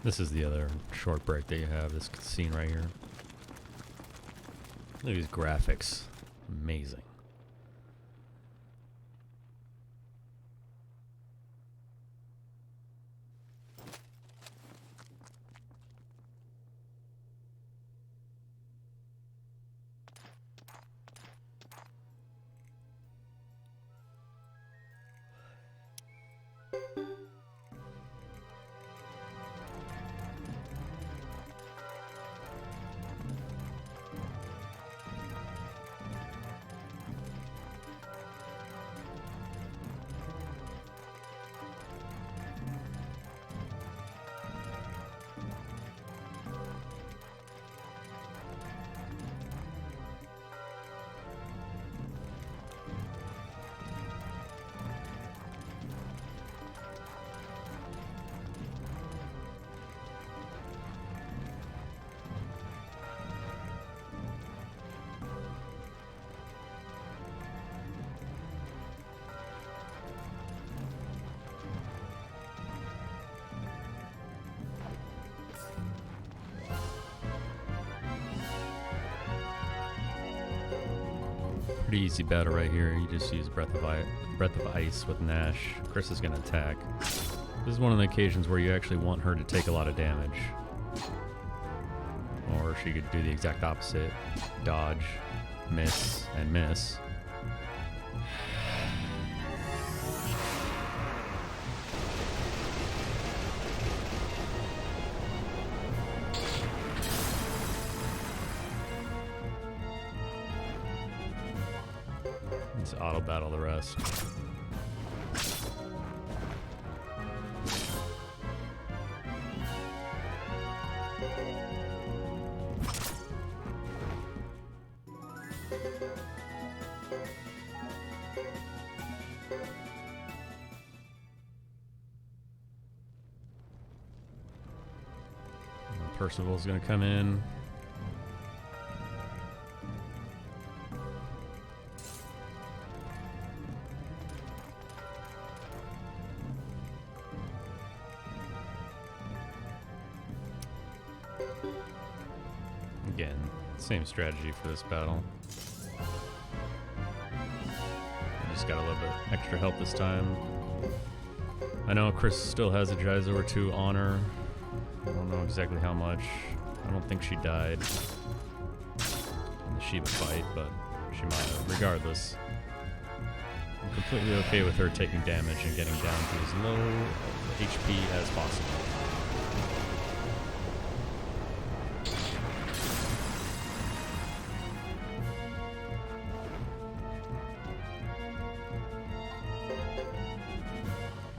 This is the other short break that you have, this scene right here. Look at these graphics. Amazing. Pretty easy battle right here. You just use Breath of Ice with Nash. Chris is going to attack. This is one of the occasions where you actually want her to take a lot of damage. Or she could do the exact opposite. Dodge, miss, and miss. Let's auto battle the rest. Percival's gonna come in. Again, same strategy for this battle. I just got a little bit extra help this time. I know Chris still has a Jaizo or two on her. I don't know exactly how much. I don't think she died in the Shiva fight, but she might have. Regardless, I'm completely okay with her taking damage and getting down to as low HP as possible.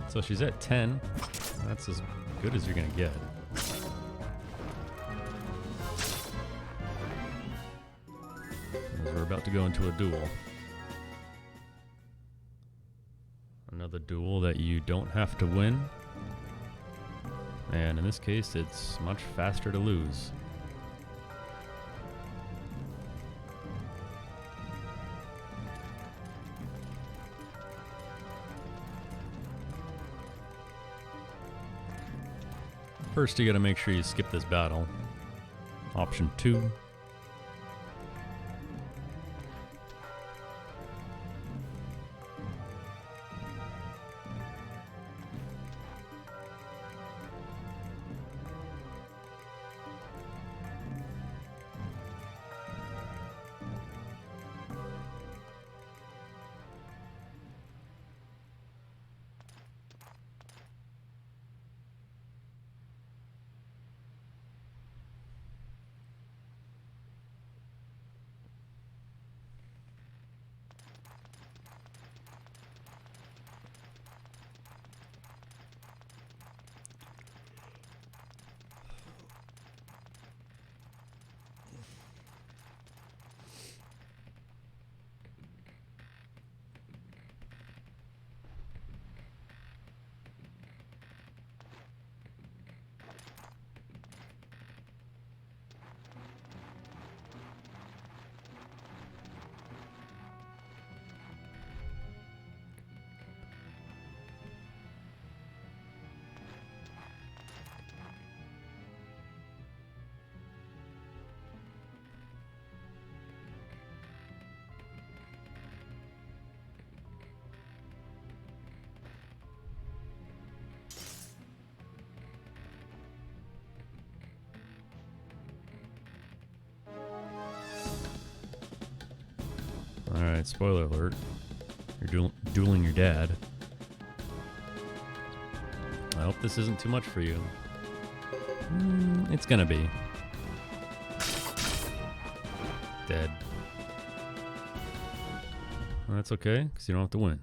So she's at 10. That's as good as you're gonna get. As we're about to go into a duel. Another duel that you don't have to win. And in this case, it's much faster to lose. First, you gotta make sure you skip this battle. Option 2. Alright, spoiler alert. You're dueling your dad. I hope this isn't too much for you. It's gonna be. Dead. Well, that's okay, because you don't have to win.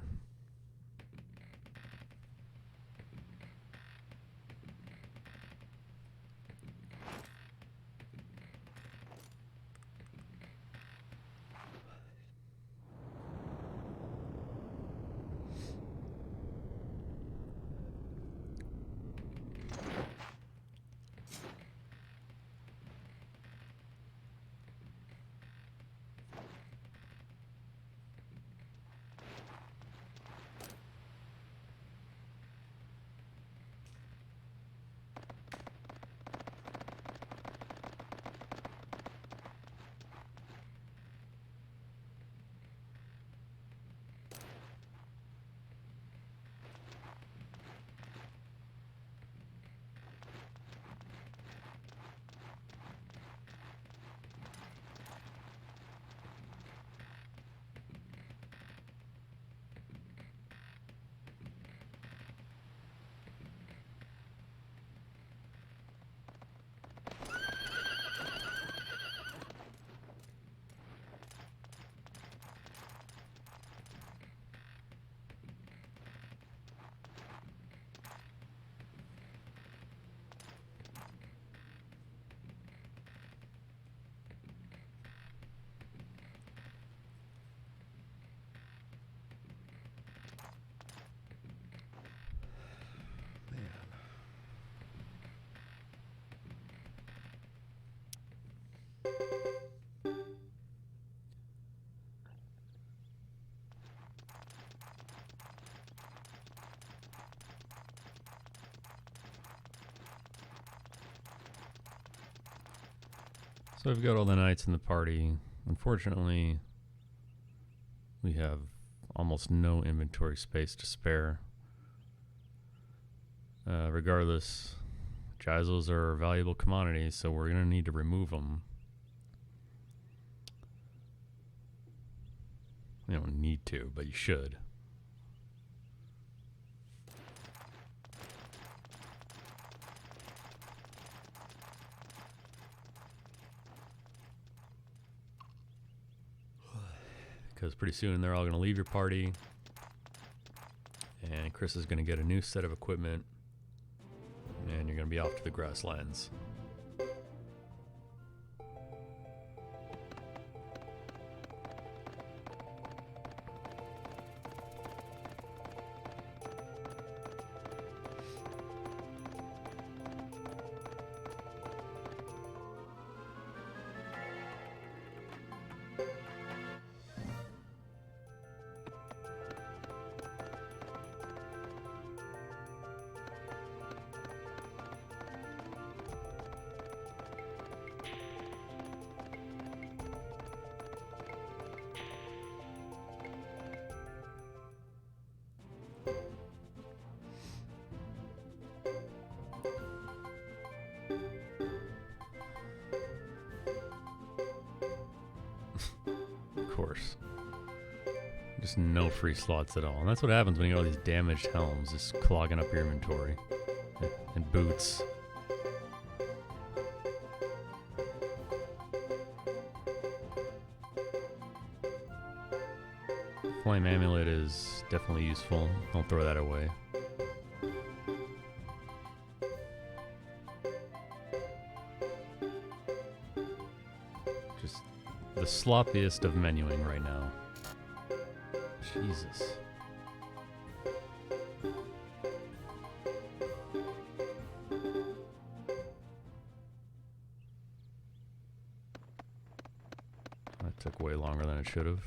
So we've got all the knights in the party. Unfortunately, we have almost no inventory space to spare. Regardless, geisels are valuable commodities, so we're going to need to remove them. You don't need to, but you should. Because pretty soon they're all going to leave your party, and Chris is going to get a new set of equipment, and you're going to be off to the grasslands. Course. Just no free slots at all. And that's what happens when you got all these damaged helms, just clogging up your inventory. And boots. Flame amulet is definitely useful. Don't throw that away. The sloppiest of menuing right now. Jesus. That took way longer than it should have.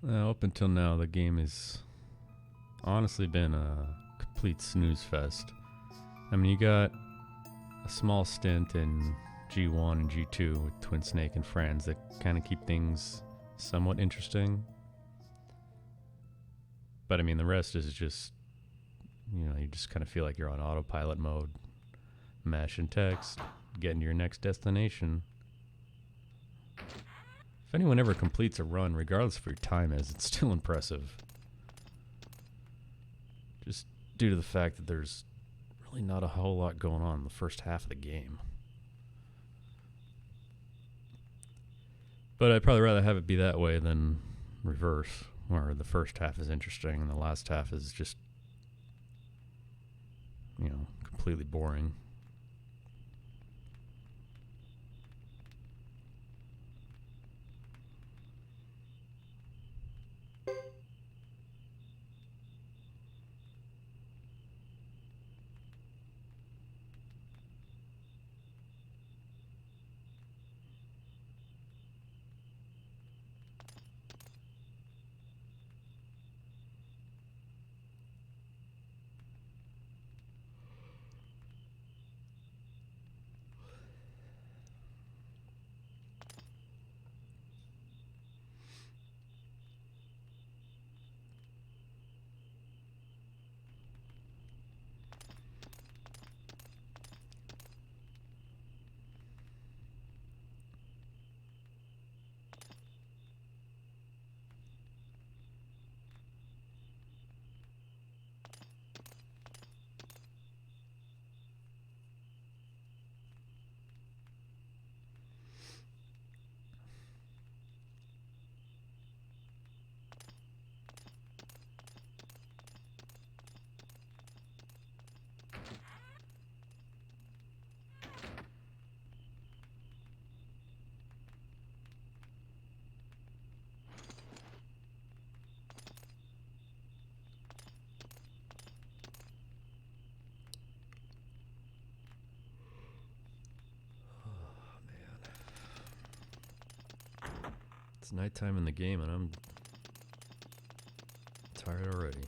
Up until now, the game has honestly been a complete snooze fest. I mean, you got a small stint in G1 and G2 with Twin Snake and friends that kind of keep things somewhat interesting. But I mean, the rest is just, you just kind of feel like you're on autopilot mode. Mash and text, getting to your next destination. If anyone ever completes a run, regardless of what your time is, it's still impressive. Just due to the fact that there's really not a whole lot going on in the first half of the game. But I'd probably rather have it be that way than reverse, where the first half is interesting and the last half is just completely boring. It's nighttime in the game and I'm tired already.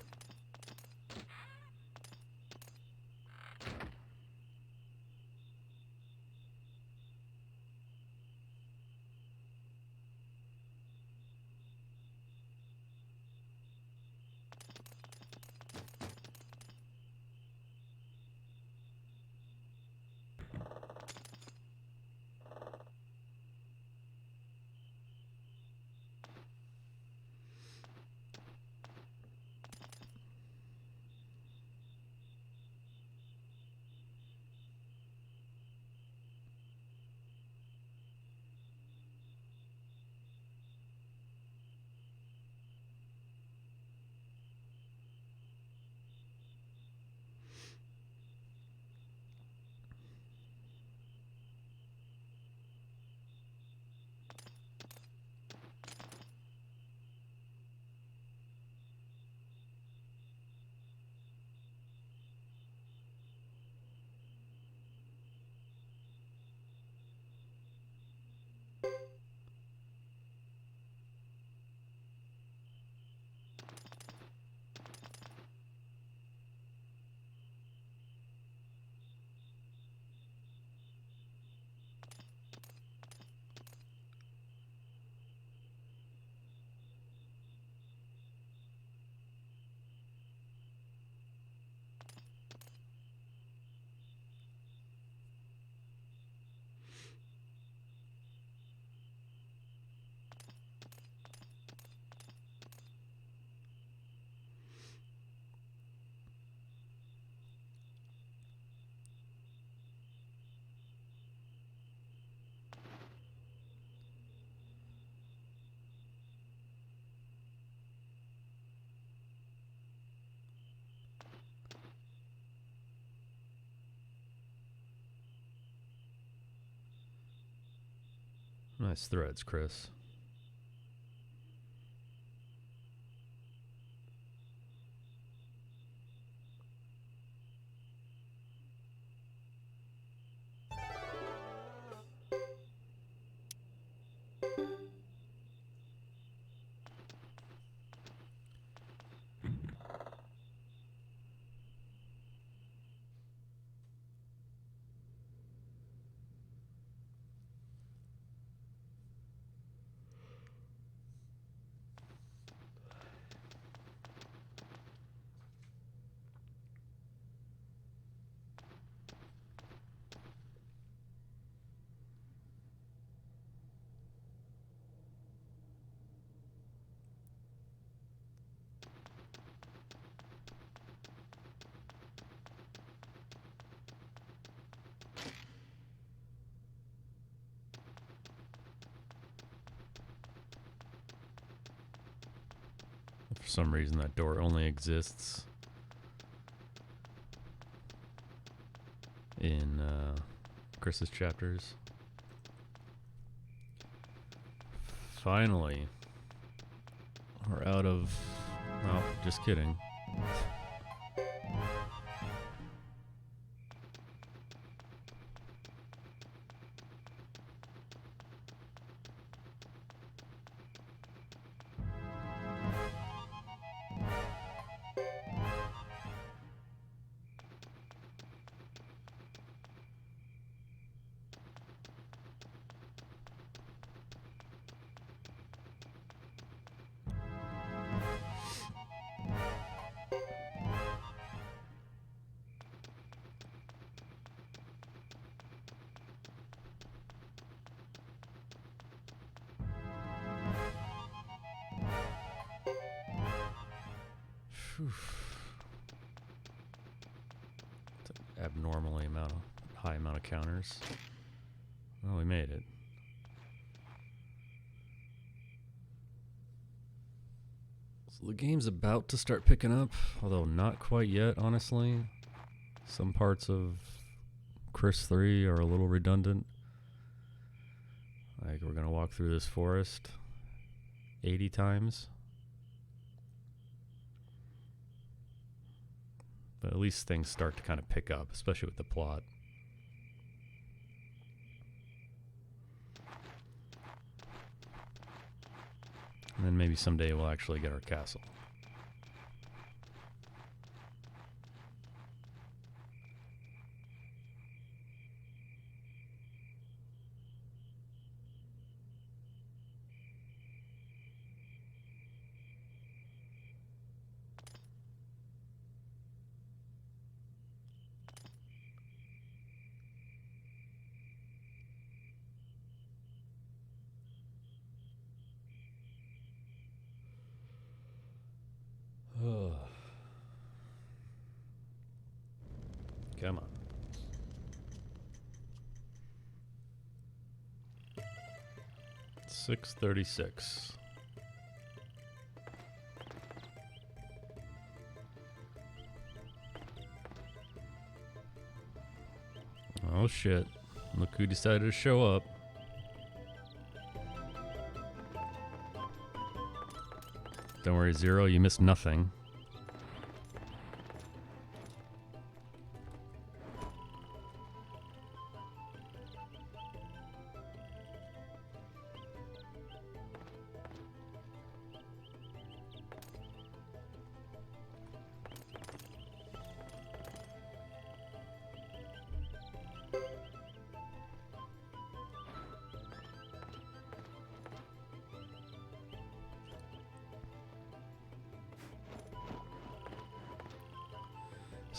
Nice threads, Chris. For some reason, that door only exists in Chris's chapters. Finally, we're out of... Oh, just kidding. It's an abnormally high amount of counters. Well, we made it. So the game's about to start picking up, although not quite yet, honestly. Some parts of Chris 3 are a little redundant. Like, we're gonna walk through this forest 80 times. But at least things start to kind of pick up, especially with the plot. And then maybe someday we'll actually get our castle. Come on. $6.36. Oh shit. Look who decided to show up. Don't worry, Zero, you missed nothing.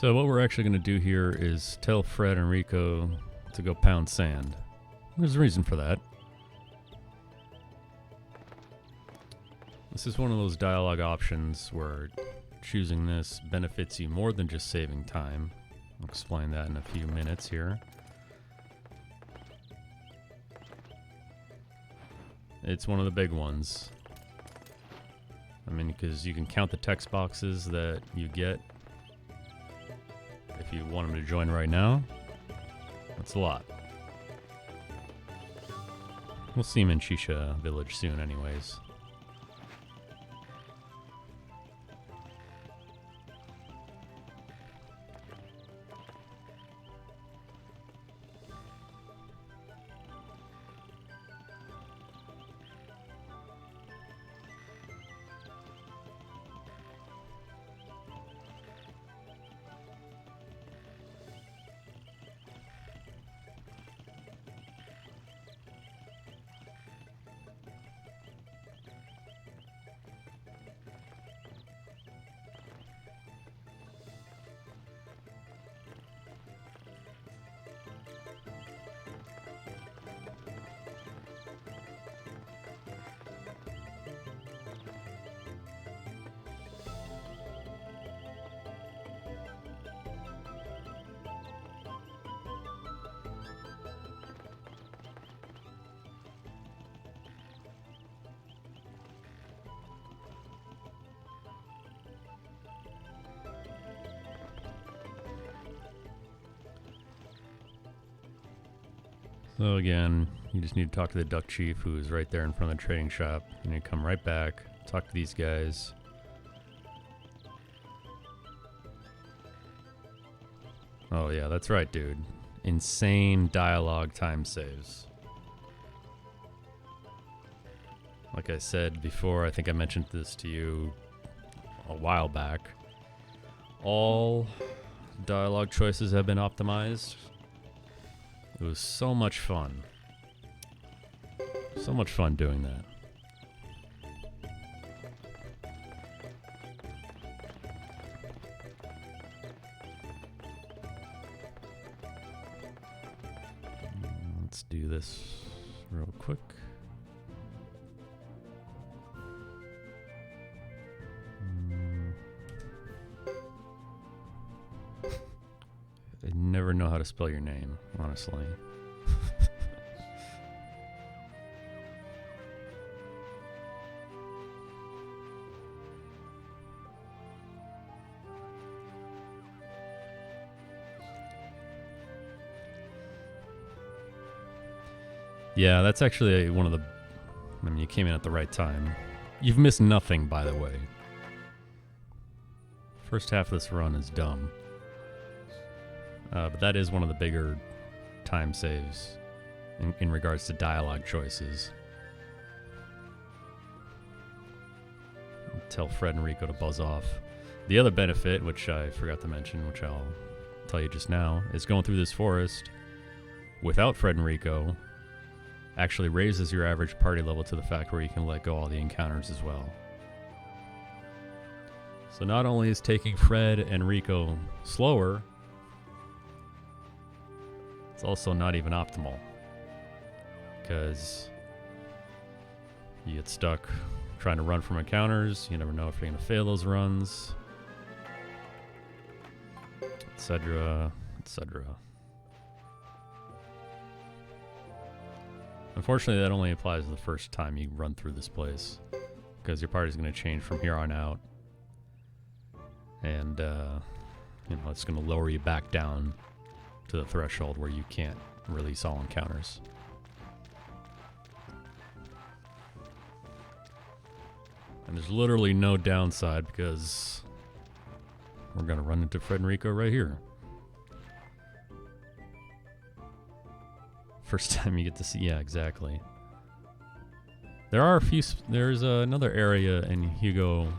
So what we're actually going to do here is tell Fred and Rico to go pound sand. There's a reason for that. This is one of those dialogue options where choosing this benefits you more than just saving time. I'll explain that in a few minutes here. It's one of the big ones. I mean, because you can count the text boxes that you get if you want them to join right now. That's a lot. We'll see him in Shisha Village soon anyways. So again, you just need to talk to the duck chief who is right there in front of the trading shop. You need to come right back, talk to these guys. Oh yeah, that's right, dude. Insane dialogue time saves. Like I said before, I think I mentioned this to you a while back. All dialogue choices have been optimized. It was so much fun. So much fun doing that. Let's do this real quick. I never know how to spell your name, honestly. Yeah, that's actually one of the... I mean, you came in at the right time. You've missed nothing, by the way. First half of this run is dumb. But that is one of the bigger time saves in regards to dialogue choices. Tell Fred and Rico to buzz off. The other benefit, which I forgot to mention, which I'll tell you just now, is going through this forest without Fred and Rico actually raises your average party level to the fact where you can let go all the encounters as well. So not only is taking Fred and Rico slower, it's also not even optimal, because you get stuck trying to run from encounters. You never know if you're going to fail those runs, etc., etc. Unfortunately, that only applies the first time you run through this place, because your party's going to change from here on out, and you know, it's going to lower you back down to the threshold where you can't release all encounters. And there's literally no downside, because we're going to run into Fred and Rico right here. First time you get to see, yeah, exactly. There are a few, there's another area in Hugo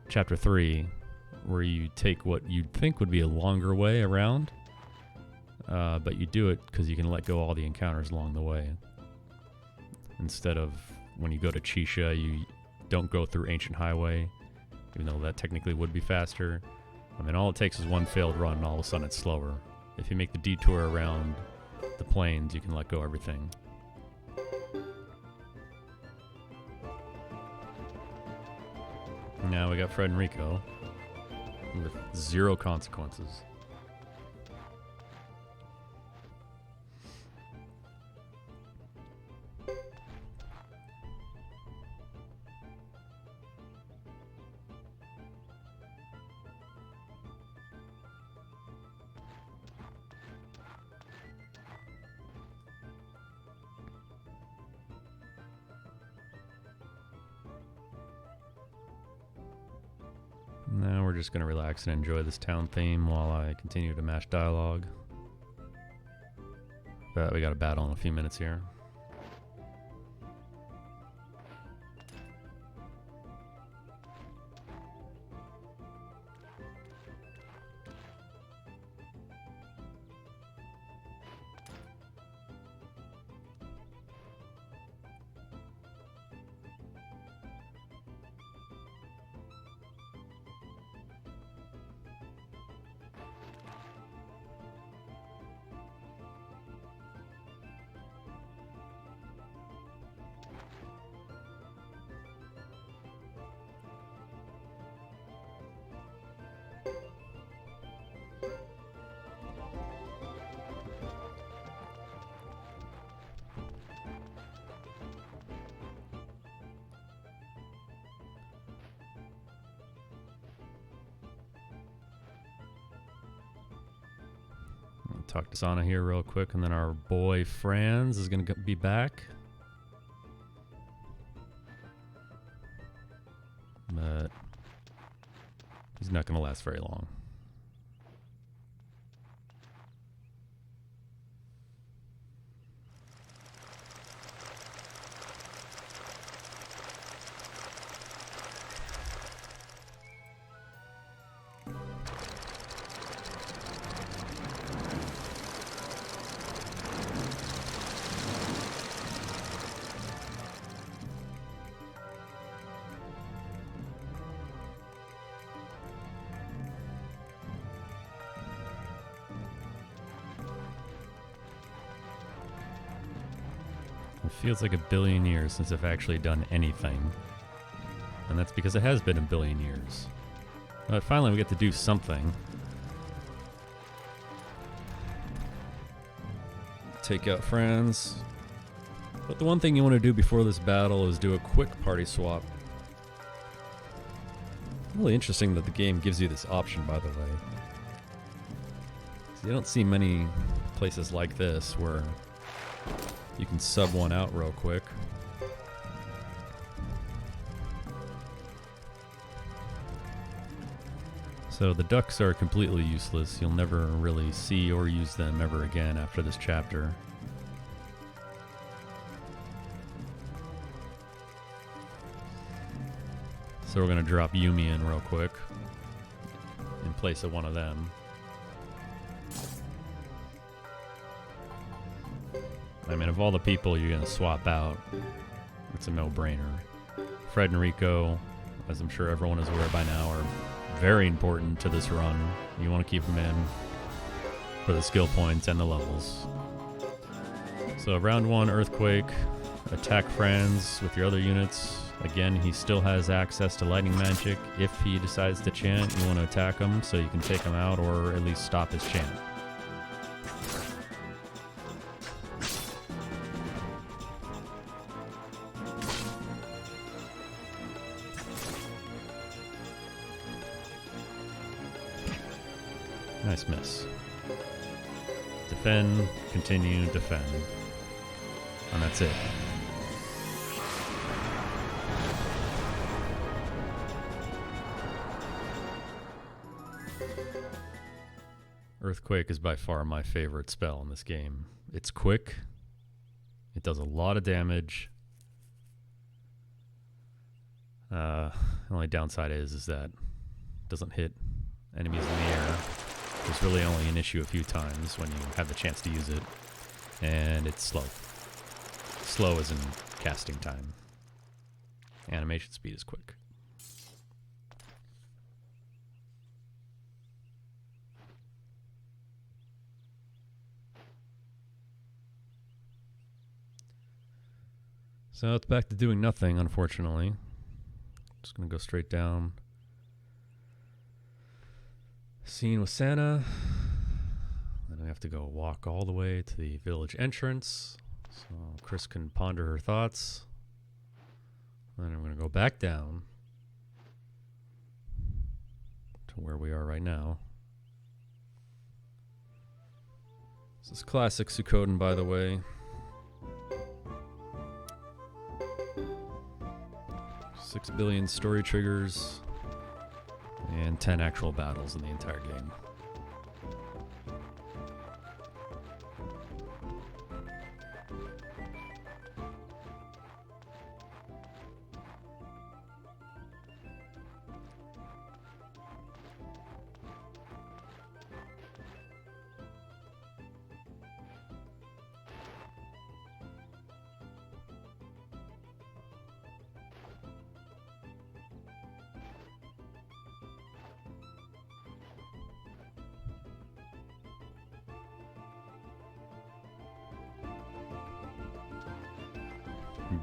Chapter 3 where you take what you'd think would be a longer way around, but you do it because you can let go all the encounters along the way. Instead of when you go to Chisha, you don't go through Ancient Highway, even though that technically would be faster. I mean, all it takes is one failed run and all of a sudden it's slower. If you make the detour around the plains, you can let go everything. Now we got Fred and Rico with 0 consequences. Now we're just going to relax and enjoy this town theme while I continue to mash dialogue. But we got a battle in a few minutes here. Talk to Sana here real quick, and then our boy Franz is going to be back. But he's not going to last very long. It feels like a billion years since I've actually done anything. And that's because it has been a billion years. But finally we get to do something. Take out Franz. But the one thing you want to do before this battle is do a quick party swap. Really interesting that the game gives you this option, by the way. So you don't see many places like this where you can sub one out real quick. So the ducks are completely useless. You'll never really see or use them ever again after this chapter. So we're going to drop Yumi in real quick in place of one of them. I mean, of all the people you're going to swap out, it's a no-brainer. Fred and Rico, as I'm sure everyone is aware by now, are very important to this run. You want to keep them in for the skill points and the levels. So round 1, Earthquake. Attack Franz with your other units. Again, he still has access to lightning magic. If he decides to chant, you want to attack him so you can take him out or at least stop his chant. Nice miss. Defend, continue, defend. And that's it. Earthquake is by far my favorite spell in this game. It's quick. It does a lot of damage. The only downside is that it doesn't hit enemies in the air. There's really only an issue a few times when you have the chance to use it. And it's slow. Slow as in casting time. Animation speed is quick. So it's back to doing nothing, unfortunately. Just gonna go straight down. Scene with Santa. Then we have to go walk all the way to the village entrance. So Chris can ponder her thoughts. Then I'm gonna go back down to where we are right now. This is classic Suikoden, by the way. 6 billion story triggers and 10 actual battles in the entire game.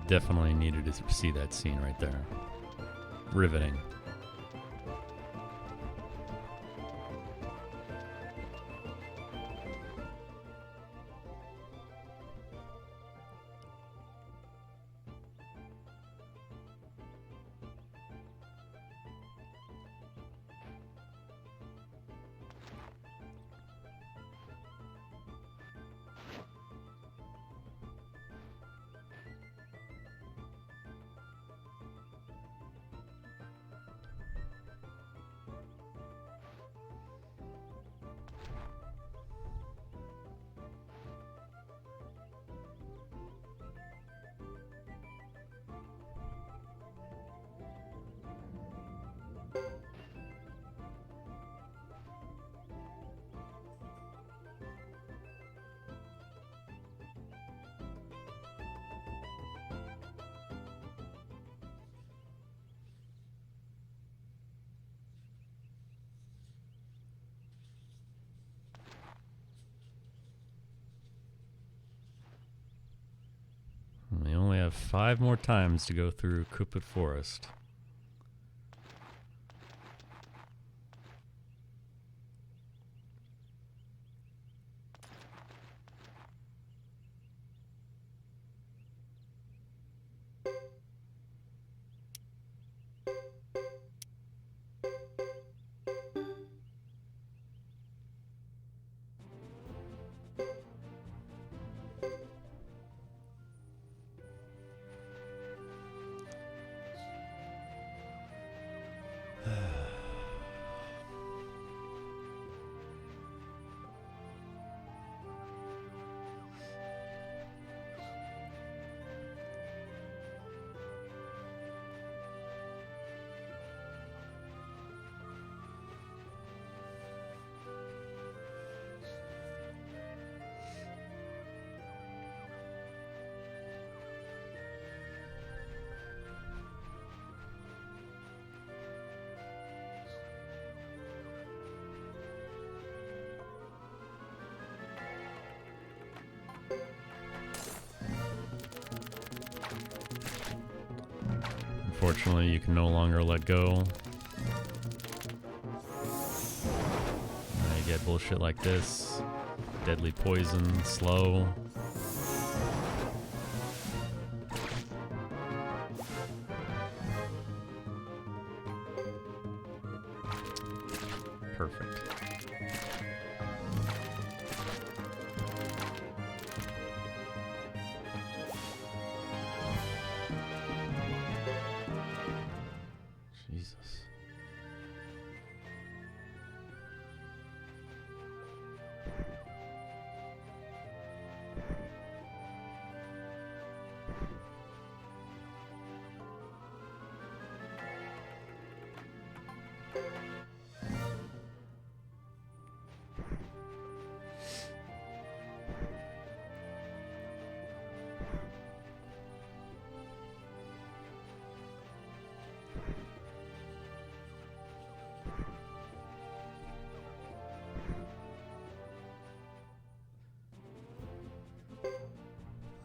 Definitely needed to see that scene right there. Riveting. We only have 5 more times to go through Kupit Forest. Unfortunately, you can no longer let go. I get bullshit like this. Deadly poison, slow. Perfect. Jesus.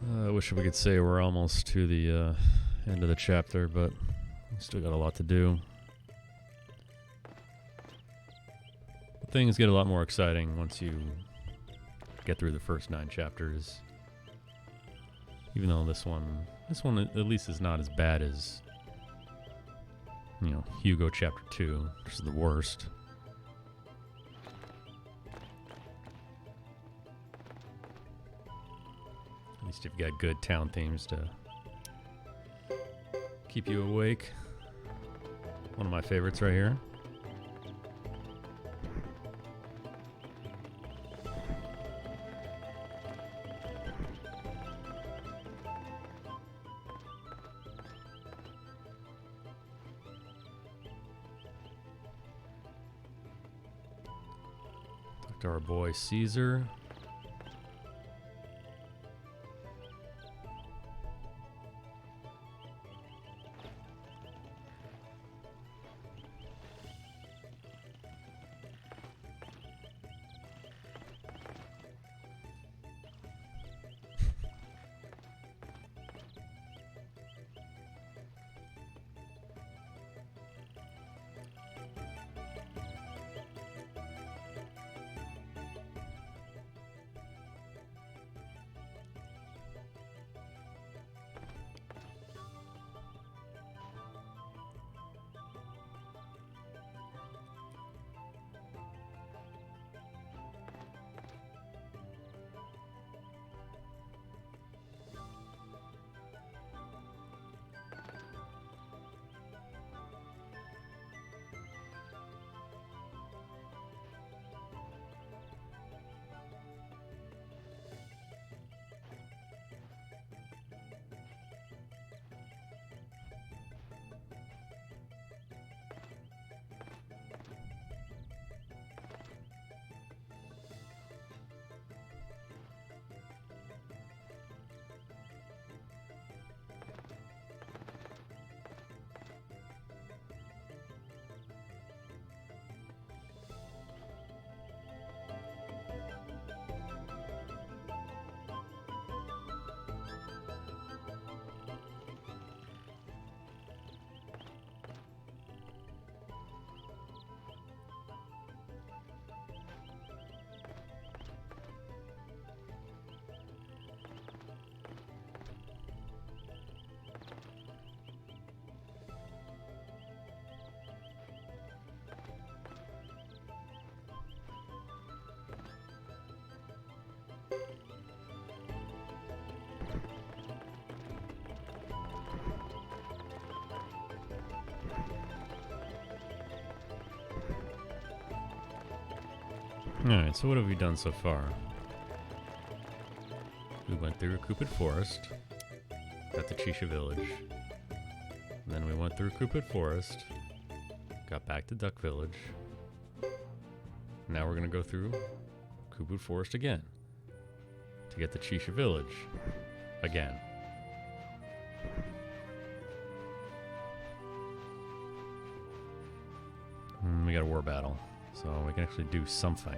I wish we could say we're almost to the end of the chapter, but we still got a lot to do. Things get a lot more exciting once you get through the first 9 chapters. Even though this one at least is not as bad as, you know, Hugo Chapter 2, which is the worst. At least you've got good town themes to keep you awake. One of my favorites right here. Talk to our boy Caesar. Alright, so what have we done so far? We went through Cupid Forest, got to Chisha Village. And then we went through Cupid Forest, got back to Duck Village. Now we're gonna go through Cupid Forest again to get to Chisha Village again. We got a war battle, so we can actually do something.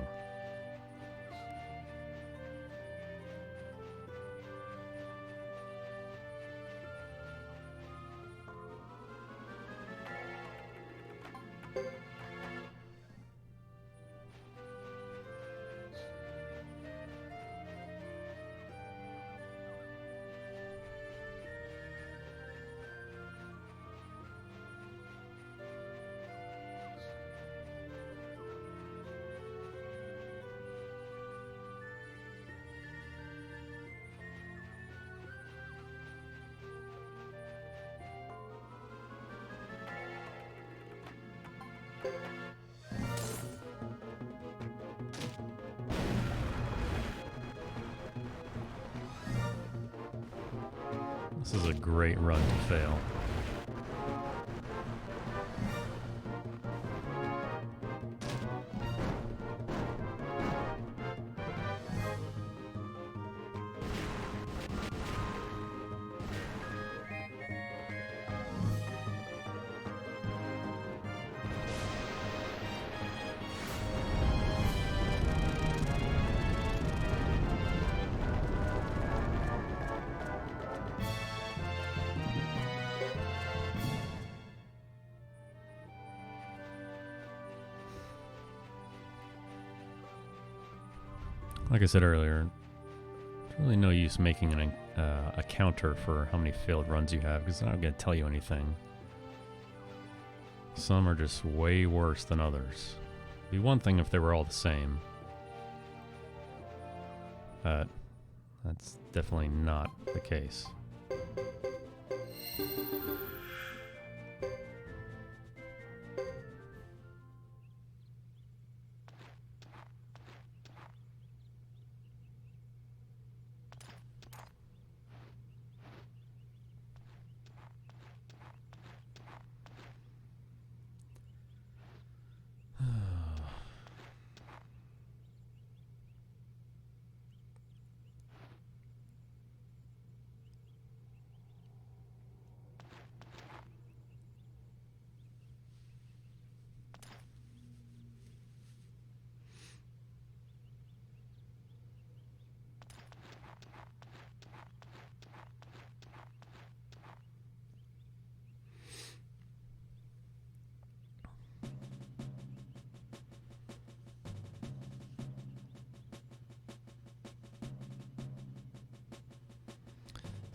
This is a great run to fail. Like I said earlier, there's really no use making a counter for how many failed runs you have, because it's not going to tell you anything. Some are just way worse than others. It'd be one thing if they were all the same. But that's definitely not the case.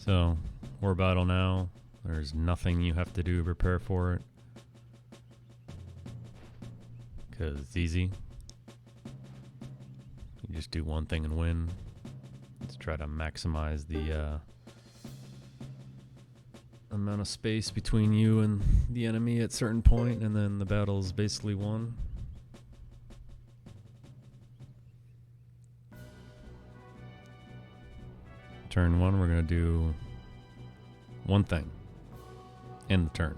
So, war battle now. There's nothing you have to do to prepare for it, because it's easy. You just do one thing and win. Let's try to maximize the amount of space between you and the enemy at a certain point, and then the battle is basically won. Turn one, we're going to do one thing. End the turn.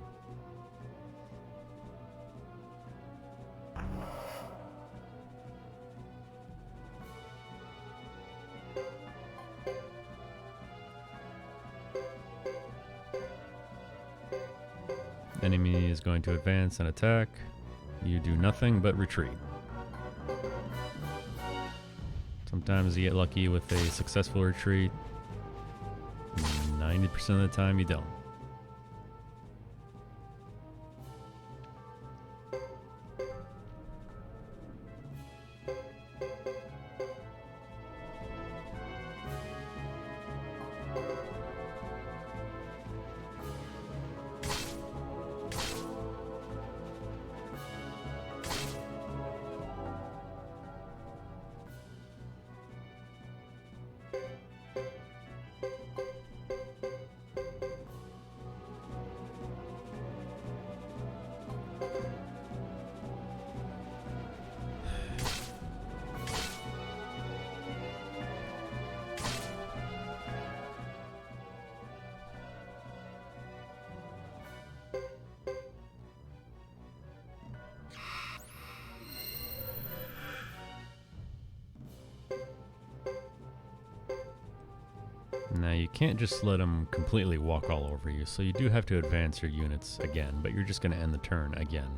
Enemy is going to advance and attack. You do nothing but retreat. Sometimes you get lucky with a successful retreat. 90% of the time you don't. you can't just let them completely walk all over you, so you do have to advance your units again, but you're just going to end the turn again.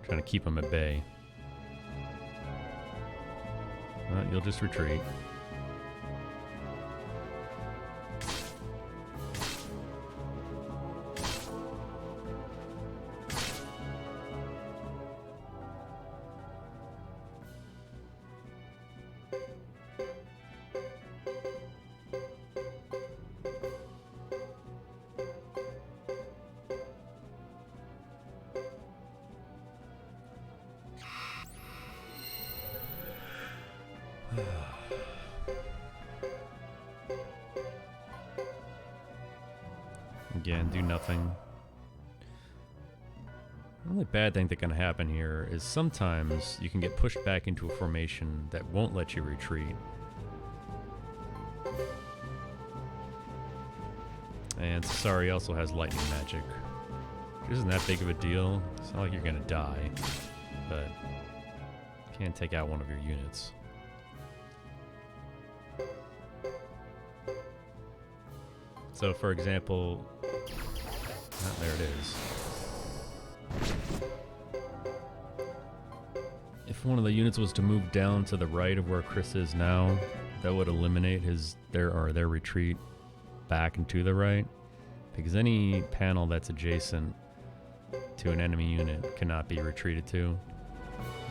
Trying to keep them at bay. You'll just retreat. Again, do nothing. The only bad thing that can happen here is sometimes you can get pushed back into a formation that won't let you retreat. And Sasari also has lightning magic, which isn't that big of a deal. It's not like you're gonna die, but you can take out one of your units. So, for example, there it is. If one of the units was to move down to the right of where Chris is now, that would eliminate their retreat back and to the right, because any panel that's adjacent to an enemy unit cannot be retreated to.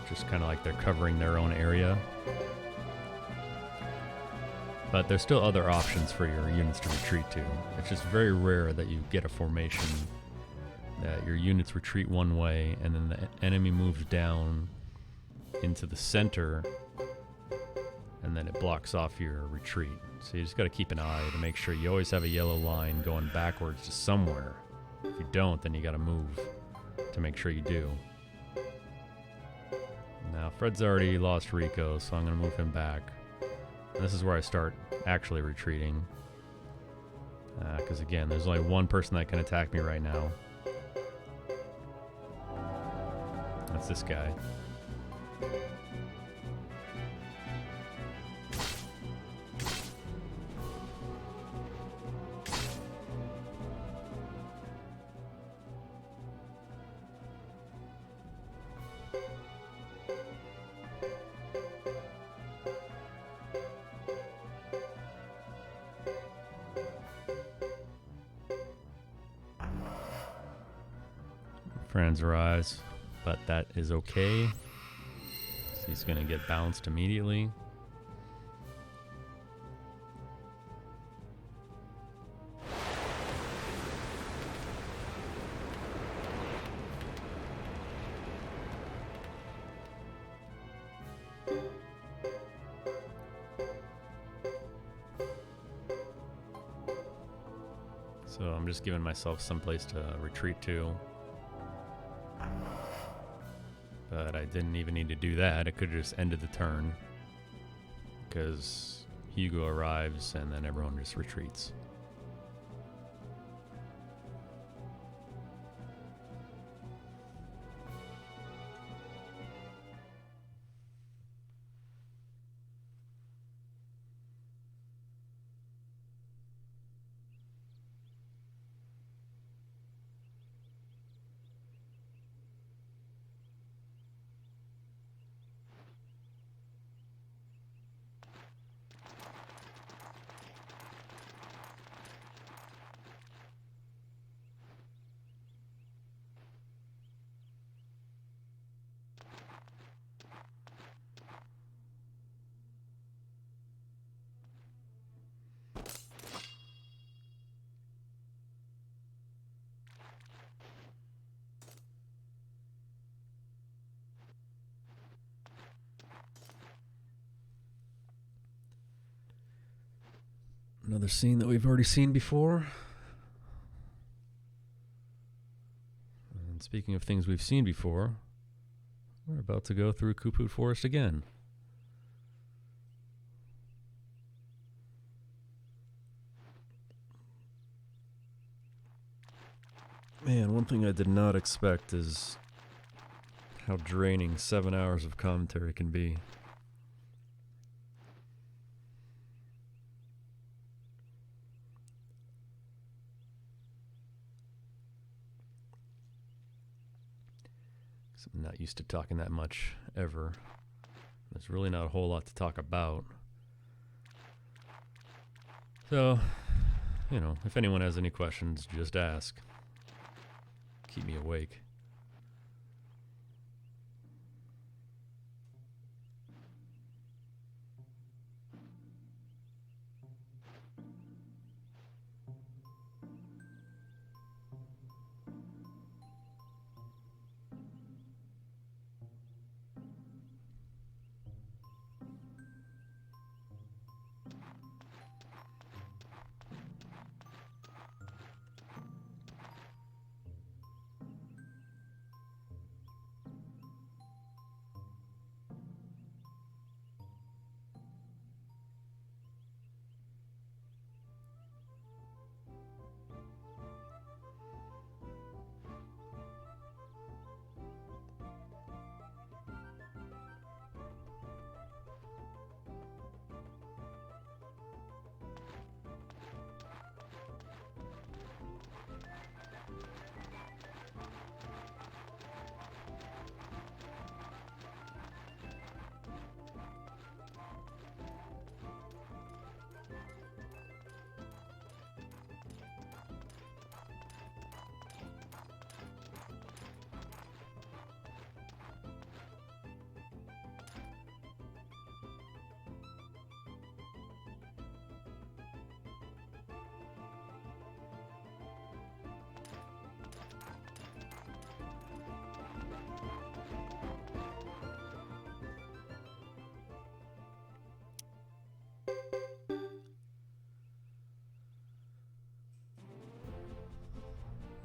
Just kind of like they're covering their own area. But there's still other options for your units to retreat to. It's just very rare that you get a formation that your units retreat one way and then the enemy moves down into the center and then it blocks off your retreat. So you just got to keep an eye to make sure you always have a yellow line going backwards to somewhere. If you don't, then you got to move to make sure you do. Now Fred's already lost Rico, so I'm going to move him back. And this is where I start actually retreating. Because again, there's only one person that can attack me right now. That's this guy. Friends rise, but that is okay. So he's going to get bounced immediately. So I'm just giving myself some place to retreat to. But I didn't even need to do that. It could have just ended the turn. Because Hugo arrives and then everyone just retreats. Another scene that we've already seen before. And speaking of things we've seen before, we're about to go through Kuput Forest again. Man, one thing I did not expect is how draining 7 hours of commentary can be. 'Cause I'm not used to talking that much ever. There's really not a whole lot to talk about. So, you know, if anyone has any questions, just ask. Keep me awake.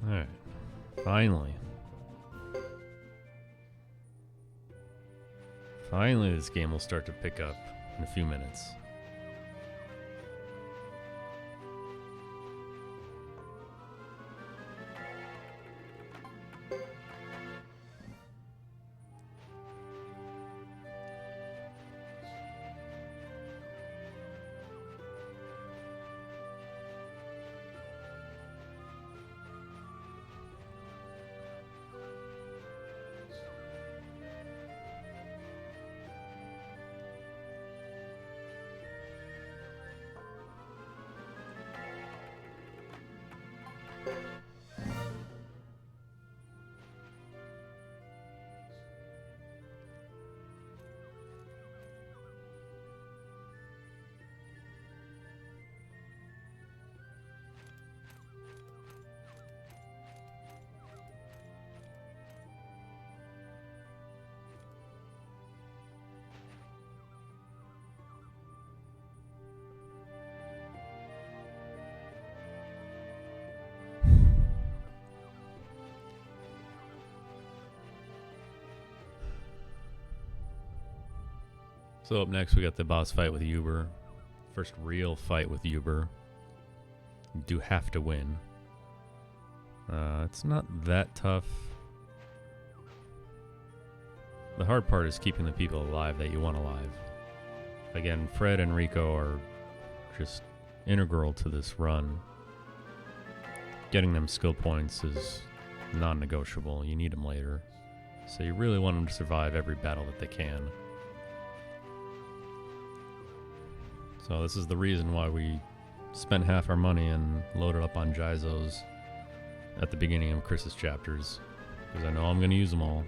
Alright. Finally. Finally, this game will start to pick up in a few minutes. So up next we got the boss fight with Hugo. First real fight with Hugo. You do have to win. It's not that tough. The hard part is keeping the people alive that you want alive. Again, Fred and Rico are just integral to this run. Getting them skill points is non-negotiable. You need them later. So you really want them to survive every battle that they can. So this is the reason why we spent half our money and loaded up on Jizos at the beginning of Chris's chapters. Because I know I'm going to use them all.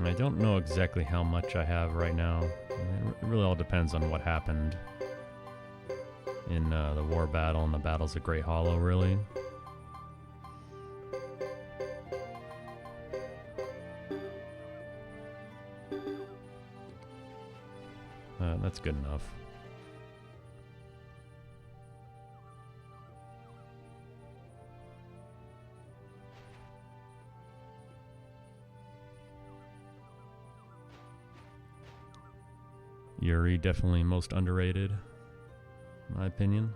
I don't know exactly how much I have right now. It really all depends on what happened in the war battle and the battles at Great Hollow, really. That's good enough. Yuri, definitely most underrated, in my opinion.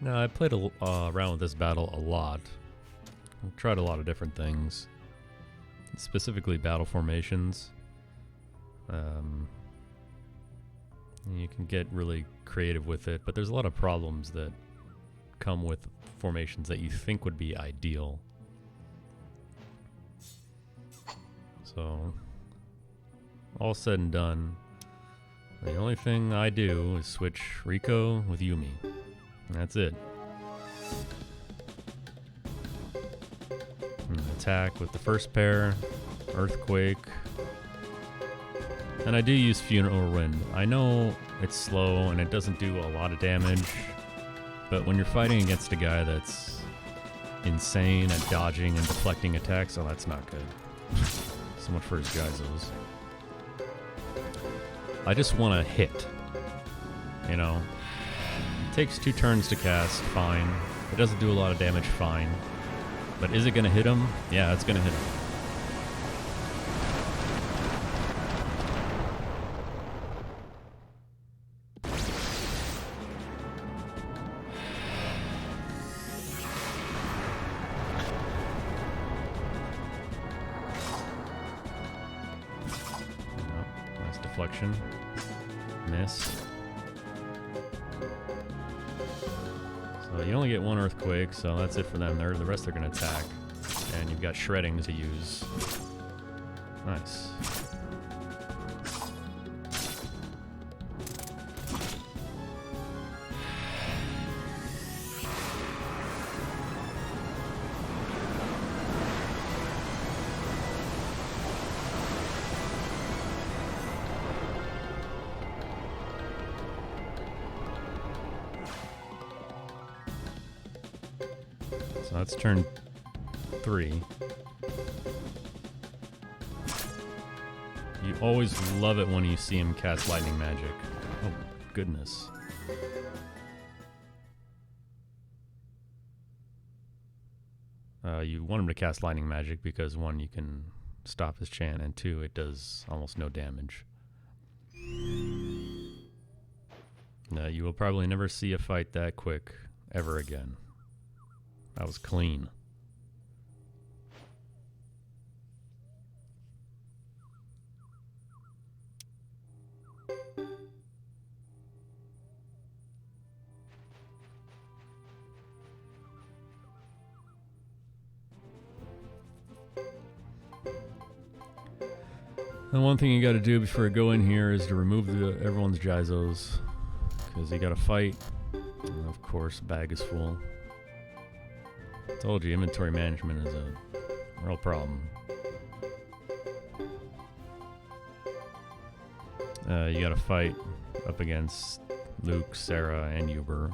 Now, I played around with this battle a lot. I've tried a lot of different things, specifically battle formations. You can get really creative with it, but there's a lot of problems that come with formations that you think would be ideal. So, all said and done, the only thing I do is switch Rico with Yumi. That's it. Attack with the first pair, Earthquake. And I do use Funeral Wind. I know it's slow and it doesn't do a lot of damage, but when you're fighting against a guy that's insane at dodging and deflecting attacks, oh, that's not good. So much for his Geizos. I just want to hit, you know? Takes 2 turns to cast, fine. It doesn't do a lot of damage, fine. But is it going to hit him? Yeah, it's going to hit him. Oh, nice deflection. Miss. You only get 1 Earthquake, so that's it for them. The rest are going to attack. And you've got Shredding to use. Nice. So that's turn 3. You always love it when you see him cast Lightning Magic. Oh, goodness. You want him to cast Lightning Magic because 1, you can stop his chant, and 2, it does almost no damage. You will probably never see a fight that quick ever again. That was clean. The one thing you got to do before you go in here is to remove everyone's Geizos, because you got to fight. And of course, bag is full. Told you, inventory management is a real problem. You gotta fight up against Luke, Sarah, and Uber.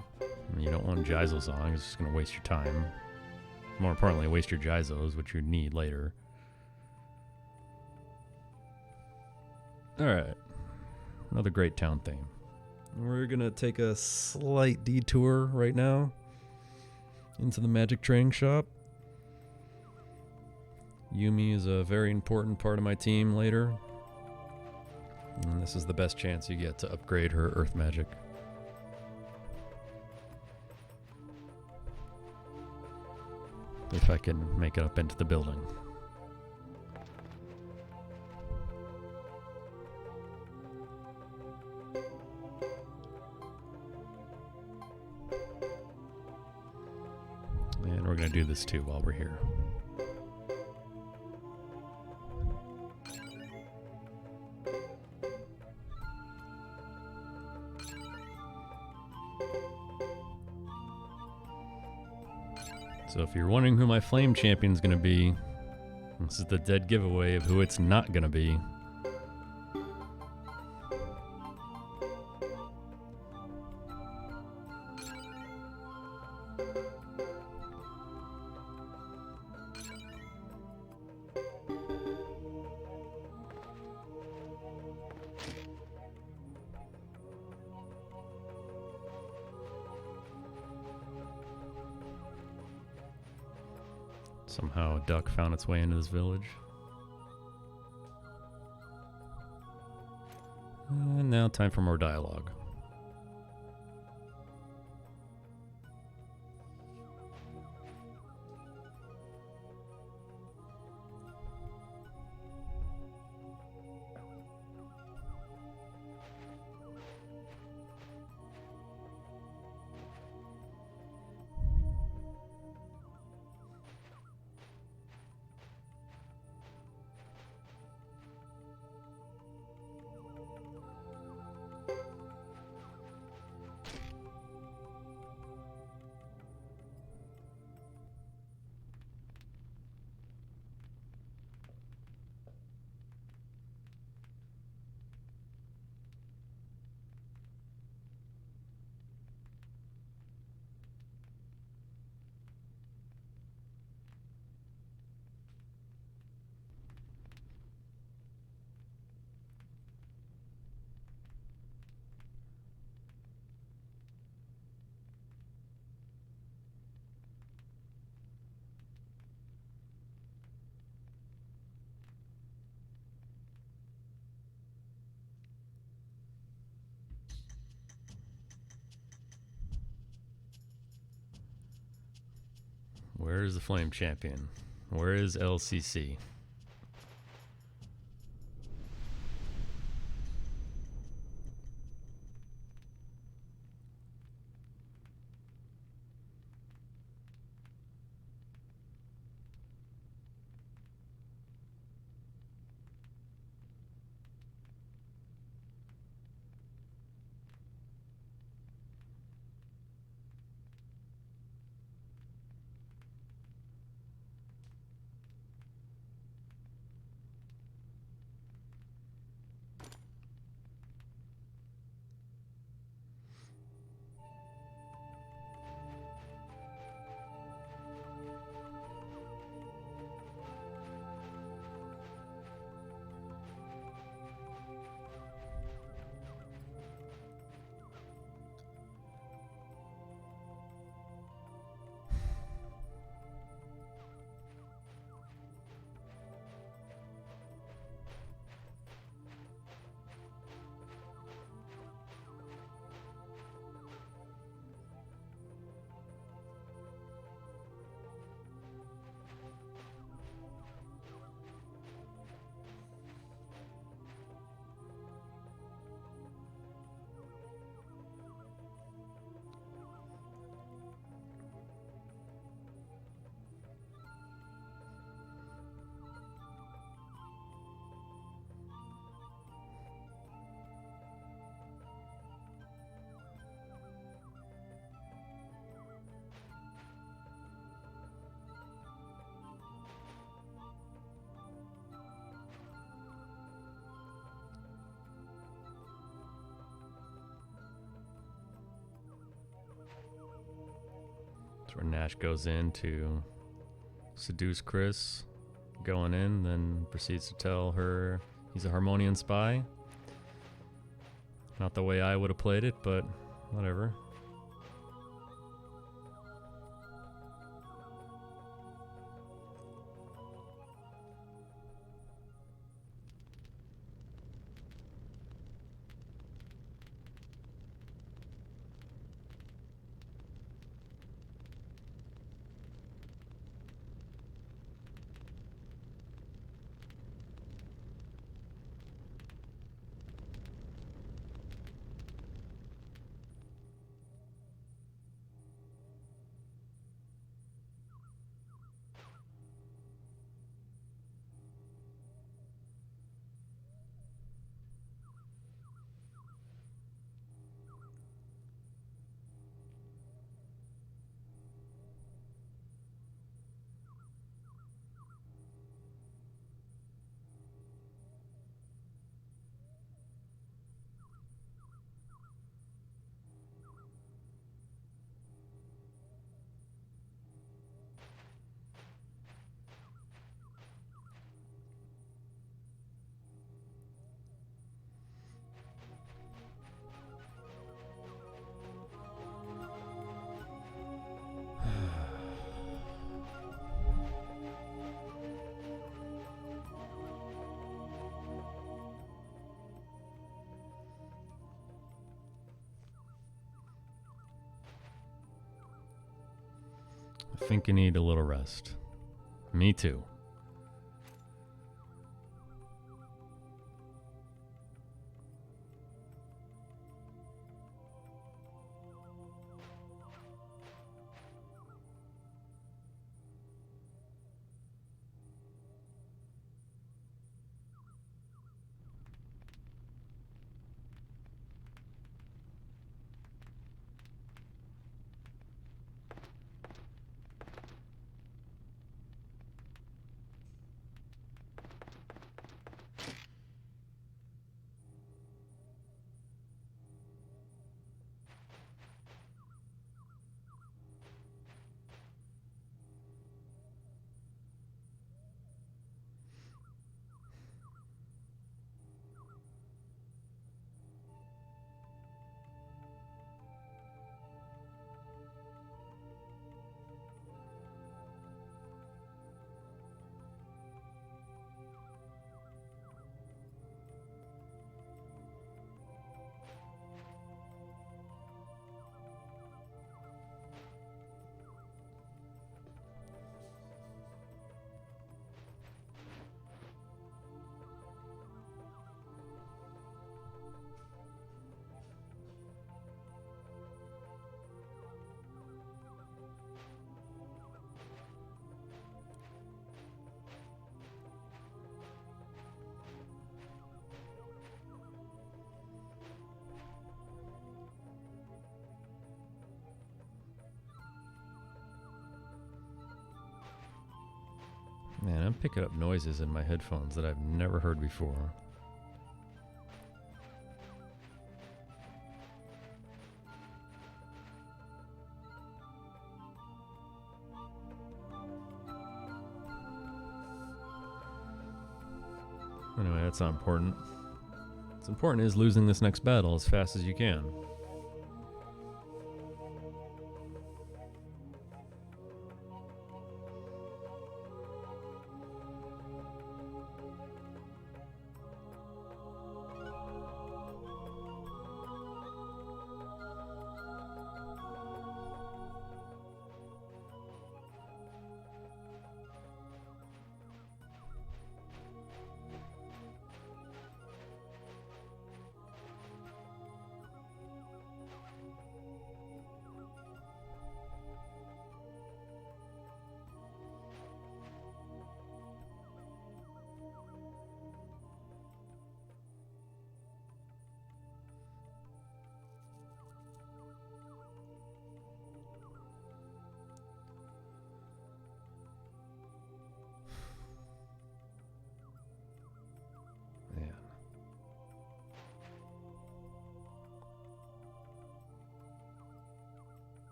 You don't want Geizos on, it's just gonna waste your time. More importantly, waste your Geizos, which you need later. Alright. Another great town theme. We're gonna take a slight detour right now into the magic training shop. Yumi is a very important part of my team later. And this is the best chance you get to upgrade her earth magic. If I can make it up into the building. And we're going to do this too while we're here. So if you're wondering who my flame champion's going to be, this is the dead giveaway of who it's not going to be. Somehow a duck found its way into this village. And now time for more dialogue. Where is the Flame Champion? Where is LCC? That's where Nash goes in to seduce Chris, going in, then proceeds to tell her he's a Harmonian spy. Not the way I would have played it, but whatever. think I need a little rest. Me too. Man, I'm picking up noises in my headphones that I've never heard before. Anyway, that's not important. What's important is losing this next battle as fast as you can.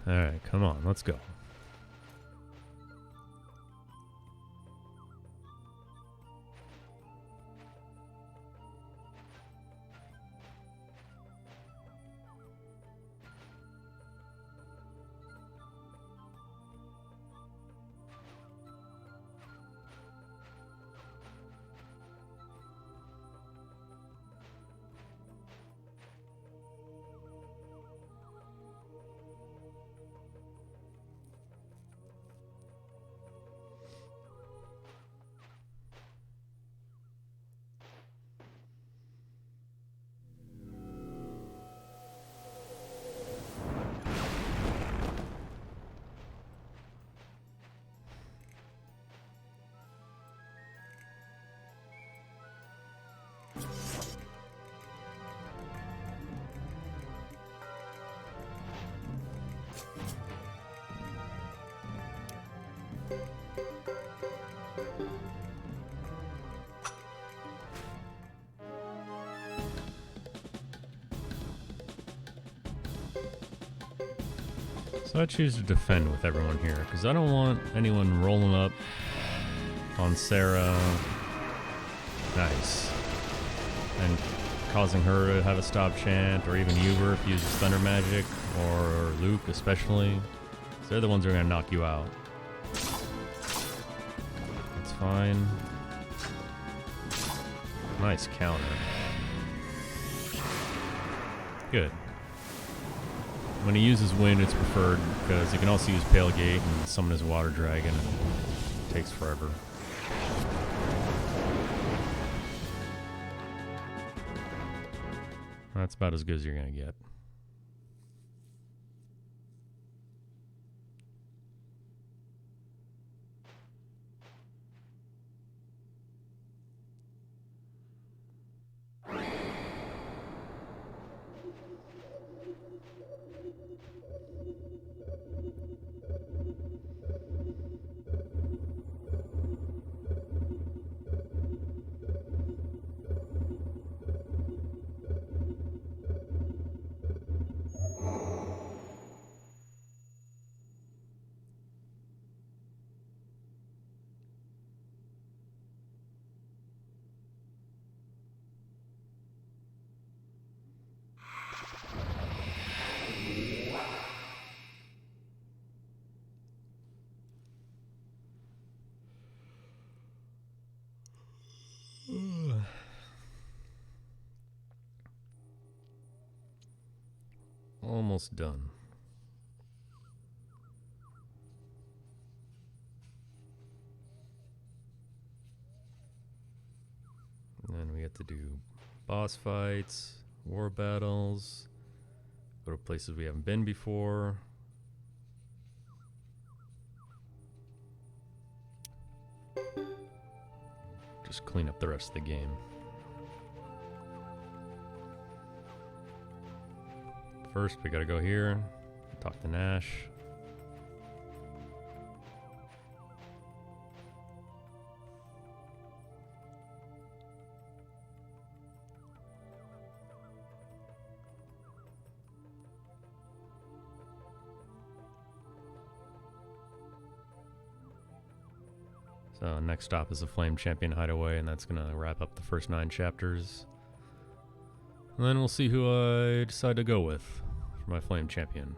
Alright, come on, let's go. So I choose to defend with everyone here, because I don't want anyone rolling up on Sarah. Nice. And causing her to have a stop chant, or even Uber if he uses Thunder Magic, or Luke especially. So they're the ones who are going to knock you out. That's fine. Nice counter. Good. When he uses wind, it's preferred because he can also use Pale Gate and summon his Water Dragon, and it takes forever. That's about as good as you're going to get. Almost done. And then we get to do boss fights, war battles, go to places we haven't been before. Just clean up the rest of the game. First, we gotta go here, talk to Nash. So next stop is the Flame Champion Hideaway, and that's gonna wrap up the first 9 chapters. And then we'll see who I decide to go with for my Flame Champion.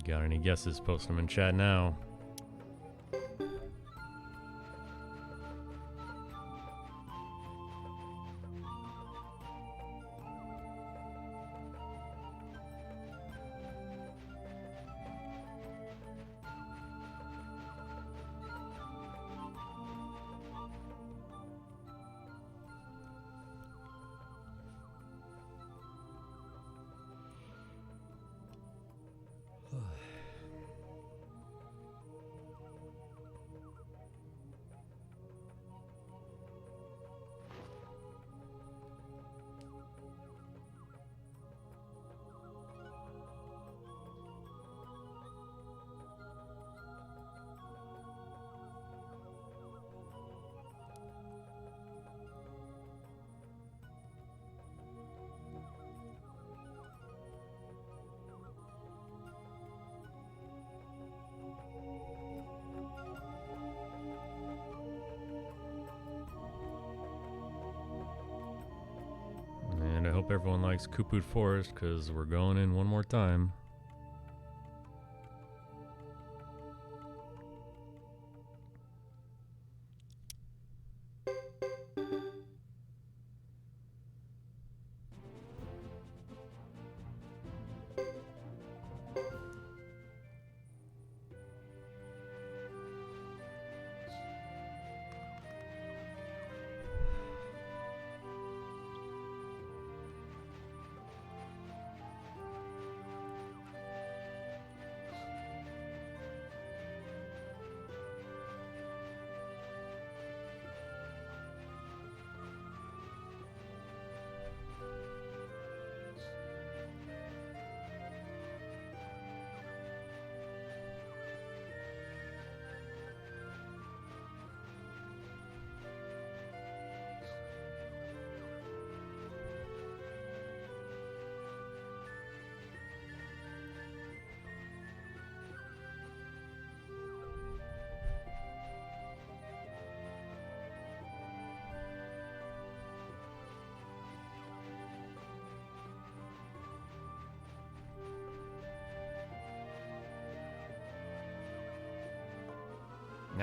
Got any guesses? Post them in chat now. And I hope everyone likes Kuput Forest, because we're going in one more time.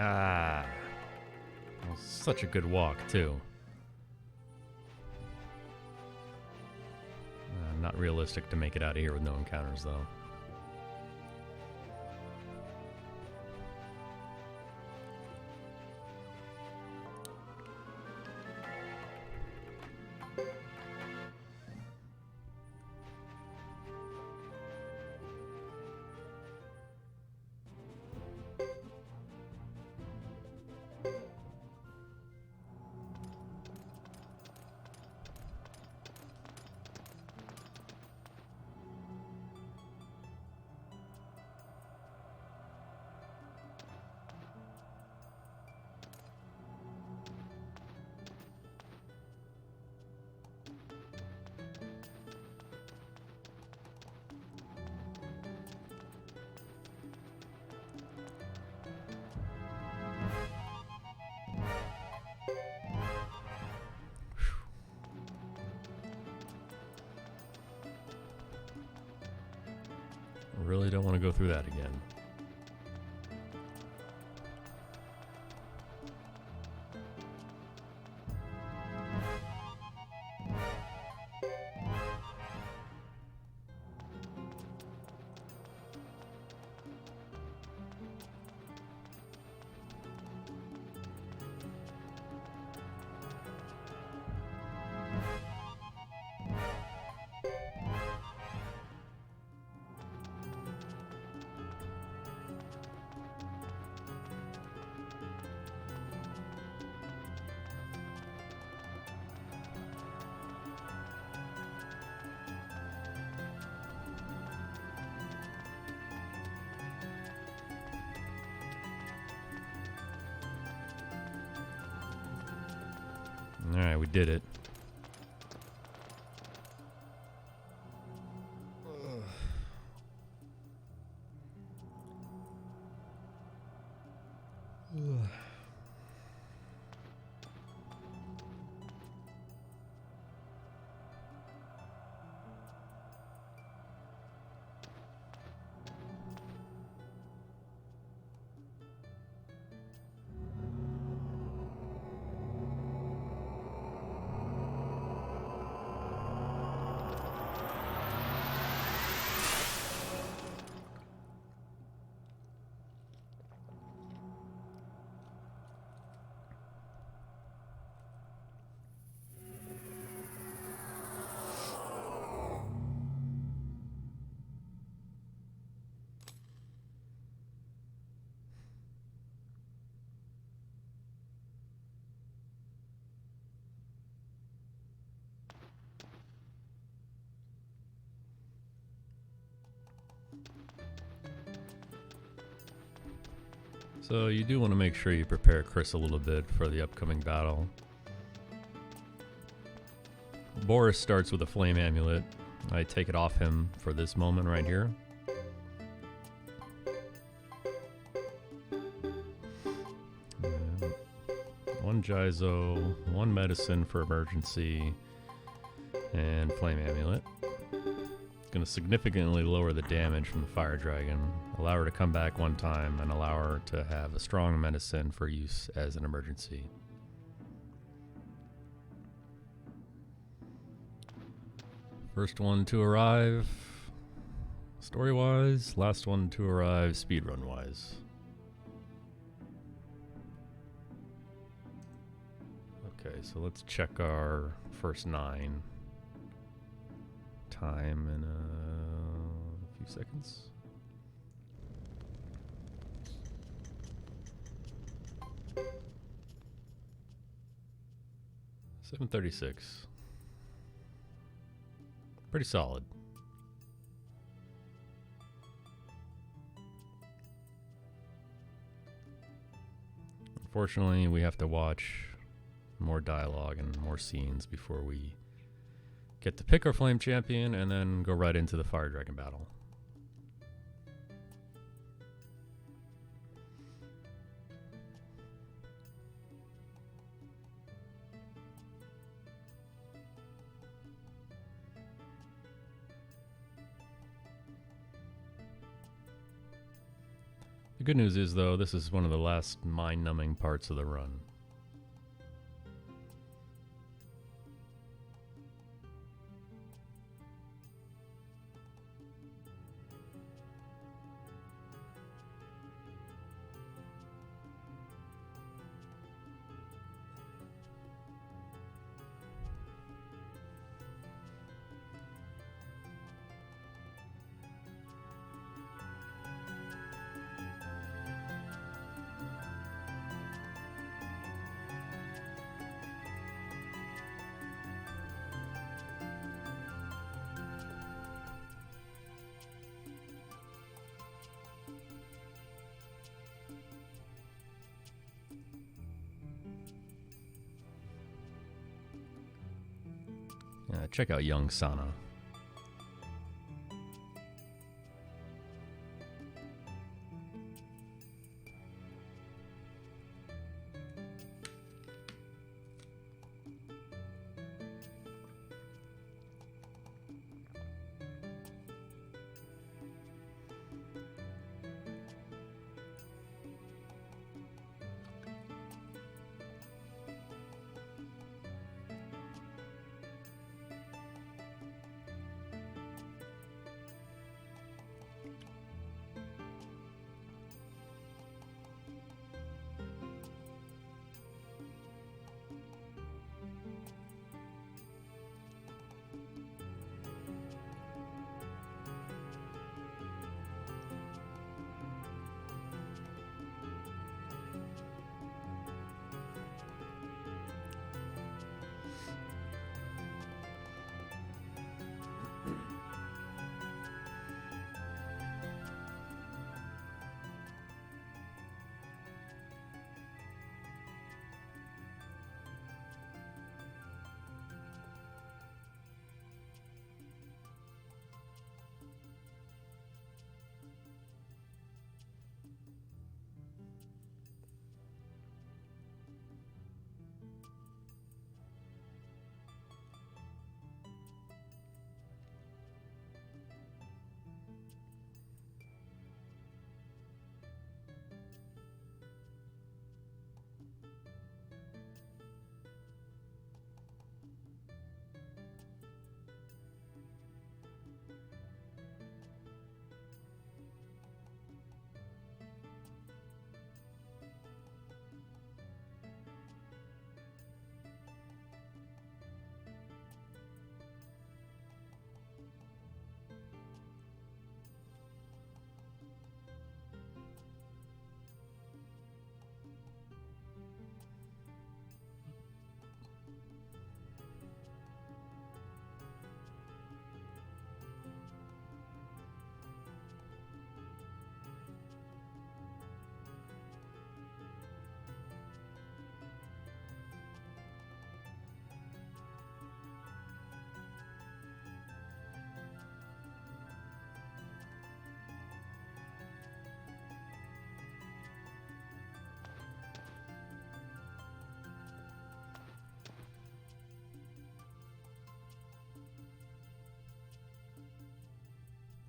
Ah. That was such a good walk, too. Not realistic to make it out of here with no encounters, though. Really don't want to go through that again. Alright, we did it. So you do want to make sure you prepare Chris a little bit for the upcoming battle. Boris starts with a flame amulet. I take it off him for this moment right here. One Jizo, one medicine for emergency, and flame amulet. Going to significantly lower the damage from the fire dragon, allow her to come back one time, and allow her to have a strong medicine for use as an emergency. First one to arrive story-wise, last one to arrive speedrun-wise. Okay, so let's check our first 9. Time in a few seconds. $7:36. Pretty solid. Unfortunately, we have to watch more dialogue and more scenes before we get to pick our flame champion and then go right into the fire dragon battle. The good news is, though, this is one of the last mind-numbing parts of the run. Check out young Sana.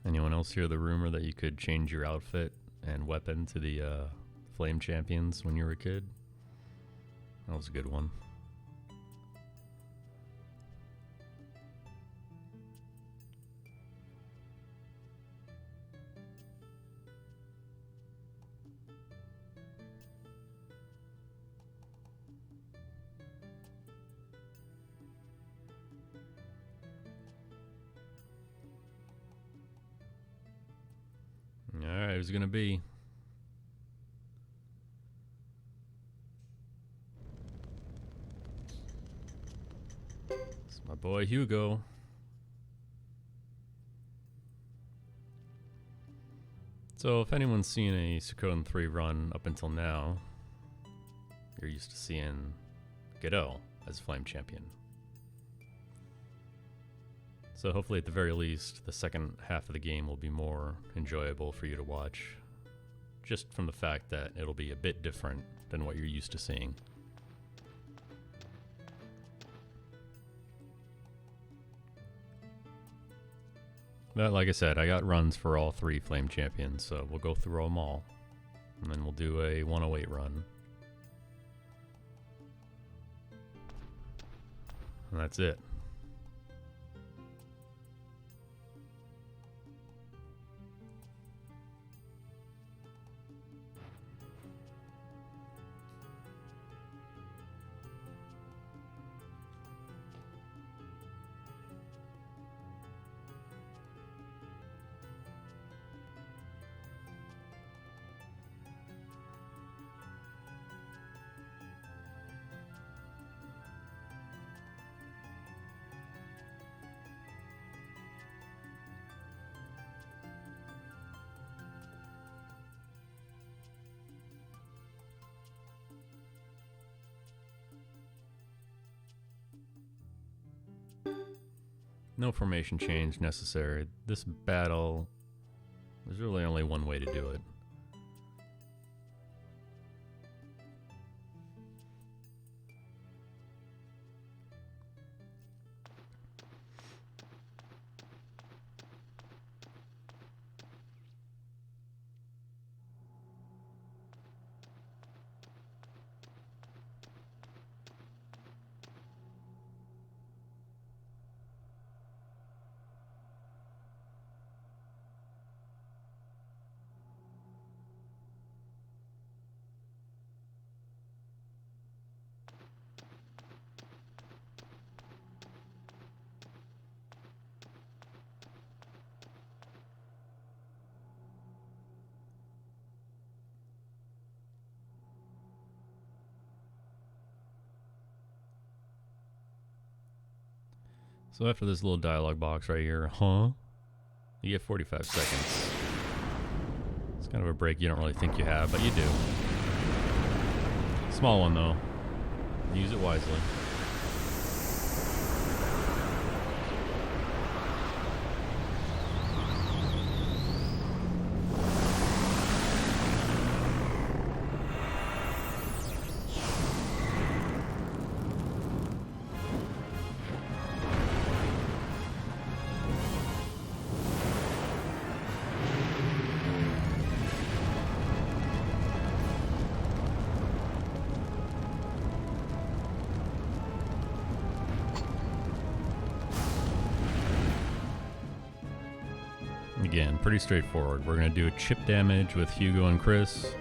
Anyone else hear the rumor that you could change your outfit and weapon to the Flame Champions when you were a kid? That was a good one. Alright, who's it gonna be? It's my boy Hugo. So if anyone's seen a Suikoden 3 run up until now, you're used to seeing Godot as Flame Champion. So hopefully at the very least, the second half of the game will be more enjoyable for you to watch, just from the fact that it'll be a bit different than what you're used to seeing. But like I said, I got runs for all 3 Flame Champions, so we'll go through them all. And then we'll do a 108 run. And that's it. No formation change necessary. This battle, there's really only one way to do it. So after this little dialogue box right here, you get 45 seconds. It's kind of a break you don't really think you have, but you do. Small one though. Use it wisely. Again, pretty straightforward. We're going to do a chip damage with Hugo and Chris,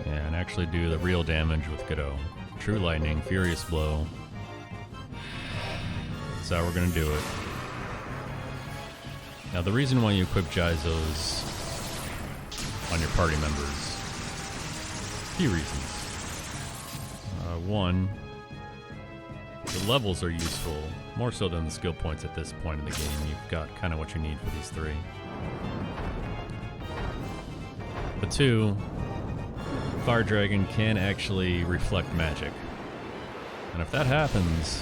and actually do the real damage with Godot. True Lightning, Furious Blow. That's how we're going to do it. Now, the reason why you equip Jizos on your party members, a few reasons. One, the levels are useful, more so than the skill points at this point in the game. You've got kind of what you need for these three. But two, Fire Dragon can actually reflect magic. And if that happens,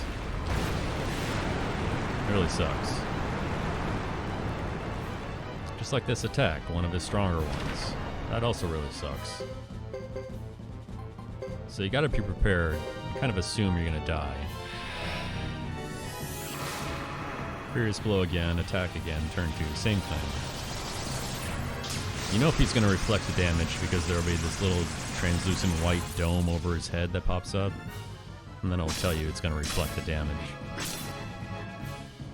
it really sucks. Just like this attack, one of his stronger ones. That also really sucks. So you gotta be prepared. You kind of assume you're gonna die. Furious Blow again, attack again, turn 2, same thing. You know if he's going to reflect the damage because there will be this little translucent white dome over his head that pops up, and then it'll tell you it's going to reflect the damage.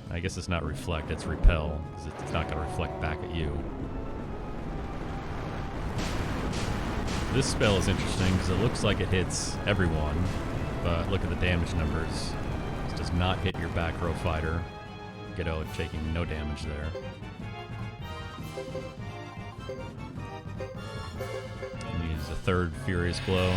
I guess it's not reflect, it's repel, because it's not going to reflect back at you. This spell is interesting because it looks like it hits everyone, but look at the damage numbers. This does not hit your back row fighter. Godot taking no damage there. Use a third Furious Blow.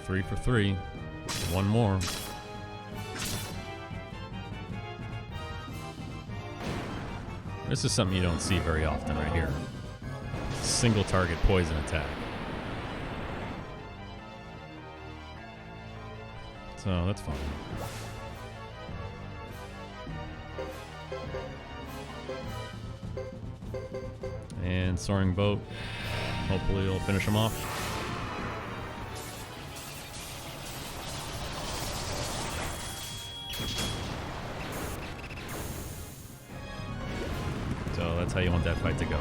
Three for 3. One more. This is something you don't see very often right here. Single target poison attack. So that's fine. And Soaring Boat. Hopefully it'll finish him off. that's how you want that fight to go.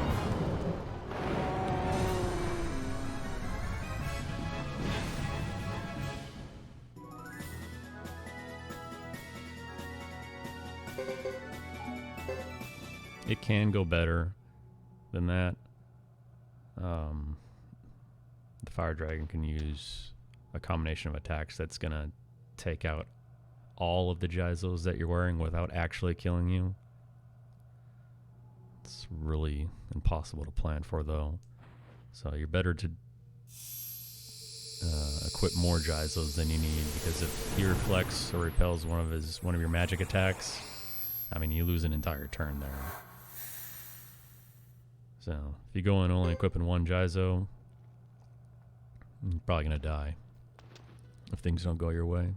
It can go better than that. The fire dragon can use a combination of attacks that's gonna take out all of the Geizos that you're wearing without actually killing you. It's really impossible to plan for, though. So you're better to equip more Geizos than you need, because if he reflects or repels one of your magic attacks, I mean, you lose an entire turn there. So if you go in only equipping one Geizo, you're probably gonna die if things don't go your way.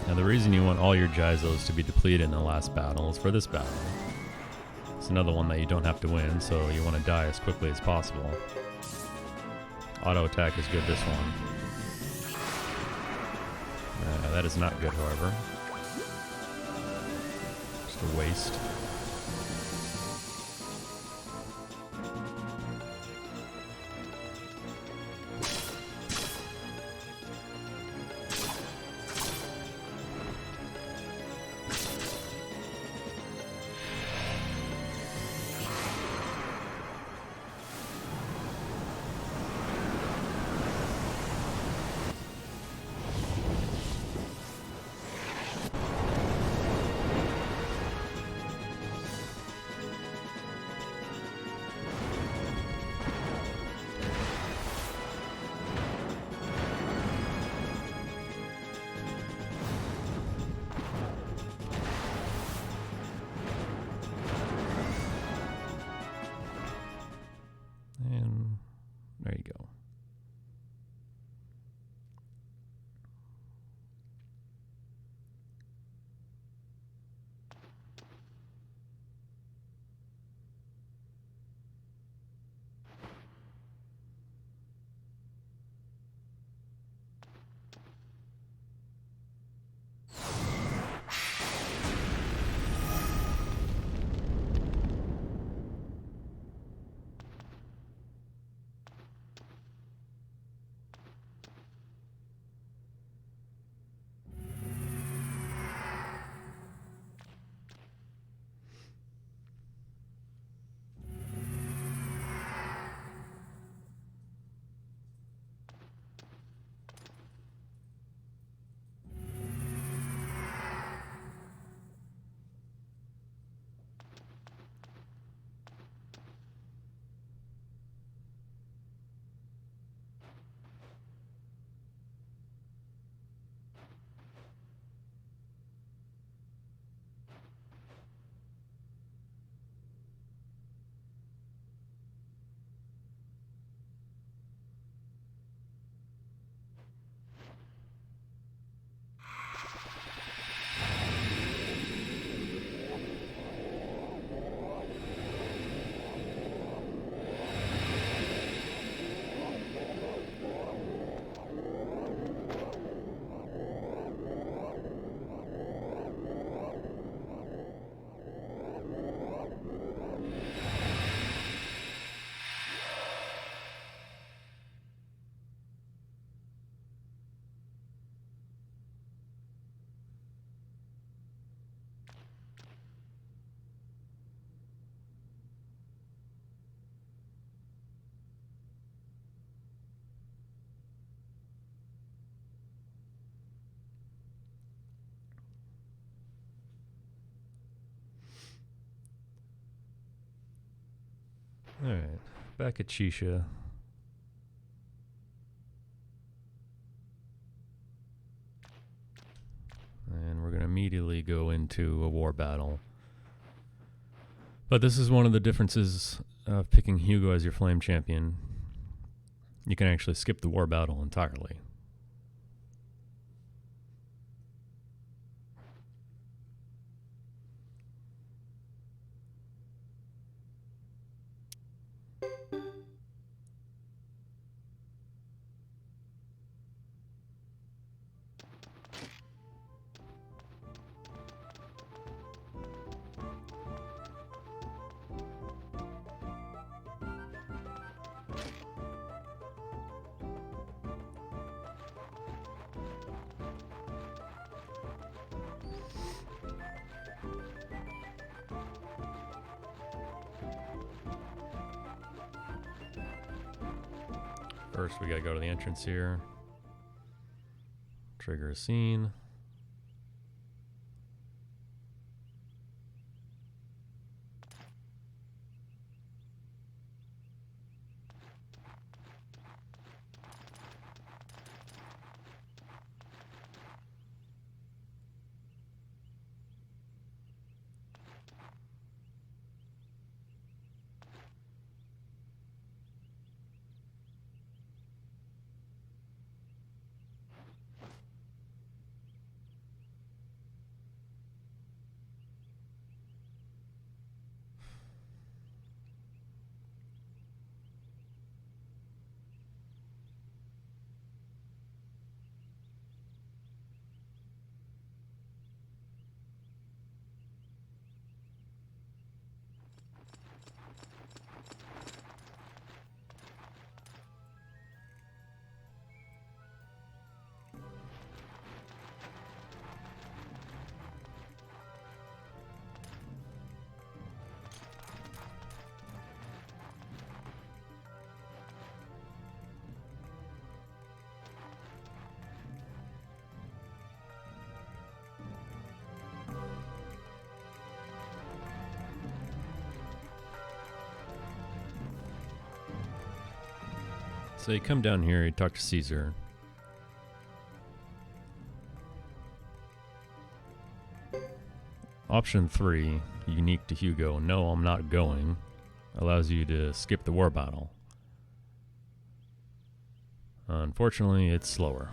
Now the reason you want all your Geizos to be depleted in the last battle is for this battle. It's another one that you don't have to win, so you want to die as quickly as possible. Auto attack is good this one. That is not good, however. Just a waste. There you go. Alright, back at Chisha. And we're going to immediately go into a war battle. But this is one of the differences of picking Hugo as your flame champion. You can actually skip the war battle entirely. First, we gotta go to the entrance here. Trigger a scene. So you come down here, you talk to Caesar. Option 3, unique to Hugo, no, I'm not going, allows you to skip the war battle. Unfortunately, it's slower.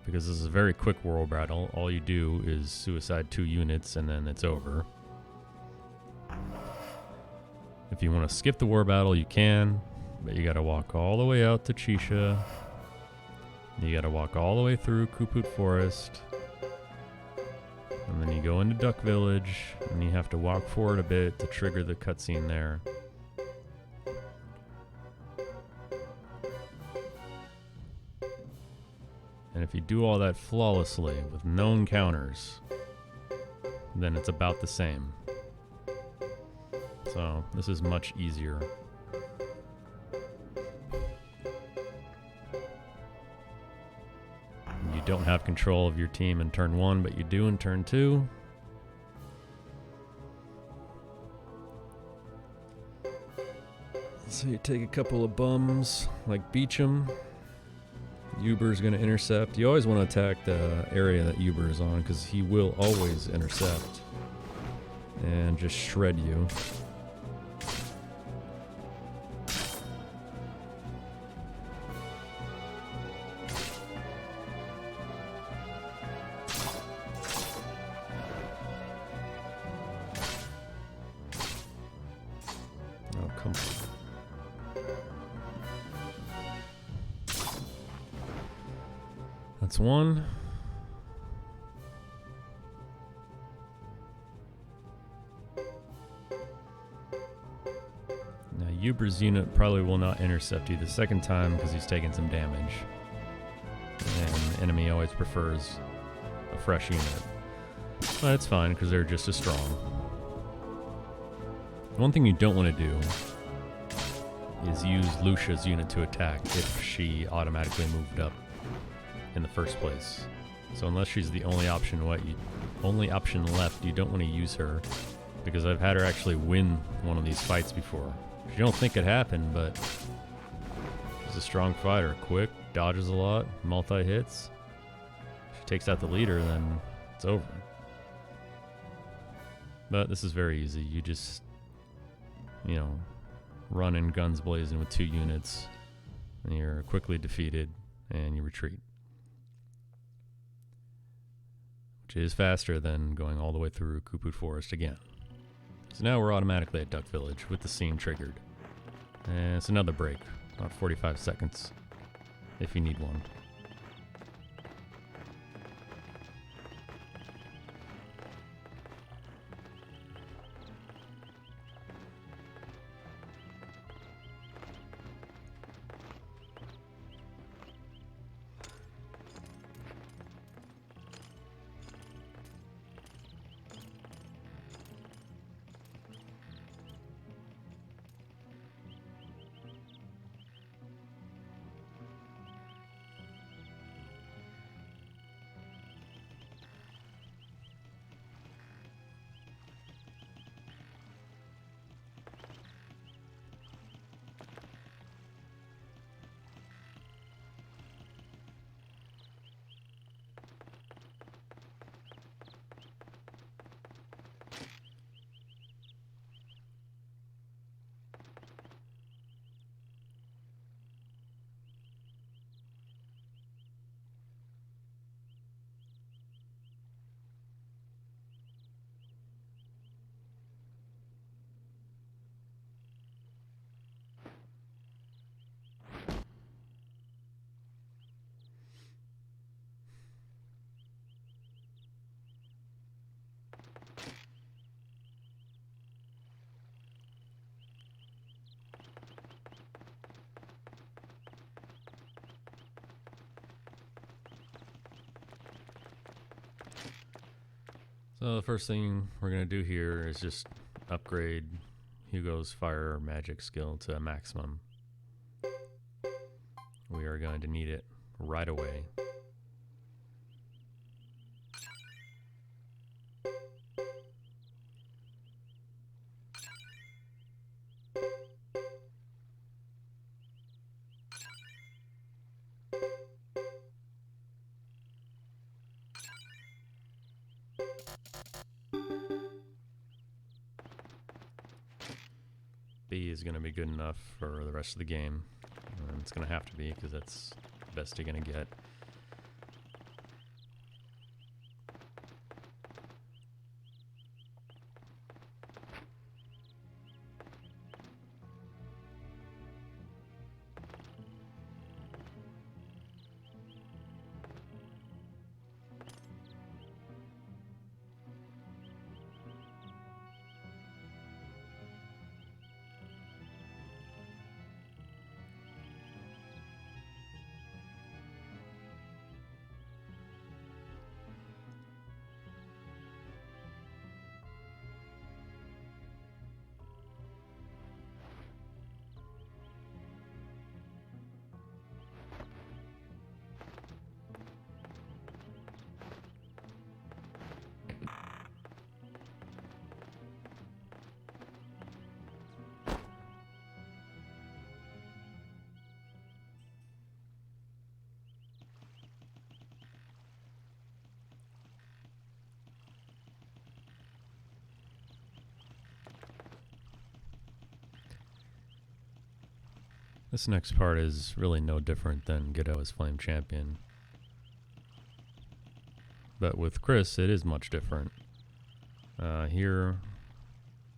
Because this is a very quick war battle, all you do is suicide 2 units and then it's over. If you want to skip the war battle, you can. But you gotta walk all the way out to Chisha. You gotta walk all the way through Kuput Forest. And then you go into Duck Village, and you have to walk forward a bit to trigger the cutscene there. And if you do all that flawlessly with no encounters, then it's about the same. So this is much easier. You don't have control of your team in turn 1, but you do in turn 2. So you take a couple of bums, like Beecham. Uber's going to intercept. You always want to attack the area that Uber is on, because he will always intercept and just shred you. Oh, come on. That's one. Now, Uber's unit probably will not intercept you the second time because he's taking some damage. And the enemy always prefers a fresh unit. But it's fine because they're just as strong. One thing you don't want to do is use Lucia's unit to attack if she automatically moved up in the first place. So unless she's the only option left, you don't want to use her, because I've had her actually win one of these fights before You don't think it happened, but she's a strong fighter. Quick, dodges a lot, multi-hits. If she takes out the leader, then it's over. But this is very easy. You just, you know, run in guns blazing with 2 units, and you're quickly defeated, and you retreat. Which is faster than going all the way through Kuput Forest again. So now we're automatically at Duck Village with the scene triggered. And it's another break, about 45 seconds, if you need one. So the first thing we're going to do here is just upgrade Hugo's fire magic skill to a maximum. We are going to need it right away. B is going to be good enough for the rest of the game. And it's going to have to be because that's the best you're going to get. This next part is really no different than Godot as Flame Champion. But with Chris, it is much different. Here,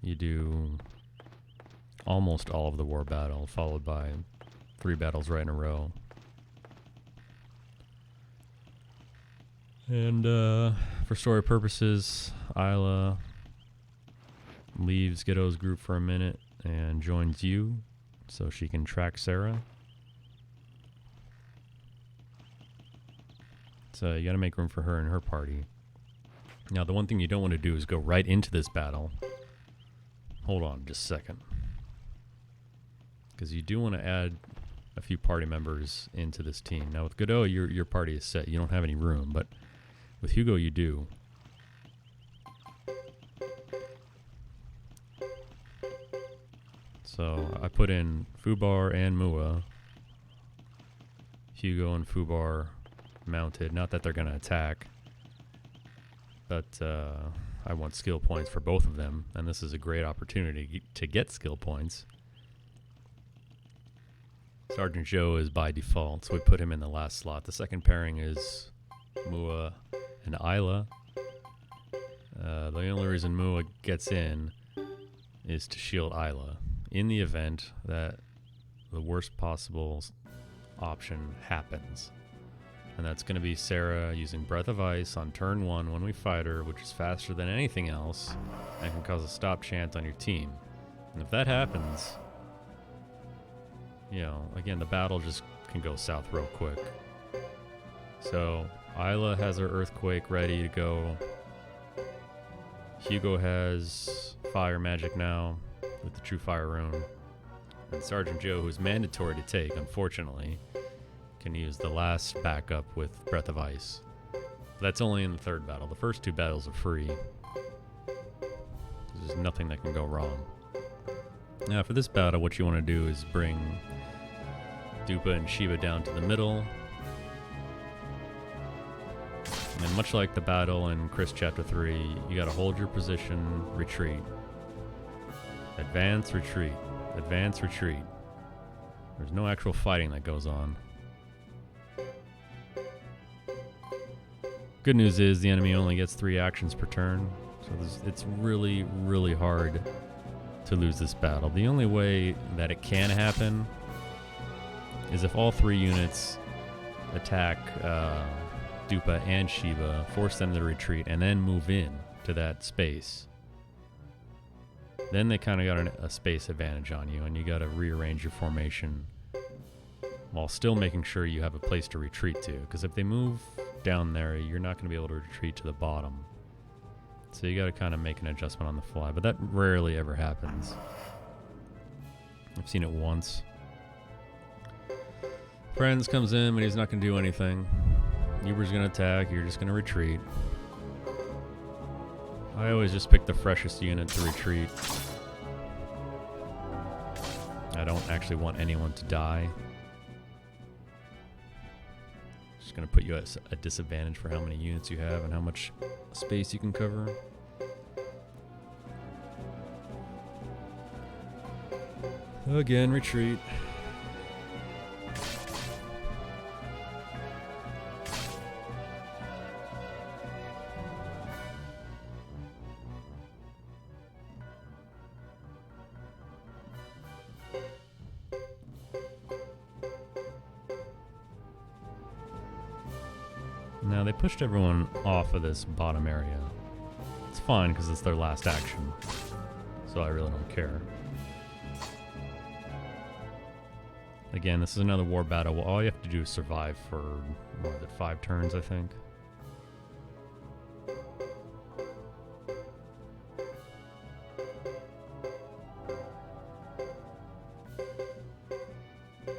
you do almost all of the war battle, followed by 3 battles right in a row. And for story purposes, Isla leaves Godot's group for a minute and joins you, so she can track Sarah. So you gotta make room for her and her party. Now the one thing you don't want to do is go right into this battle. Hold on just a second. Because you do want to add a few party members into this team. Now with Godot, your party is set. You don't have any room, but with Hugo you do. So I put in Fubar and Mua. Hugo and Fubar mounted. Not that they're going to attack, but I want skill points for both of them, and this is a great opportunity to get skill points. Sergeant Joe is by default, so we put him in the last slot. The second pairing is Mua and Isla. The only reason Mua gets in is to shield Isla in the event that the worst possible option happens. And that's going to be Sarah using Breath of Ice on turn 1 when we fight her, which is faster than anything else and can cause a stop chance on your team. And if that happens, you know, again, the battle just can go south real quick. So Isla has her Earthquake ready to go. Hugo has Fire Magic now with the True Fire Rune. And Sergeant Joe, who's mandatory to take, unfortunately, can use the last backup with Breath of Ice. But that's only in the third battle. The first 2 battles are free. There's nothing that can go wrong. Now for this battle, what you want to do is bring Dupa and Shiba down to the middle. And much like the battle in Chris Chapter 3, you gotta hold your position, retreat. Advance, retreat. Advance, retreat. There's no actual fighting that goes on. Good news is the enemy only gets 3 actions per turn, so it's really, really hard to lose this battle. The only way that it can happen is if all 3 units attack Dupa and Shiba, force them to retreat, and then move in to that space. Then they kind of got a space advantage on you, and you got to rearrange your formation while still making sure you have a place to retreat to. Because if they move down there, you're not going to be able to retreat to the bottom. So you got to kind of make an adjustment on the fly, but that rarely ever happens. I've seen it once. Friends comes in, but he's not going to do anything. Uber's going to attack, you're just going to retreat. I always just pick the freshest unit to retreat. I don't actually want anyone to die. Just going to put you at a disadvantage for how many units you have and how much space you can cover. Again, retreat. Now they pushed everyone off of this bottom area. It's fine because it's their last action, so I really don't care. Again, this is another war battle. All you have to do is survive for, what is it, 5 turns, I think.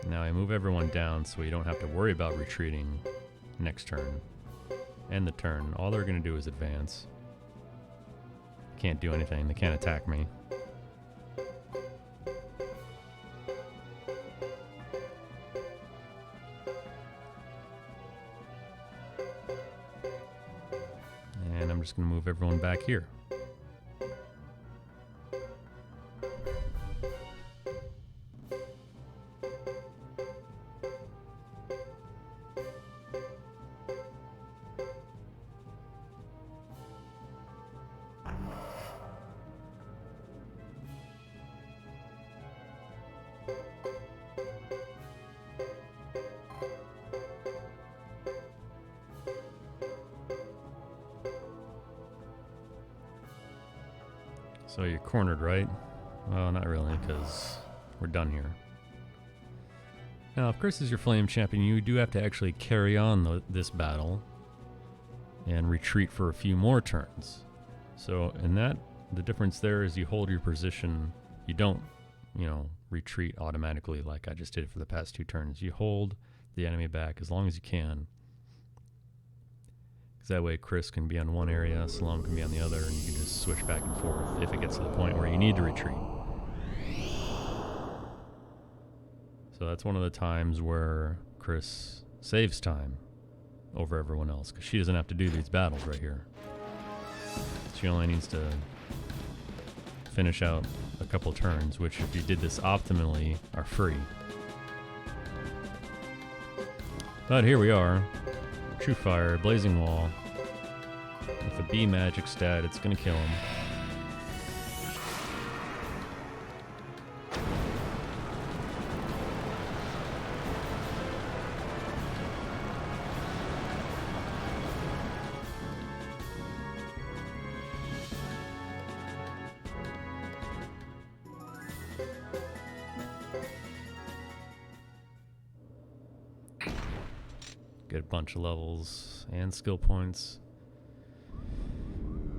Now I move everyone down so we don't have to worry about retreating next turn. End the turn. All they're going to do is advance. Can't do anything. They can't attack me. And I'm just going to move everyone back here. So you're cornered, right? Well, not really, because we're done here. Now, if Chris is your flame champion, you do have to actually carry on this battle and retreat for a few more turns. So in that, the difference there is you hold your position. You don't, retreat automatically like I just did for the past 2 turns. You hold the enemy back as long as you can. That way Chris can be on one area, Salam can be on the other, and you can just switch back and forth if it gets to the point where you need to retreat. So that's one of the times where Chris saves time over everyone else, because she doesn't have to do these battles right here. She only needs to finish out a couple turns, which if you did this optimally are free. But here we are. True Fire, Blazing Wall. With a B magic stat, it's gonna kill him. Get a bunch of levels and skill points.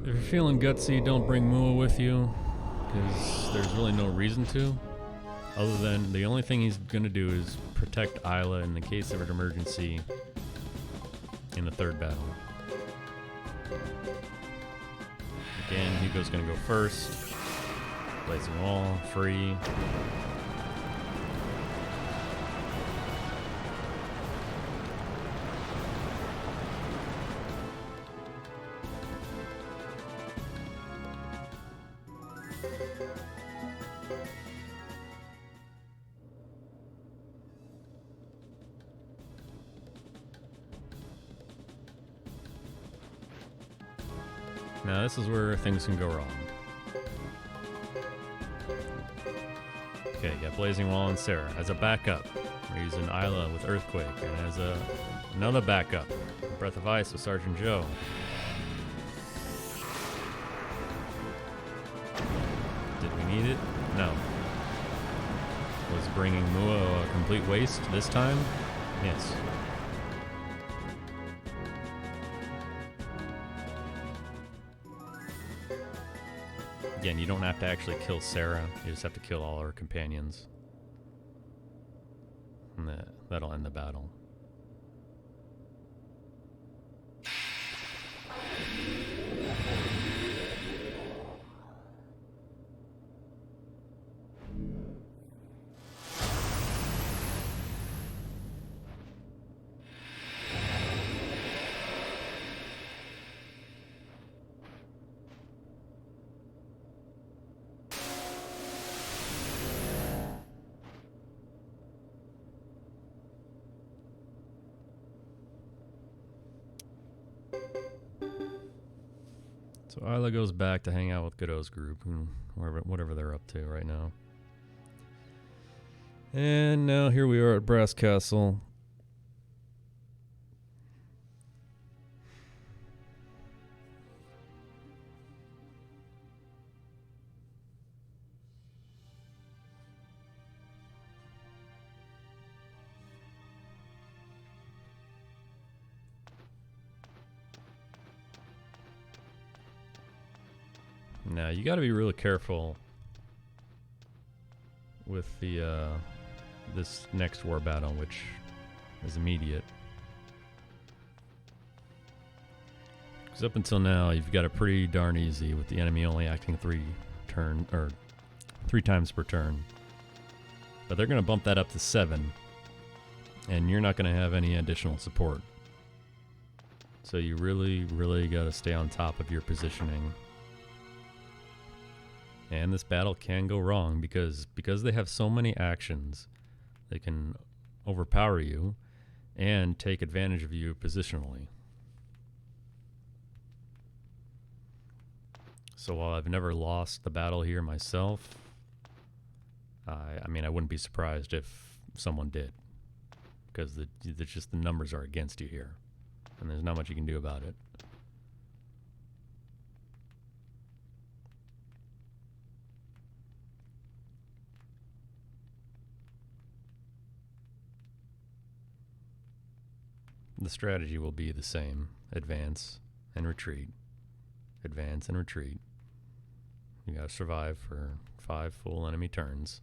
If you're feeling gutsy, don't bring Mua with you, because there's really no reason to. Other than the only thing he's going to do is protect Isla in the case of an emergency in the third battle. Again, Hugo's going to go first. Blazing Wall, free. Now this is where things can go wrong. Okay, you got Blazing Wall and Sarah. As a backup, we're using Isla with Earthquake, and as another backup, Breath of Ice with Sergeant Joe. Did we need it? No. Was bringing Mua a complete waste this time? Yes. Again, you don't have to actually kill Sarah, you just have to kill all her companions. And that'll end the battle. So Isla goes back to hang out with Godot's group, and whatever they're up to right now. And now here we are at Brass Castle. Now you got to be really careful with the this next war battle, which is immediate. Because up until now, you've got it pretty darn easy with the enemy only acting 3 times per turn. But they're going to bump that up to 7, and you're not going to have any additional support. So you really, really got to stay on top of your positioning. And this battle can go wrong because they have so many actions, they can overpower you and take advantage of you positionally. So while I've never lost the battle here myself, I mean, I wouldn't be surprised if someone did, because the numbers are against you here, and there's not much you can do about it. The strategy will be the same. Advance and retreat. Advance and retreat. You gotta survive for 5 full enemy turns.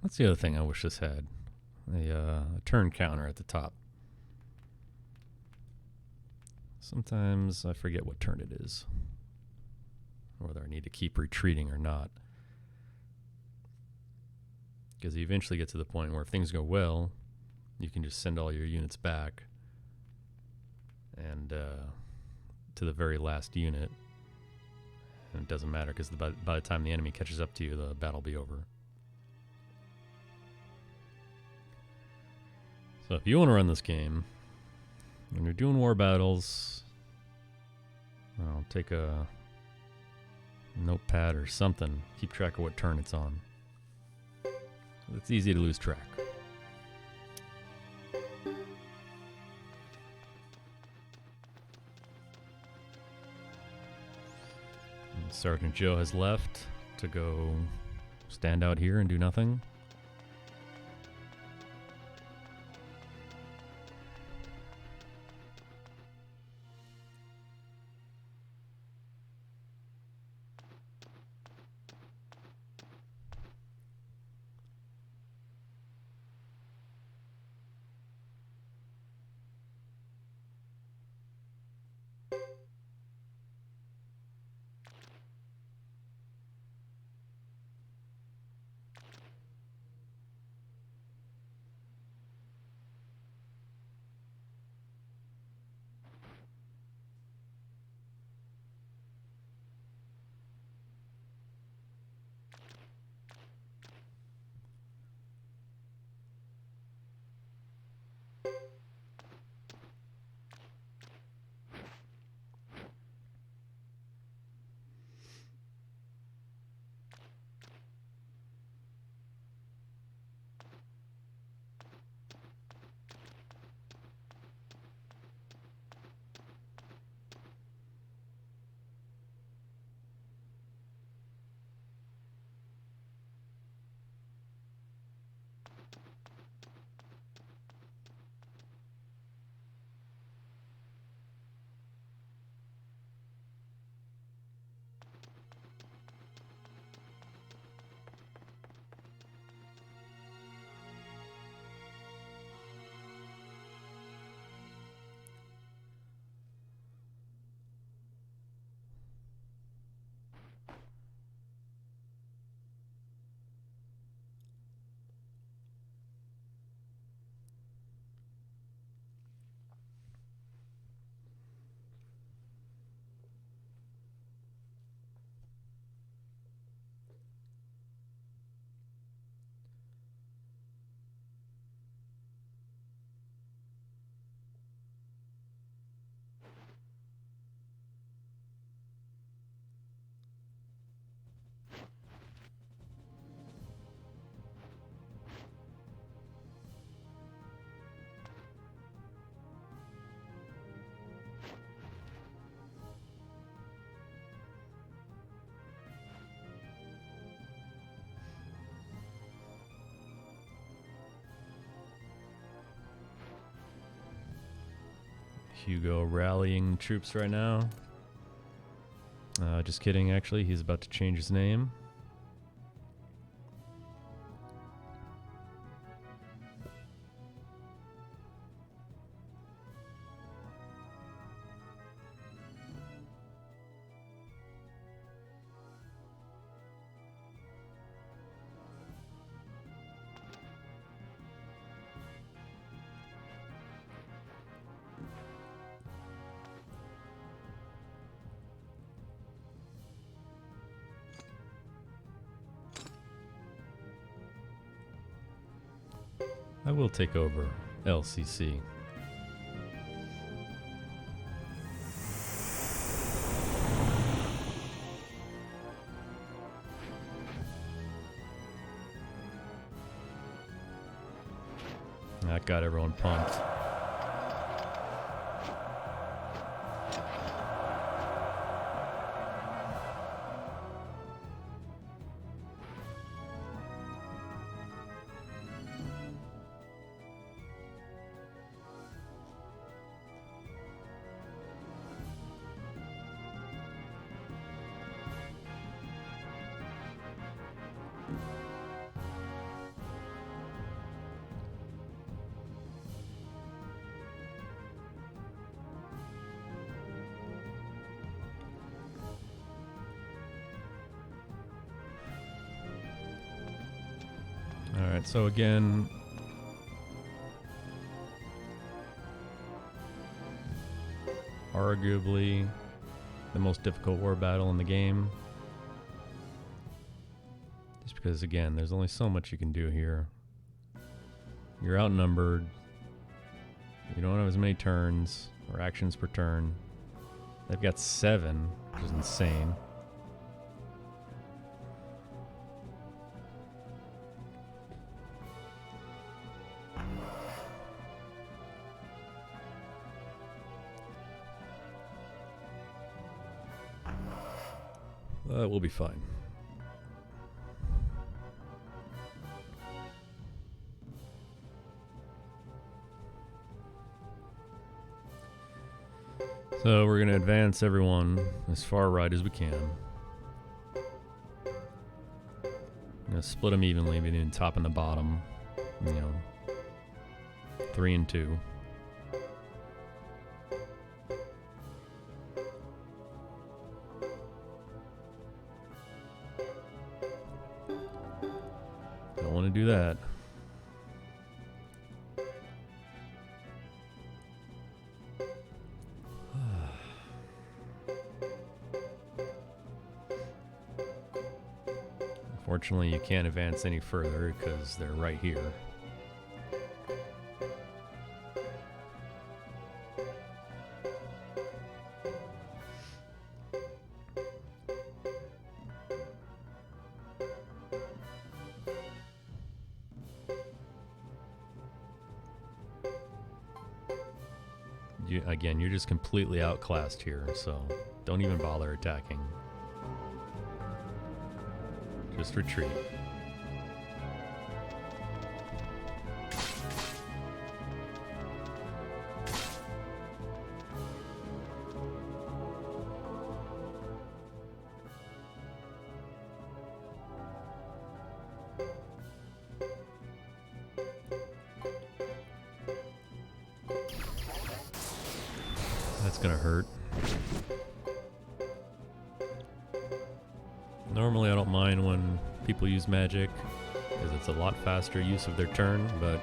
That's the other thing I wish this had. A turn counter at the top. Sometimes I forget what turn it is. whether I need to keep retreating or not. Because you eventually get to the point where if things go well, you can just send all your units back and to the very last unit. And it doesn't matter because by the time the enemy catches up to you, the battle will be over. So if you want to run this game, when you're doing war battles, I'll take a notepad or something. Keep track of what turn it's on. It's easy to lose track. And Sergeant Joe has left to go stand out here and do nothing. Hugo rallying troops right now. Just kidding, actually. He's about to change his name. I will take over LCC. That got everyone pumped. Alright, so again, arguably the most difficult war battle in the game. Just because, again, there's only so much you can do here. You're outnumbered. You don't have as many turns or actions per turn. They've got 7, which is insane. We'll be fine. So we're going to advance everyone as far right as we can. I'm going to split them evenly between the top and the bottom. You know, 3 and 2. Don't want to do that. Unfortunately, you can't advance any further because they're right here. Again, you're just completely outclassed here, so don't even bother attacking. Just retreat. That's gonna hurt. Normally I don't mind when people use magic because it's a lot faster use of their turn, but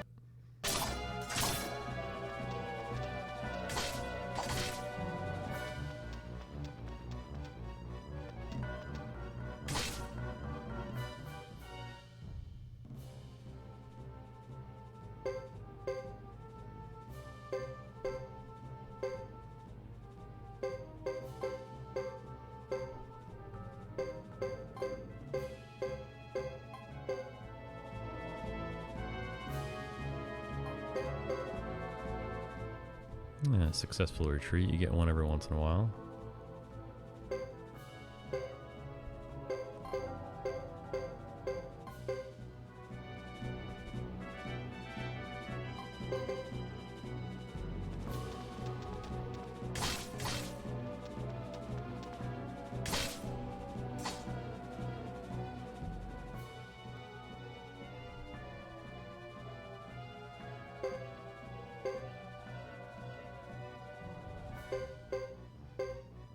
yeah, successful retreat. You get one every once in a while.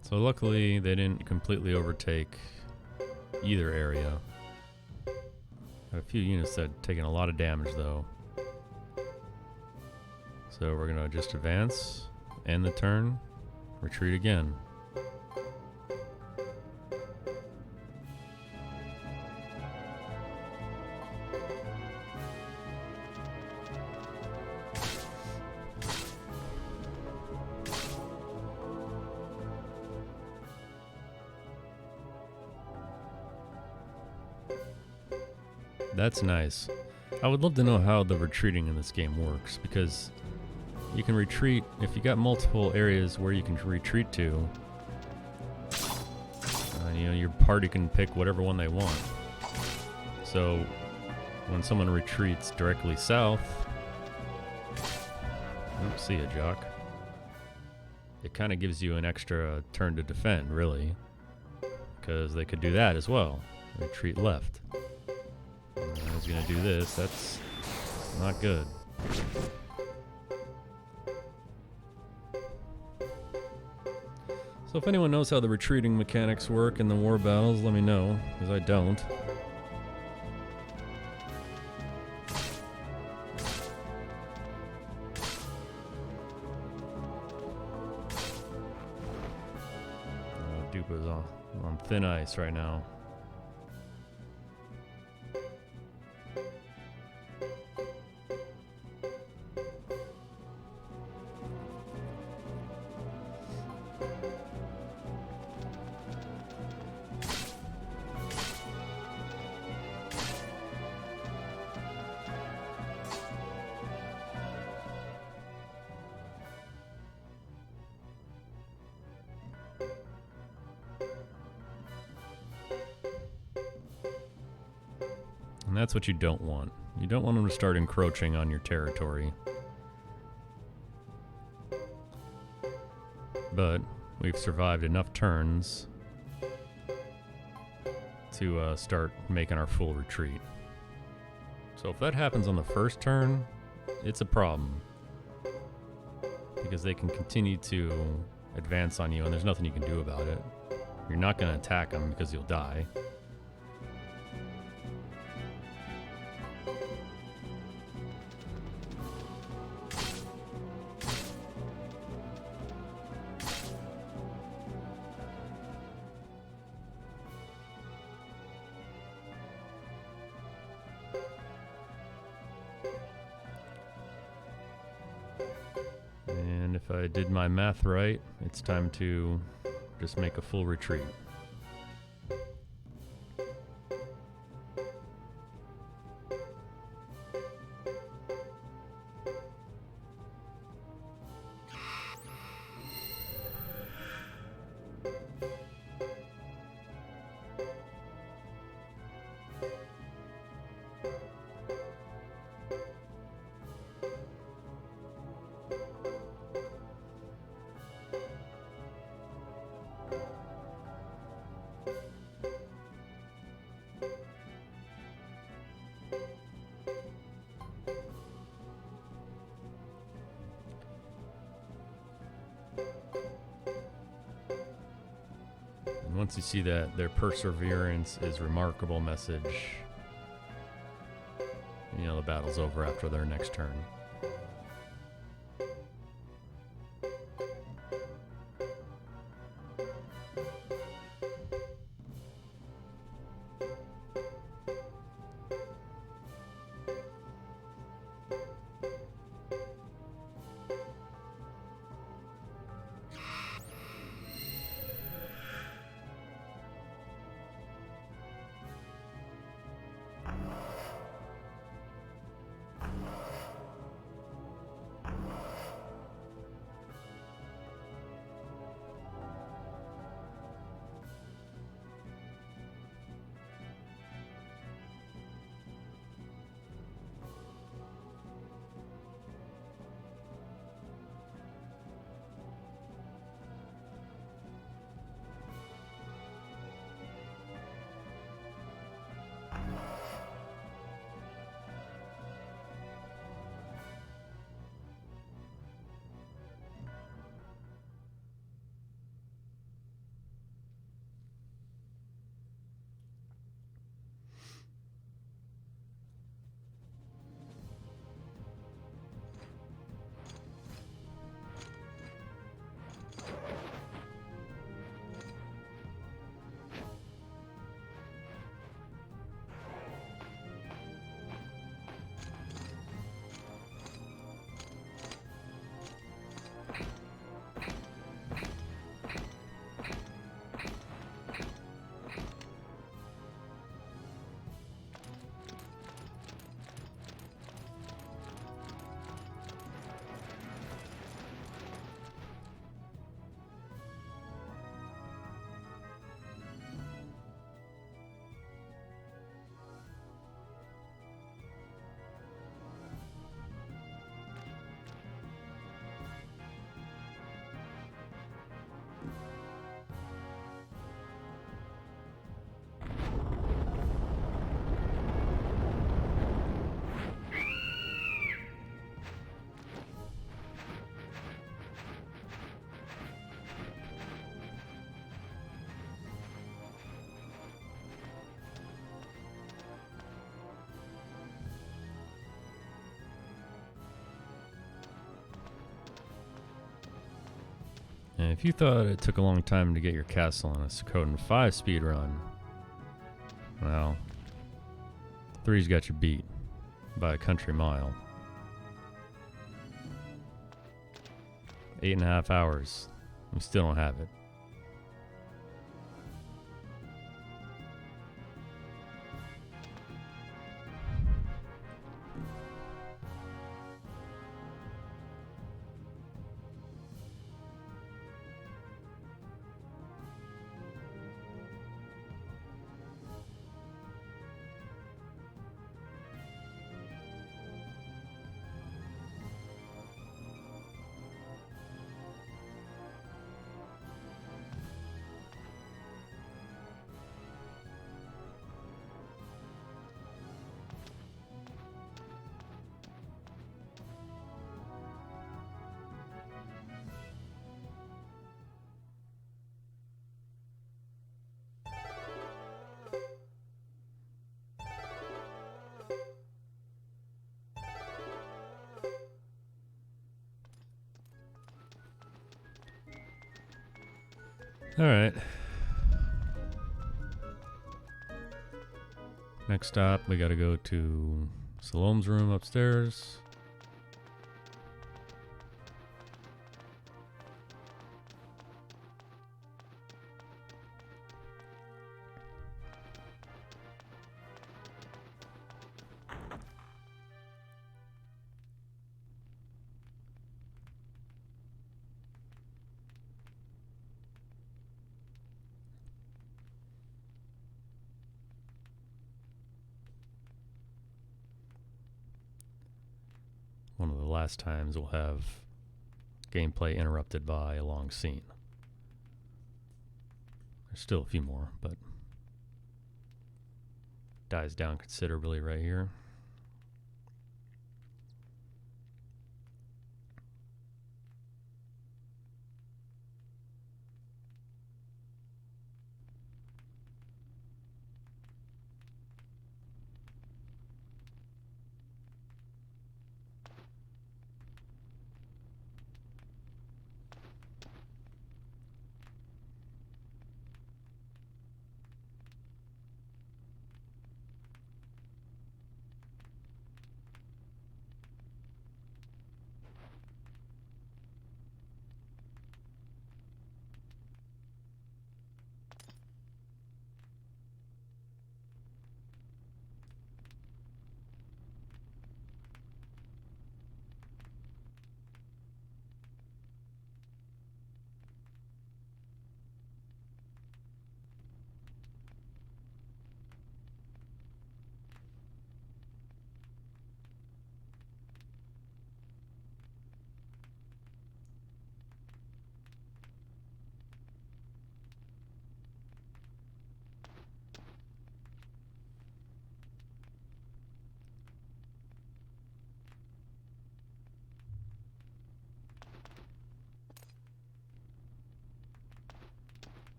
So luckily they didn't completely overtake either area. Had a few units that had taken a lot of damage though. So we're gonna just advance, end the turn, retreat again. That's nice. I would love to know how the retreating in this game works, because you can retreat if you got multiple areas where you can retreat to. You know, your party can pick whatever one they want. So when someone retreats directly south, oops, see ya, Jock. It kind of gives you an extra turn to defend, really, because they could do that as well. Retreat left. I was gonna do this. That's not good. So if anyone knows how the retreating mechanics work in the war battles, let me know, because I don't. on thin ice right now. And that's what you don't want. You don't want them to start encroaching on your territory. But we've survived enough turns to start making our full retreat. So if that happens on the first turn, it's a problem. Because they can continue to advance on you and there's nothing you can do about it. You're not going to attack them because you'll die. And if I did my math right, it's time to just make a full retreat. Once you see that their perseverance is remarkable message, you know the battle's over after their next turn. If you thought it took a long time to get your castle on a Suikoden 5 speedrun, well, 3's got you beat by a country mile. 8.5 hours. We still don't have it. All right. Next stop, we got to go to Salome's room upstairs. One of the last times we'll have gameplay interrupted by a long scene. There's still a few more, but dies down considerably right here.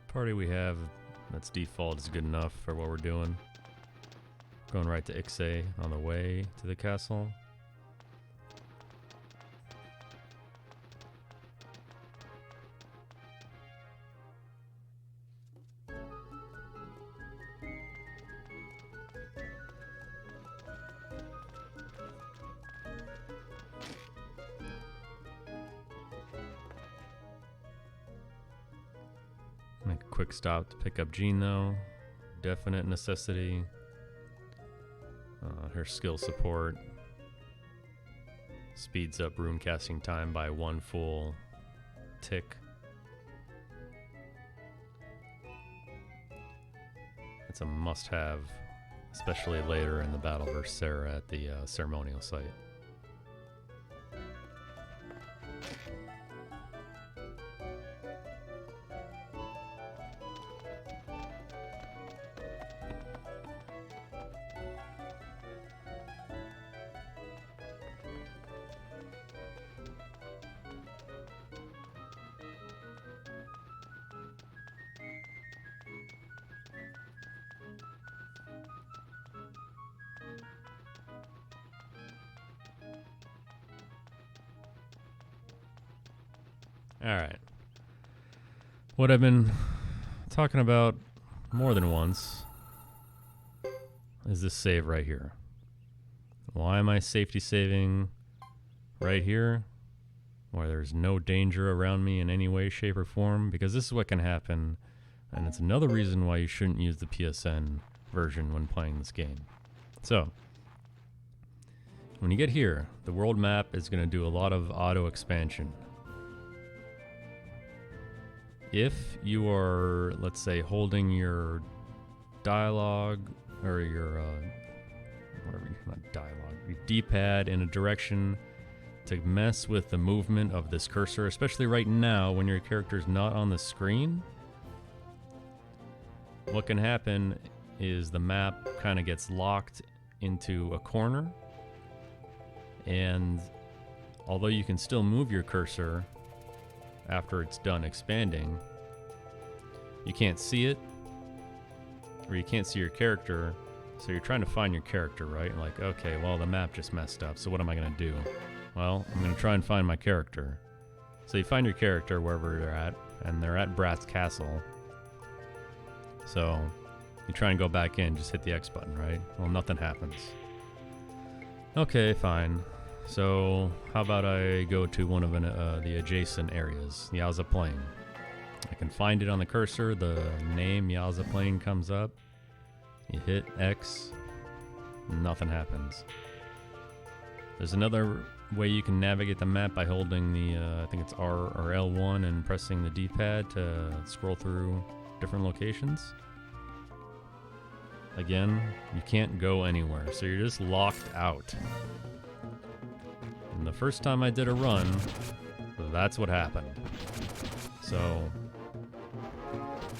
Party we have that's default is good enough for what we're doing. Going right to Ixay on the way to the castle. Make a quick stop to pick up Jean though. Definite necessity. Her skill support speeds up rune casting time by 1 full tick. It's a must-have especially later in the battle versus Sarah at the ceremonial site. Alright. What I've been talking about more than once is this save right here. Why am I safety saving right here, where there's no danger around me in any way, shape, or form? Because this is what can happen, and it's another reason why you shouldn't use the PSN version when playing this game. So, when you get here, the world map is going to do a lot of auto expansion. If you are, let's say, holding your dialogue or your your D-pad in a direction to mess with the movement of this cursor, especially right now when your character's not on the screen, what can happen is the map kind of gets locked into a corner, and although you can still move your cursor after it's done expanding, you can't see it, or you can't see your character, so you're trying to find your character, right? Like, okay, well, the map just messed up, so what am I going to do? Well, I'm going to try and find my character. So you find your character wherever they're at, and they're at Brat's Castle. So you try and go back in, just hit the X button, right? Well, nothing happens. Okay, fine. So how about I go to one of the adjacent areas, Yaza Plain. I can find it on the cursor, the name Yaza Plain comes up. You hit X, nothing happens. There's another way you can navigate the map by holding the, I think it's R or L1 and pressing the D-pad to scroll through different locations. Again, you can't go anywhere, so you're just locked out. And the first time I did a run, that's what happened. So,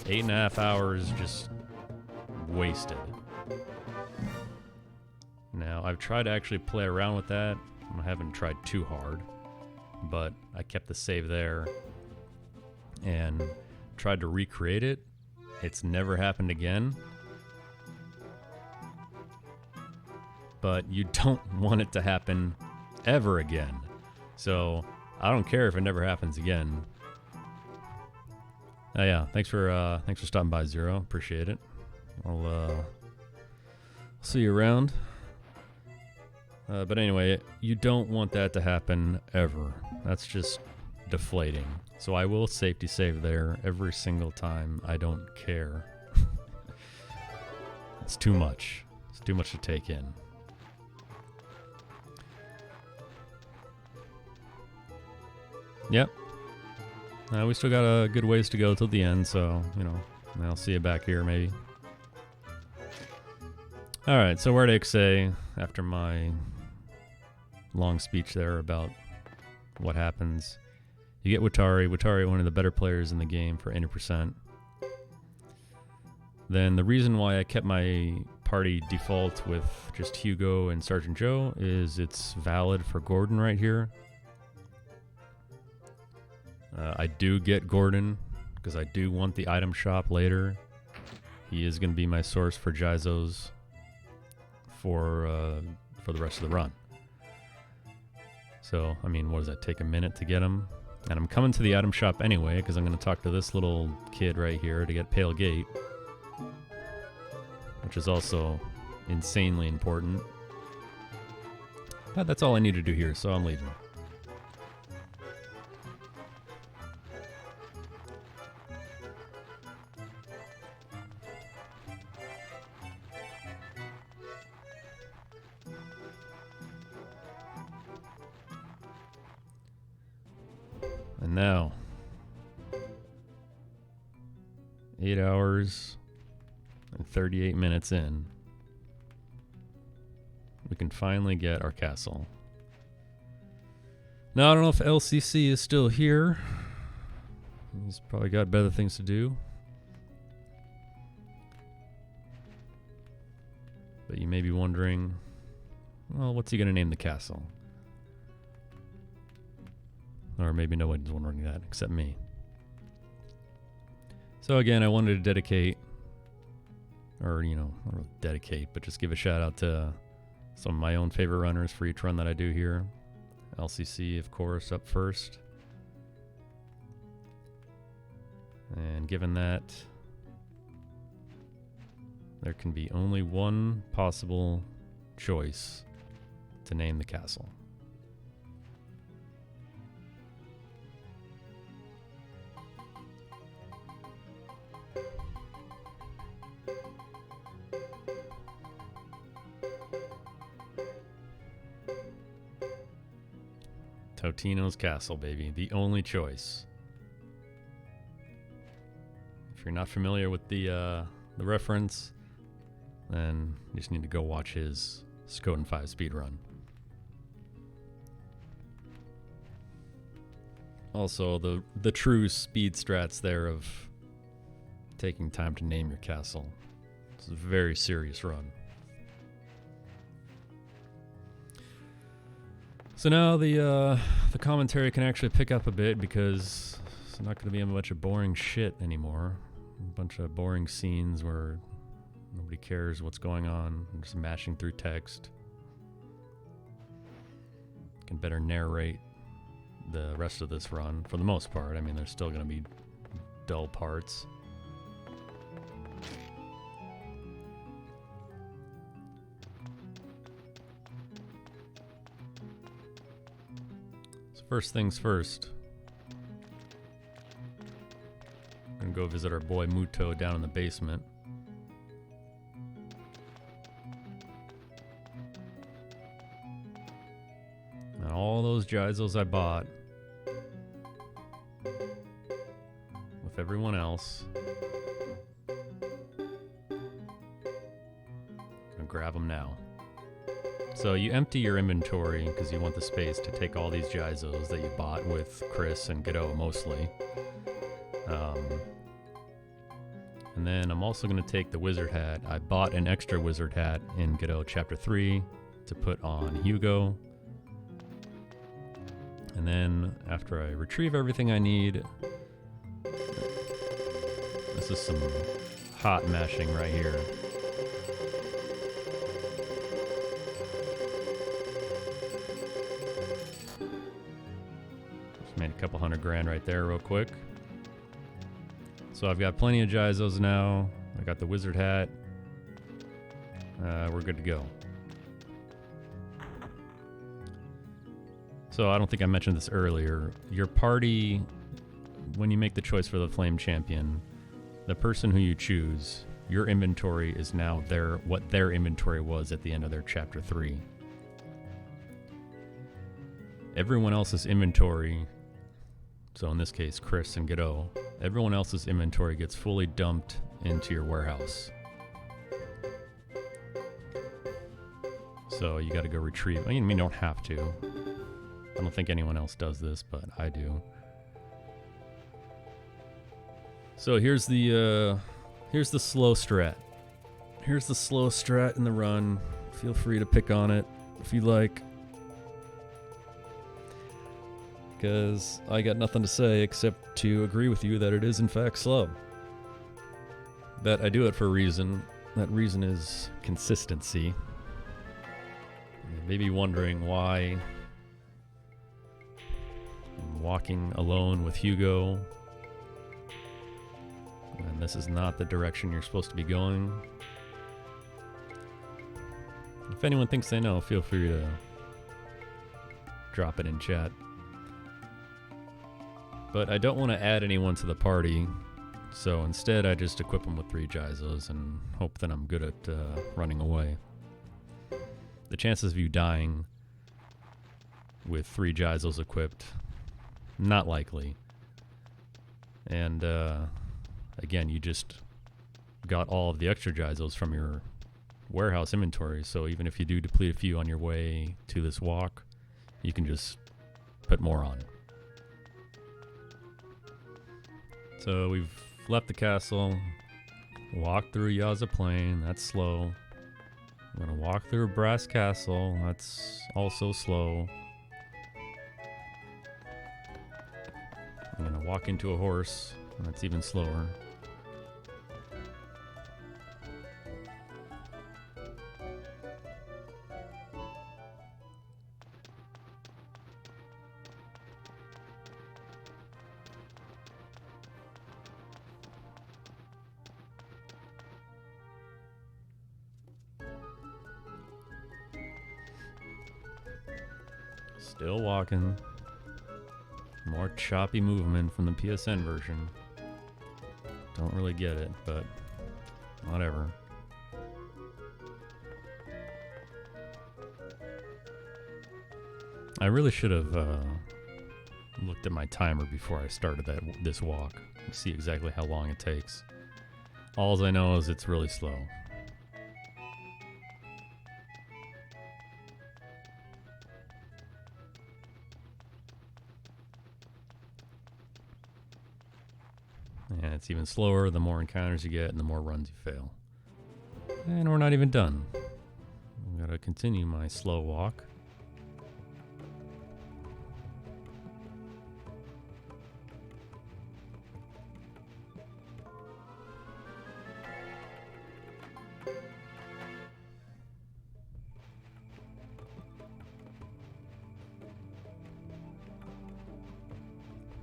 8.5 hours just wasted. Now, I've tried to actually play around with that. I haven't tried too hard, but I kept the save there and tried to recreate it. It's never happened again. But you don't want it to happen ever again. So I don't care if it never happens again. Yeah, thanks for stopping by, Zero. Appreciate it. I'll see you around. But anyway, you don't want that to happen ever. That's just deflating. So I will safety save there every single time. I don't care. It's too much. It's too much to take in. Yep. We still got a good ways to go till the end, so, you know, I'll see you back here maybe. Alright, so where did Ixay, after my long speech there about what happens, you get Watari. Watari, one of the better players in the game for 80%. Then the reason why I kept my party default with just Hugo and Sergeant Joe is it's valid for Gordon right here. I do get Gordon because I do want the item shop later. He is going to be my source for Jizos for the rest of the run. So, I mean, what does that take, a minute to get him? And I'm coming to the item shop anyway because I'm going to talk to this little kid right here to get Pale Gate, which is also insanely important. But that's all I need to do here, so I'm leaving. And now, 8 hours and 38 minutes in, can finally get our castle. Now, I don't know if LCC is still here. He's probably got better things to do. But you may be wondering, well, what's he going to name the castle? Or maybe nobody's wondering that except me. So again, I wanted to dedicate, or not really dedicate, but just give a shout out to some of my own favorite runners for each run that I do here. LCC, of course, up first. And given that there can be only one possible choice to name the castle. Totino's Castle, baby. The only choice. If you're not familiar with the reference, then you just need to go watch his Suikoden 5 speedrun. Also, the true speed strats there of taking time to name your castle. It's a very serious run. So now the commentary can actually pick up a bit because it's not going to be a bunch of boring shit anymore. A bunch of boring scenes where nobody cares what's going on. I'm just mashing through text. Can better narrate the rest of this run for the most part. I mean, there's still going to be dull parts. First things first. I'm gonna go visit our boy Muto down in the basement. And all those Jizos I bought with everyone else. Gonna grab them now. So you empty your inventory because you want the space to take all these Jizos that you bought with Chris and Godot mostly. And then I'm also going to take the wizard hat. I bought an extra wizard hat in Godot Chapter 3 to put on Hugo. And then after I retrieve everything I need, this is some hot mashing right here. Made a couple $100 grand right there real quick. So I've got plenty of Jizos now. I got the wizard hat. We're good to go. So I don't think I mentioned this earlier. Your party, when you make the choice for the Flame Champion, the person who you choose, your inventory is now what their inventory was at the end of their Chapter 3. Everyone else's inventory, so in this case Chris and Godot, everyone else's inventory gets fully dumped into your warehouse. So you got to go retrieve. I mean, you don't have to. I don't think anyone else does this, but I do. So here's the slow strat. Here's the slow strat in the run. Feel free to pick on it if you like, because I got nothing to say except to agree with you that it is in fact slow. But I do it for a reason. That reason is consistency. You may be wondering why I'm walking alone with Hugo, and this is not the direction you're supposed to be going. If anyone thinks they know, feel free to drop it in chat. But I don't want to add anyone to the party, so instead I just equip them with 3 Jizos and hope that I'm good at running away. The chances of you dying with 3 Jizos equipped, not likely. And again, you just got all of the extra Jizos from your warehouse inventory, so even if you do deplete a few on your way to this walk, you can just put more on. So we've left the castle, walked through Yaza Plain, that's slow. I'm gonna walk through Brass Castle, that's also slow. I'm gonna walk into a horse, and that's even slower. Still walking. More choppy movement from the PSN version. Don't really get it, but whatever. I really should have looked at my timer before I started this walk. See exactly how long it takes. All I know is it's really slow. And it's even slower the more encounters you get and the more runs you fail. And we're not even done. I'm gonna continue my slow walk.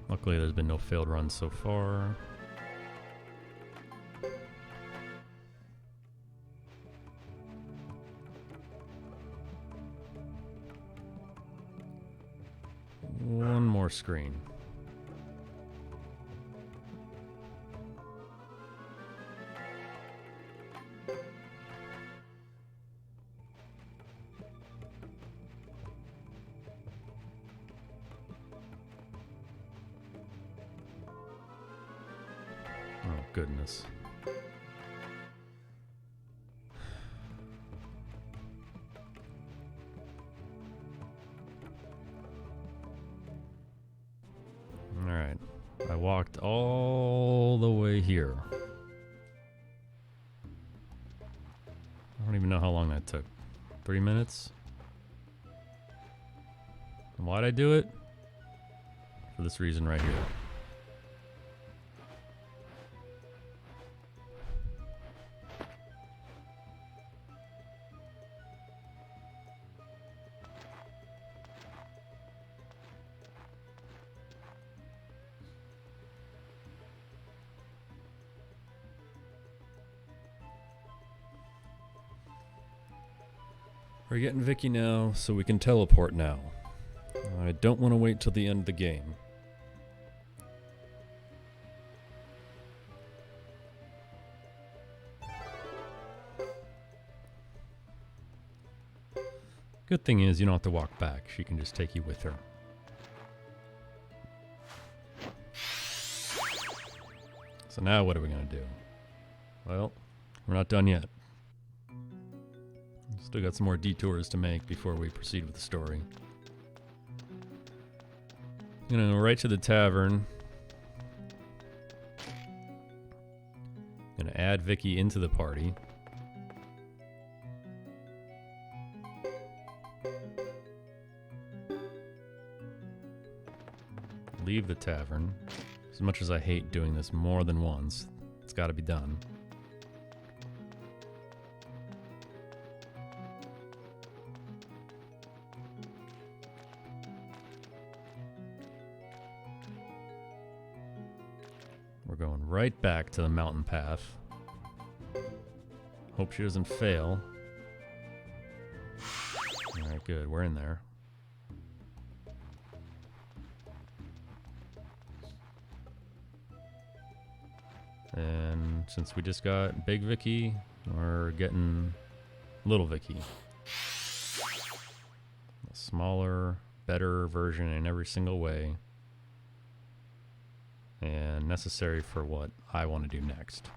Luckily there's been no failed runs so far. One more screen. Oh, goodness. Alright, I walked all the way here. I don't even know how long that took. 3 minutes? And why'd I do it? For this reason right here. We're getting Vicky now, so we can teleport now. I don't want to wait till the end of the game. Good thing is you don't have to walk back. She can just take you with her. So now what are we going to do? Well, we're not done yet. Still got some more detours to make before we proceed with the story. I'm gonna go right to the tavern. Gonna add Vicky into the party. Leave the tavern. As much as I hate doing this more than once, it's gotta be done. We're going right back to the mountain path. Hope she doesn't fail. Alright, good. We're in there. And since we just got Big Vicky, we're getting Little Vicky. A smaller, better version in every single way. And necessary for what I want to do next.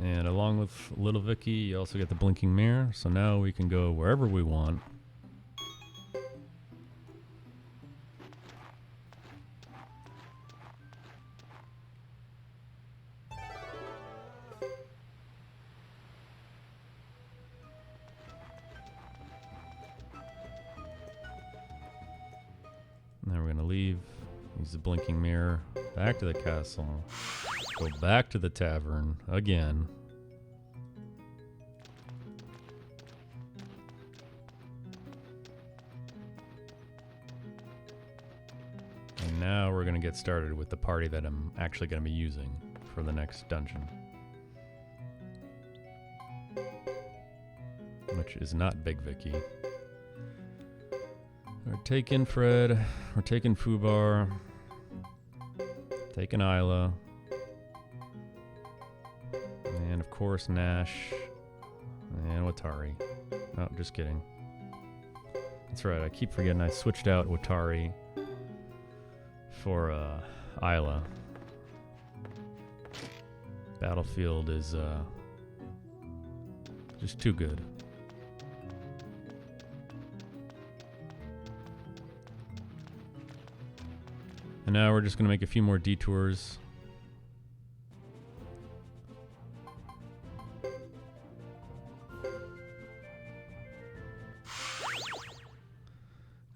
And along with Little Vicky, you also get the blinking mirror. So now we can go wherever we want. Now we're going to leave, use the blinking mirror, back to the castle, go back to the tavern again. And now we're going to get started with the party that I'm actually going to be using for the next dungeon. Which is not Big Vicky. We're taking Fred, we're taking Fubar, taking Isla, and of course Nash, and Watari. Oh, just kidding. That's right, I keep forgetting I switched out Watari for Isla. Battlefield is just too good. And now we're just going to make a few more detours.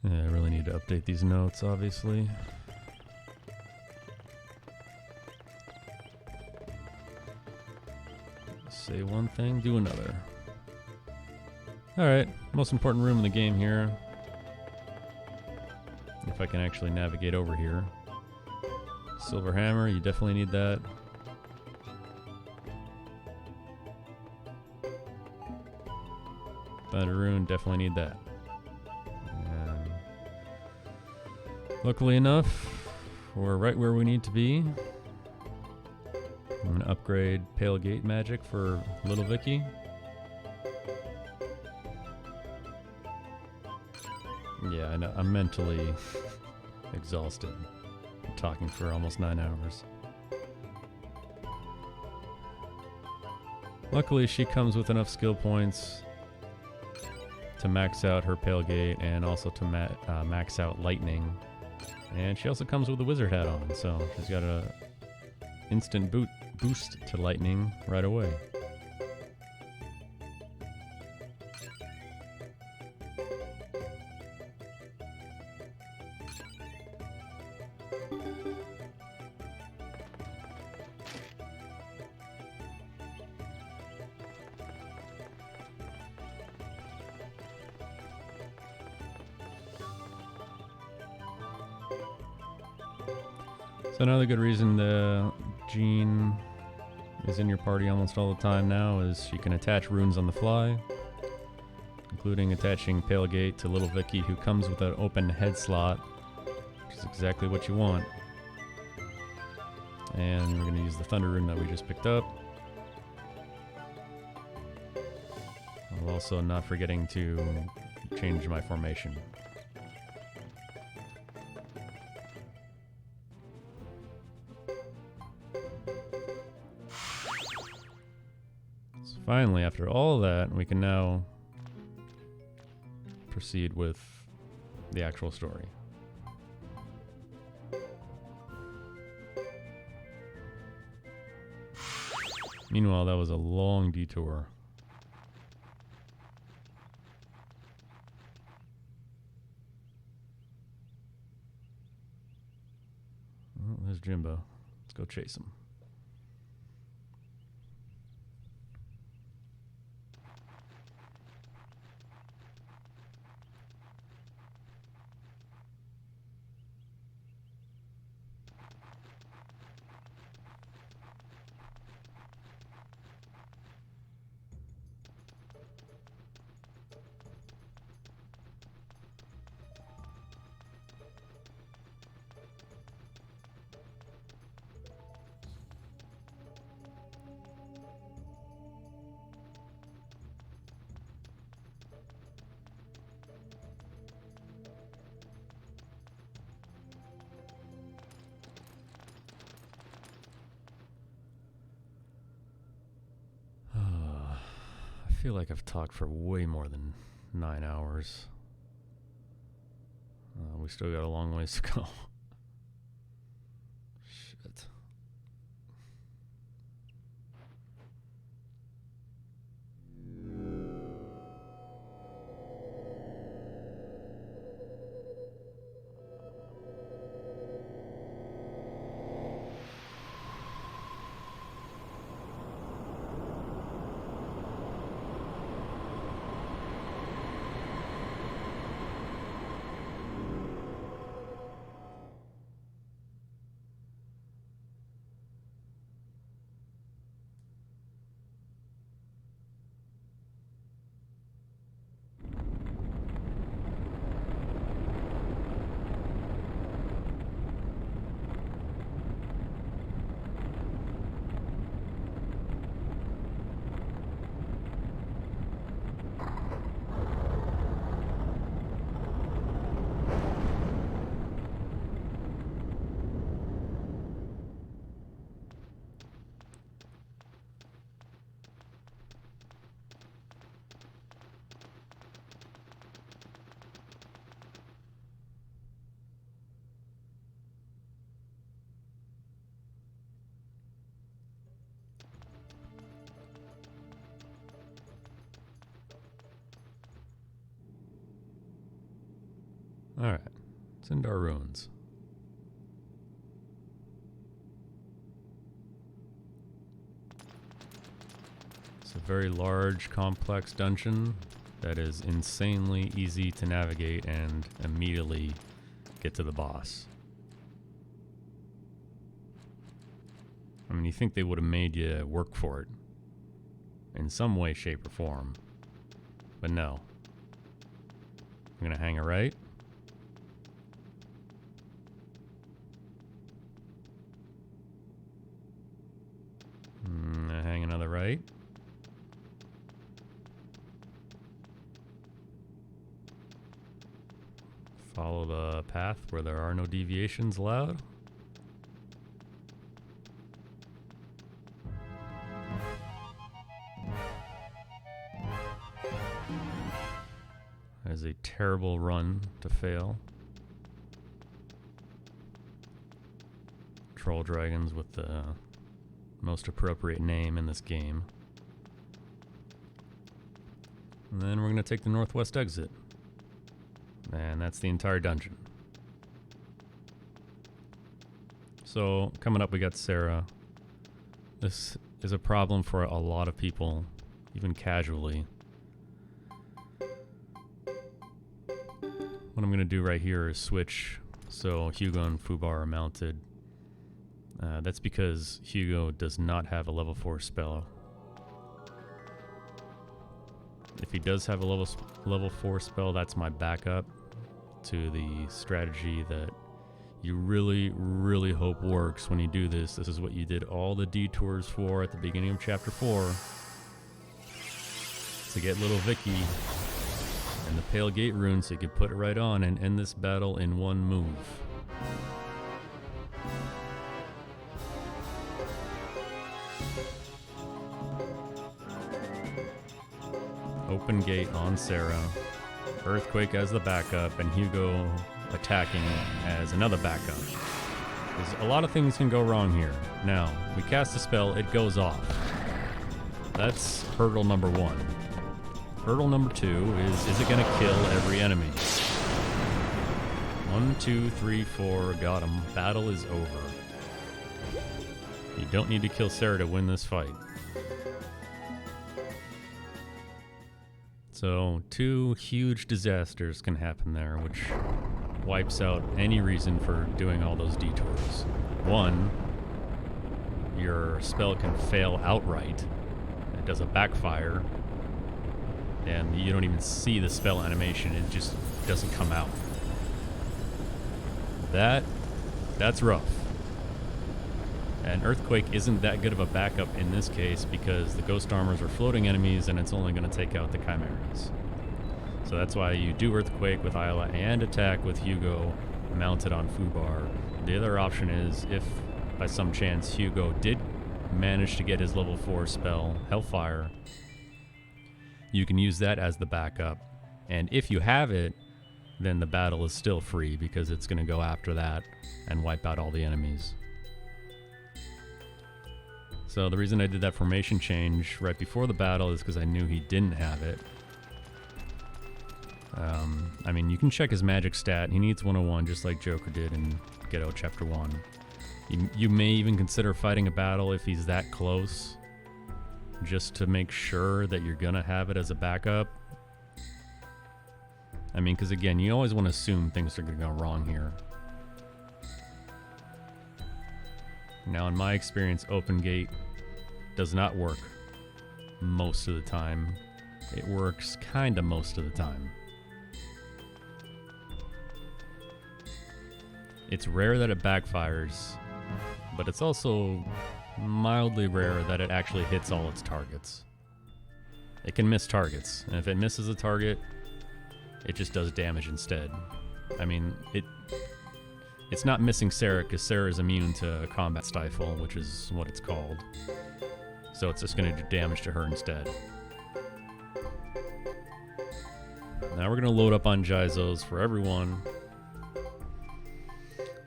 Yeah, I really need to update these notes, obviously. Say one thing, do another. Alright, most important room in the game here. If I can actually navigate over here. Silver hammer, you definitely need that. Thunder rune, definitely need that. And luckily enough, we're right where we need to be. I'm gonna upgrade Pale Gate magic for Little Vicky. Yeah, I know, I'm mentally exhausted. I'm talking for almost 9 hours. Luckily, she comes with enough skill points to max out her Pale Gate and also to max out Lightning. And she also comes with a wizard hat on, so she's got a instant boost to Lightning right away. So another good reason the Jean is in your party almost all the time now is she can attach runes on the fly, including attaching Pale Gate to Little Vicky, who comes with an open head slot, which is exactly what you want. And we're going to use the Thunder rune that we just picked up. While also not forgetting to change my formation. Finally, after all of that, we can now proceed with the actual story. Meanwhile, that was a long detour. Oh, there's Jimbo. Let's go chase him. feel like I've talked for way more than 9 hours. We still got a long ways to go. Shit. Alright, Sindar Ruins. It's a very large, complex dungeon that is insanely easy to navigate and immediately get to the boss. I mean, you think they would have made you work for it in some way, shape, or form. But no. I'm gonna hang a right. Hang another right. Follow the path where there are no deviations allowed. That is a terrible run to fail. Troll dragons with the most appropriate name in this game. And then we're going to take the northwest exit. And that's the entire dungeon. So, coming up we got Sarah. This is a problem for a lot of people, even casually. What I'm going to do right here is switch so Hugo and Fubar are mounted. That's because Hugo does not have a level 4 spell. If he does have a level 4 spell, that's my backup to the strategy that you really, really hope works when you do this. This is what you did all the detours for at the beginning of Chapter 4. To get little Vicky and the Pale Gate rune so you can put it right on and end this battle in one move. Open gate on Sarah, Earthquake as the backup, and Hugo attacking as another backup. Because a lot of things can go wrong here. Now, we cast a spell, it goes off. That's hurdle number 1. Hurdle number 2 is it going to kill every enemy? 1, 2, 3, 4, got him. Battle is over. You don't need to kill Sarah to win this fight. So, 2 huge disasters can happen there, which wipes out any reason for doing all those detours. 1, your spell can fail outright. It does a backfire, and you don't even see the spell animation, it just doesn't come out. That's rough. And Earthquake isn't that good of a backup in this case because the Ghost Armors are floating enemies and it's only going to take out the Chimeras. So that's why you do Earthquake with Isla and attack with Hugo mounted on Fubar. The other option is if by some chance Hugo did manage to get his level 4 spell, Hellfire, you can use that as the backup. And if you have it, then the battle is still free because it's going to go after that and wipe out all the enemies. So the reason I did that formation change right before the battle is because I knew he didn't have it. I mean, you can check his magic stat. He needs 101 just like Joker did in Ghetto Chapter 1. You may even consider fighting a battle if he's that close, just to make sure that you're gonna have it as a backup. I mean, because again, you always want to assume things are gonna go wrong here. Now, in my experience, open gate does not work most of the time. It works kinda most of the time. It's rare that it backfires, but it's also mildly rare that it actually hits all its targets. It can miss targets, and if it misses a target, it just does damage instead. I mean, it's not missing Sarah, because Sarah is immune to Combat Stifle, which is what it's called. So it's just going to do damage to her instead. Now we're going to load up on Jizos for everyone,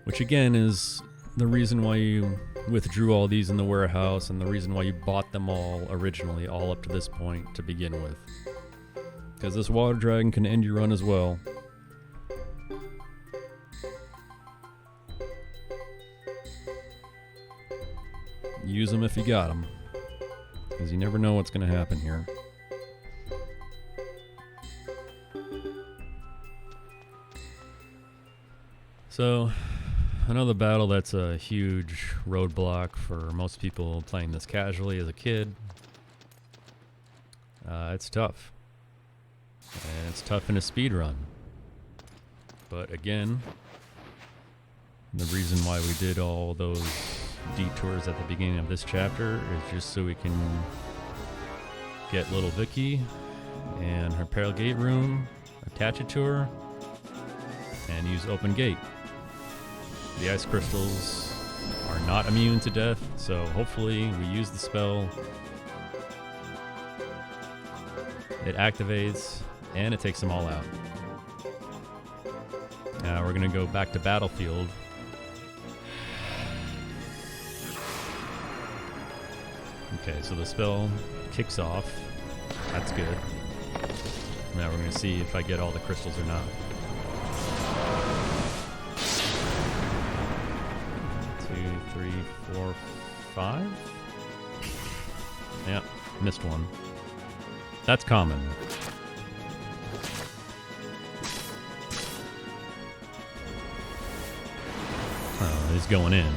which again is the reason why you withdrew all these in the warehouse and the reason why you bought them all originally, all up to this point to begin with. Because this water dragon can end your run as well. Use them if you got them, because you never know what's going to happen here. So, another battle that's a huge roadblock for most people playing this casually as a kid. It's tough. And it's tough in a speedrun. But again, the reason why we did all those detours at the beginning of this chapter is just so we can get little Vicky and her Pale Gate room, attach it to her, and use open gate. The ice crystals are not immune to death, so hopefully we use the spell, it activates, and it takes them all out. Now we're going to go back to Battlefield. Okay, so the spell kicks off. That's good. Now we're going to see if I get all the crystals or not. 2, 3, 4, 5? Yeah, missed one. That's common. Oh, he's going in.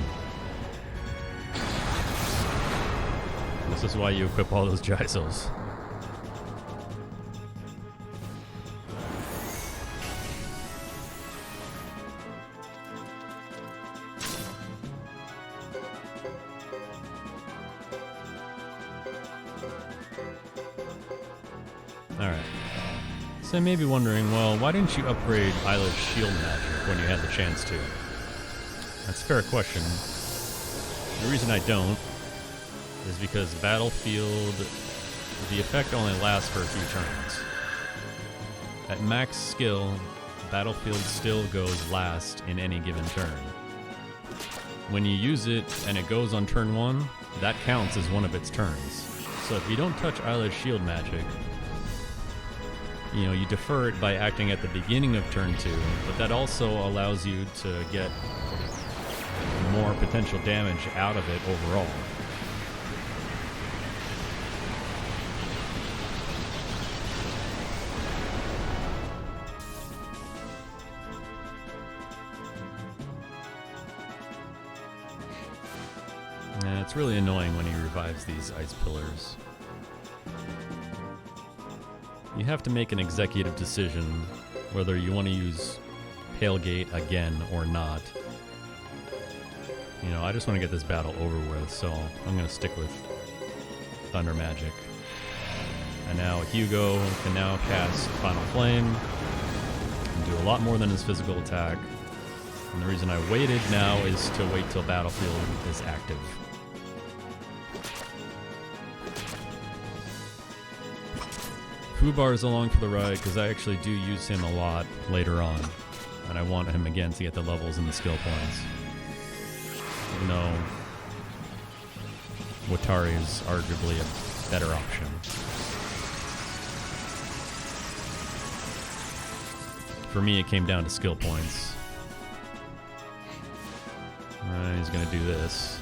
This is why you equip all those Jizos. Alright. So you may be wondering, well, why didn't you upgrade Isla's shield magic when you had the chance to? That's a fair question. The reason I don't is because Battlefield, the effect only lasts for a few turns. At max skill, Battlefield still goes last in any given turn. When you use it and it goes on turn 1, that counts as one of its turns. So if you don't touch Isla's shield magic, you defer it by acting at the beginning of turn 2, but that also allows you to get more potential damage out of it overall. And it's really annoying when he revives these ice pillars. You have to make an executive decision whether you want to use Pale Gate again or not. I just want to get this battle over with, so I'm going to stick with Thunder Magic. And now Hugo can now cast Final Flame and do a lot more than his physical attack. And the reason I waited now is to wait till Battlefield is active. Fubar is along for the ride because I actually do use him a lot later on. And I want him again to get the levels and the skill points. Even though Watari is arguably a better option. For me, it came down to skill points. He's going to do this.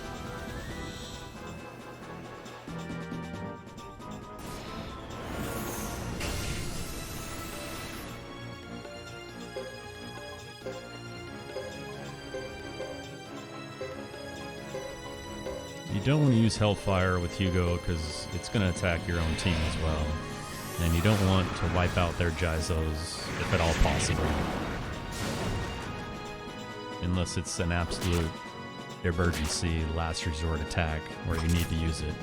You don't want to use Hellfire with Hugo because it's going to attack your own team as well. And you don't want to wipe out their Jizos if at all possible. Unless it's an absolute emergency, last resort attack where you need to use it.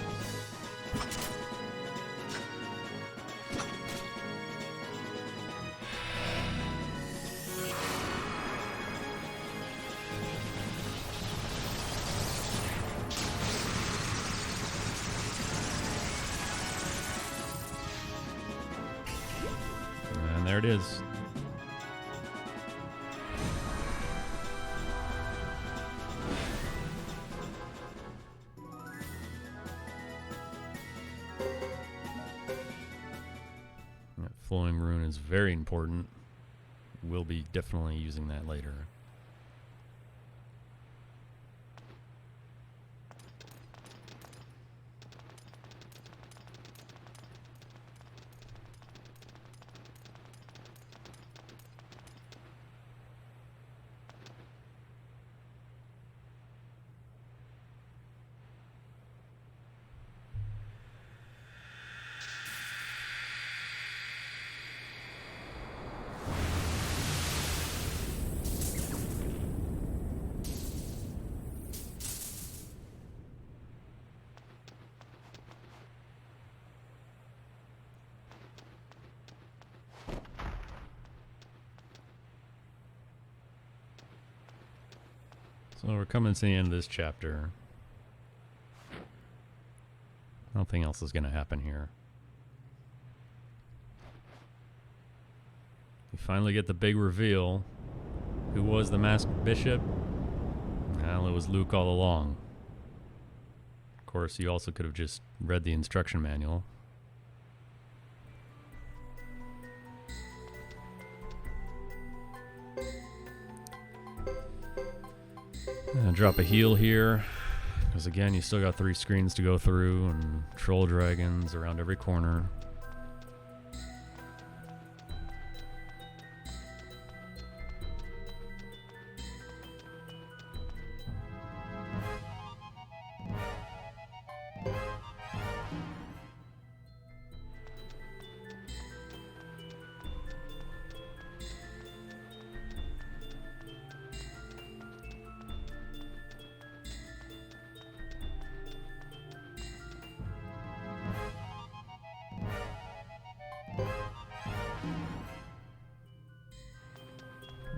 And there it is. Flowing Rune is very important. We'll be definitely using that later. So we're coming to the end of this chapter. Nothing else is going to happen here. We finally get the big reveal. Who was the masked bishop? Well, it was Luke all along. Of course, you also could have just read the instruction manual. Drop a heal here, because again, you still got 3 screens to go through and troll dragons around every corner.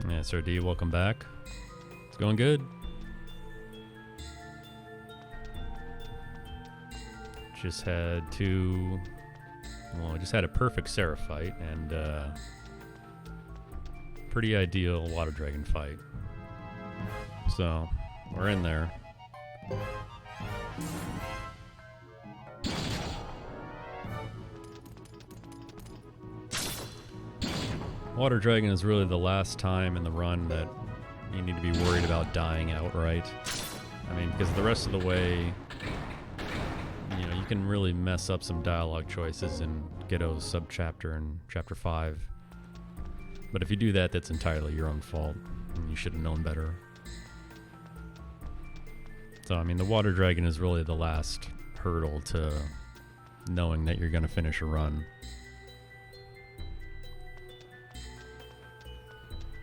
SRD, welcome back. It's going good. Just had just had a perfect Seraphite and pretty ideal Water Dragon fight. So, we're in there. Water Dragon is really the last time in the run that you need to be worried about dying outright. I mean, because the rest of the way, you know, you can really mess up some dialogue choices in Ghetto's sub-chapter in Chapter 5. But if you do that, that's entirely your own fault, and you should have known better. So, I mean, the Water Dragon is really the last hurdle to knowing that you're going to finish a run.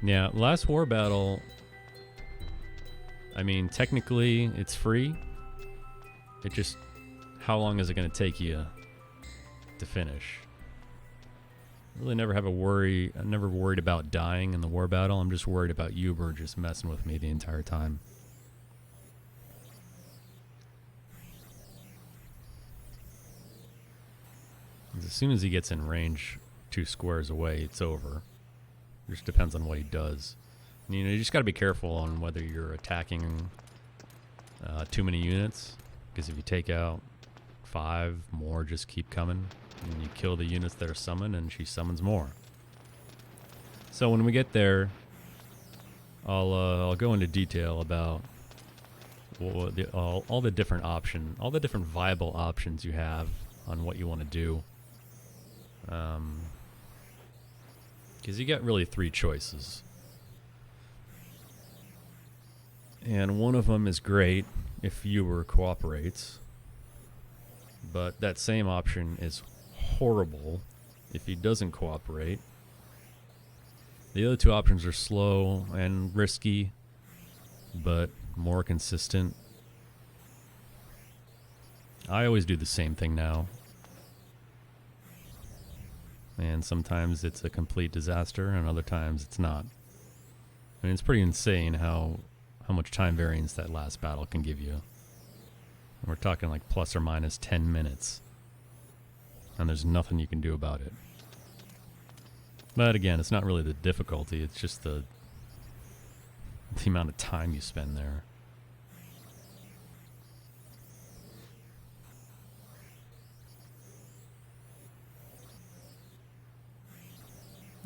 Yeah, last war battle, I mean, technically it's free. It just, how long is it going to take you to finish? I really never have a worry. I'm never worried about dying in the war battle. I'm just worried about Uber just messing with me the entire time. As soon as he gets in range 2 squares away, it's over. It just depends on what he does. And, you just got to be careful on whether you're attacking too many units, because if you take out 5, more just keep coming, and you kill the units that are summoned, and she summons more. So when we get there, I'll go into detail about all the different all the different viable options you have on what you want to do. Because you got really 3 choices. And one of them is great if viewer cooperates. But that same option is horrible if he doesn't cooperate. The other 2 options are slow and risky, but more consistent. I always do the same thing now. And sometimes it's a complete disaster, and other times it's not. I mean, it's pretty insane how much time variance that last battle can give you. We're talking like plus or minus 10 minutes. And there's nothing you can do about it. But again, it's not really the difficulty, it's just the amount of time you spend there.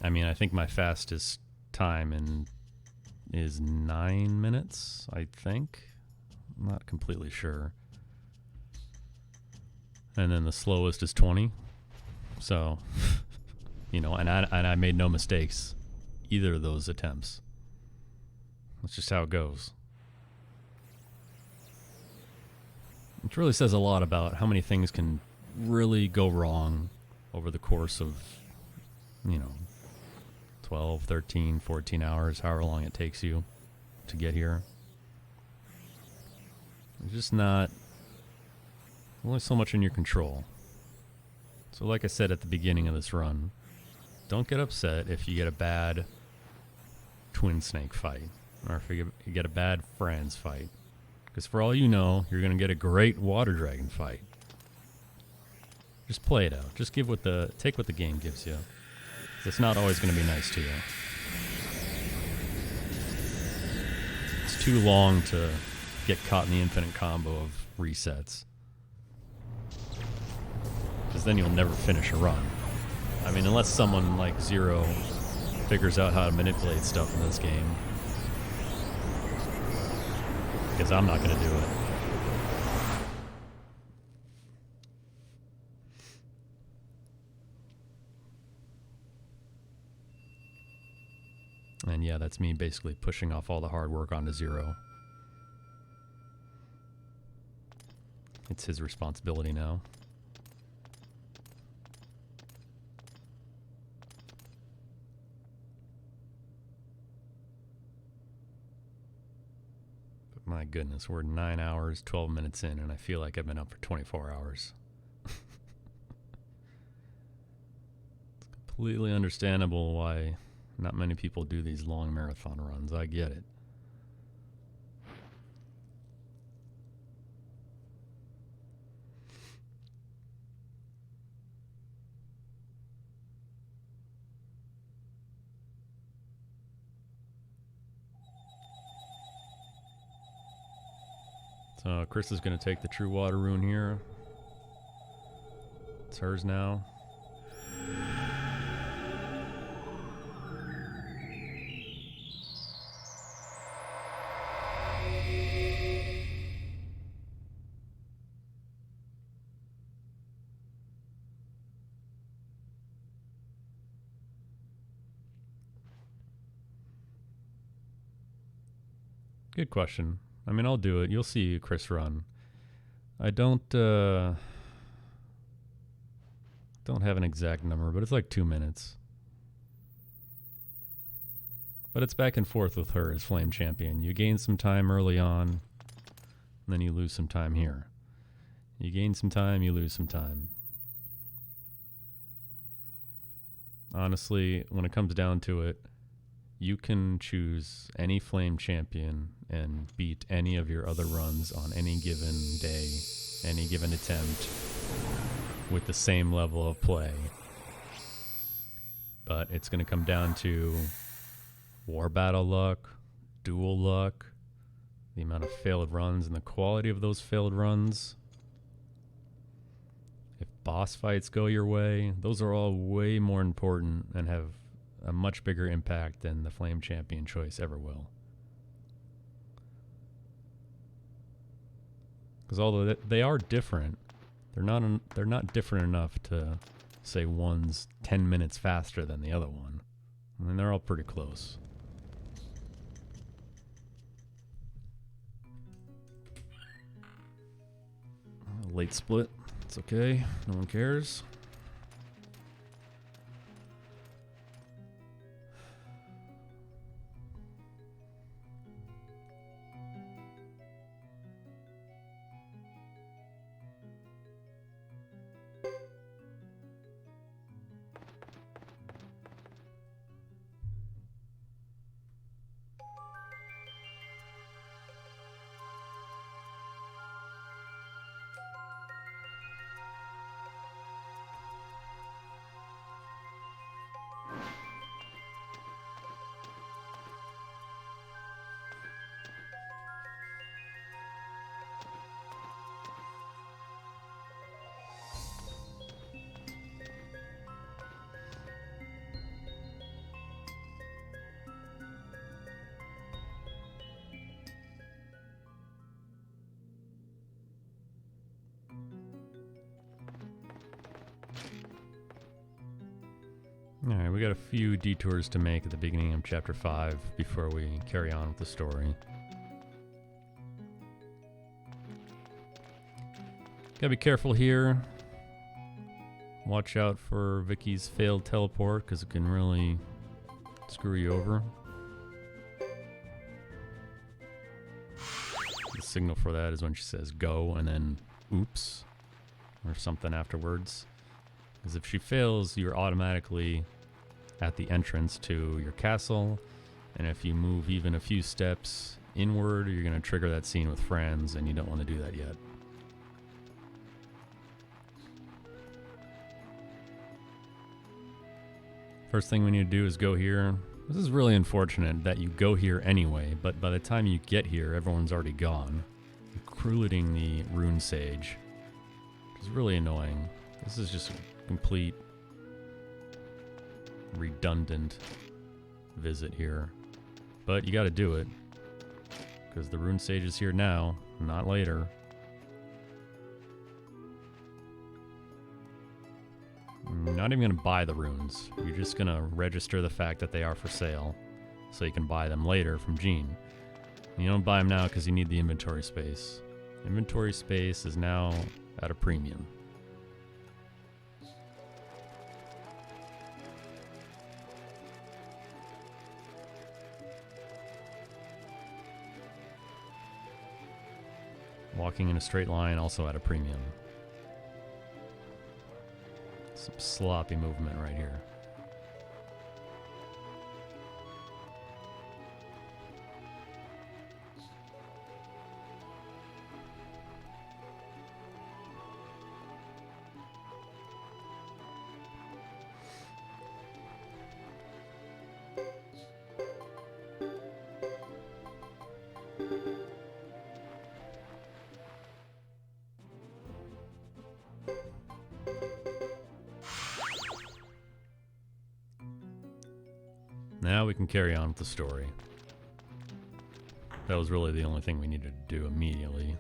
I mean, I think my fastest time is 9 minutes, I think. I'm not completely sure. And then the slowest is 20. So, and I made no mistakes either of those attempts. That's just how it goes. It really says a lot about how many things can really go wrong over the course of, 12, 13, 14 hours, however long it takes you to get here. There's just not only so much in your control. So like I said at the beginning of this run, don't get upset if you get a bad twin snake fight, or if you get a bad Franz fight. Because for all you know, you're going to get a great water dragon fight. Just play it out. Just take what the game gives you. It's not always going to be nice to you. It's too long to get caught in the infinite combo of resets. Because then you'll never finish a run. I mean, unless someone like Zero figures out how to manipulate stuff in this game. Because I'm not going to do it. And yeah, that's me basically pushing off all the hard work onto Zero. It's his responsibility now. But my goodness, we're 9 hours, 12 minutes in, and I feel like I've been up for 24 hours. It's completely understandable why not many people do these long marathon runs. I get it. So Chris is going to take the True Water Rune here. It's hers now. Good question. I mean, I'll do it. You'll see Chris run. I don't have an exact number, but it's like 2 minutes. But it's back and forth with her as Flame Champion. You gain some time early on, and then you lose some time here. You gain some time, you lose some time. Honestly, when it comes down to it, you can choose any Flame Champion and beat any of your other runs on any given day, any given attempt, with the same level of play. But it's going to come down to war battle luck, duel luck, the amount of failed runs and the quality of those failed runs. If boss fights go your way, those are all way more important and have a much bigger impact than the Flame Champion choice ever will. Because although they are different, they're not different enough to say one's 10 minutes faster than the other one. I mean, they're all pretty close. Late split. It's okay. No one cares. Alright, we got a few detours to make at the beginning of Chapter 5 before we carry on with the story. Gotta be careful here. Watch out for Vicky's failed teleport, because it can really screw you over. The signal for that is when she says go and then oops or something afterwards. Because if she fails, you're automatically at the entrance to your castle, and if you move even a few steps inward, you're going to trigger that scene with friends, and you don't want to do that yet. First thing we need to do is go here. This is really unfortunate that you go here anyway, but by the time you get here, everyone's already gone, including the Rune Sage, which is really annoying. This is just a complete redundant visit here, but you got to do it because the Rune Sage is here now, not later. I'm not even going to buy the runes. You're just going to register the fact that they are for sale so you can buy them later from Jean. And you don't buy them now because you need the inventory space. Inventory space is now at a premium. Walking in a straight line also at a premium. Some sloppy movement right here. Now we can carry on with the story. That was really the only thing we needed to do immediately.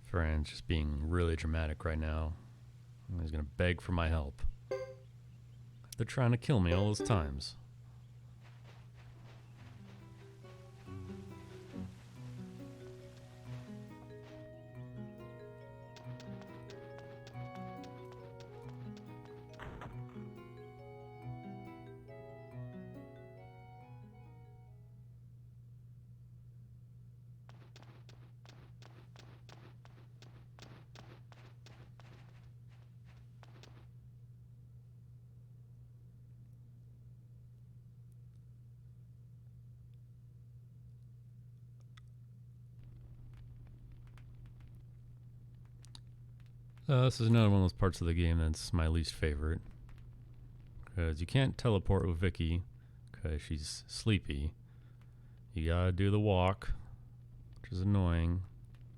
Fran's just being really dramatic right now. He's gonna beg for my help. They're trying to kill me all those times. This is another one of those parts of the game that's my least favorite. Because you can't teleport with Vicky because she's sleepy. You gotta do the walk, which is annoying.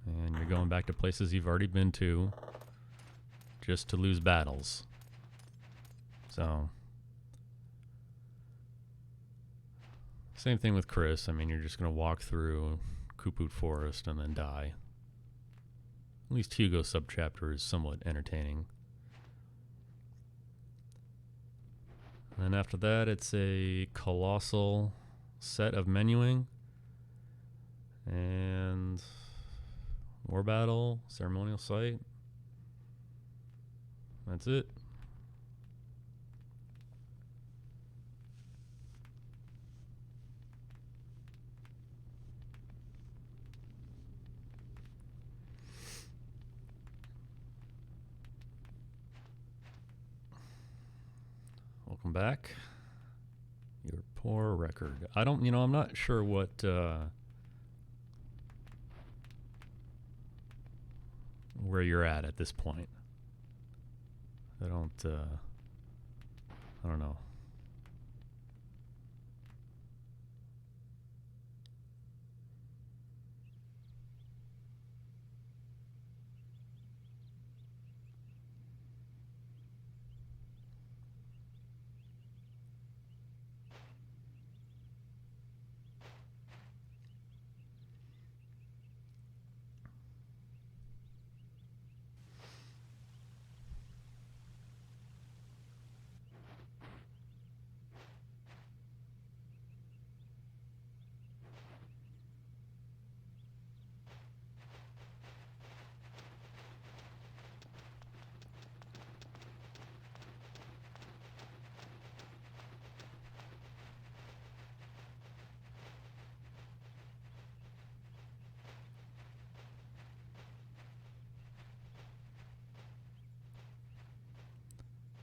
And you're going back to places you've already been to just to lose battles. So, same thing with Chris. I mean, you're just gonna walk through Kuput Forest and then die. At least Hugo's sub-chapter is somewhat entertaining. And after that, it's a colossal set of menuing. And war battle, ceremonial site. That's it. Welcome back. Your poor record. I'm not sure what, where you're at this point. I don't know.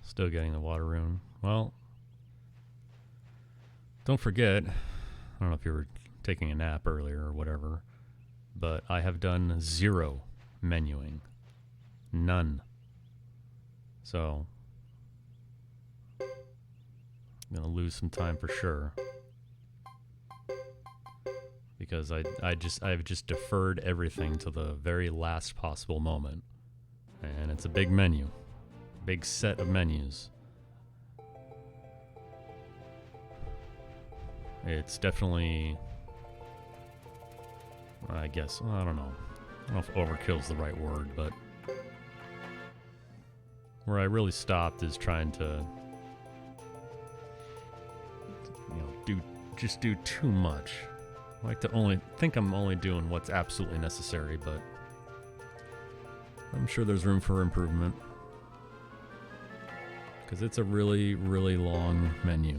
Still getting the water rune. Well, don't forget, I don't know if you were taking a nap earlier or whatever, but I have done 0 menuing. None. So, I'm going to lose some time for sure. Because I've just deferred everything to the very last possible moment. And it's a big menu. Big set of menus. It's definitely, I guess, I don't know if overkill's the right word, but where I really stopped is trying to, do too much. I like to think I'm only doing what's absolutely necessary, but I'm sure there's room for improvement. Because it's a really, really long menu.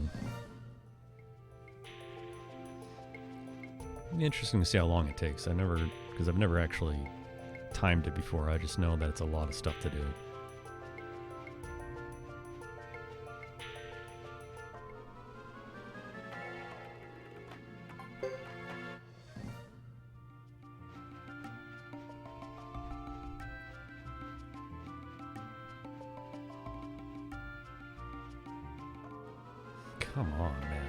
It'd be interesting to see how long it takes. Because I've never actually timed it before. I just know that it's a lot of stuff to do. Come on, man.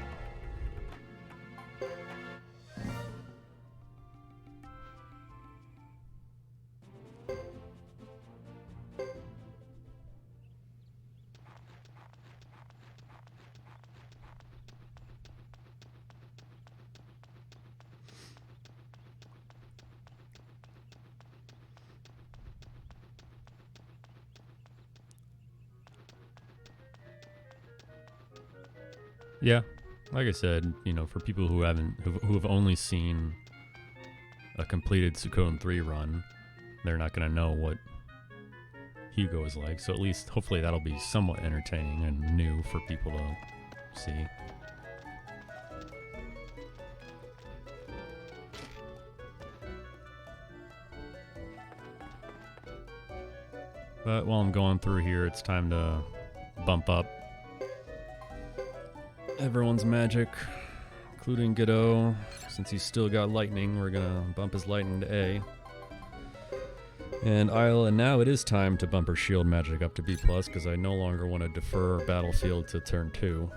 Yeah, like I said, for people who have only seen a completed Suikoden 3 run, they're not going to know what Hugo is like. So at least, hopefully, that'll be somewhat entertaining and new for people to see. But while I'm going through here, it's time to bump up everyone's magic, including Godot. Since he's still got lightning, we're gonna bump his lightning to A. And now it is time to bumper shield magic up to B+, because I no longer want to defer battlefield to turn 2.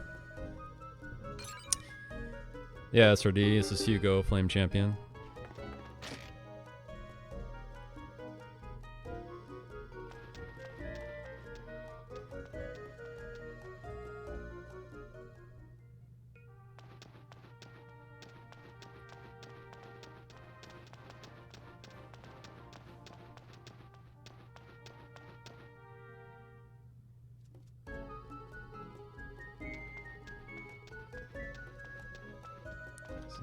Yeah, SRD, this is Hugo, Flame Champion.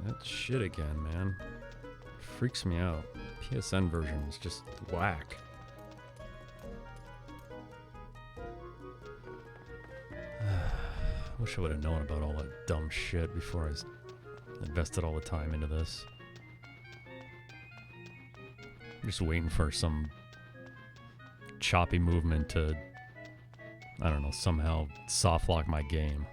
That shit again, man. Freaks me out. PSN version is just whack. Wish I would have known about all that dumb shit before I invested all the time into this. I'm just waiting for some choppy movement to, I don't know, somehow soft lock my game.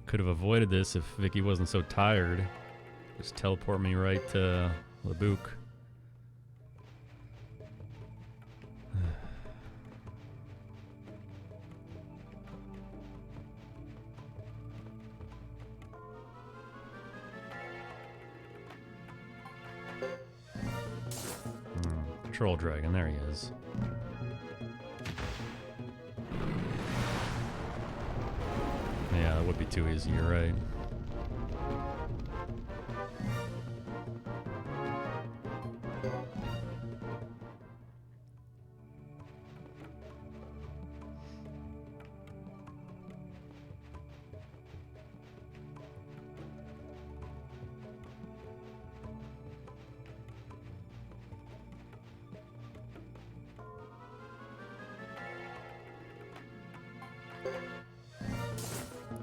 Could have avoided this if Vicky wasn't so tired. Just teleport me right to Labouk. Troll Dragon, there he is. Yeah, that would be too easy, you're right.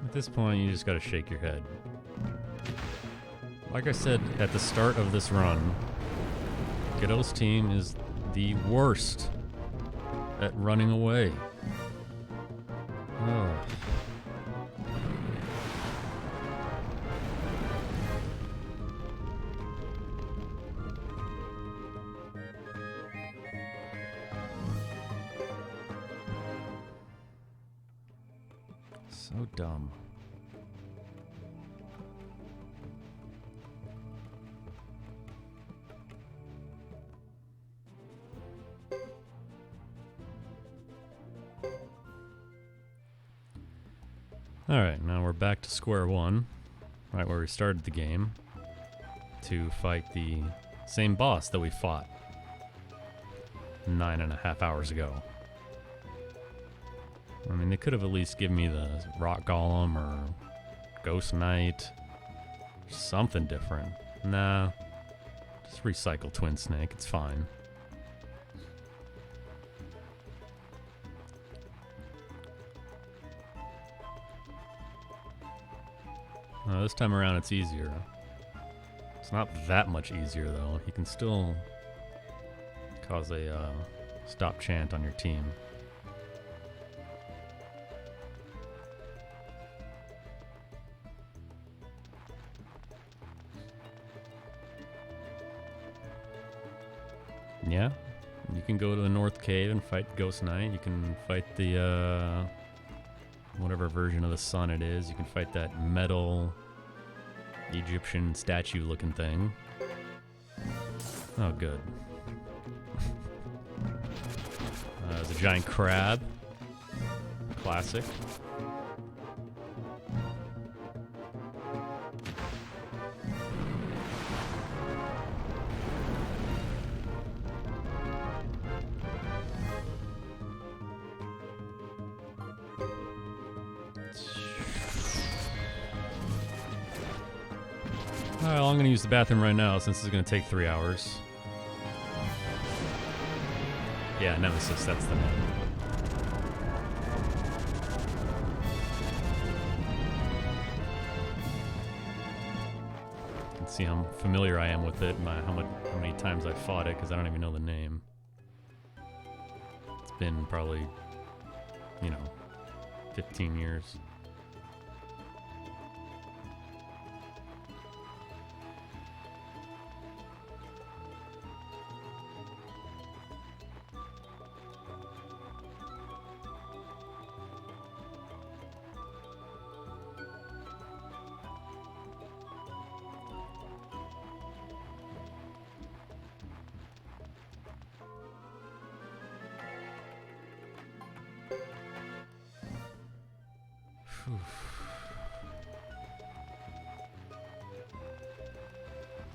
At this point, you just gotta shake your head. Like I said at the start of this run, Godot's team is the worst at running away. Oh. So dumb. Alright, now we're back to square one, right where we started the game, to fight the same boss that we fought 9.5 hours ago. I mean, they could have at least given me the Rock Golem or Ghost Knight, something different. Nah, just recycle Twin Snake, it's fine. This time around it's easier. It's not that much easier though. You can still cause a stop chant on your team. Yeah, you can go to the North Cave and fight Ghost Knight. You can fight the whatever version of the sun it is. You can fight that metal Egyptian statue looking thing. Oh, good. There's a giant crab. Classic. Alright, well, I'm going to use the bathroom right now since it's going to take 3 hours. Yeah, Nemesis, that's the name. can see how familiar I am with it, and how many times I've fought it, because I don't even know the name. It's been probably, 15 years.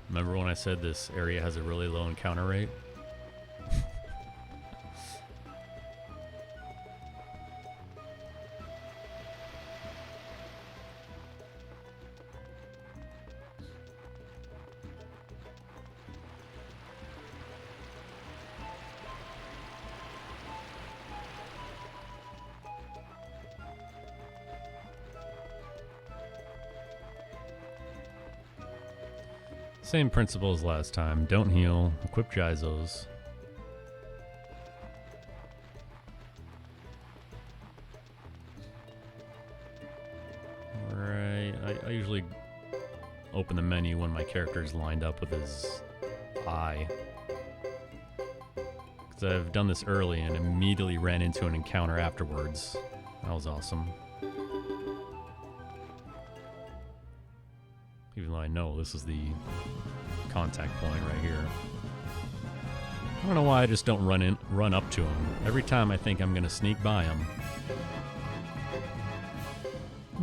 Remember when I said this area has a really low encounter rate? Same principle as last time. Don't heal. Equip Jizos. Right. I usually open the menu when my character is lined up with his eye. Because I've done this early and immediately ran into an encounter afterwards. That was awesome. Even though I know this is the contact point right here. I don't know why I just don't run up to him. Every time I think I'm gonna sneak by him.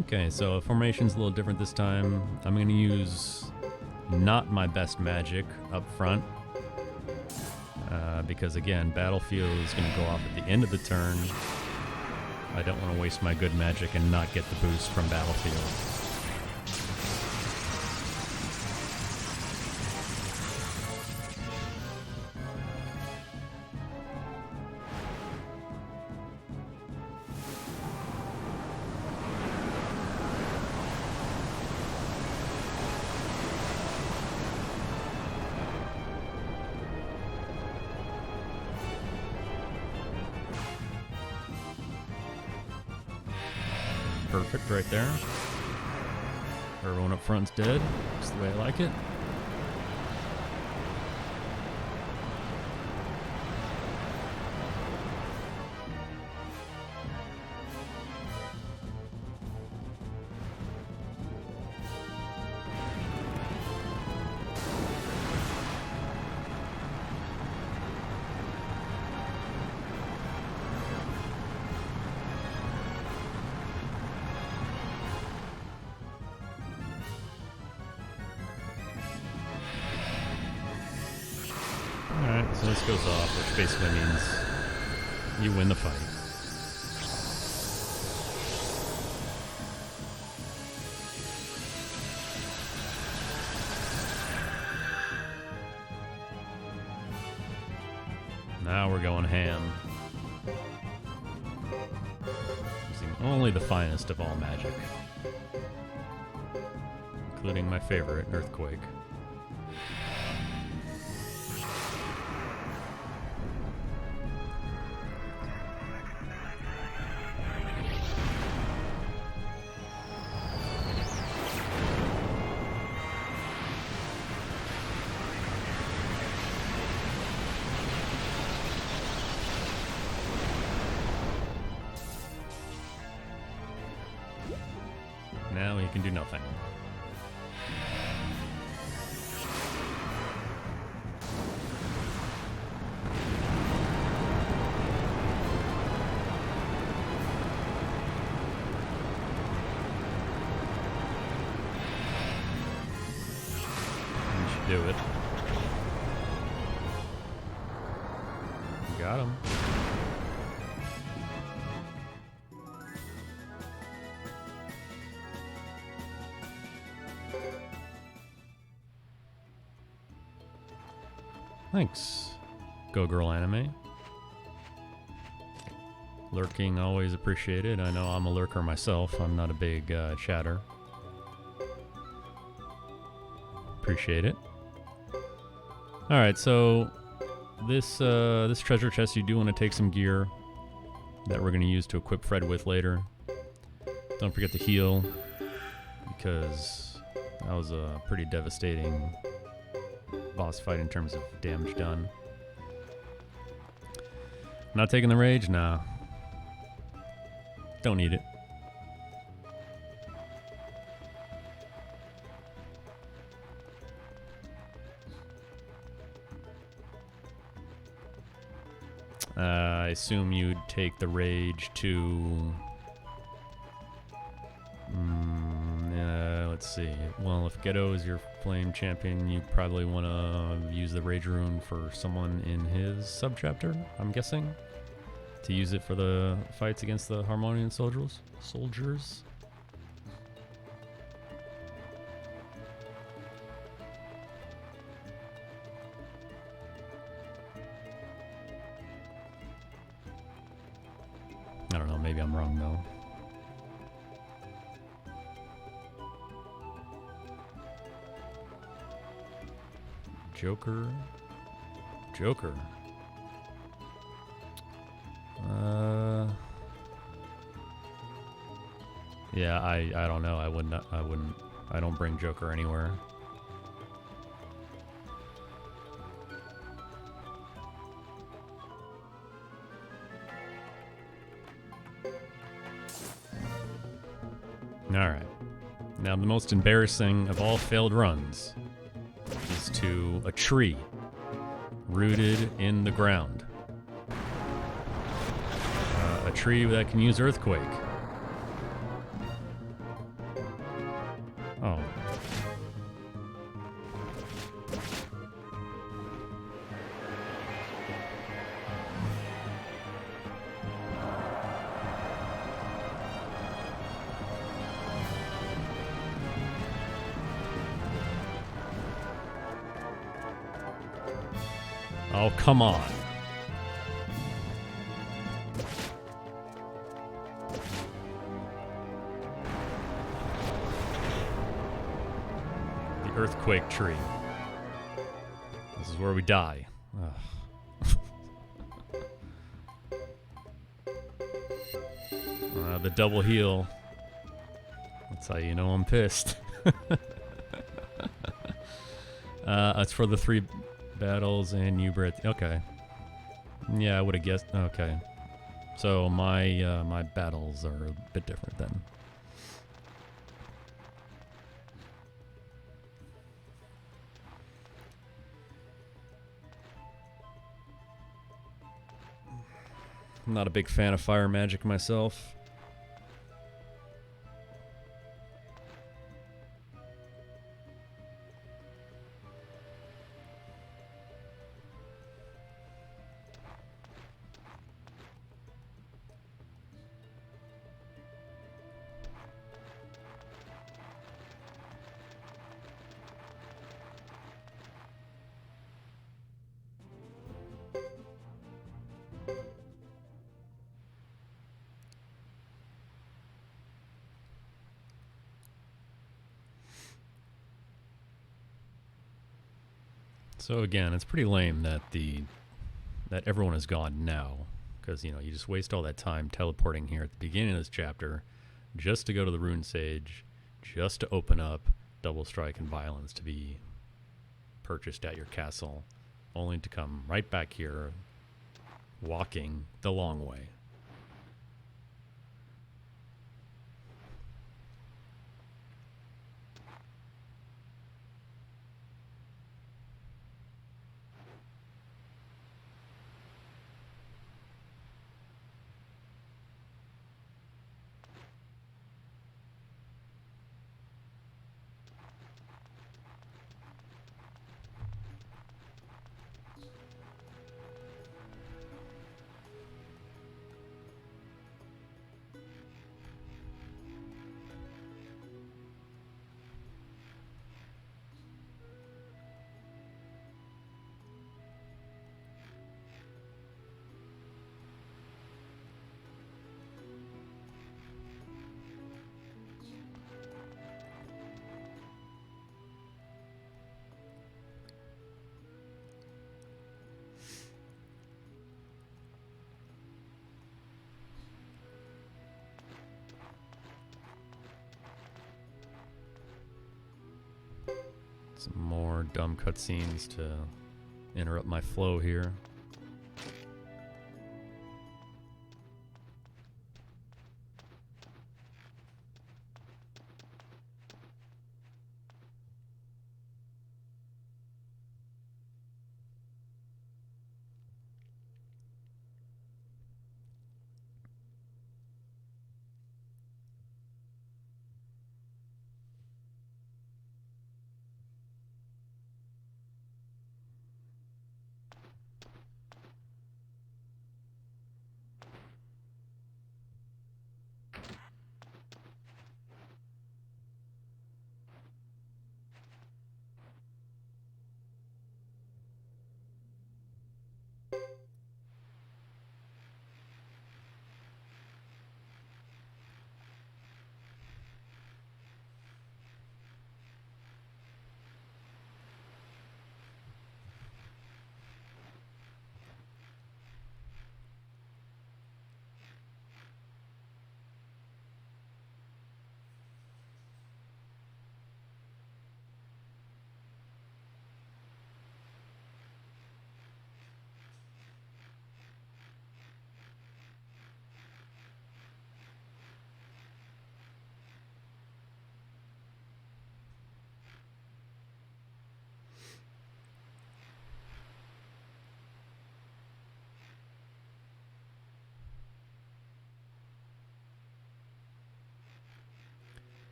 Okay, so formation's a little different this time. I'm gonna use not my best magic up front. Because again, Battlefield is gonna go off at the end of the turn. I don't want to waste my good magic and not get the boost from Battlefield. Perfect right there. Everyone up front's dead. Just the way I like it. Alright, so this goes off, which basically means you win the fight. Now we're going ham. Using only the finest of all magic. Including my favorite, Earthquake. Now he can do nothing. You should do it. Got him. Thanks, Go Girl Anime. Lurking, always appreciated. I know I'm a lurker myself. I'm not a big chatter. Appreciate it. All right, so this treasure chest, you do want to take some gear that we're going to use to equip Fred with later. Don't forget to heal, because that was a pretty devastating boss fight in terms of damage done. Not taking the rage? Nah. Don't need it. I assume you'd take the rage to... let's see. Well, if Ghetto is your flame champion, you probably want to use the rage rune for someone in his subchapter, I'm guessing. To use it for the fights against the Harmonian soldiers. I don't know, maybe I'm wrong though. Joker. Yeah, I don't know. I wouldn't. I don't bring Joker anywhere. All right. Now the most embarrassing of all failed runs is to a tree rooted in the ground. A tree that can use earthquake. Oh. Oh, come on. The earthquake tree. This is where we die. The double heal. That's how you know I'm pissed. It's for the 3 battles and you breath. Okay. Yeah, I would have guessed. Okay. So my my battles are a bit different then. I'm not a big fan of fire magic myself. So again, it's pretty lame that that everyone is gone now, because you know you just waste all that time teleporting here at the beginning of this chapter, just to go to the Rune Sage, just to open up Double Strike and Violence to be purchased at your castle, only to come right back here, walking the long way. Some more dumb cutscenes to interrupt my flow here.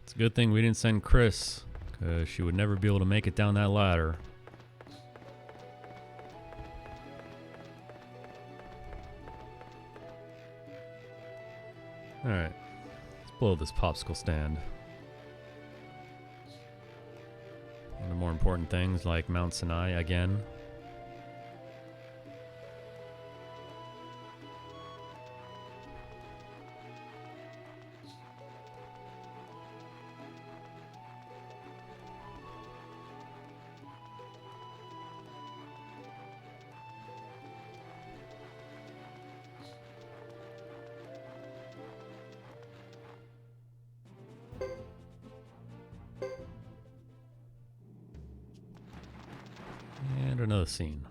It's a good thing we didn't send Chris, because she would never be able to make it down that ladder. Alright, let's blow this popsicle stand. One of the more important things, like Mount Sinai again. And another scene.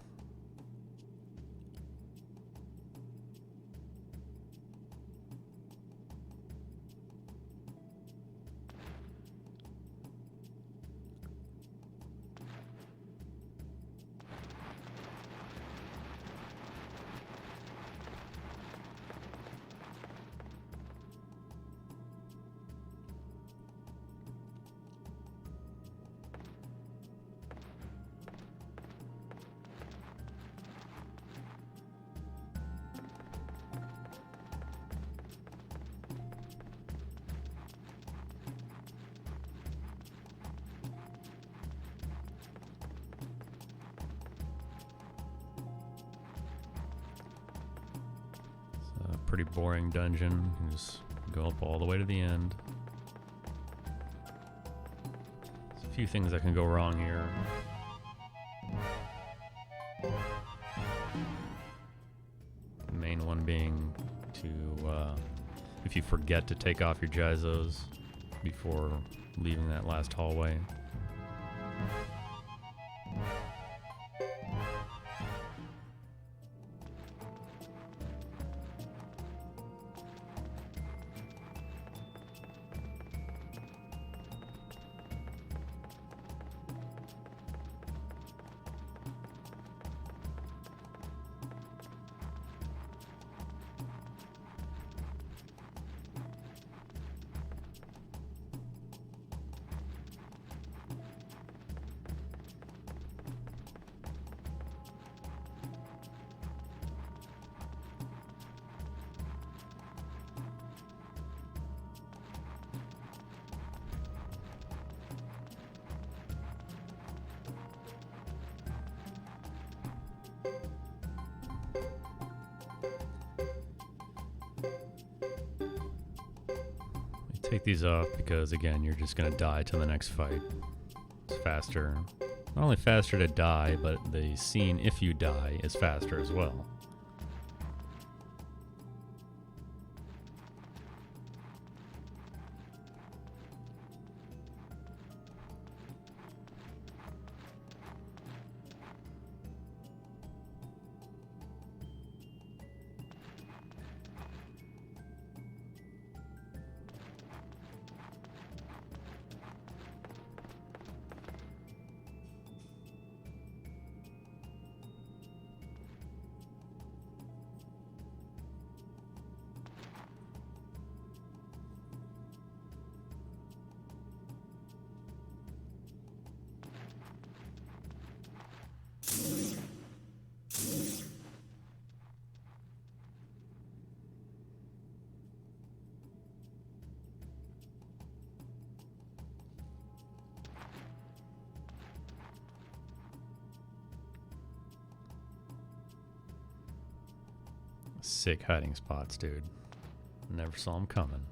Pretty boring dungeon. You just go up all the way to the end. There's a few things that can go wrong here. The main one being to, if you forget to take off your Jizos before leaving that last hallway. Take these off because, again, you're just going to die till the next fight. It's faster. Not only faster to die, but the scene, if you die, is faster as well. Sick hiding spots, dude. Never saw them coming.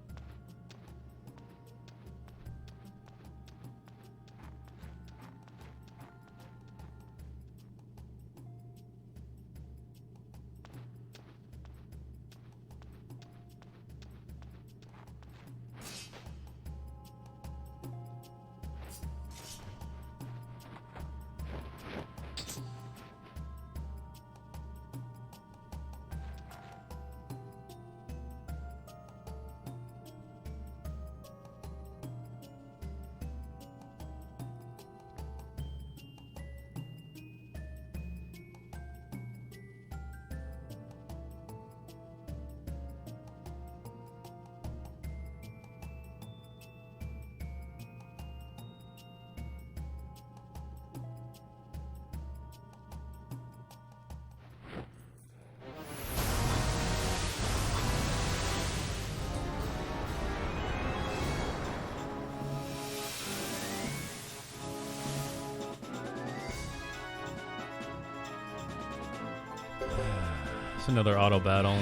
Another auto battle.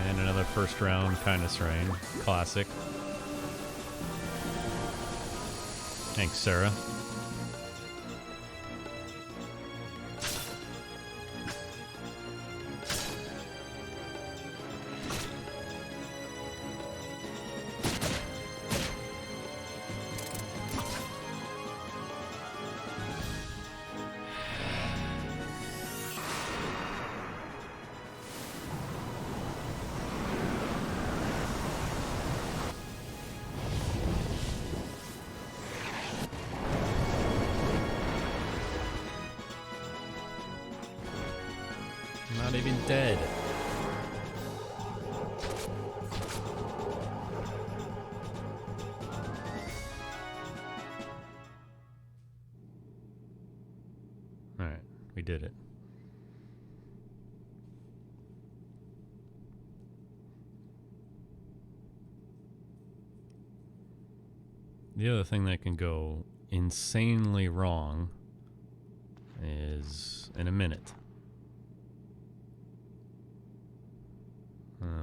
And another first round kindness rain. Classic. Thanks, Sarah. Not even dead. All right, we did it. The other thing that can go insanely wrong is in a minute.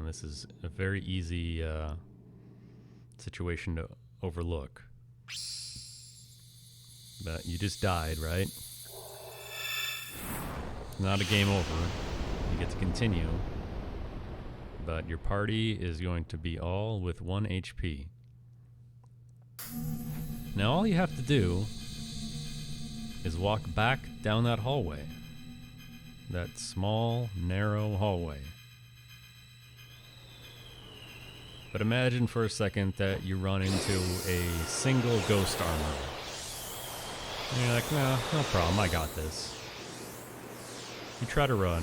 This is a very easy situation to overlook. But you just died, right? Not a game over. You get to continue. But your party is going to be all with 1 HP. Now all you have to do is walk back down that hallway. That small, narrow hallway. But imagine for a second that you run into a single ghost armor. And you're like, no problem, I got this. You try to run,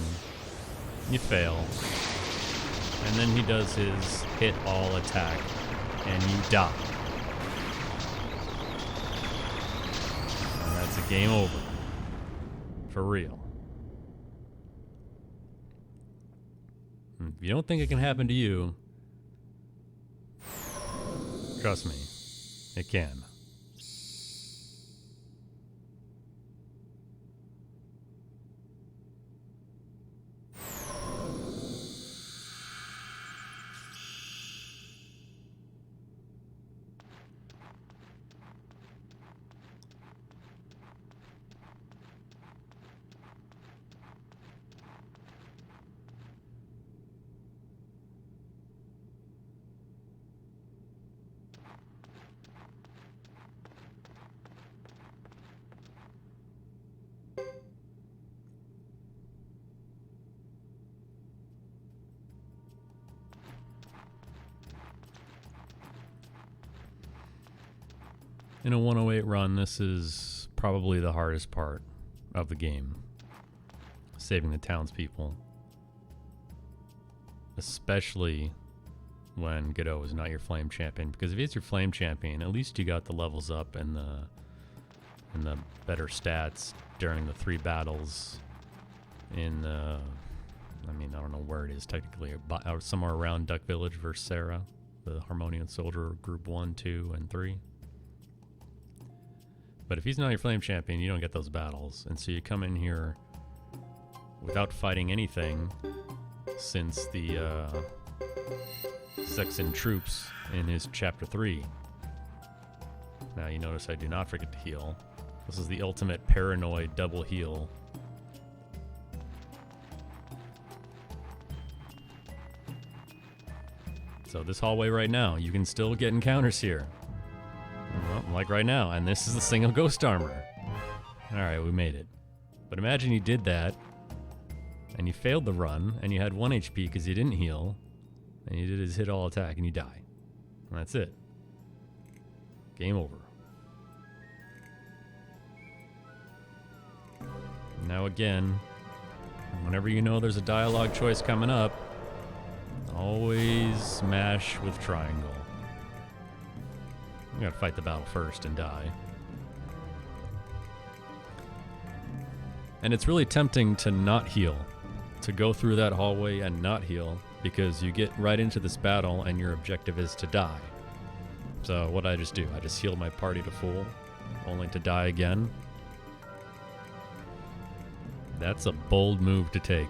you fail, and then he does his hit all attack, and you die. And that's a game over. For real. If you don't think it can happen to you, trust me, it can. In a 108 run, this is probably the hardest part of the game. Saving the townspeople. Especially when Godot is not your flame champion. Because if he's your flame champion, at least you got the levels up and the better stats during the 3 battles in I mean, I don't know where it is technically, somewhere around Duck Village versus Sarah, the Harmonian Soldier Group 1, 2, and 3. But if he's not your flame champion, you don't get those battles. And so you come in here without fighting anything since the Sexton troops in his chapter 3. Now you notice I do not forget to heal. This is the ultimate paranoid double heal. So this hallway right now, you can still get encounters here. Well, like right now, and this is the single ghost armor. Alright, we made it. But imagine you did that, and you failed the run, and you had 1 HP because you didn't heal, and you did his hit all attack, and you die. And that's it. Game over. Now again, whenever you know there's a dialogue choice coming up, always smash with triangle. We gotta fight the battle first and die. And it's really tempting to not heal, to go through that hallway and not heal, because you get right into this battle and your objective is to die. So what did I just do? I just healed my party to full, only to die again. That's a bold move to take.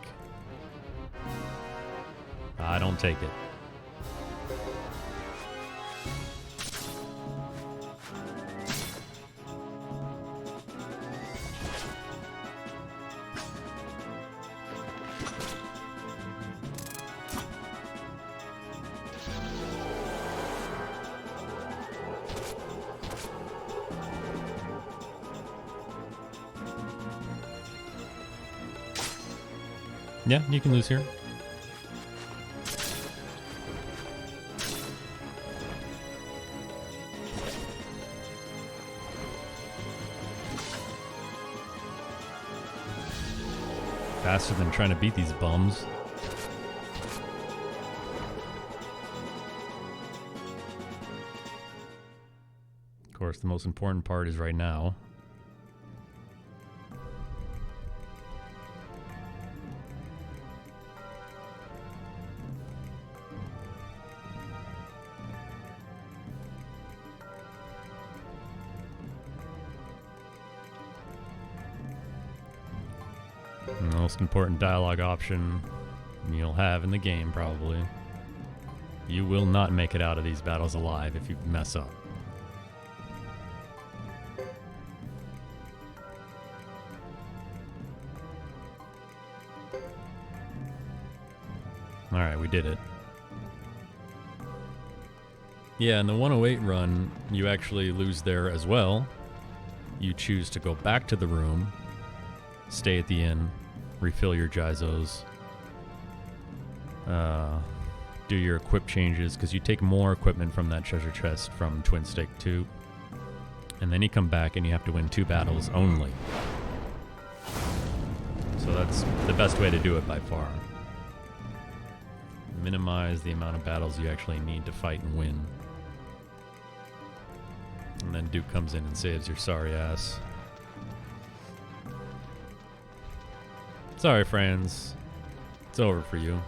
I don't take it. Yeah, you can lose here. Faster than trying to beat these bums. Of course, the most important part is right now. The most important dialogue option you'll have in the game, probably. You will not make it out of these battles alive if you mess up. Alright, we did it. Yeah, in the 108 run, you actually lose there as well. You choose to go back to the room, stay at the inn, refill your Jizos, do your equip changes, because you take more equipment from that treasure chest from Twin Stake 2. And then you come back and you have to win 2 battles only. So that's the best way to do it by far. Minimize the amount of battles you actually need to fight and win. And then Duke comes in and saves your sorry ass. Sorry, friends. It's over for you.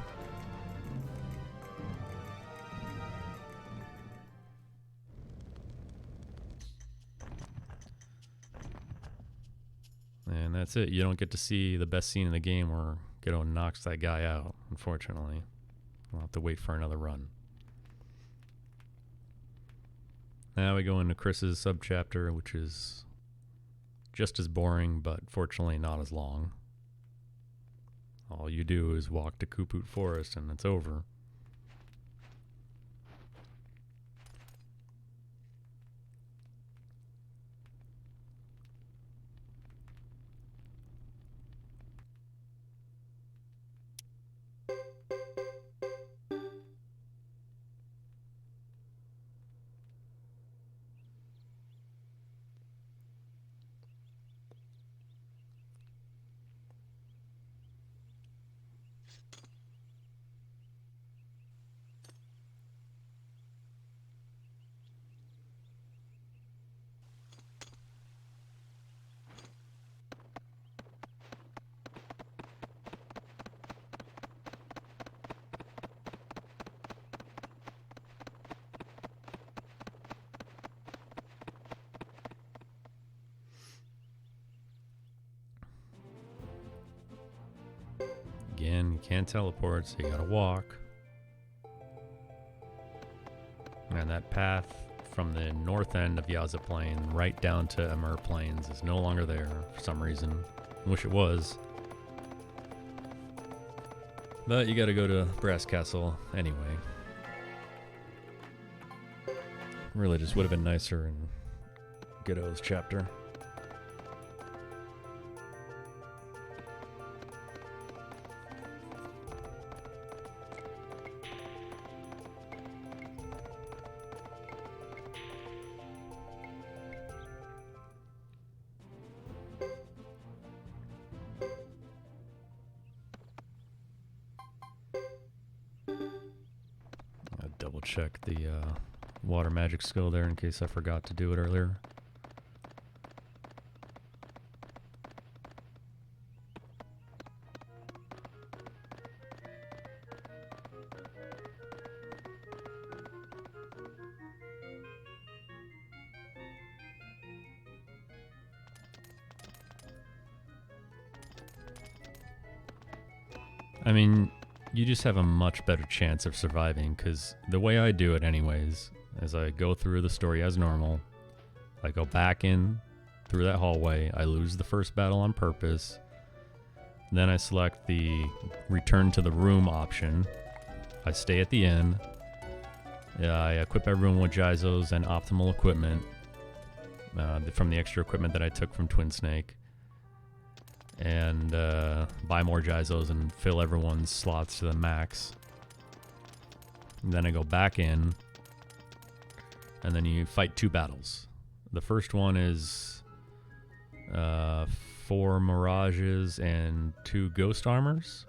And that's it. You don't get to see the best scene in the game where Gedo knocks that guy out, unfortunately. We'll have to wait for another run. Now we go into Chris's subchapter, which is just as boring, but fortunately not as long. All you do is walk to Kuput Forest and it's over. in. You can't teleport, so you gotta walk. And that path from the north end of Yaza Plain right down to Amur Plains is no longer there for some reason. I wish it was. But you gotta go to Brass Castle anyway. Really just would have been nicer in Godot's chapter. Double check the water magic skill there in case I forgot to do it earlier. I mean, you just have a much better chance of surviving, because the way I do it anyways, as I go through the story as normal, I go back in through that hallway, I lose the first battle on purpose, then I select the return to the room option, I stay at the inn, I equip everyone with Jizos and optimal equipment from the extra equipment that I took from Twin Snake, and buy more Jizos and fill everyone's slots to the max. And then I go back in, and then you fight 2 battles. The first one is 4 Mirages and 2 Ghost Armors.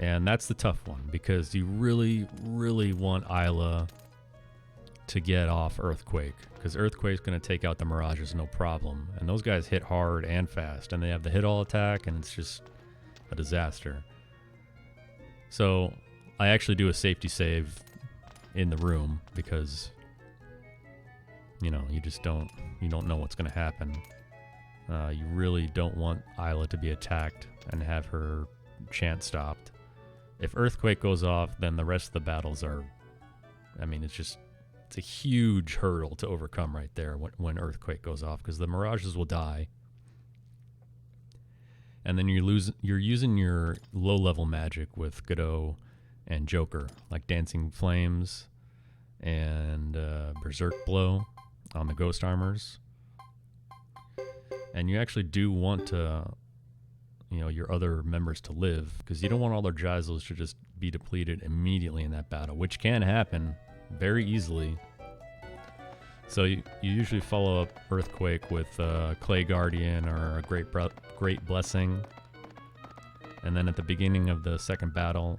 And that's the tough one, because you really, really want Isla to get off Earthquake, because Earthquake's going to take out the Mirages no problem, and those guys hit hard and fast, and they have the hit all attack, and it's just a disaster. So I actually do a safety save in the room, because you know, you don't know what's going to happen. You really don't want Isla to be attacked and have her chant stopped. If Earthquake goes off, then the rest of the battles are, I mean, it's a huge hurdle to overcome right there when Earthquake goes off, because the Mirages will die. And then you're using your low-level magic with Godot and Joker, like Dancing Flames and Berserk Blow on the Ghost Armors. And you actually do want to, you know, your other members to live, because you don't want all their Jizos to just be depleted immediately in that battle, which can happen very easily. So you usually follow up Earthquake with Clay Guardian or a Great Blessing, and then at the beginning of the second battle,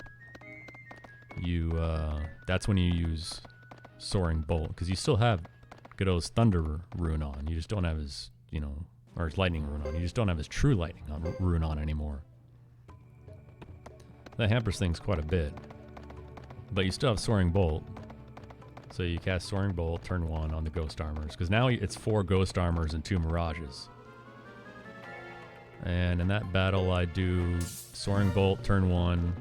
that's when you use Soaring Bolt, because you still have Godot's Thunder rune on. You just don't have his, you know, or his Lightning rune on. You just don't have his True Lightning rune on anymore. That hampers things quite a bit, but you still have Soaring Bolt. So you cast Soaring Bolt, turn 1 on the Ghost Armors, because now it's 4 Ghost Armors and 2 Mirages. And in that battle, I do Soaring Bolt, turn 1,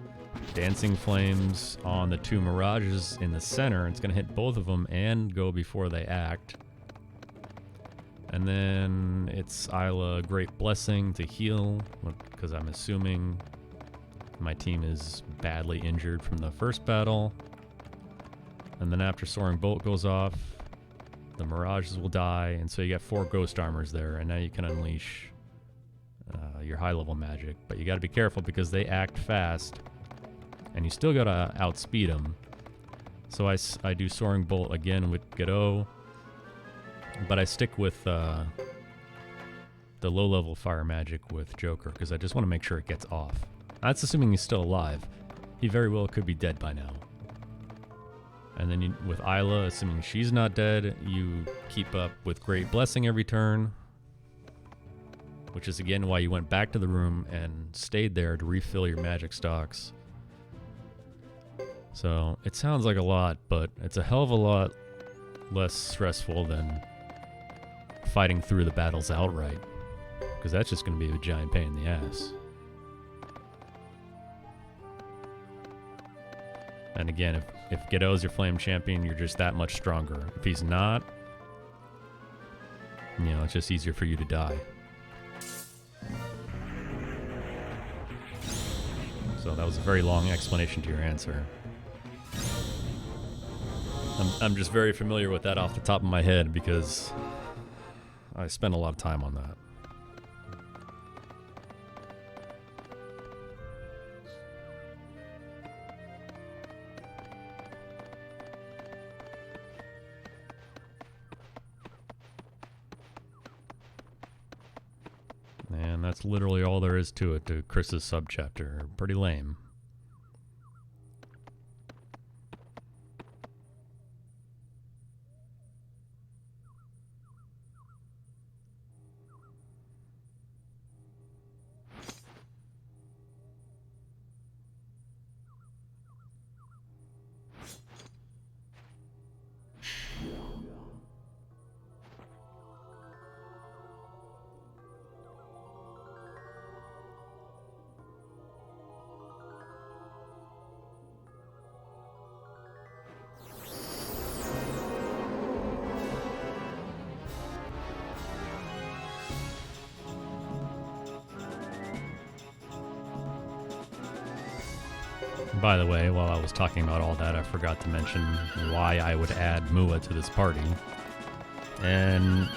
Dancing Flames on the 2 Mirages in the center. It's going to hit both of them and go before they act. And then it's Isla Great Blessing to heal, because I'm assuming my team is badly injured from the first battle. And then after Soaring Bolt goes off, the Mirages will die, and so you got 4 Ghost Armors there, and now you can unleash your high-level magic. But you got to be careful, because they act fast, and you still got to outspeed them. So I do Soaring Bolt again with Godot, but I stick with the low-level fire magic with Joker, because I just want to make sure it gets off. That's assuming he's still alive. He very well could be dead by now. And then with Isla, assuming she's not dead, you keep up with Great Blessing every turn, which is again why you went back to the room and stayed there to refill your magic stocks. So it sounds like a lot, but it's a hell of a lot less stressful than fighting through the battles outright, because that's just going to be a giant pain in the ass. And again, if Gedo's your flame champion, you're just that much stronger. If he's not, you know, it's just easier for you to die. So that was a very long explanation to your answer. I'm just very familiar with that off the top of my head because I spent a lot of time on that. And that's literally all there is to it, to Chris's subchapter. Pretty lame. By the way, while I was talking about all that, I forgot to mention why I would add Mua to this party. And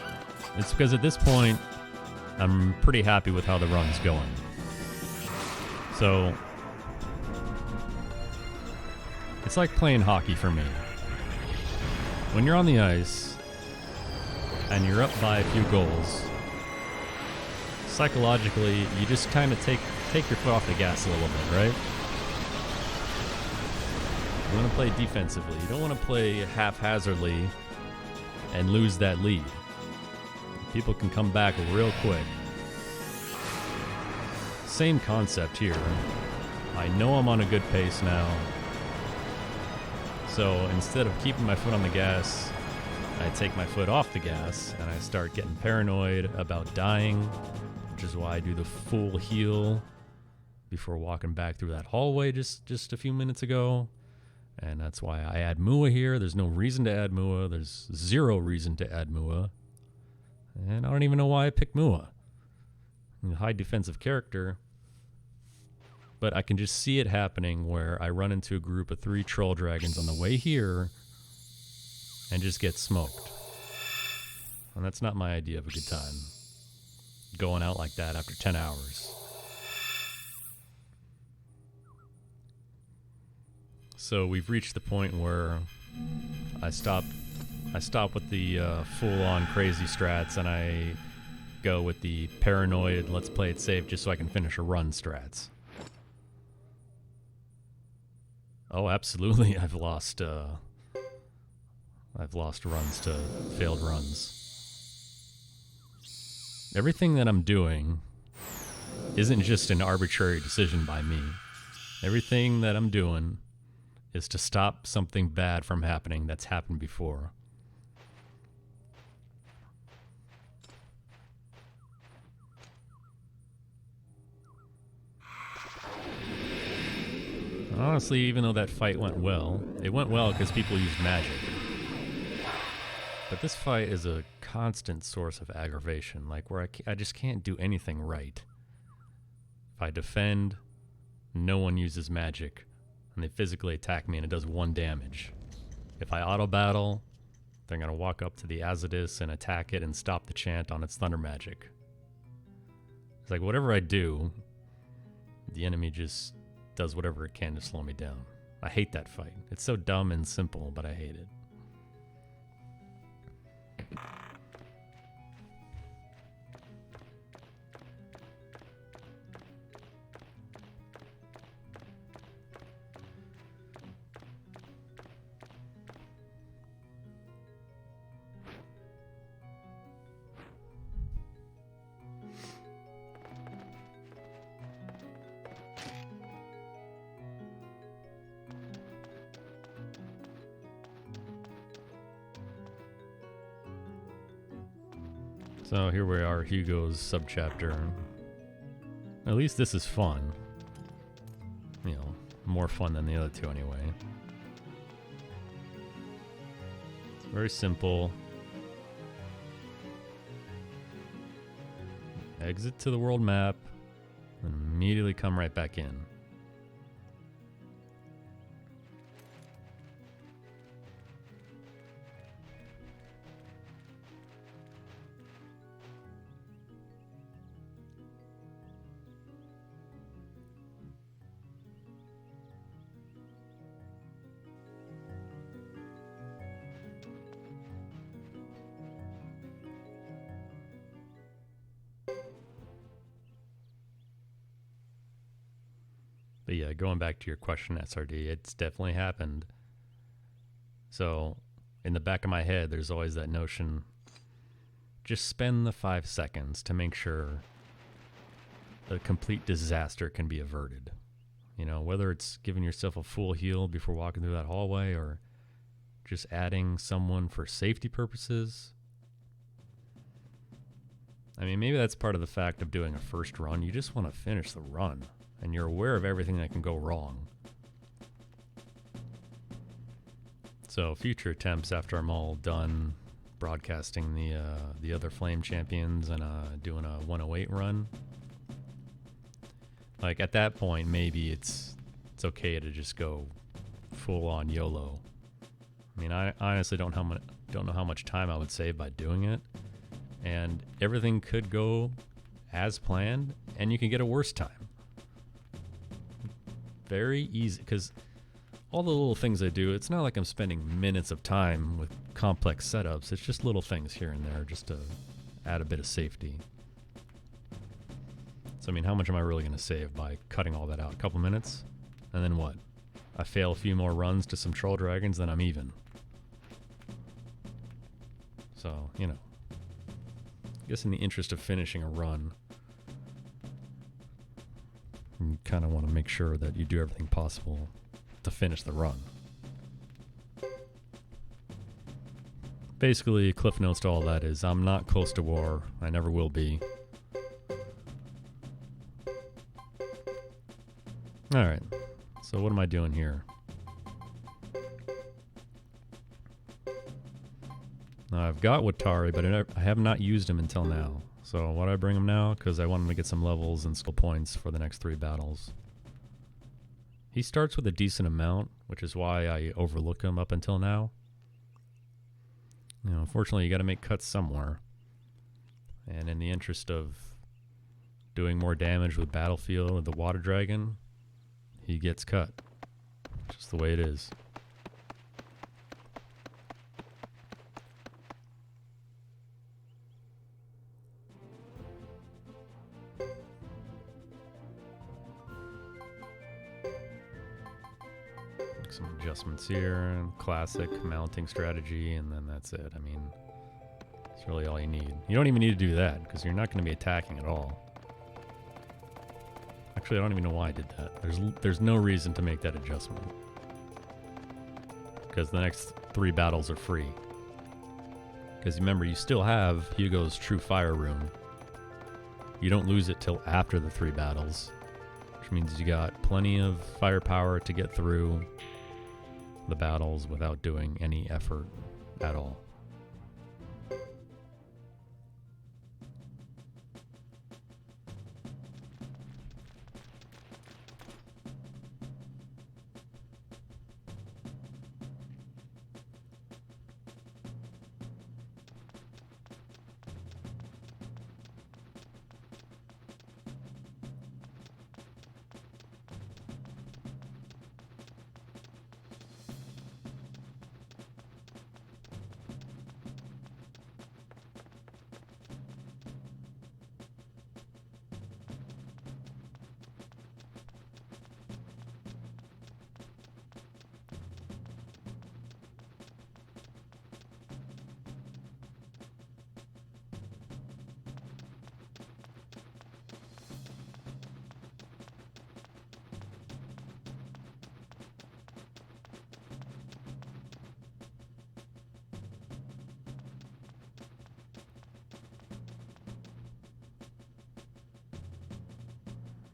it's because at this point, I'm pretty happy with how the run's going. So, it's like playing hockey for me. When you're on the ice, and you're up by a few goals, psychologically, you just kind of take your foot off the gas a little bit, right? You want to play defensively. You don't want to play haphazardly and lose that lead. People can come back real quick. Same concept here. I know I'm on a good pace now. So instead of keeping my foot on the gas, I take my foot off the gas and I start getting paranoid about dying, which is why I do the full heal before walking back through that hallway just a few minutes ago. And that's why I add Mua here. There's no reason to add Mua. There's zero reason to add Mua. And I don't even know why I picked Mua. I'm a high defensive character. But I can just see it happening where I run into a group of 3 troll dragons on the way here and just get smoked. And that's not my idea of a good time. Going out like that after 10 hours. So we've reached the point where I stop with the full-on crazy strats and I go with the paranoid, let's play it safe just so I can finish a run strats. Oh, absolutely, I've lost runs to failed runs. Everything that I'm doing isn't just an arbitrary decision by me. Everything that I'm doing is to stop something bad from happening that's happened before. Honestly, even though that fight went well, it went well because people used magic. But this fight is a constant source of aggravation, like where I just can't do anything right. If I defend, no one uses magic. And they physically attack me and it does 1 damage. If I auto battle, they're going to walk up to the Azadis and attack it and stop the chant on its thunder magic. It's like whatever I do, the enemy just does whatever it can to slow me down. I hate that fight. It's so dumb and simple, but I hate it. So here we are, Hugo's subchapter. At least this is fun. You know, more fun than the other two anyway. Very simple. Exit to the world map and immediately come right back in. But yeah, going back to your question, SRD, it's definitely happened. So in the back of my head, there's always that notion, just spend the 5 seconds to make sure a complete disaster can be averted. You know, whether it's giving yourself a full heal before walking through that hallway or just adding someone for safety purposes. I mean, maybe that's part of the fact of doing a first run. You just want to finish the run. And you're aware of everything that can go wrong. So future attempts after I'm all done broadcasting the other Flame Champions and doing a 108 run, like at that point maybe it's okay to just go full on YOLO. I mean, I honestly don't know how much time I would save by doing it, and everything could go as planned, and you can get a worse time. Very easy, because all the little things I do, it's not like I'm spending minutes of time with complex setups. It's just little things here and there just to add a bit of safety. So, I mean, how much am I really going to save by cutting all that out? A couple minutes? And then what? I fail a few more runs to some troll dragons, then I'm even. So, you know, I guess in the interest of finishing a run, you kind of want to make sure that you do everything possible to finish the run. Basically, cliff notes to all that is I'm not close to war. I never will be. Alright, so what am I doing here? Now, I've got Watari, but I have not used him until now. So why do I bring him now? Because I want him to get some levels and skill points for the next 3 battles. He starts with a decent amount, which is why I overlook him up until now. You know, unfortunately, you got to make cuts somewhere. And in the interest of doing more damage with Battlefield with the Water Dragon, he gets cut. Just the way it is. Some adjustments here, classic mounting strategy, and then that's it. I mean, it's really all you need. You don't even need to do that, because you're not going to be attacking at all. Actually, I don't even know why I did that. There's no reason to make that adjustment. Because the next 3 battles are free. Because remember, you still have Hugo's True Fire Rune. You don't lose it till after the 3 battles. Which means you got plenty of firepower to get through the battles without doing any effort at all.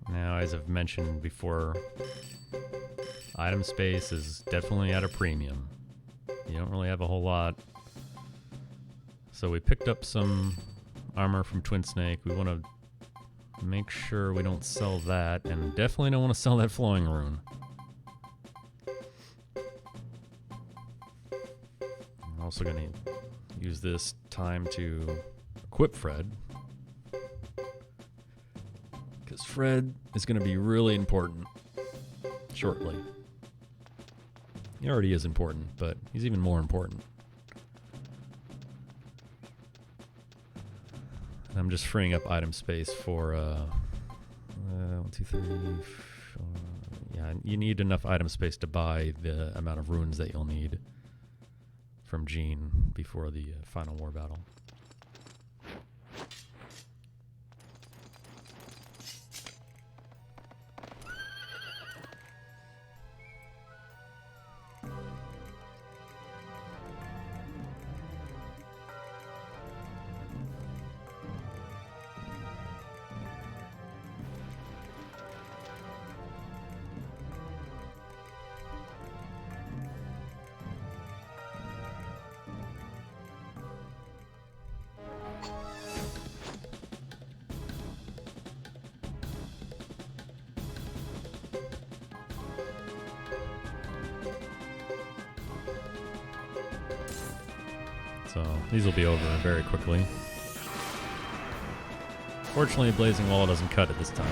Now, as I've mentioned before, item space is definitely at a premium. You don't really have a whole lot So we picked up some armor from Twin Snake. We want to make sure we don't sell that, and definitely don't want to sell that flowing rune. I'm also going to use this time to equip Fred, because Fred is going to be really important shortly. He already is important, but he's even more important. I'm just freeing up item space for 1, 2, 3, 4. Yeah, you need enough item space to buy the amount of runes that you'll need from Jean before the final war battle. So these will be over very quickly. Fortunately, Blazing Wall doesn't cut it this time.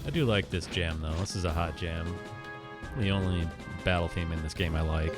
I do like this jam though. This is a hot jam. The only battle theme in this game I like.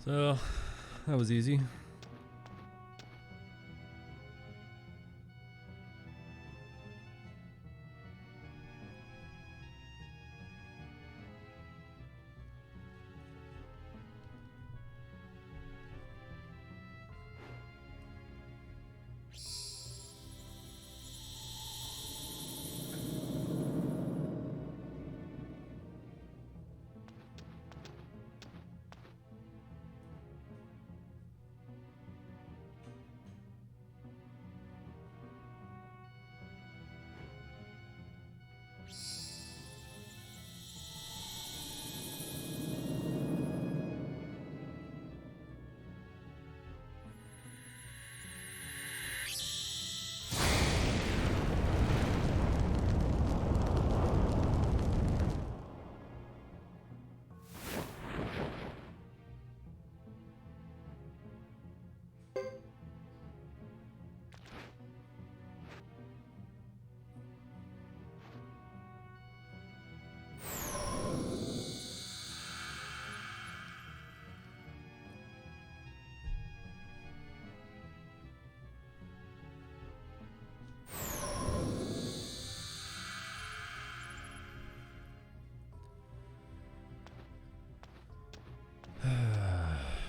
So, that was easy.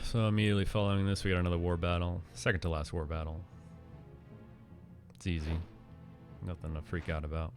So immediately following this, we got another war battle. Second to last war battle. It's easy. Nothing to freak out about.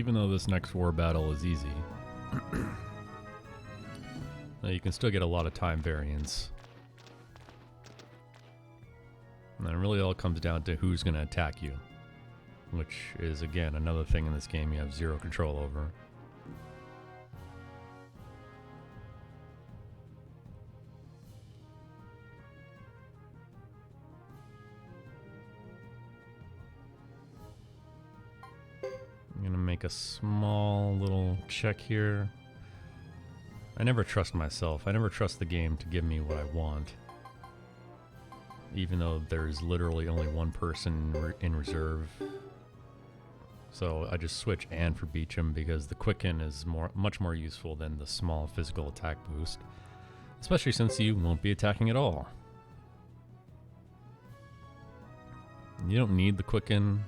even though this next war battle is easy, you can still get a lot of time variance. And then it really all comes down to who's going to attack you, which is, again, another thing in this game you have zero control over. I'm going to make a small little check here. I never trust myself. I never trust the game to give me what I want. Even though there's literally only one person in reserve. So I just switch Anne for Beecham because the Quicken is much more useful than the small physical attack boost. Especially since you won't be attacking at all. You don't need the Quicken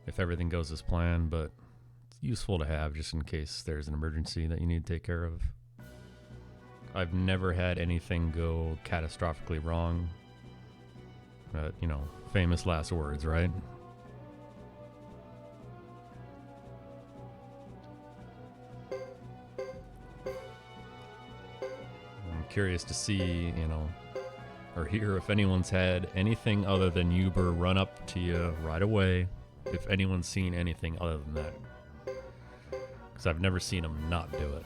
if everything goes as planned, but it's useful to have just in case there's an emergency that you need to take care of. I've never had anything go catastrophically wrong. You know, famous last words, right? I'm curious to see, you know, or hear if anyone's had anything other than Uber run up to you right away. If anyone's seen anything other than that. Because I've never seen them not do it.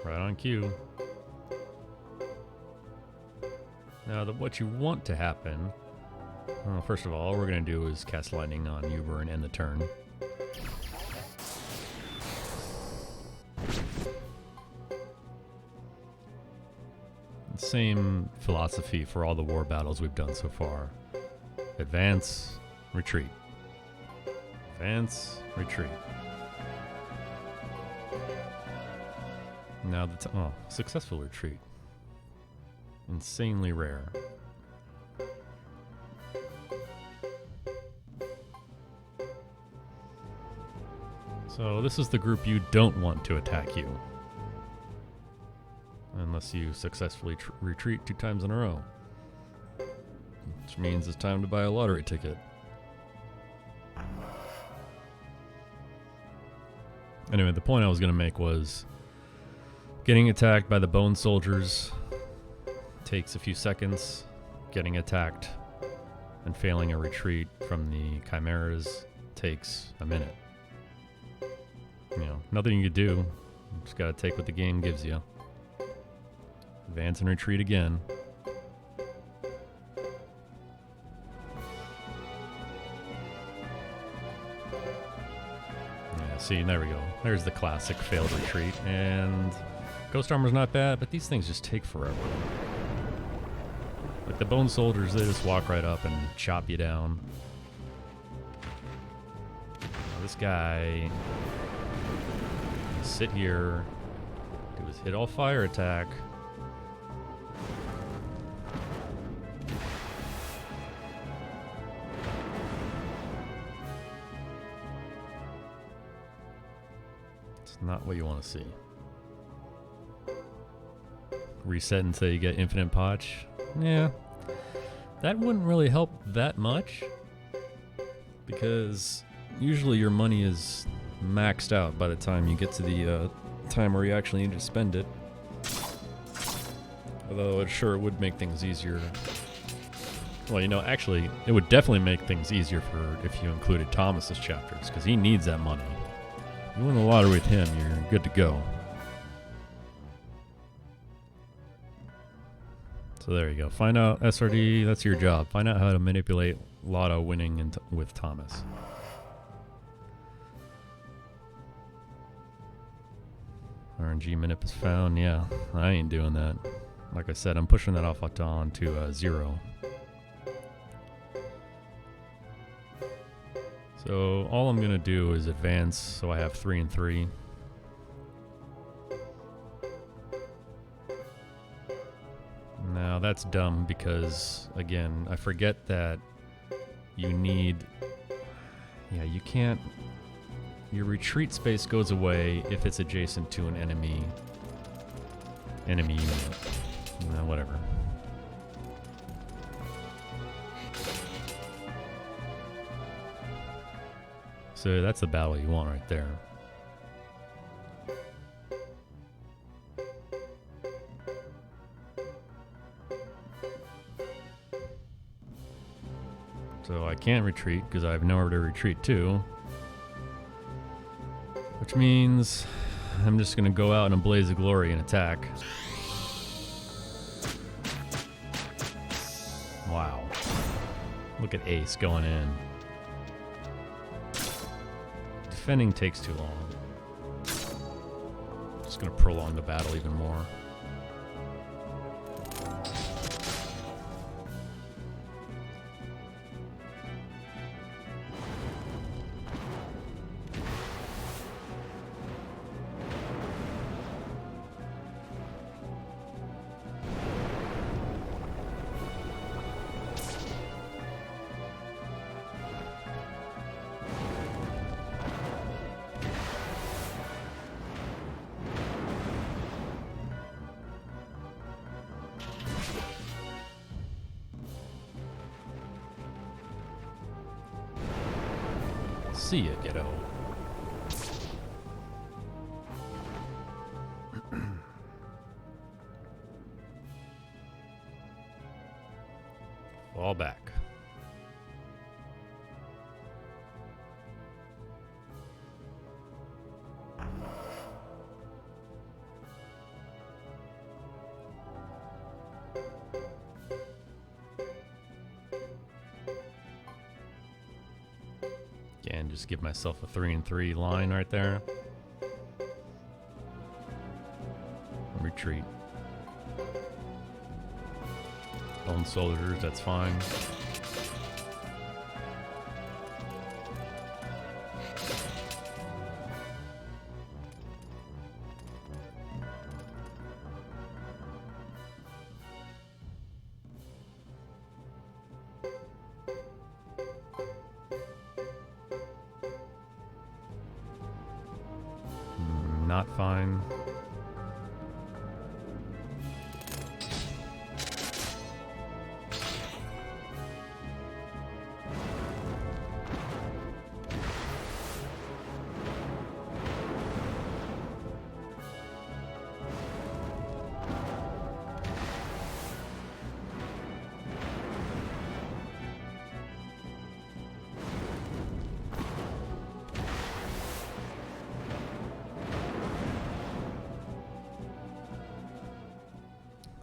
Right on cue. Now, what you want to happen, well, first of all we're going to do is cast lightning on Uber and end the turn. Same philosophy for all the war battles we've done so far. Advance, retreat. Advance, retreat. Now oh, successful retreat. Insanely rare. So this is the group you don't want to attack you. Unless you successfully retreat 2 times in a row. Which means it's time to buy a lottery ticket. Anyway, the point I was going to make was getting attacked by the bone soldiers takes a few seconds. Getting attacked and failing a retreat from the chimeras takes a minute. You know, nothing you can do. You just gotta take what the game gives you. Advance and retreat again. Yeah, see, there we go. There's the classic failed retreat. And Ghost Armor's not bad, but these things just take forever. Like the bone soldiers, they just walk right up and chop you down. Now this guy, sit here, do his hit all fire attack. It's not what you want to see. Reset until you get infinite potch. Yeah, that wouldn't really help that much because usually your money is maxed out by the time you get to the time where you actually need to spend it. Although it sure would make things easier. Well, you know, actually, it would definitely make things easier for if you included Thomas's chapters because he needs that money. You win the lottery with him, you're good to go. So there you go. Find out, SRD, that's your job. Find out how to manipulate lotto winning with Thomas. RNG manip is found. Yeah, I ain't doing that. Like I said, I'm pushing that off on to 0. So all I'm going to do is advance so I have 3 and 3. Now that's dumb because, again, I forget that you need... Yeah, you can't... Your retreat space goes away if it's adjacent to an enemy unit. No, whatever. So that's the battle you want right there. So I can't retreat because I have nowhere to retreat to. Which means I'm just going to go out in a blaze of glory and attack. Wow. Look at Ace going in. Defending takes too long. Just going to prolong the battle even more. See ya, kiddo. Fall back. Again, just give myself a 3-and-3 line right there. Retreat. Bone soldiers, that's fine. Not fine.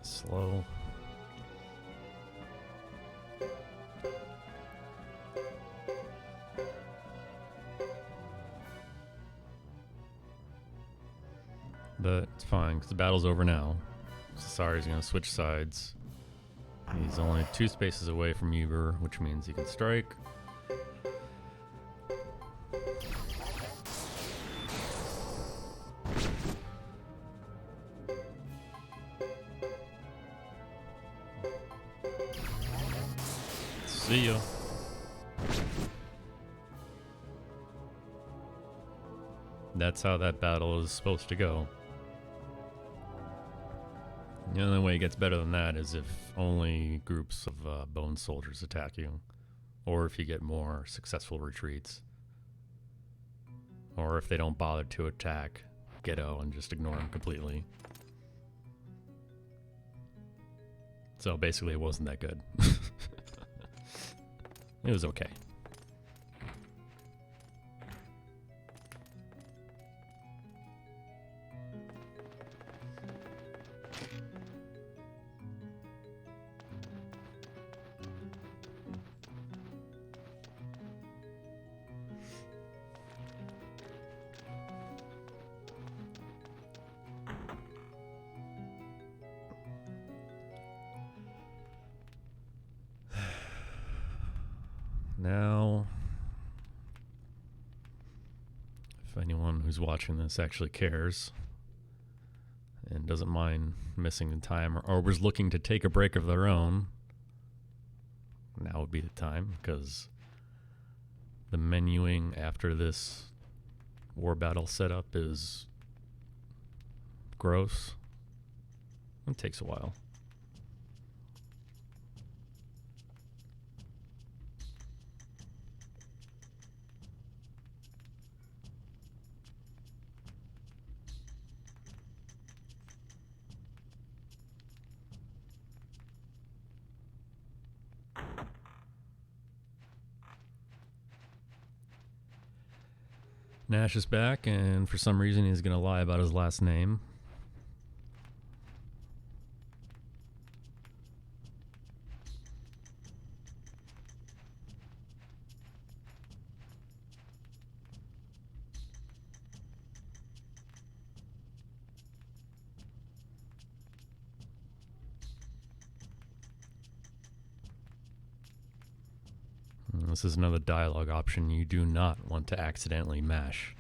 Slow. But it's fine, because the battle's over now. Sasari's going to switch sides. He's only 2 spaces away from Hugo, which means he can strike. See ya. That's how that battle is supposed to go. The only way it gets better than that is if only groups of bone soldiers attack you, or if you get more successful retreats, or if they don't bother to attack Ghetto and just ignore him completely. So basically it wasn't that good. It was okay. Now, if anyone who's watching this actually cares, and doesn't mind missing the time, or was looking to take a break of their own, now would be the time, because the menuing after this war battle setup is gross. It takes a while. Nash is back, and for some reason he's going to lie about his last name. This is another dialogue option you do not want to accidentally mash.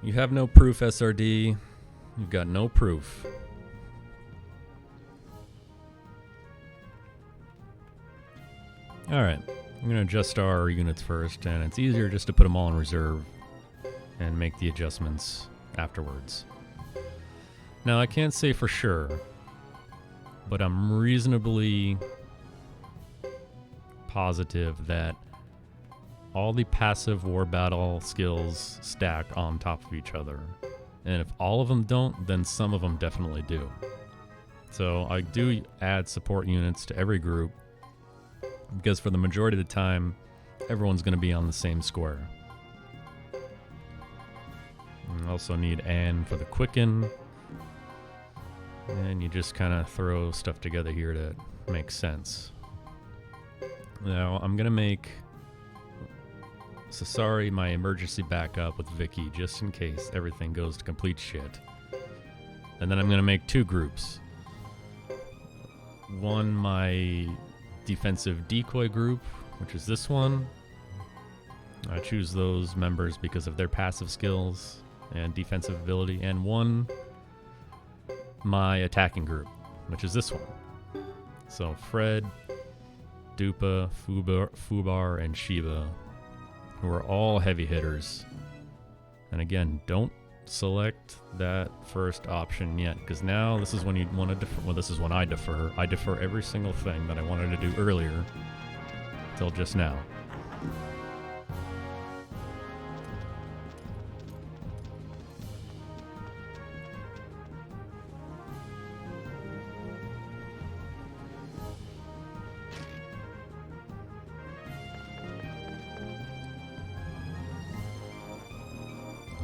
You have no proof, SRD. You've got no proof. Alright, I'm going to adjust our units first, and it's easier just to put them all in reserve and make the adjustments afterwards. Now, I can't say for sure, but I'm reasonably positive that all the passive war battle skills stack on top of each other. And if all of them don't, then some of them definitely do. So I do add support units to every group, because for the majority of the time, everyone's going to be on the same square. And also need Anne for the quicken. And you just kind of throw stuff together here to make sense. Now, I'm going to make Sasari my emergency backup with Vicky, just in case everything goes to complete shit. And then I'm going to make two groups. One, my defensive decoy group, which is this one. I choose those members because of their passive skills and defensive ability. And one, my attacking group, which is this one. So Fred, Dupa, Fubar, and Shiba, who are all heavy hitters. And again, don't select that first option yet, because now this is when you want to defer. Well, this is when I defer. I defer every single thing that I wanted to do earlier till just now.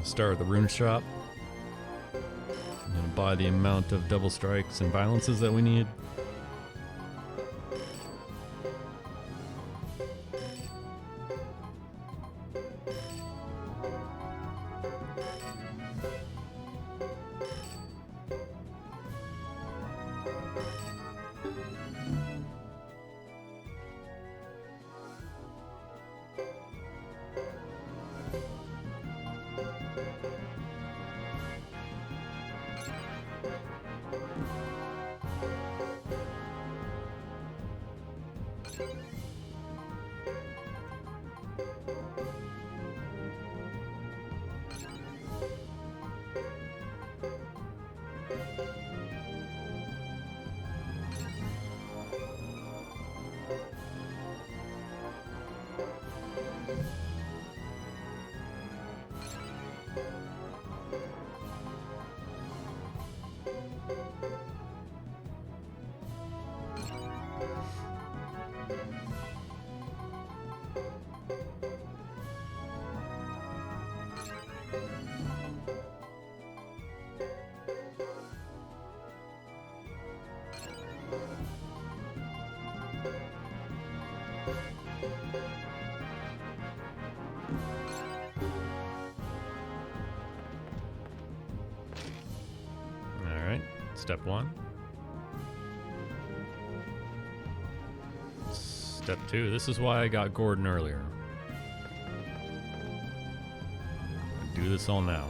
Start at the rune shop and buy the amount of double strikes and violences that we need. Step one. Step two. This is why I got Gordon earlier. do this all now.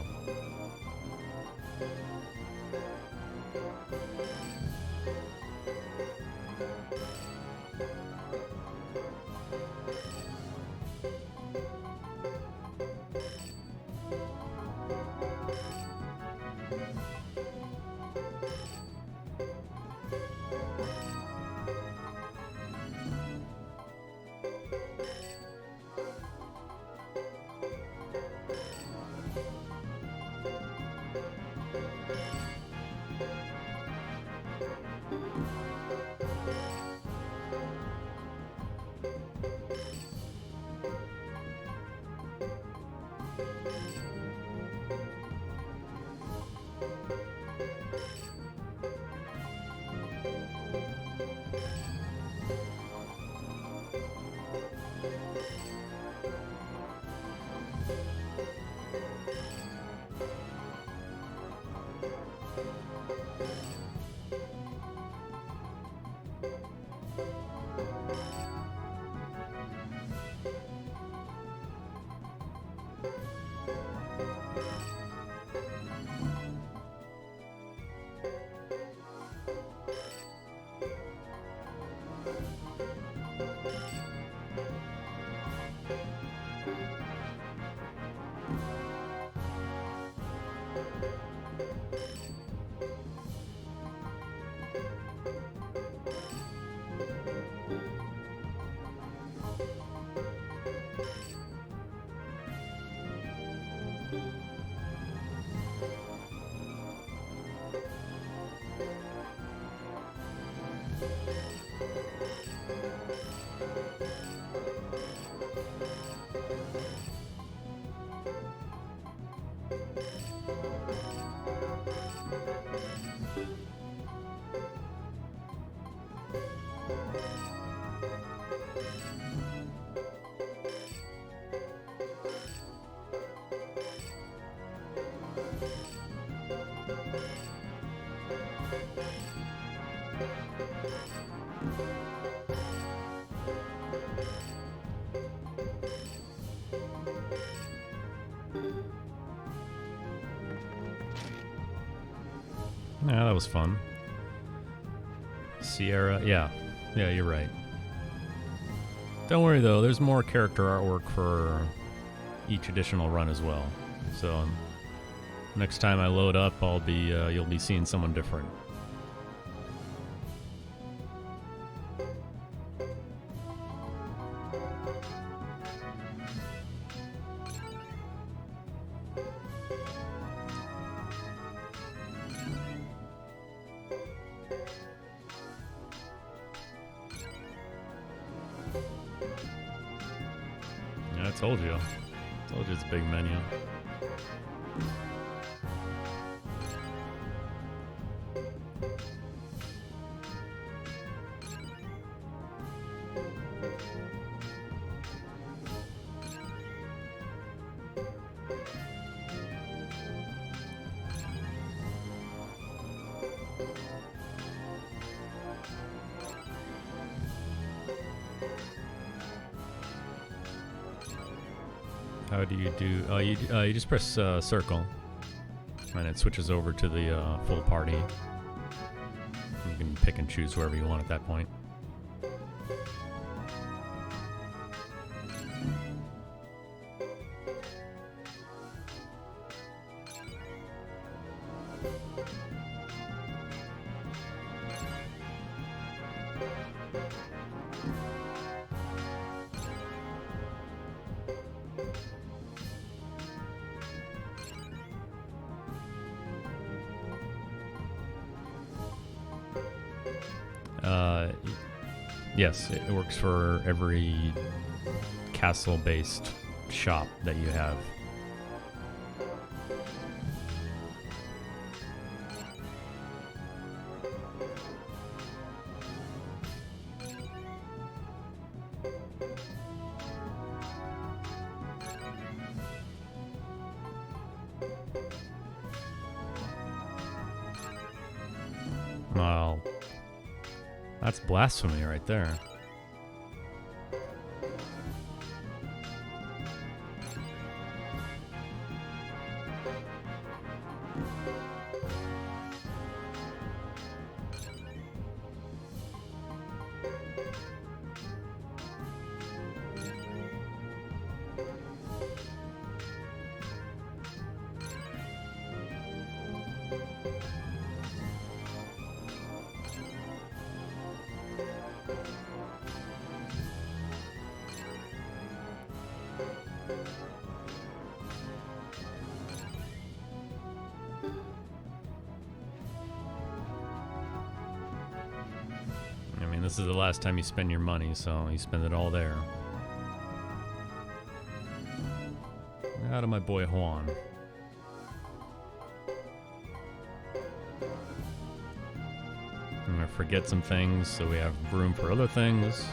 Yeah, that was fun. Sierra, yeah, you're right. Don't worry though, there's more character artwork for each additional run as well. So next time I load up, I'll be you'll be seeing someone different. I told you. Told you it's a big menu. How do you do? Oh, you just press circle, and it switches over to the full party. You can pick and choose whoever you want at that point. Yes, it works for every castle-based shop that you have. Well, that's blasphemy right there. this is the last time you spend your money, so you spend it all there. Out of my boy Juan. I'm gonna forget some things so we have room for other things.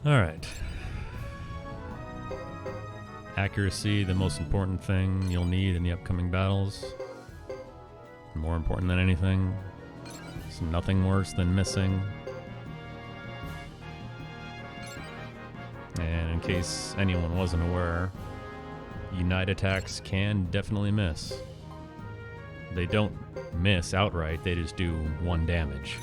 Alright. Accuracy, the most important thing you'll need in the upcoming battles. More important than anything. It's nothing worse than missing. And in case anyone wasn't aware, Unite attacks can definitely miss. They don't miss outright, they just do 1 damage.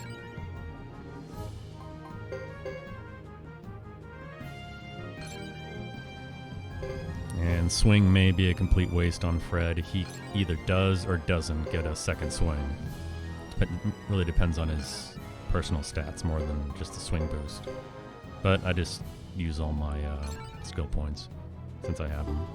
And swing may be a complete waste on Fred. He either does or doesn't get a second swing. It really depends on his personal stats more than just the swing boost. But I just use all my skill points since I have them.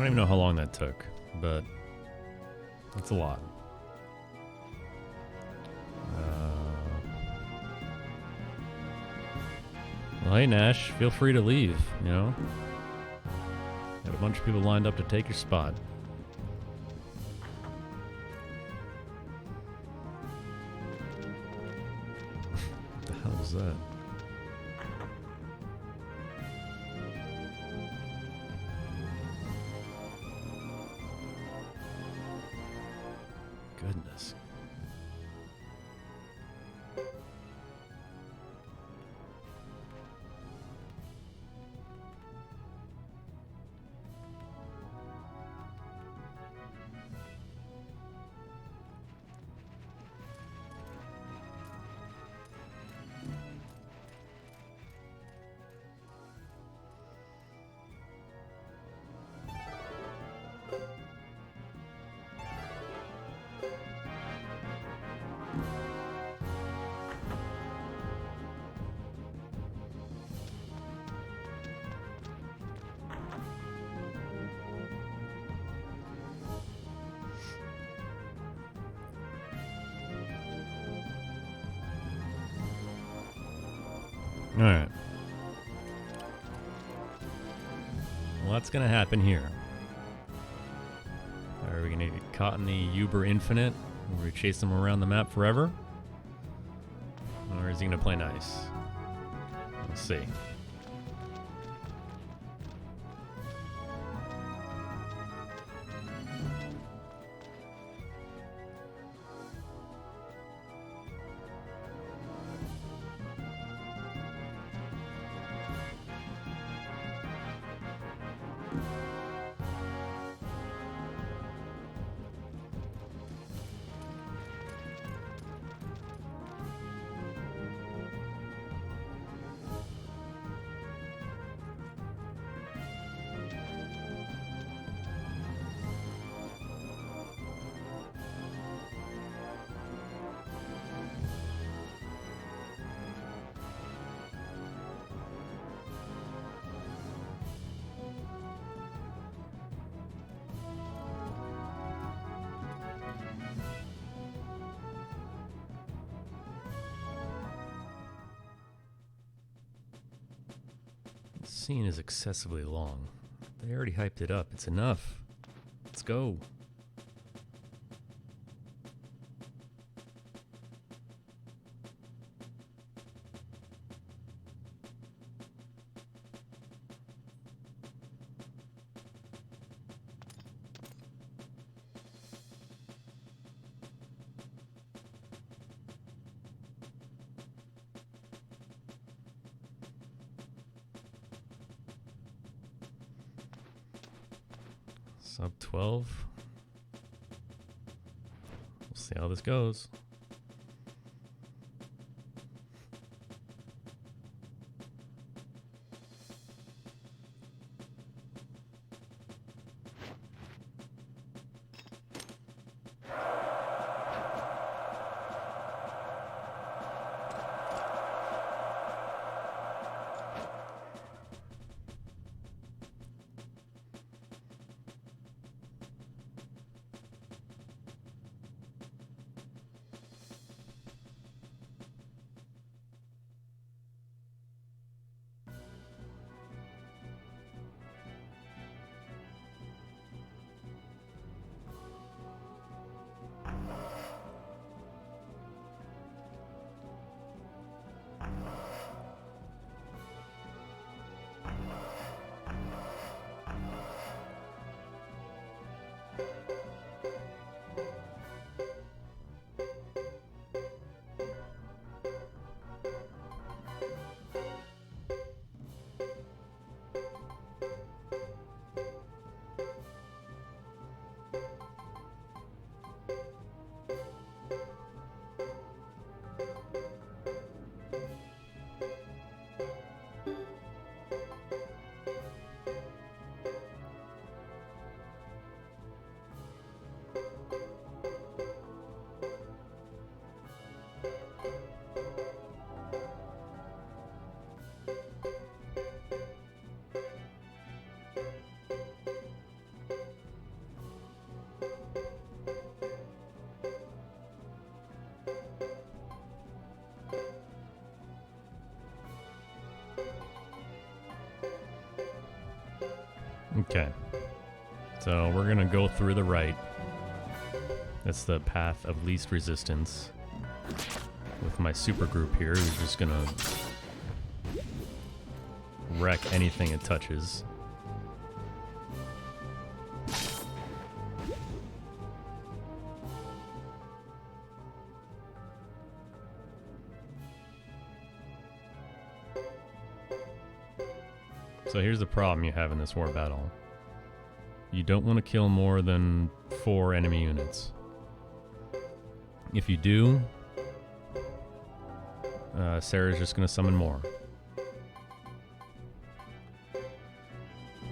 don't even know how long that took, but that's a lot. Well, hey, Nash, feel free to leave, you know? Got a bunch of people lined up to take your spot. What the hell is that? Goodness. Alright. Well, that's going to happen here. Are we going to get caught in the Uber Infinite, where we chase them around the map forever? Or is he going to play nice? Let's see. This scene is excessively long. They already hyped it up. It's enough. Let's go. Sub 12. We'll see how this goes. Okay. So we're gonna go through the right. That's the path of least resistance. With my super group here, who's just gonna wreck anything it touches. So here's the problem you have in this war battle. You don't want to kill more than 4 enemy units. If you do, Sarah's just going to summon more.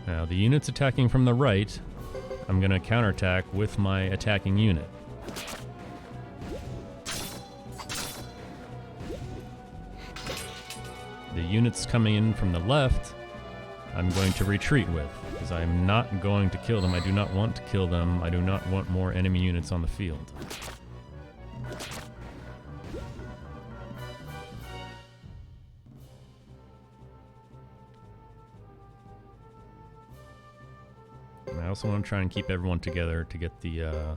Now, the units attacking from the right, I'm going to counterattack with my attacking unit. The units coming in from the left, I'm going to retreat with, because I'm not going to kill them. I do not want to kill them. I do not want more enemy units on the field. And I also want to try and keep everyone together to get the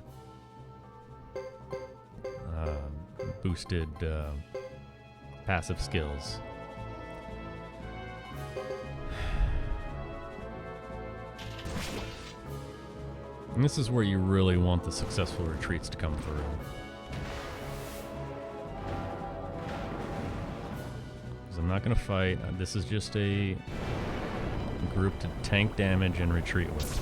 boosted passive skills. And this is where you really want the successful retreats to come through. Because I'm not going to fight. This is just a group to tank damage and retreat with.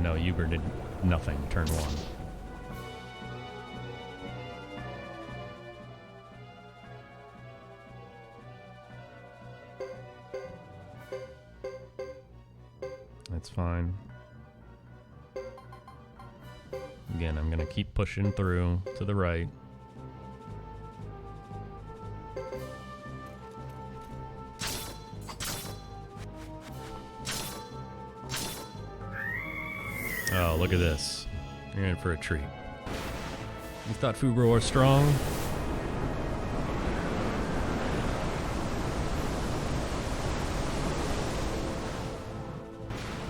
No, Hugo did nothing turn 1. That's fine. Again, I'm going to keep pushing through to the right. Oh, look at this. You're in for a treat. You thought Hugo was strong?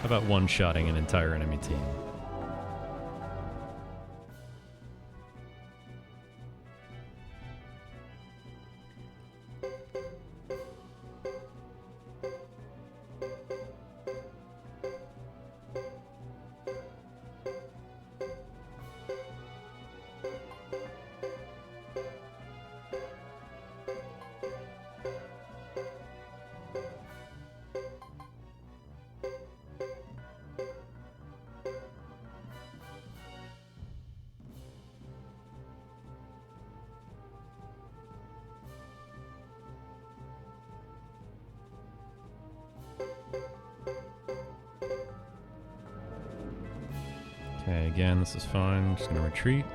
How about one-shotting an entire enemy team? Okay, again, this is fine. I'm just going to retreat.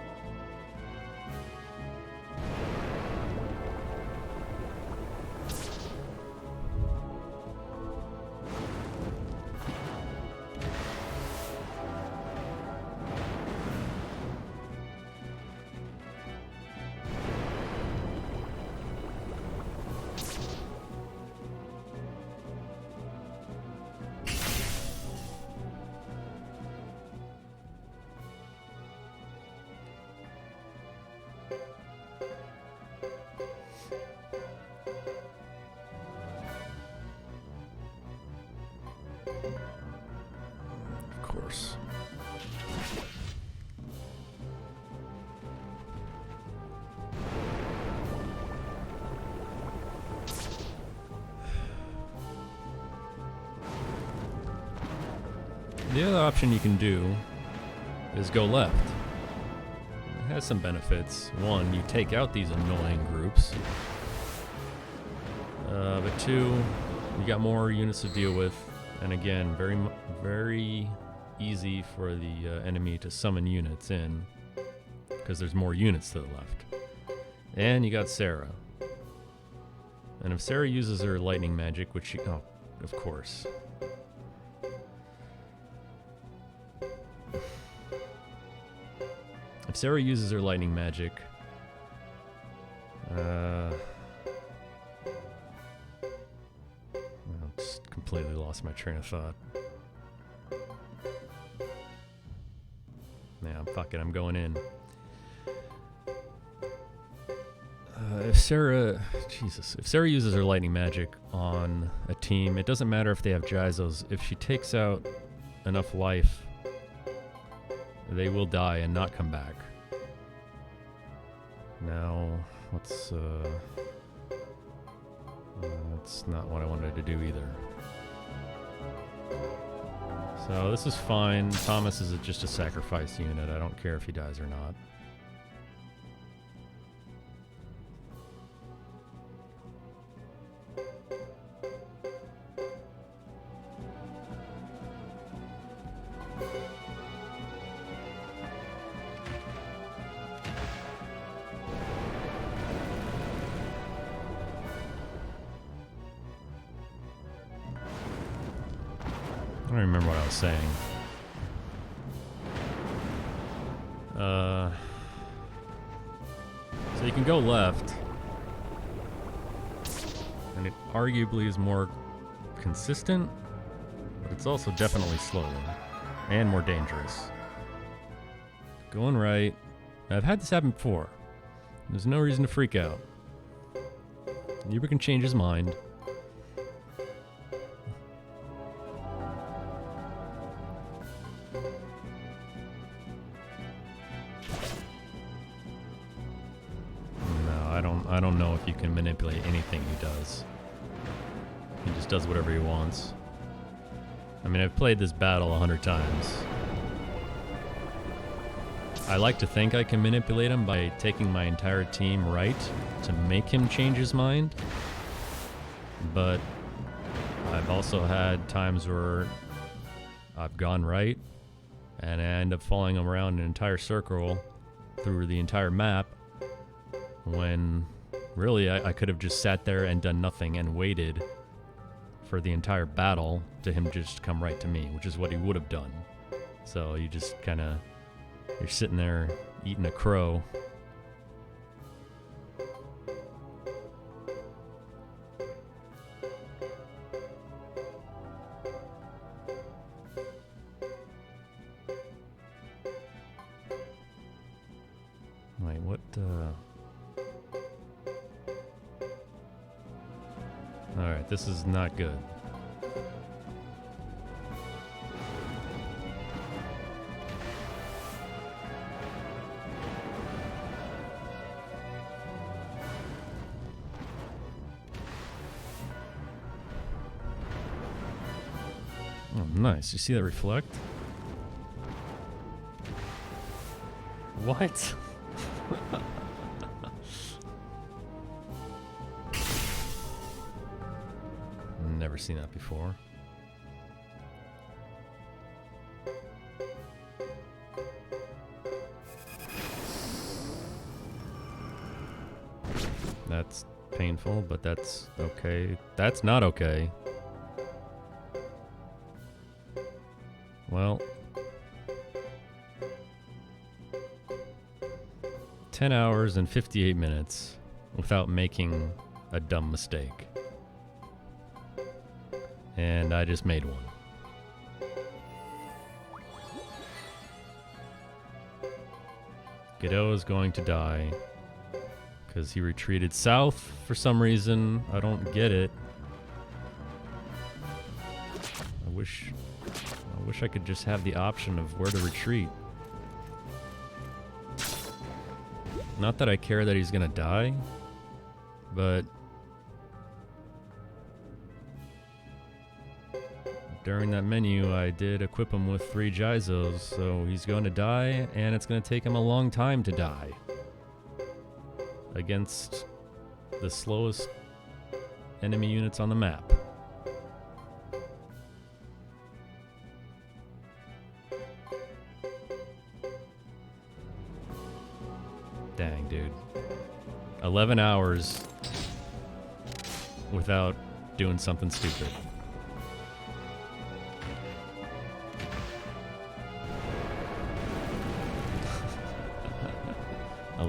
Of course. The other option you can do is go left. It has some benefits. One, you take out these annoying groups. But two, you got more units to deal with. And again, very easy for the enemy to summon units in, because there's more units to the left. And you got Sarah. And if Sarah uses her lightning magic, which she... Oh, of course. If Sarah uses her lightning magic... I just completely lost my train of thought. Yeah, fuck it, I'm going in. If Sarah uses her lightning magic on a team, it doesn't matter if they have Jizos. If she takes out enough life, they will die and not come back. Now, let's, that's not what I wanted to do either. So this is fine. Thomas is just a sacrifice unit. I don't care if he dies or not. I don't remember what I was saying. So you can go left, and it arguably is more consistent, but it's also definitely slower and more dangerous. Going right. I've had this happen before. There's no reason to freak out. Hugo can change his mind. I don't know if you can manipulate anything he does. He just does whatever he wants. I mean, I've played this battle 100 times. I like to think I can manipulate him by taking my entire team right to make him change his mind. But I've also had times where I've gone right and I end up following him around an entire circle through the entire map when really I could have just sat there and done nothing and waited for the entire battle to him just come right to me, which is what he would have done. So you just kind of, you're sitting there eating a crow. Wait, what, Alright, this is not good. Oh, nice. You see that reflect? What? Never seen that before. That's painful, but that's okay. That's not okay. Well, 10 hours and 58 minutes without making a dumb mistake. And I just made one. Godot is going to die because he retreated south for some reason. I don't get it. I wish I could just have the option of where to retreat. Not that I care that he's gonna die, but during that menu I did equip him with 3 Jizos, so he's going to die, and it's going to take him a long time to die against the slowest enemy units on the map. Dang, dude. 11 hours without doing something stupid.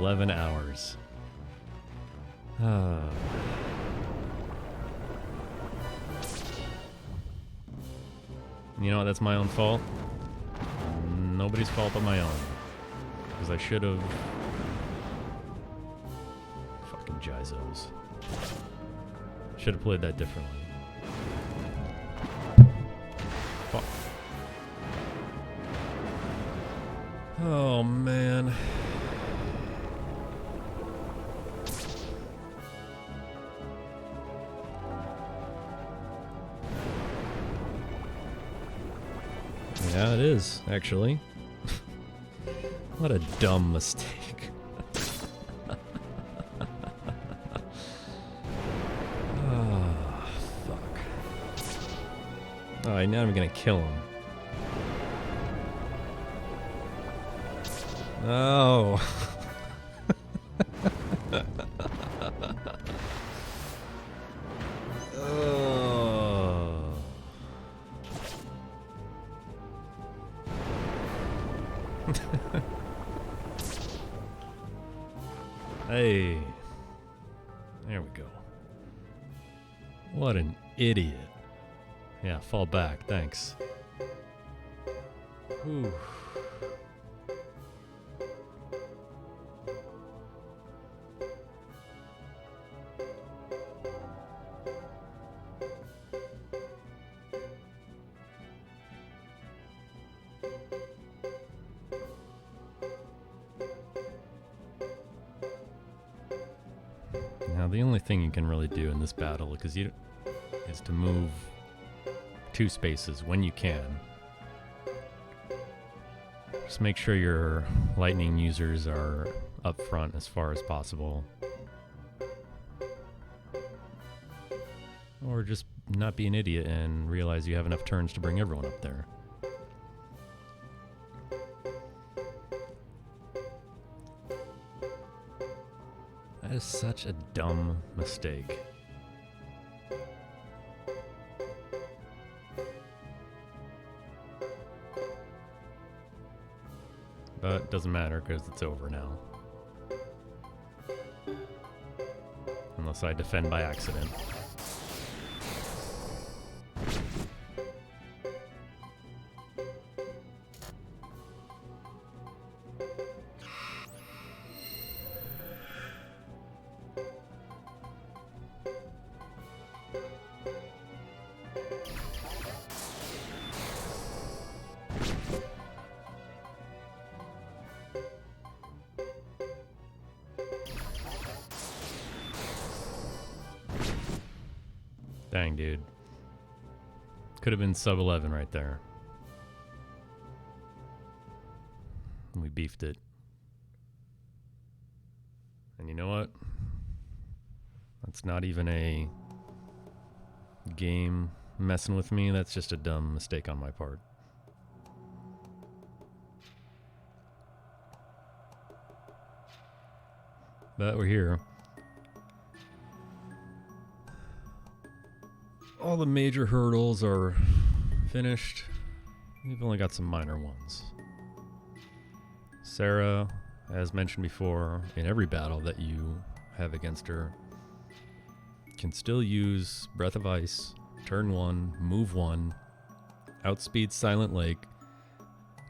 11 hours. You know what? That's my own fault. Nobody's fault but my own. Because I should have... Fucking Jizos. Should have played that differently. Fuck. Oh, man. Yeah, it is, actually. What a dumb mistake. Oh, fuck. Alright, now I'm gonna kill him. Oh. Hey, there we go. What an idiot. Yeah, fall back, thanks. Whew. Now the only thing you can really do in this battle, because is to move 2 spaces when you can. Just make sure your lightning users are up front as far as possible. Or just not be an idiot and realize you have enough turns to bring everyone up there. That is such a dumb mistake. But it doesn't matter because it's over now. Unless I defend by accident. Dang, dude. Could have been sub 11 right there. We beefed it. And you know what? That's not even a game messing with me. That's just a dumb mistake on my part. But we're here. All the major hurdles are finished. We've only got some minor ones. Sarah, as mentioned before, in every battle that you have against her, can still use Breath of Ice, turn 1, move 1, outspeed Silent Lake,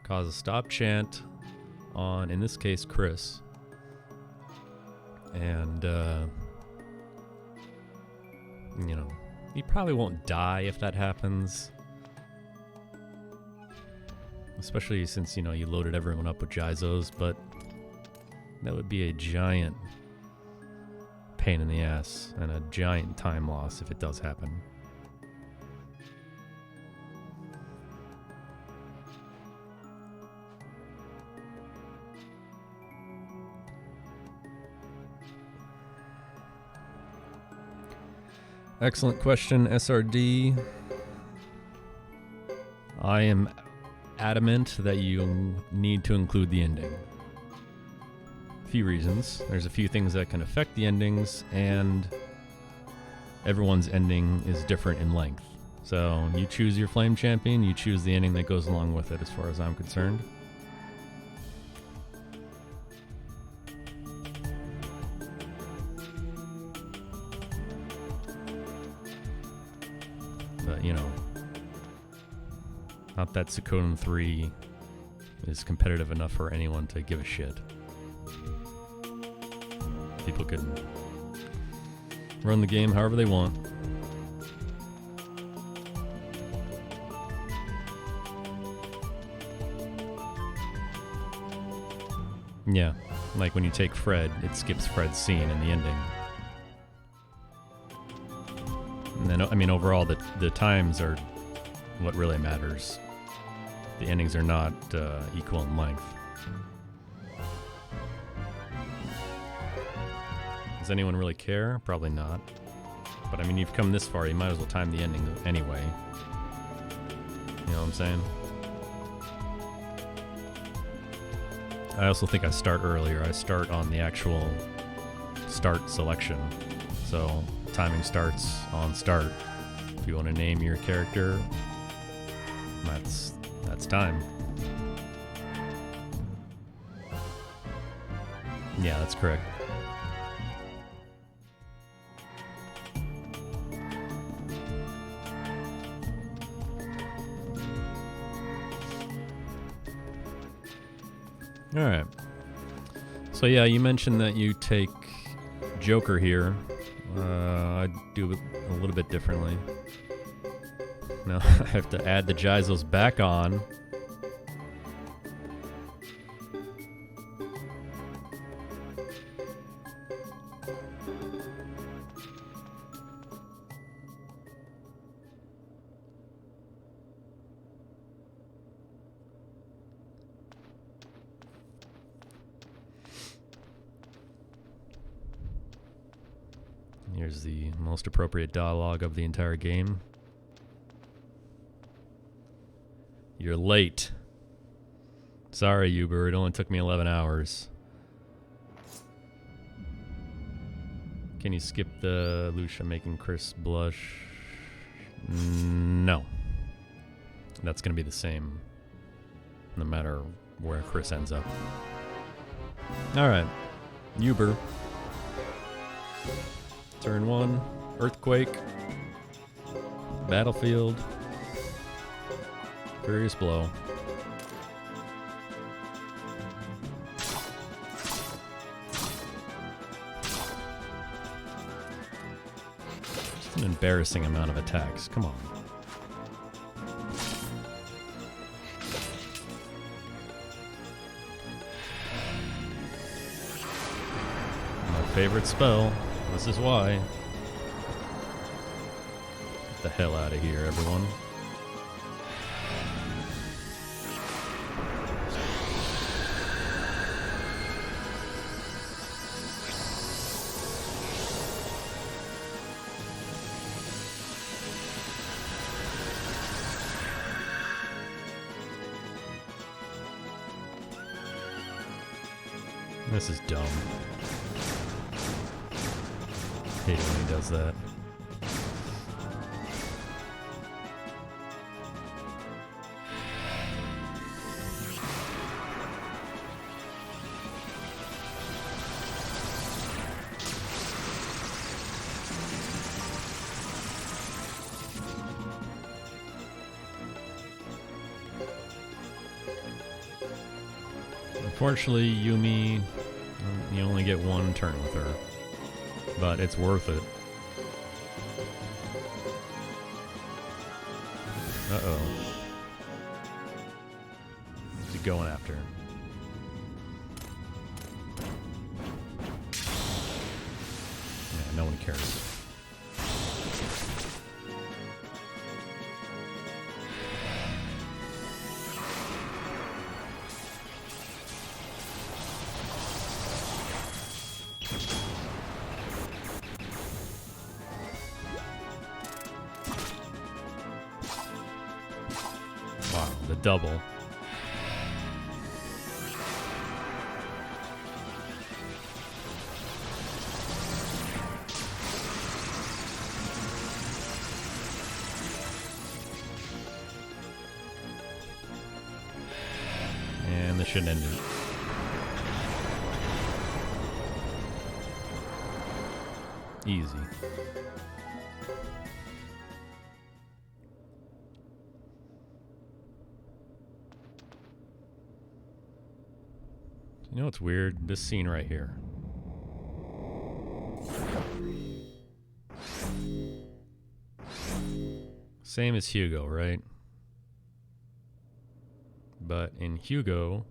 cause a stop chant on, in this case, Chris. And, you know, he probably won't die if that happens. Especially since, you know, you loaded everyone up with Jizos, but that would be a giant pain in the ass and a giant time loss if it does happen. Excellent question, SRD. I am adamant that you need to include the ending. A few reasons. There's a few things that can affect the endings, and everyone's ending is different in length. So you choose your flame champion, you choose the ending that goes along with it as far as I'm concerned. that Suikoden 3 is competitive enough for anyone to give a shit. People can run the game however they want. Yeah, like when you take Fred, it skips Fred's scene in the ending. And then, I mean, overall, the times are what really matters. The endings are not equal in length. Does anyone really care? Probably not. But I mean, you've come this far, you might as well time the ending anyway. You know what I'm saying? I also think I start earlier. I start on the actual start selection. So timing starts on start. If you want to name your character, that's time. Yeah, that's correct. All right. So yeah, you mentioned that you take Joker here. I do it a little bit differently. Now I have to add the Geisels back on. Here's the most appropriate dialogue of the entire game. You're late. Sorry, Hugo, it only took me 11 hours. Can you skip the Lucia making Chris blush? No. That's going to be the same no matter where Chris ends up. Alright. Huber. Turn 1, Earthquake, Battlefield, Furious Blow. Just an embarrassing amount of attacks, come on. My favorite spell. This is why. Get the hell out of here, everyone. This is dumb. I hate it when he does that. Unfortunately, Yumi, you only get one turn with her. But it's worth it. Uh-oh. Who's he going after? Yeah, no one cares. The double. And this should end it. Easy. You know what's weird? This scene right here. Same as Hugo, right? But in Hugo,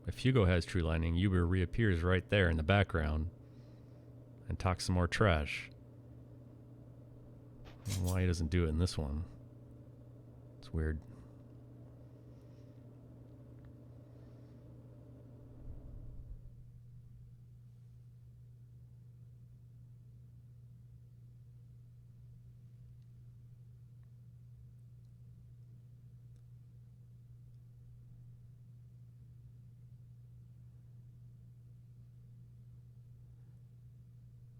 if Hugo has True Lightning, Uber reappears right there in the background and talks some more trash. Why he doesn't do it in this one? It's weird.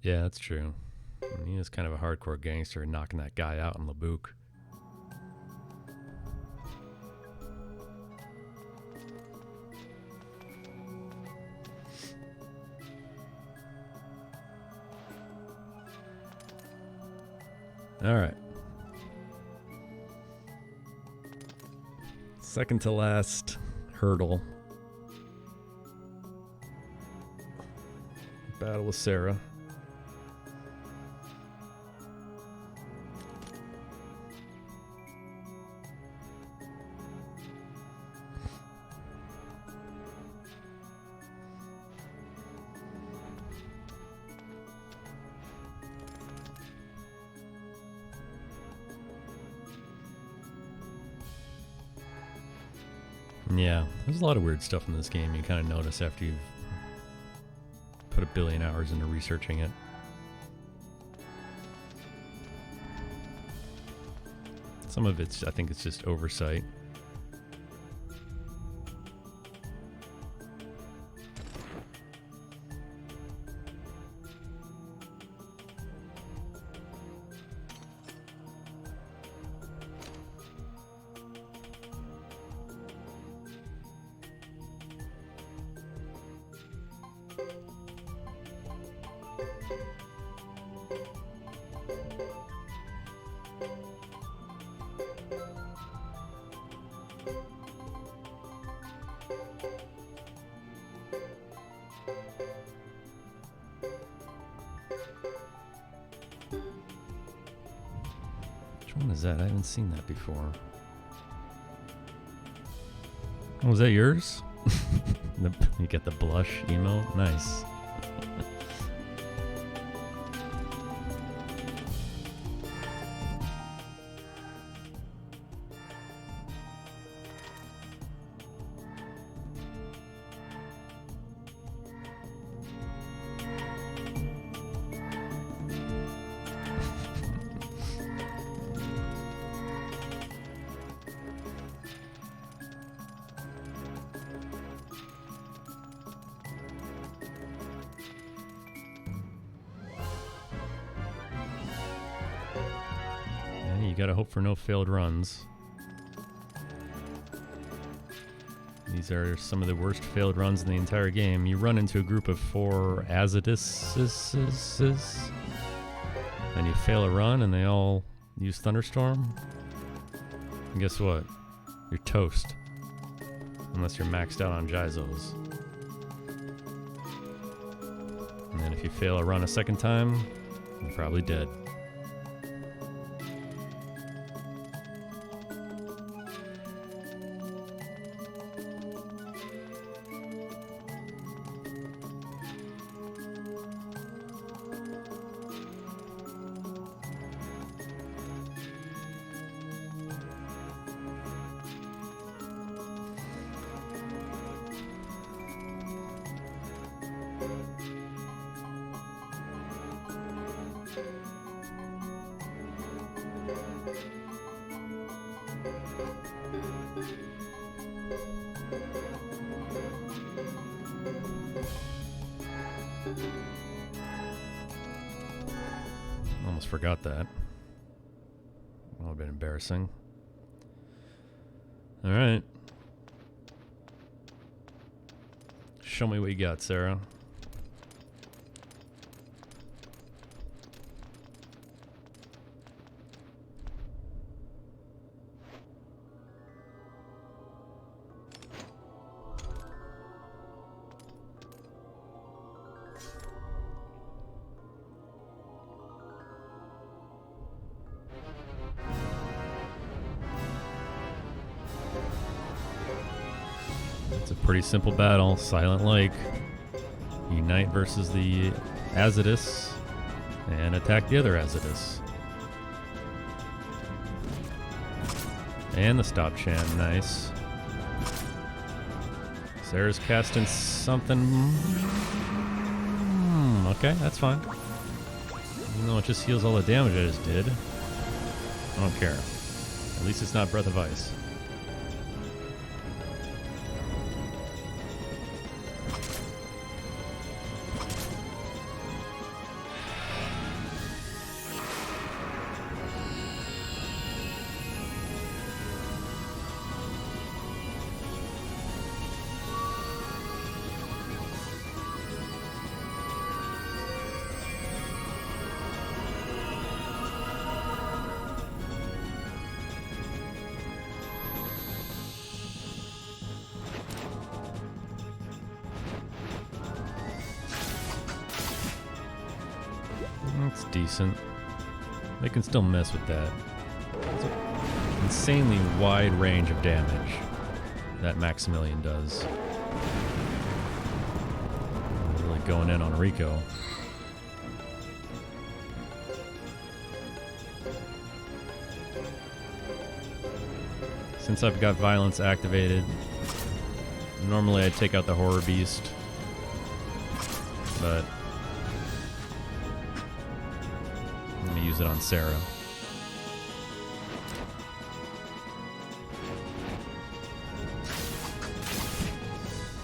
Yeah, that's true. I mean, he is kind of a hardcore gangster knocking that guy out in Labouk. All right. Second to last hurdle. Battle with Sarah. Yeah, there's a lot of weird stuff in this game you kind of notice after you've put a billion hours into researching it. Some of it's, I think it's just oversight. Which one is that? I haven't seen that before. Oh, was that yours? You get the blush emote? Nice. You gotta hope for no failed runs. These are some of the worst failed runs in the entire game. You run into a group of 4 Aziduses, and you fail a run, and they all use Thunderstorm. And guess what? You're toast. Unless you're maxed out on Jizos. And then if you fail a run a second time, you're probably dead. Almost forgot that. That would have been embarrassing. All right. Show me what you got, Sarah. It's a pretty simple battle. Silent Lake. Unite versus the Azidus and attack the other Azidus. And the stop chant, nice. Sarah's casting something. Okay, that's fine. Even though it just heals all the damage I just did. I don't care. At least it's not Breath of Ice. That's decent. They can still mess with that. It's an insanely wide range of damage that Maximilian does. Really going in on Rico. Since I've got violence activated, normally I'd take out the horror beast, but I'm going to use it on Sarah.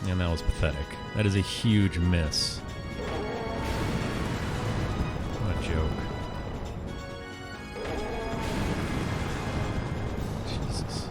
And that was pathetic. That is a huge miss. What a joke. Jesus.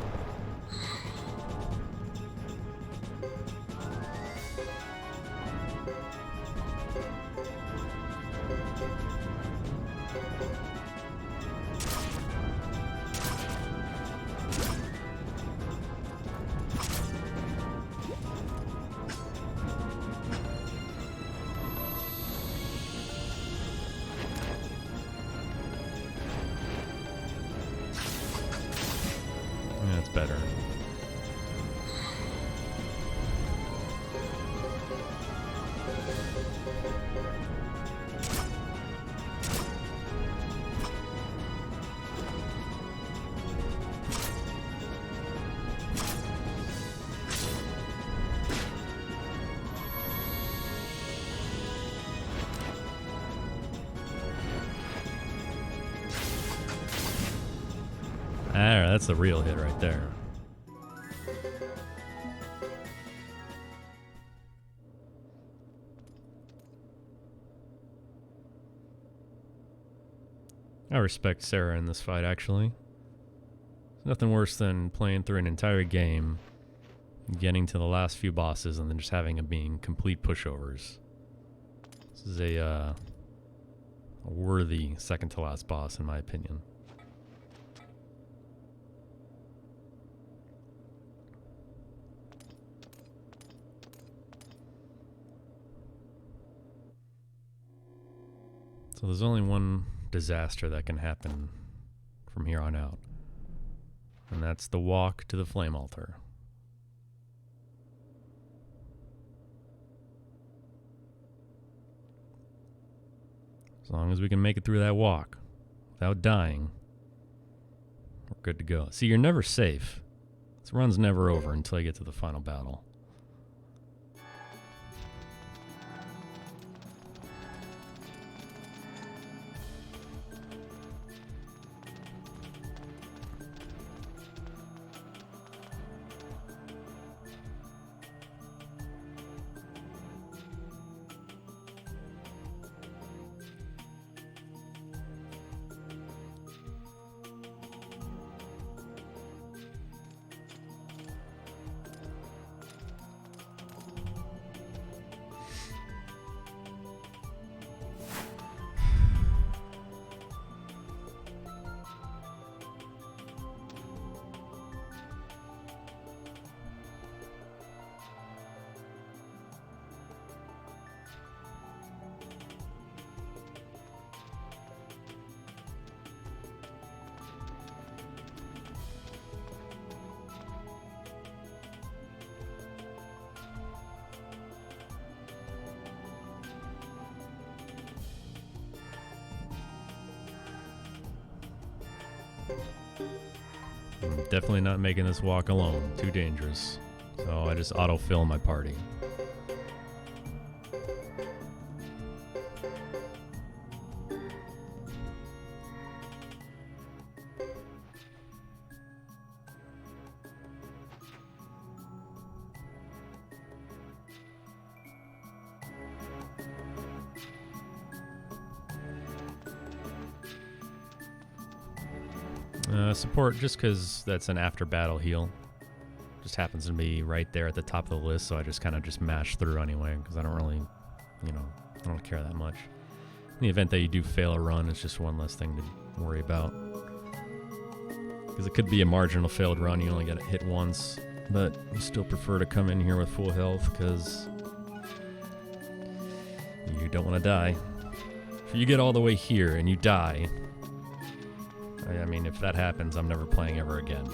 That's better. Alright, that's the real hit right there. I respect Sarah in this fight, actually. There's nothing worse than playing through an entire game, getting to the last few bosses, and then just having it being complete pushovers. This is a worthy second to last boss, in my opinion. So there's only one disaster that can happen from here on out, and that's the walk to the flame altar. As long as we can make it through that walk without dying, we're good to go. See, you're never safe. This run's never over until you get to the final battle. I'm definitely not making this walk alone. Too dangerous. So I just autofill my party. Support, just because that's an after battle heal. Just happens to be right there at the top of the list, so I just kind of just mash through anyway, because I don't really, I don't care that much. In the event that you do fail a run, it's just one less thing to worry about. Because it could be a marginal failed run, you only get it hit once, but you still prefer to come in here with full health, because you don't want to die. If you get all the way here and you die, I mean, if that happens, I'm never playing ever again.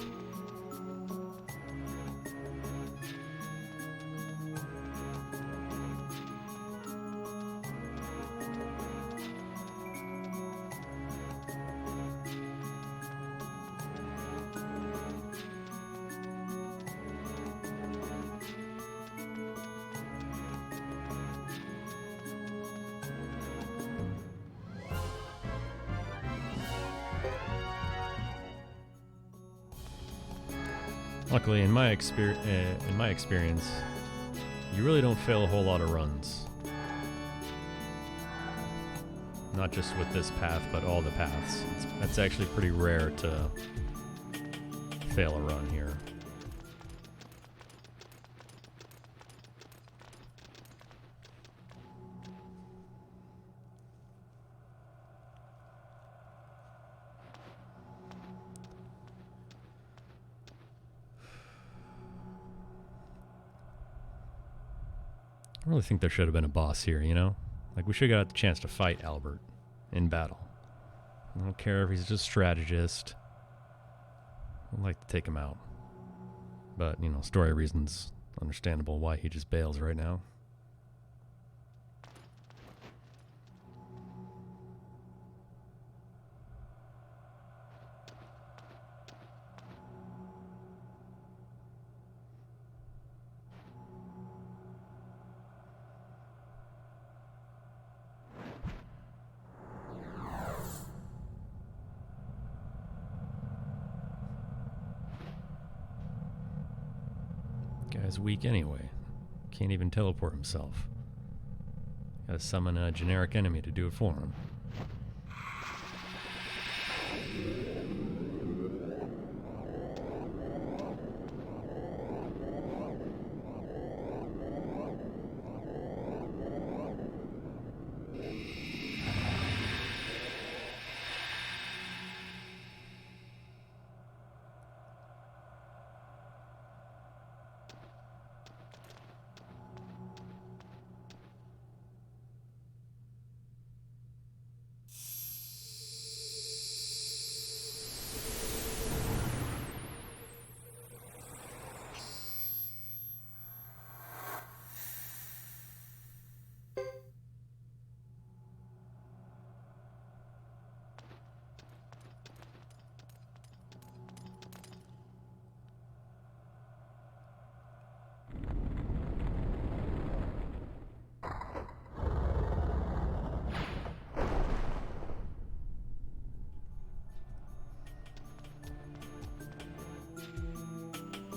Luckily, in my experience, you really don't fail a whole lot of runs. Not just with this path, but all the paths. It's actually pretty rare to fail a run here. I really think there should have been a boss here, you know? Like, we should have got the chance to fight Albert in battle. I don't care if he's just a strategist. I'd like to take him out. But, story reasons, understandable why he just bails right now. Guy's weak anyway. Can't even teleport himself. Gotta summon a generic enemy to do it for him.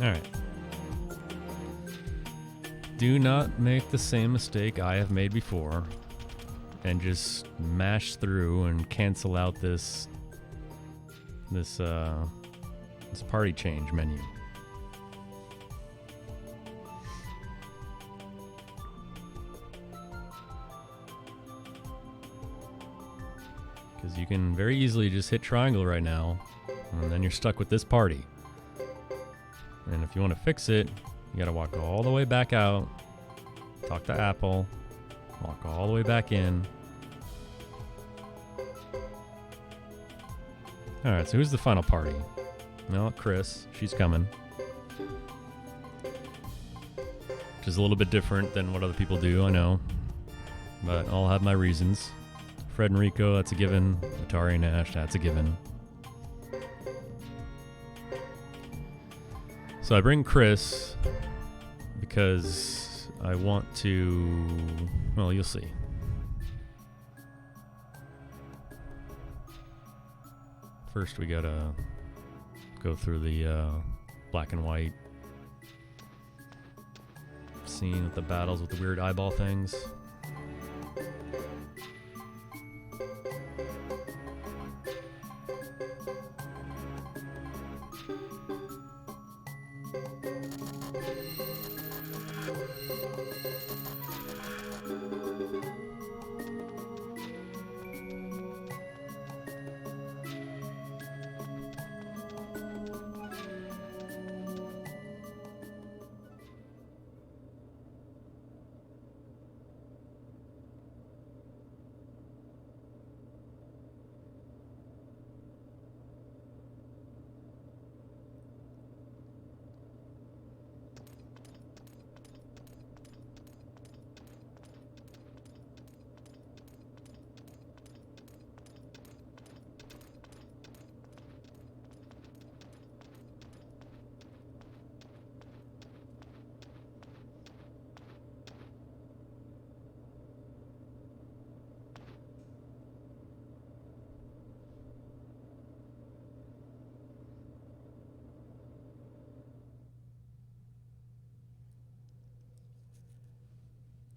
Alright. Do not make the same mistake I have made before and just mash through and cancel out this party change menu. Because you can very easily just hit triangle right now, and then you're stuck with this party. And if you want to fix it, you gotta walk all the way back out, talk to Apple, walk all the way back in. Alright, so who's the final party? Well, Chris, she's coming. Which is a little bit different than what other people do, I know. But I'll have my reasons. Fred and Rico, that's a given. Atari and Ash, that's a given. So I bring Chris because I want to... Well, you'll see. First, we gotta go through the black and white scene with the battles with the weird eyeball things.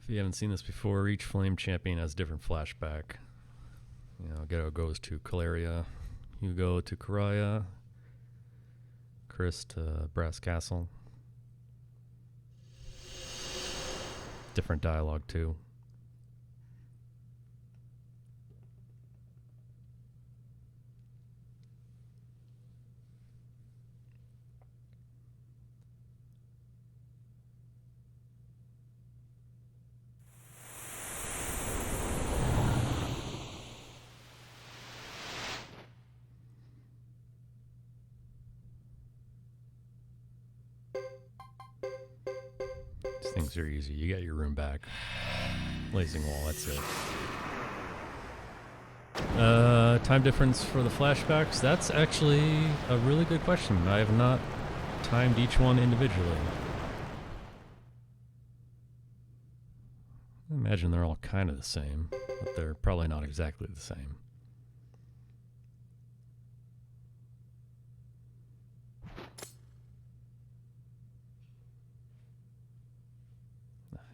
If you haven't seen this before, each flame champion has a different flashback. You know, Ghetto goes to Caleria, Hugo to Karaya, Chris to Brass Castle. Different dialogue too. Things are easy. You got your room back. Blazing wall, that's it. Time difference for the flashbacks? That's actually a really good question. I have not timed each one individually. I imagine they're all kind of the same, but they're probably not exactly the same.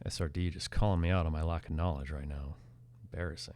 SRD just calling me out on my lack of knowledge right now. Embarrassing.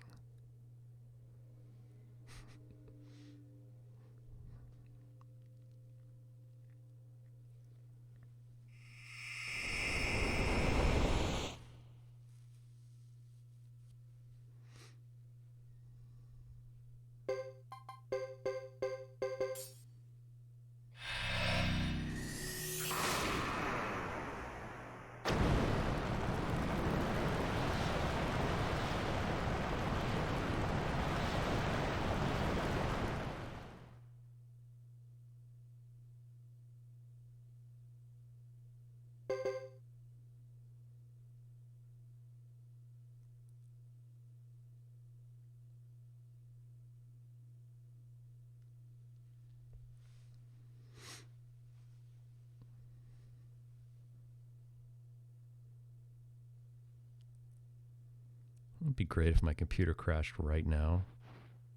It'd be great if my computer crashed right now.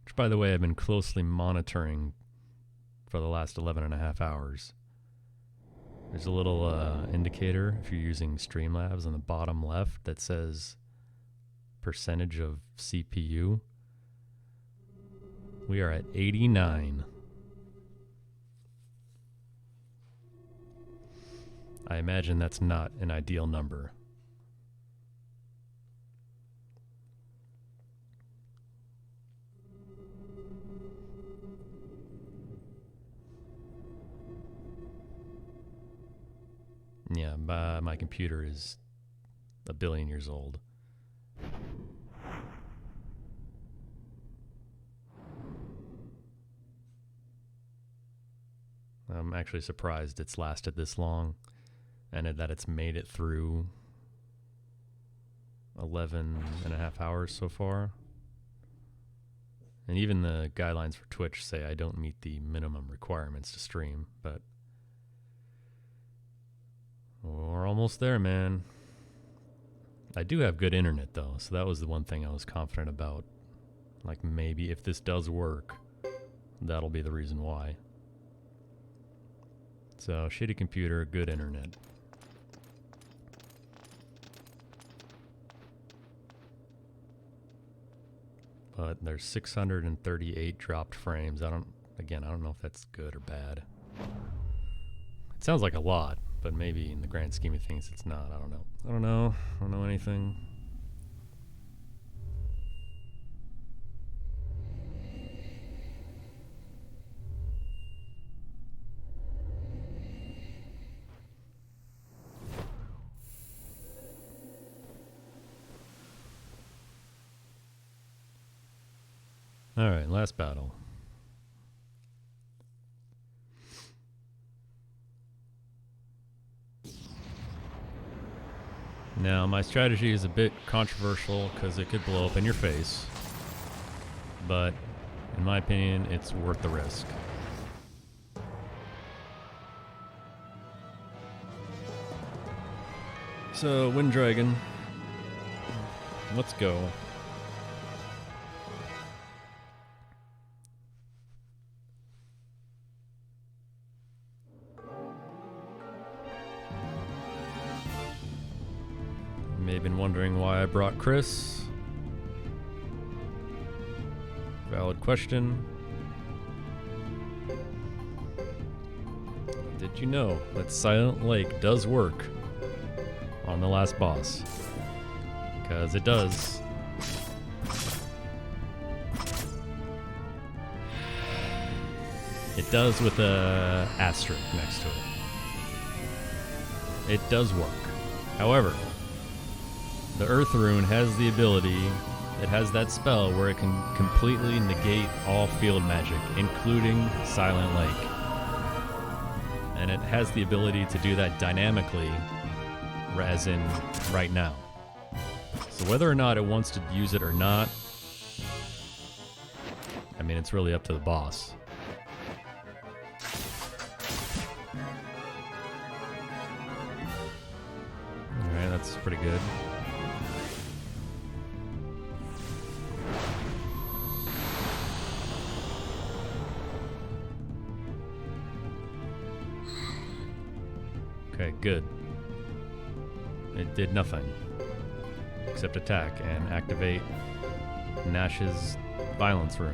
Which, by the way, I've been closely monitoring for the last 11 and a half hours. There's a little indicator if you're using Streamlabs on the bottom left that says percentage of CPU. We are at 89. I imagine that's not an ideal number. Yeah, my computer is 1 billion years old. I'm actually surprised it's lasted this long and that it's made it through 11 and a half hours so far. And even the guidelines for Twitch say I don't meet the minimum requirements to stream, but We're almost there, man. I do have good internet, though, so that was the one thing I was confident about. Like, maybe if this does work, that'll be the reason why. So, shitty computer, good internet. But there's 638 dropped frames. I don't know if that's good or bad. It sounds like a lot, but maybe in the grand scheme of things it's not. I don't know anything. Alright, last battle. Now, my strategy is a bit controversial because it could blow up in your face. But, in my opinion, it's worth the risk. So, Wind Dragon. Let's go. May have been wondering why I brought Chris. Valid question. Did you know that Silent Lake does work on the last boss? Because it does. It does with a asterisk next to it. It does work. However, the Earth Rune has the ability, it has that spell where it can completely negate all field magic, including Silent Lake. And it has the ability to do that dynamically, as in right now. So whether or not it wants to use it or not, I mean, it's really up to the boss. Alright, that's pretty good. Okay, good. It did nothing except attack and activate Nash's violence rune.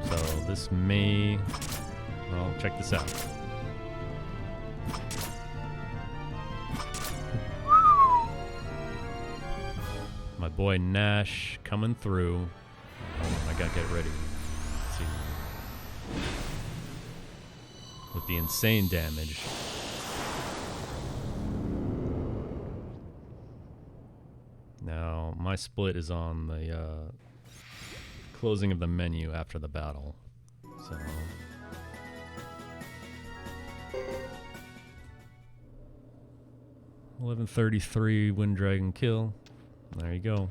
So this may... well, check this out. My boy Nash coming through. Oh, I gotta get ready. Let's see. With the insane damage. Now, my split is on the closing of the menu after the battle. So... 1133 Wind Dragon kill. There you go.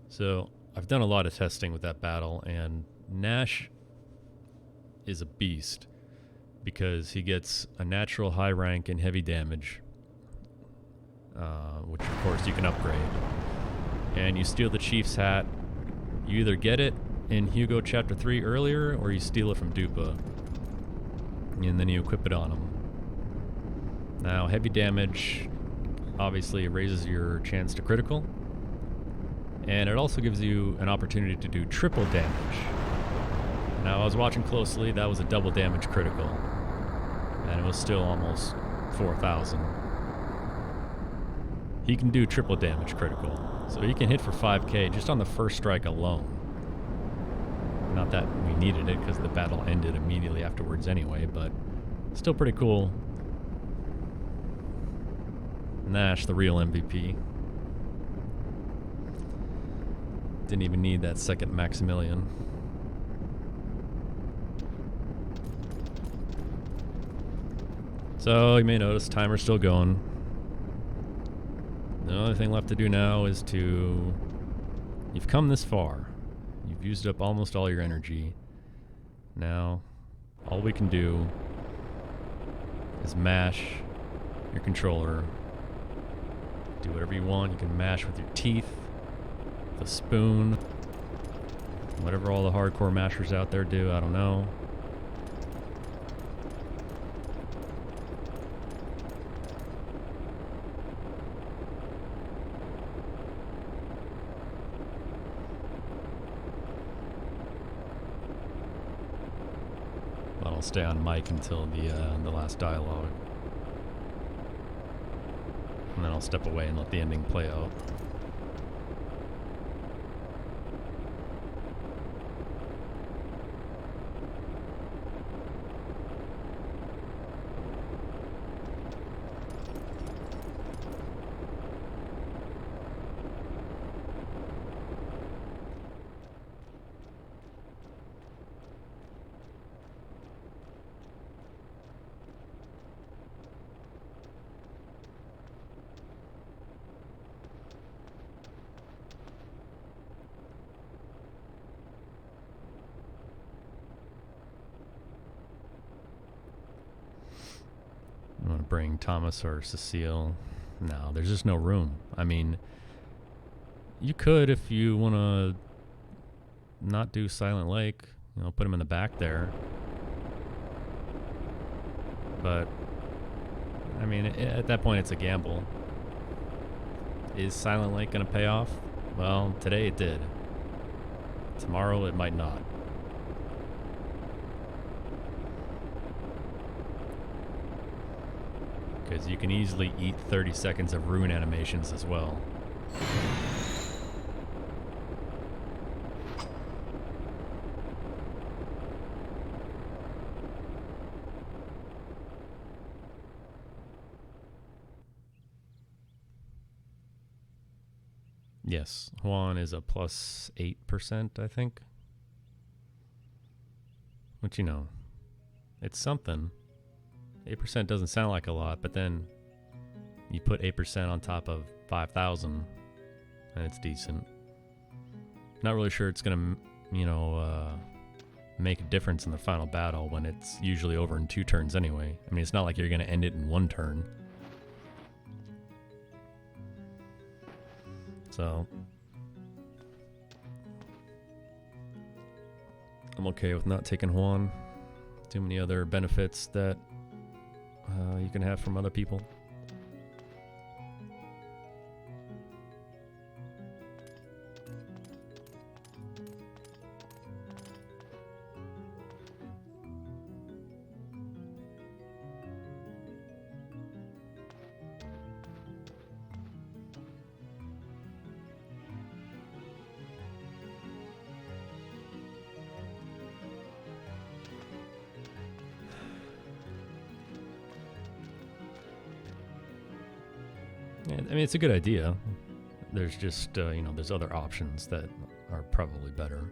So, I've done a lot of testing with that battle, and Nash is a beast because he gets a natural high rank and heavy damage, which of course you can upgrade. And you steal the Chief's hat. You either get it in Hugo Chapter 3 earlier, or you steal it from Dupa. And then you equip it on him. Now, heavy damage obviously raises your chance to critical. And it also gives you an opportunity to do triple damage. Now, I was watching closely, that was a double damage critical. And it was still almost 4,000. He can do triple damage critical. So he can hit for 5k just on the first strike alone. Not that we needed it, because the battle ended immediately afterwards anyway, but still pretty cool. Nash, the real MVP. Didn't even need that second Maximilian. So, you may notice timer's still going. The only thing left to do now is to... You've come this far. You've used up almost all your energy. Now, all we can do is mash your controller. Do whatever you want. You can mash with your teeth, the spoon, whatever all the hardcore mashers out there do, I don't know. But I'll stay on mic until the last dialogue. And then I'll step away and let the ending play out. I want to bring Thomas or Cecile. No, there's just no room. I mean, you could if you want to not do Silent Lake, you know, put him in the back there. But, I mean, at that point it's a gamble. Is Silent Lake going to pay off? Well, today it did. Tomorrow it might not. Because you can easily eat 30 seconds of rune animations as well. Yes, Juan is a plus 8%, I think. Which, you know, it's something. 8% doesn't sound like a lot, but then you put 8% on top of 5,000, and it's decent. Not really sure it's going to, you know, make a difference in the final battle when it's usually over in 2 turns anyway. I mean, it's not like you're going to end it in 1 turn. So, I'm okay with not taking Juan. Too many other benefits that you can have from other people. I mean, it's a good idea. There's just, you know, there's other options that are probably better.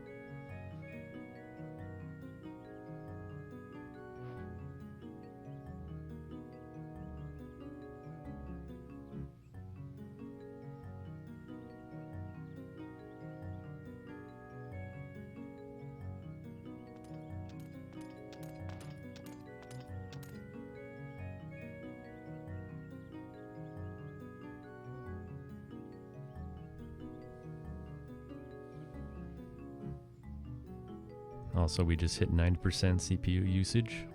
Also, we just hit 90% CPU usage.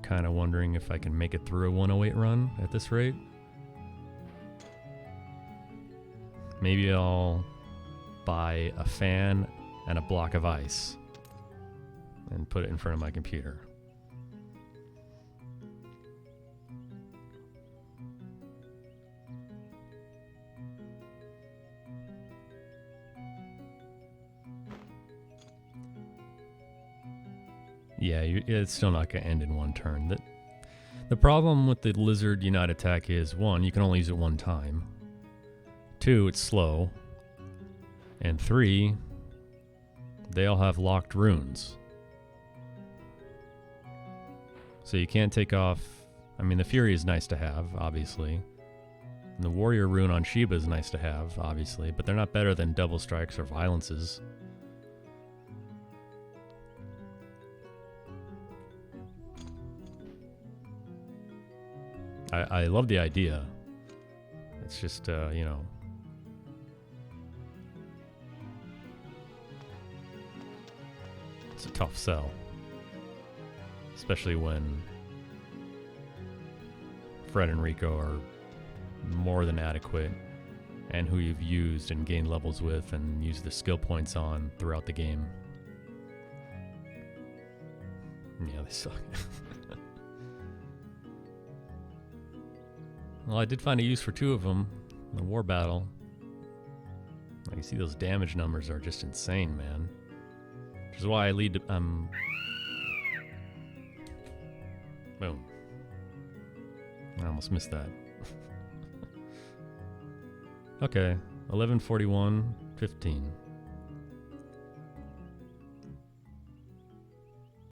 Kind of wondering if I can make it through a 108 run at this rate. Maybe I'll buy a fan and a block of ice and put it in front of my computer. Yeah, it's still not going to end in 1 turn. The problem with the Lizard Unite attack is, 1, you can only use it 1 time. 2, it's slow. And 3, they all have locked runes. So you can't take off... I mean, the Fury is nice to have, obviously. And the Warrior rune on Shiba is nice to have, obviously. But they're not better than Double Strikes or Violences. I love the idea. It's just, you know, it's a tough sell. Especially when Fred and Rico are more than adequate and who you've used and gained levels with and used the skill points on throughout the game. Yeah, they suck. Well, I did find a use for 2 of them in the war battle. Like, you see those damage numbers are just insane, man. Which is why I lead to, boom. I almost missed that. Okay, 11:41:15.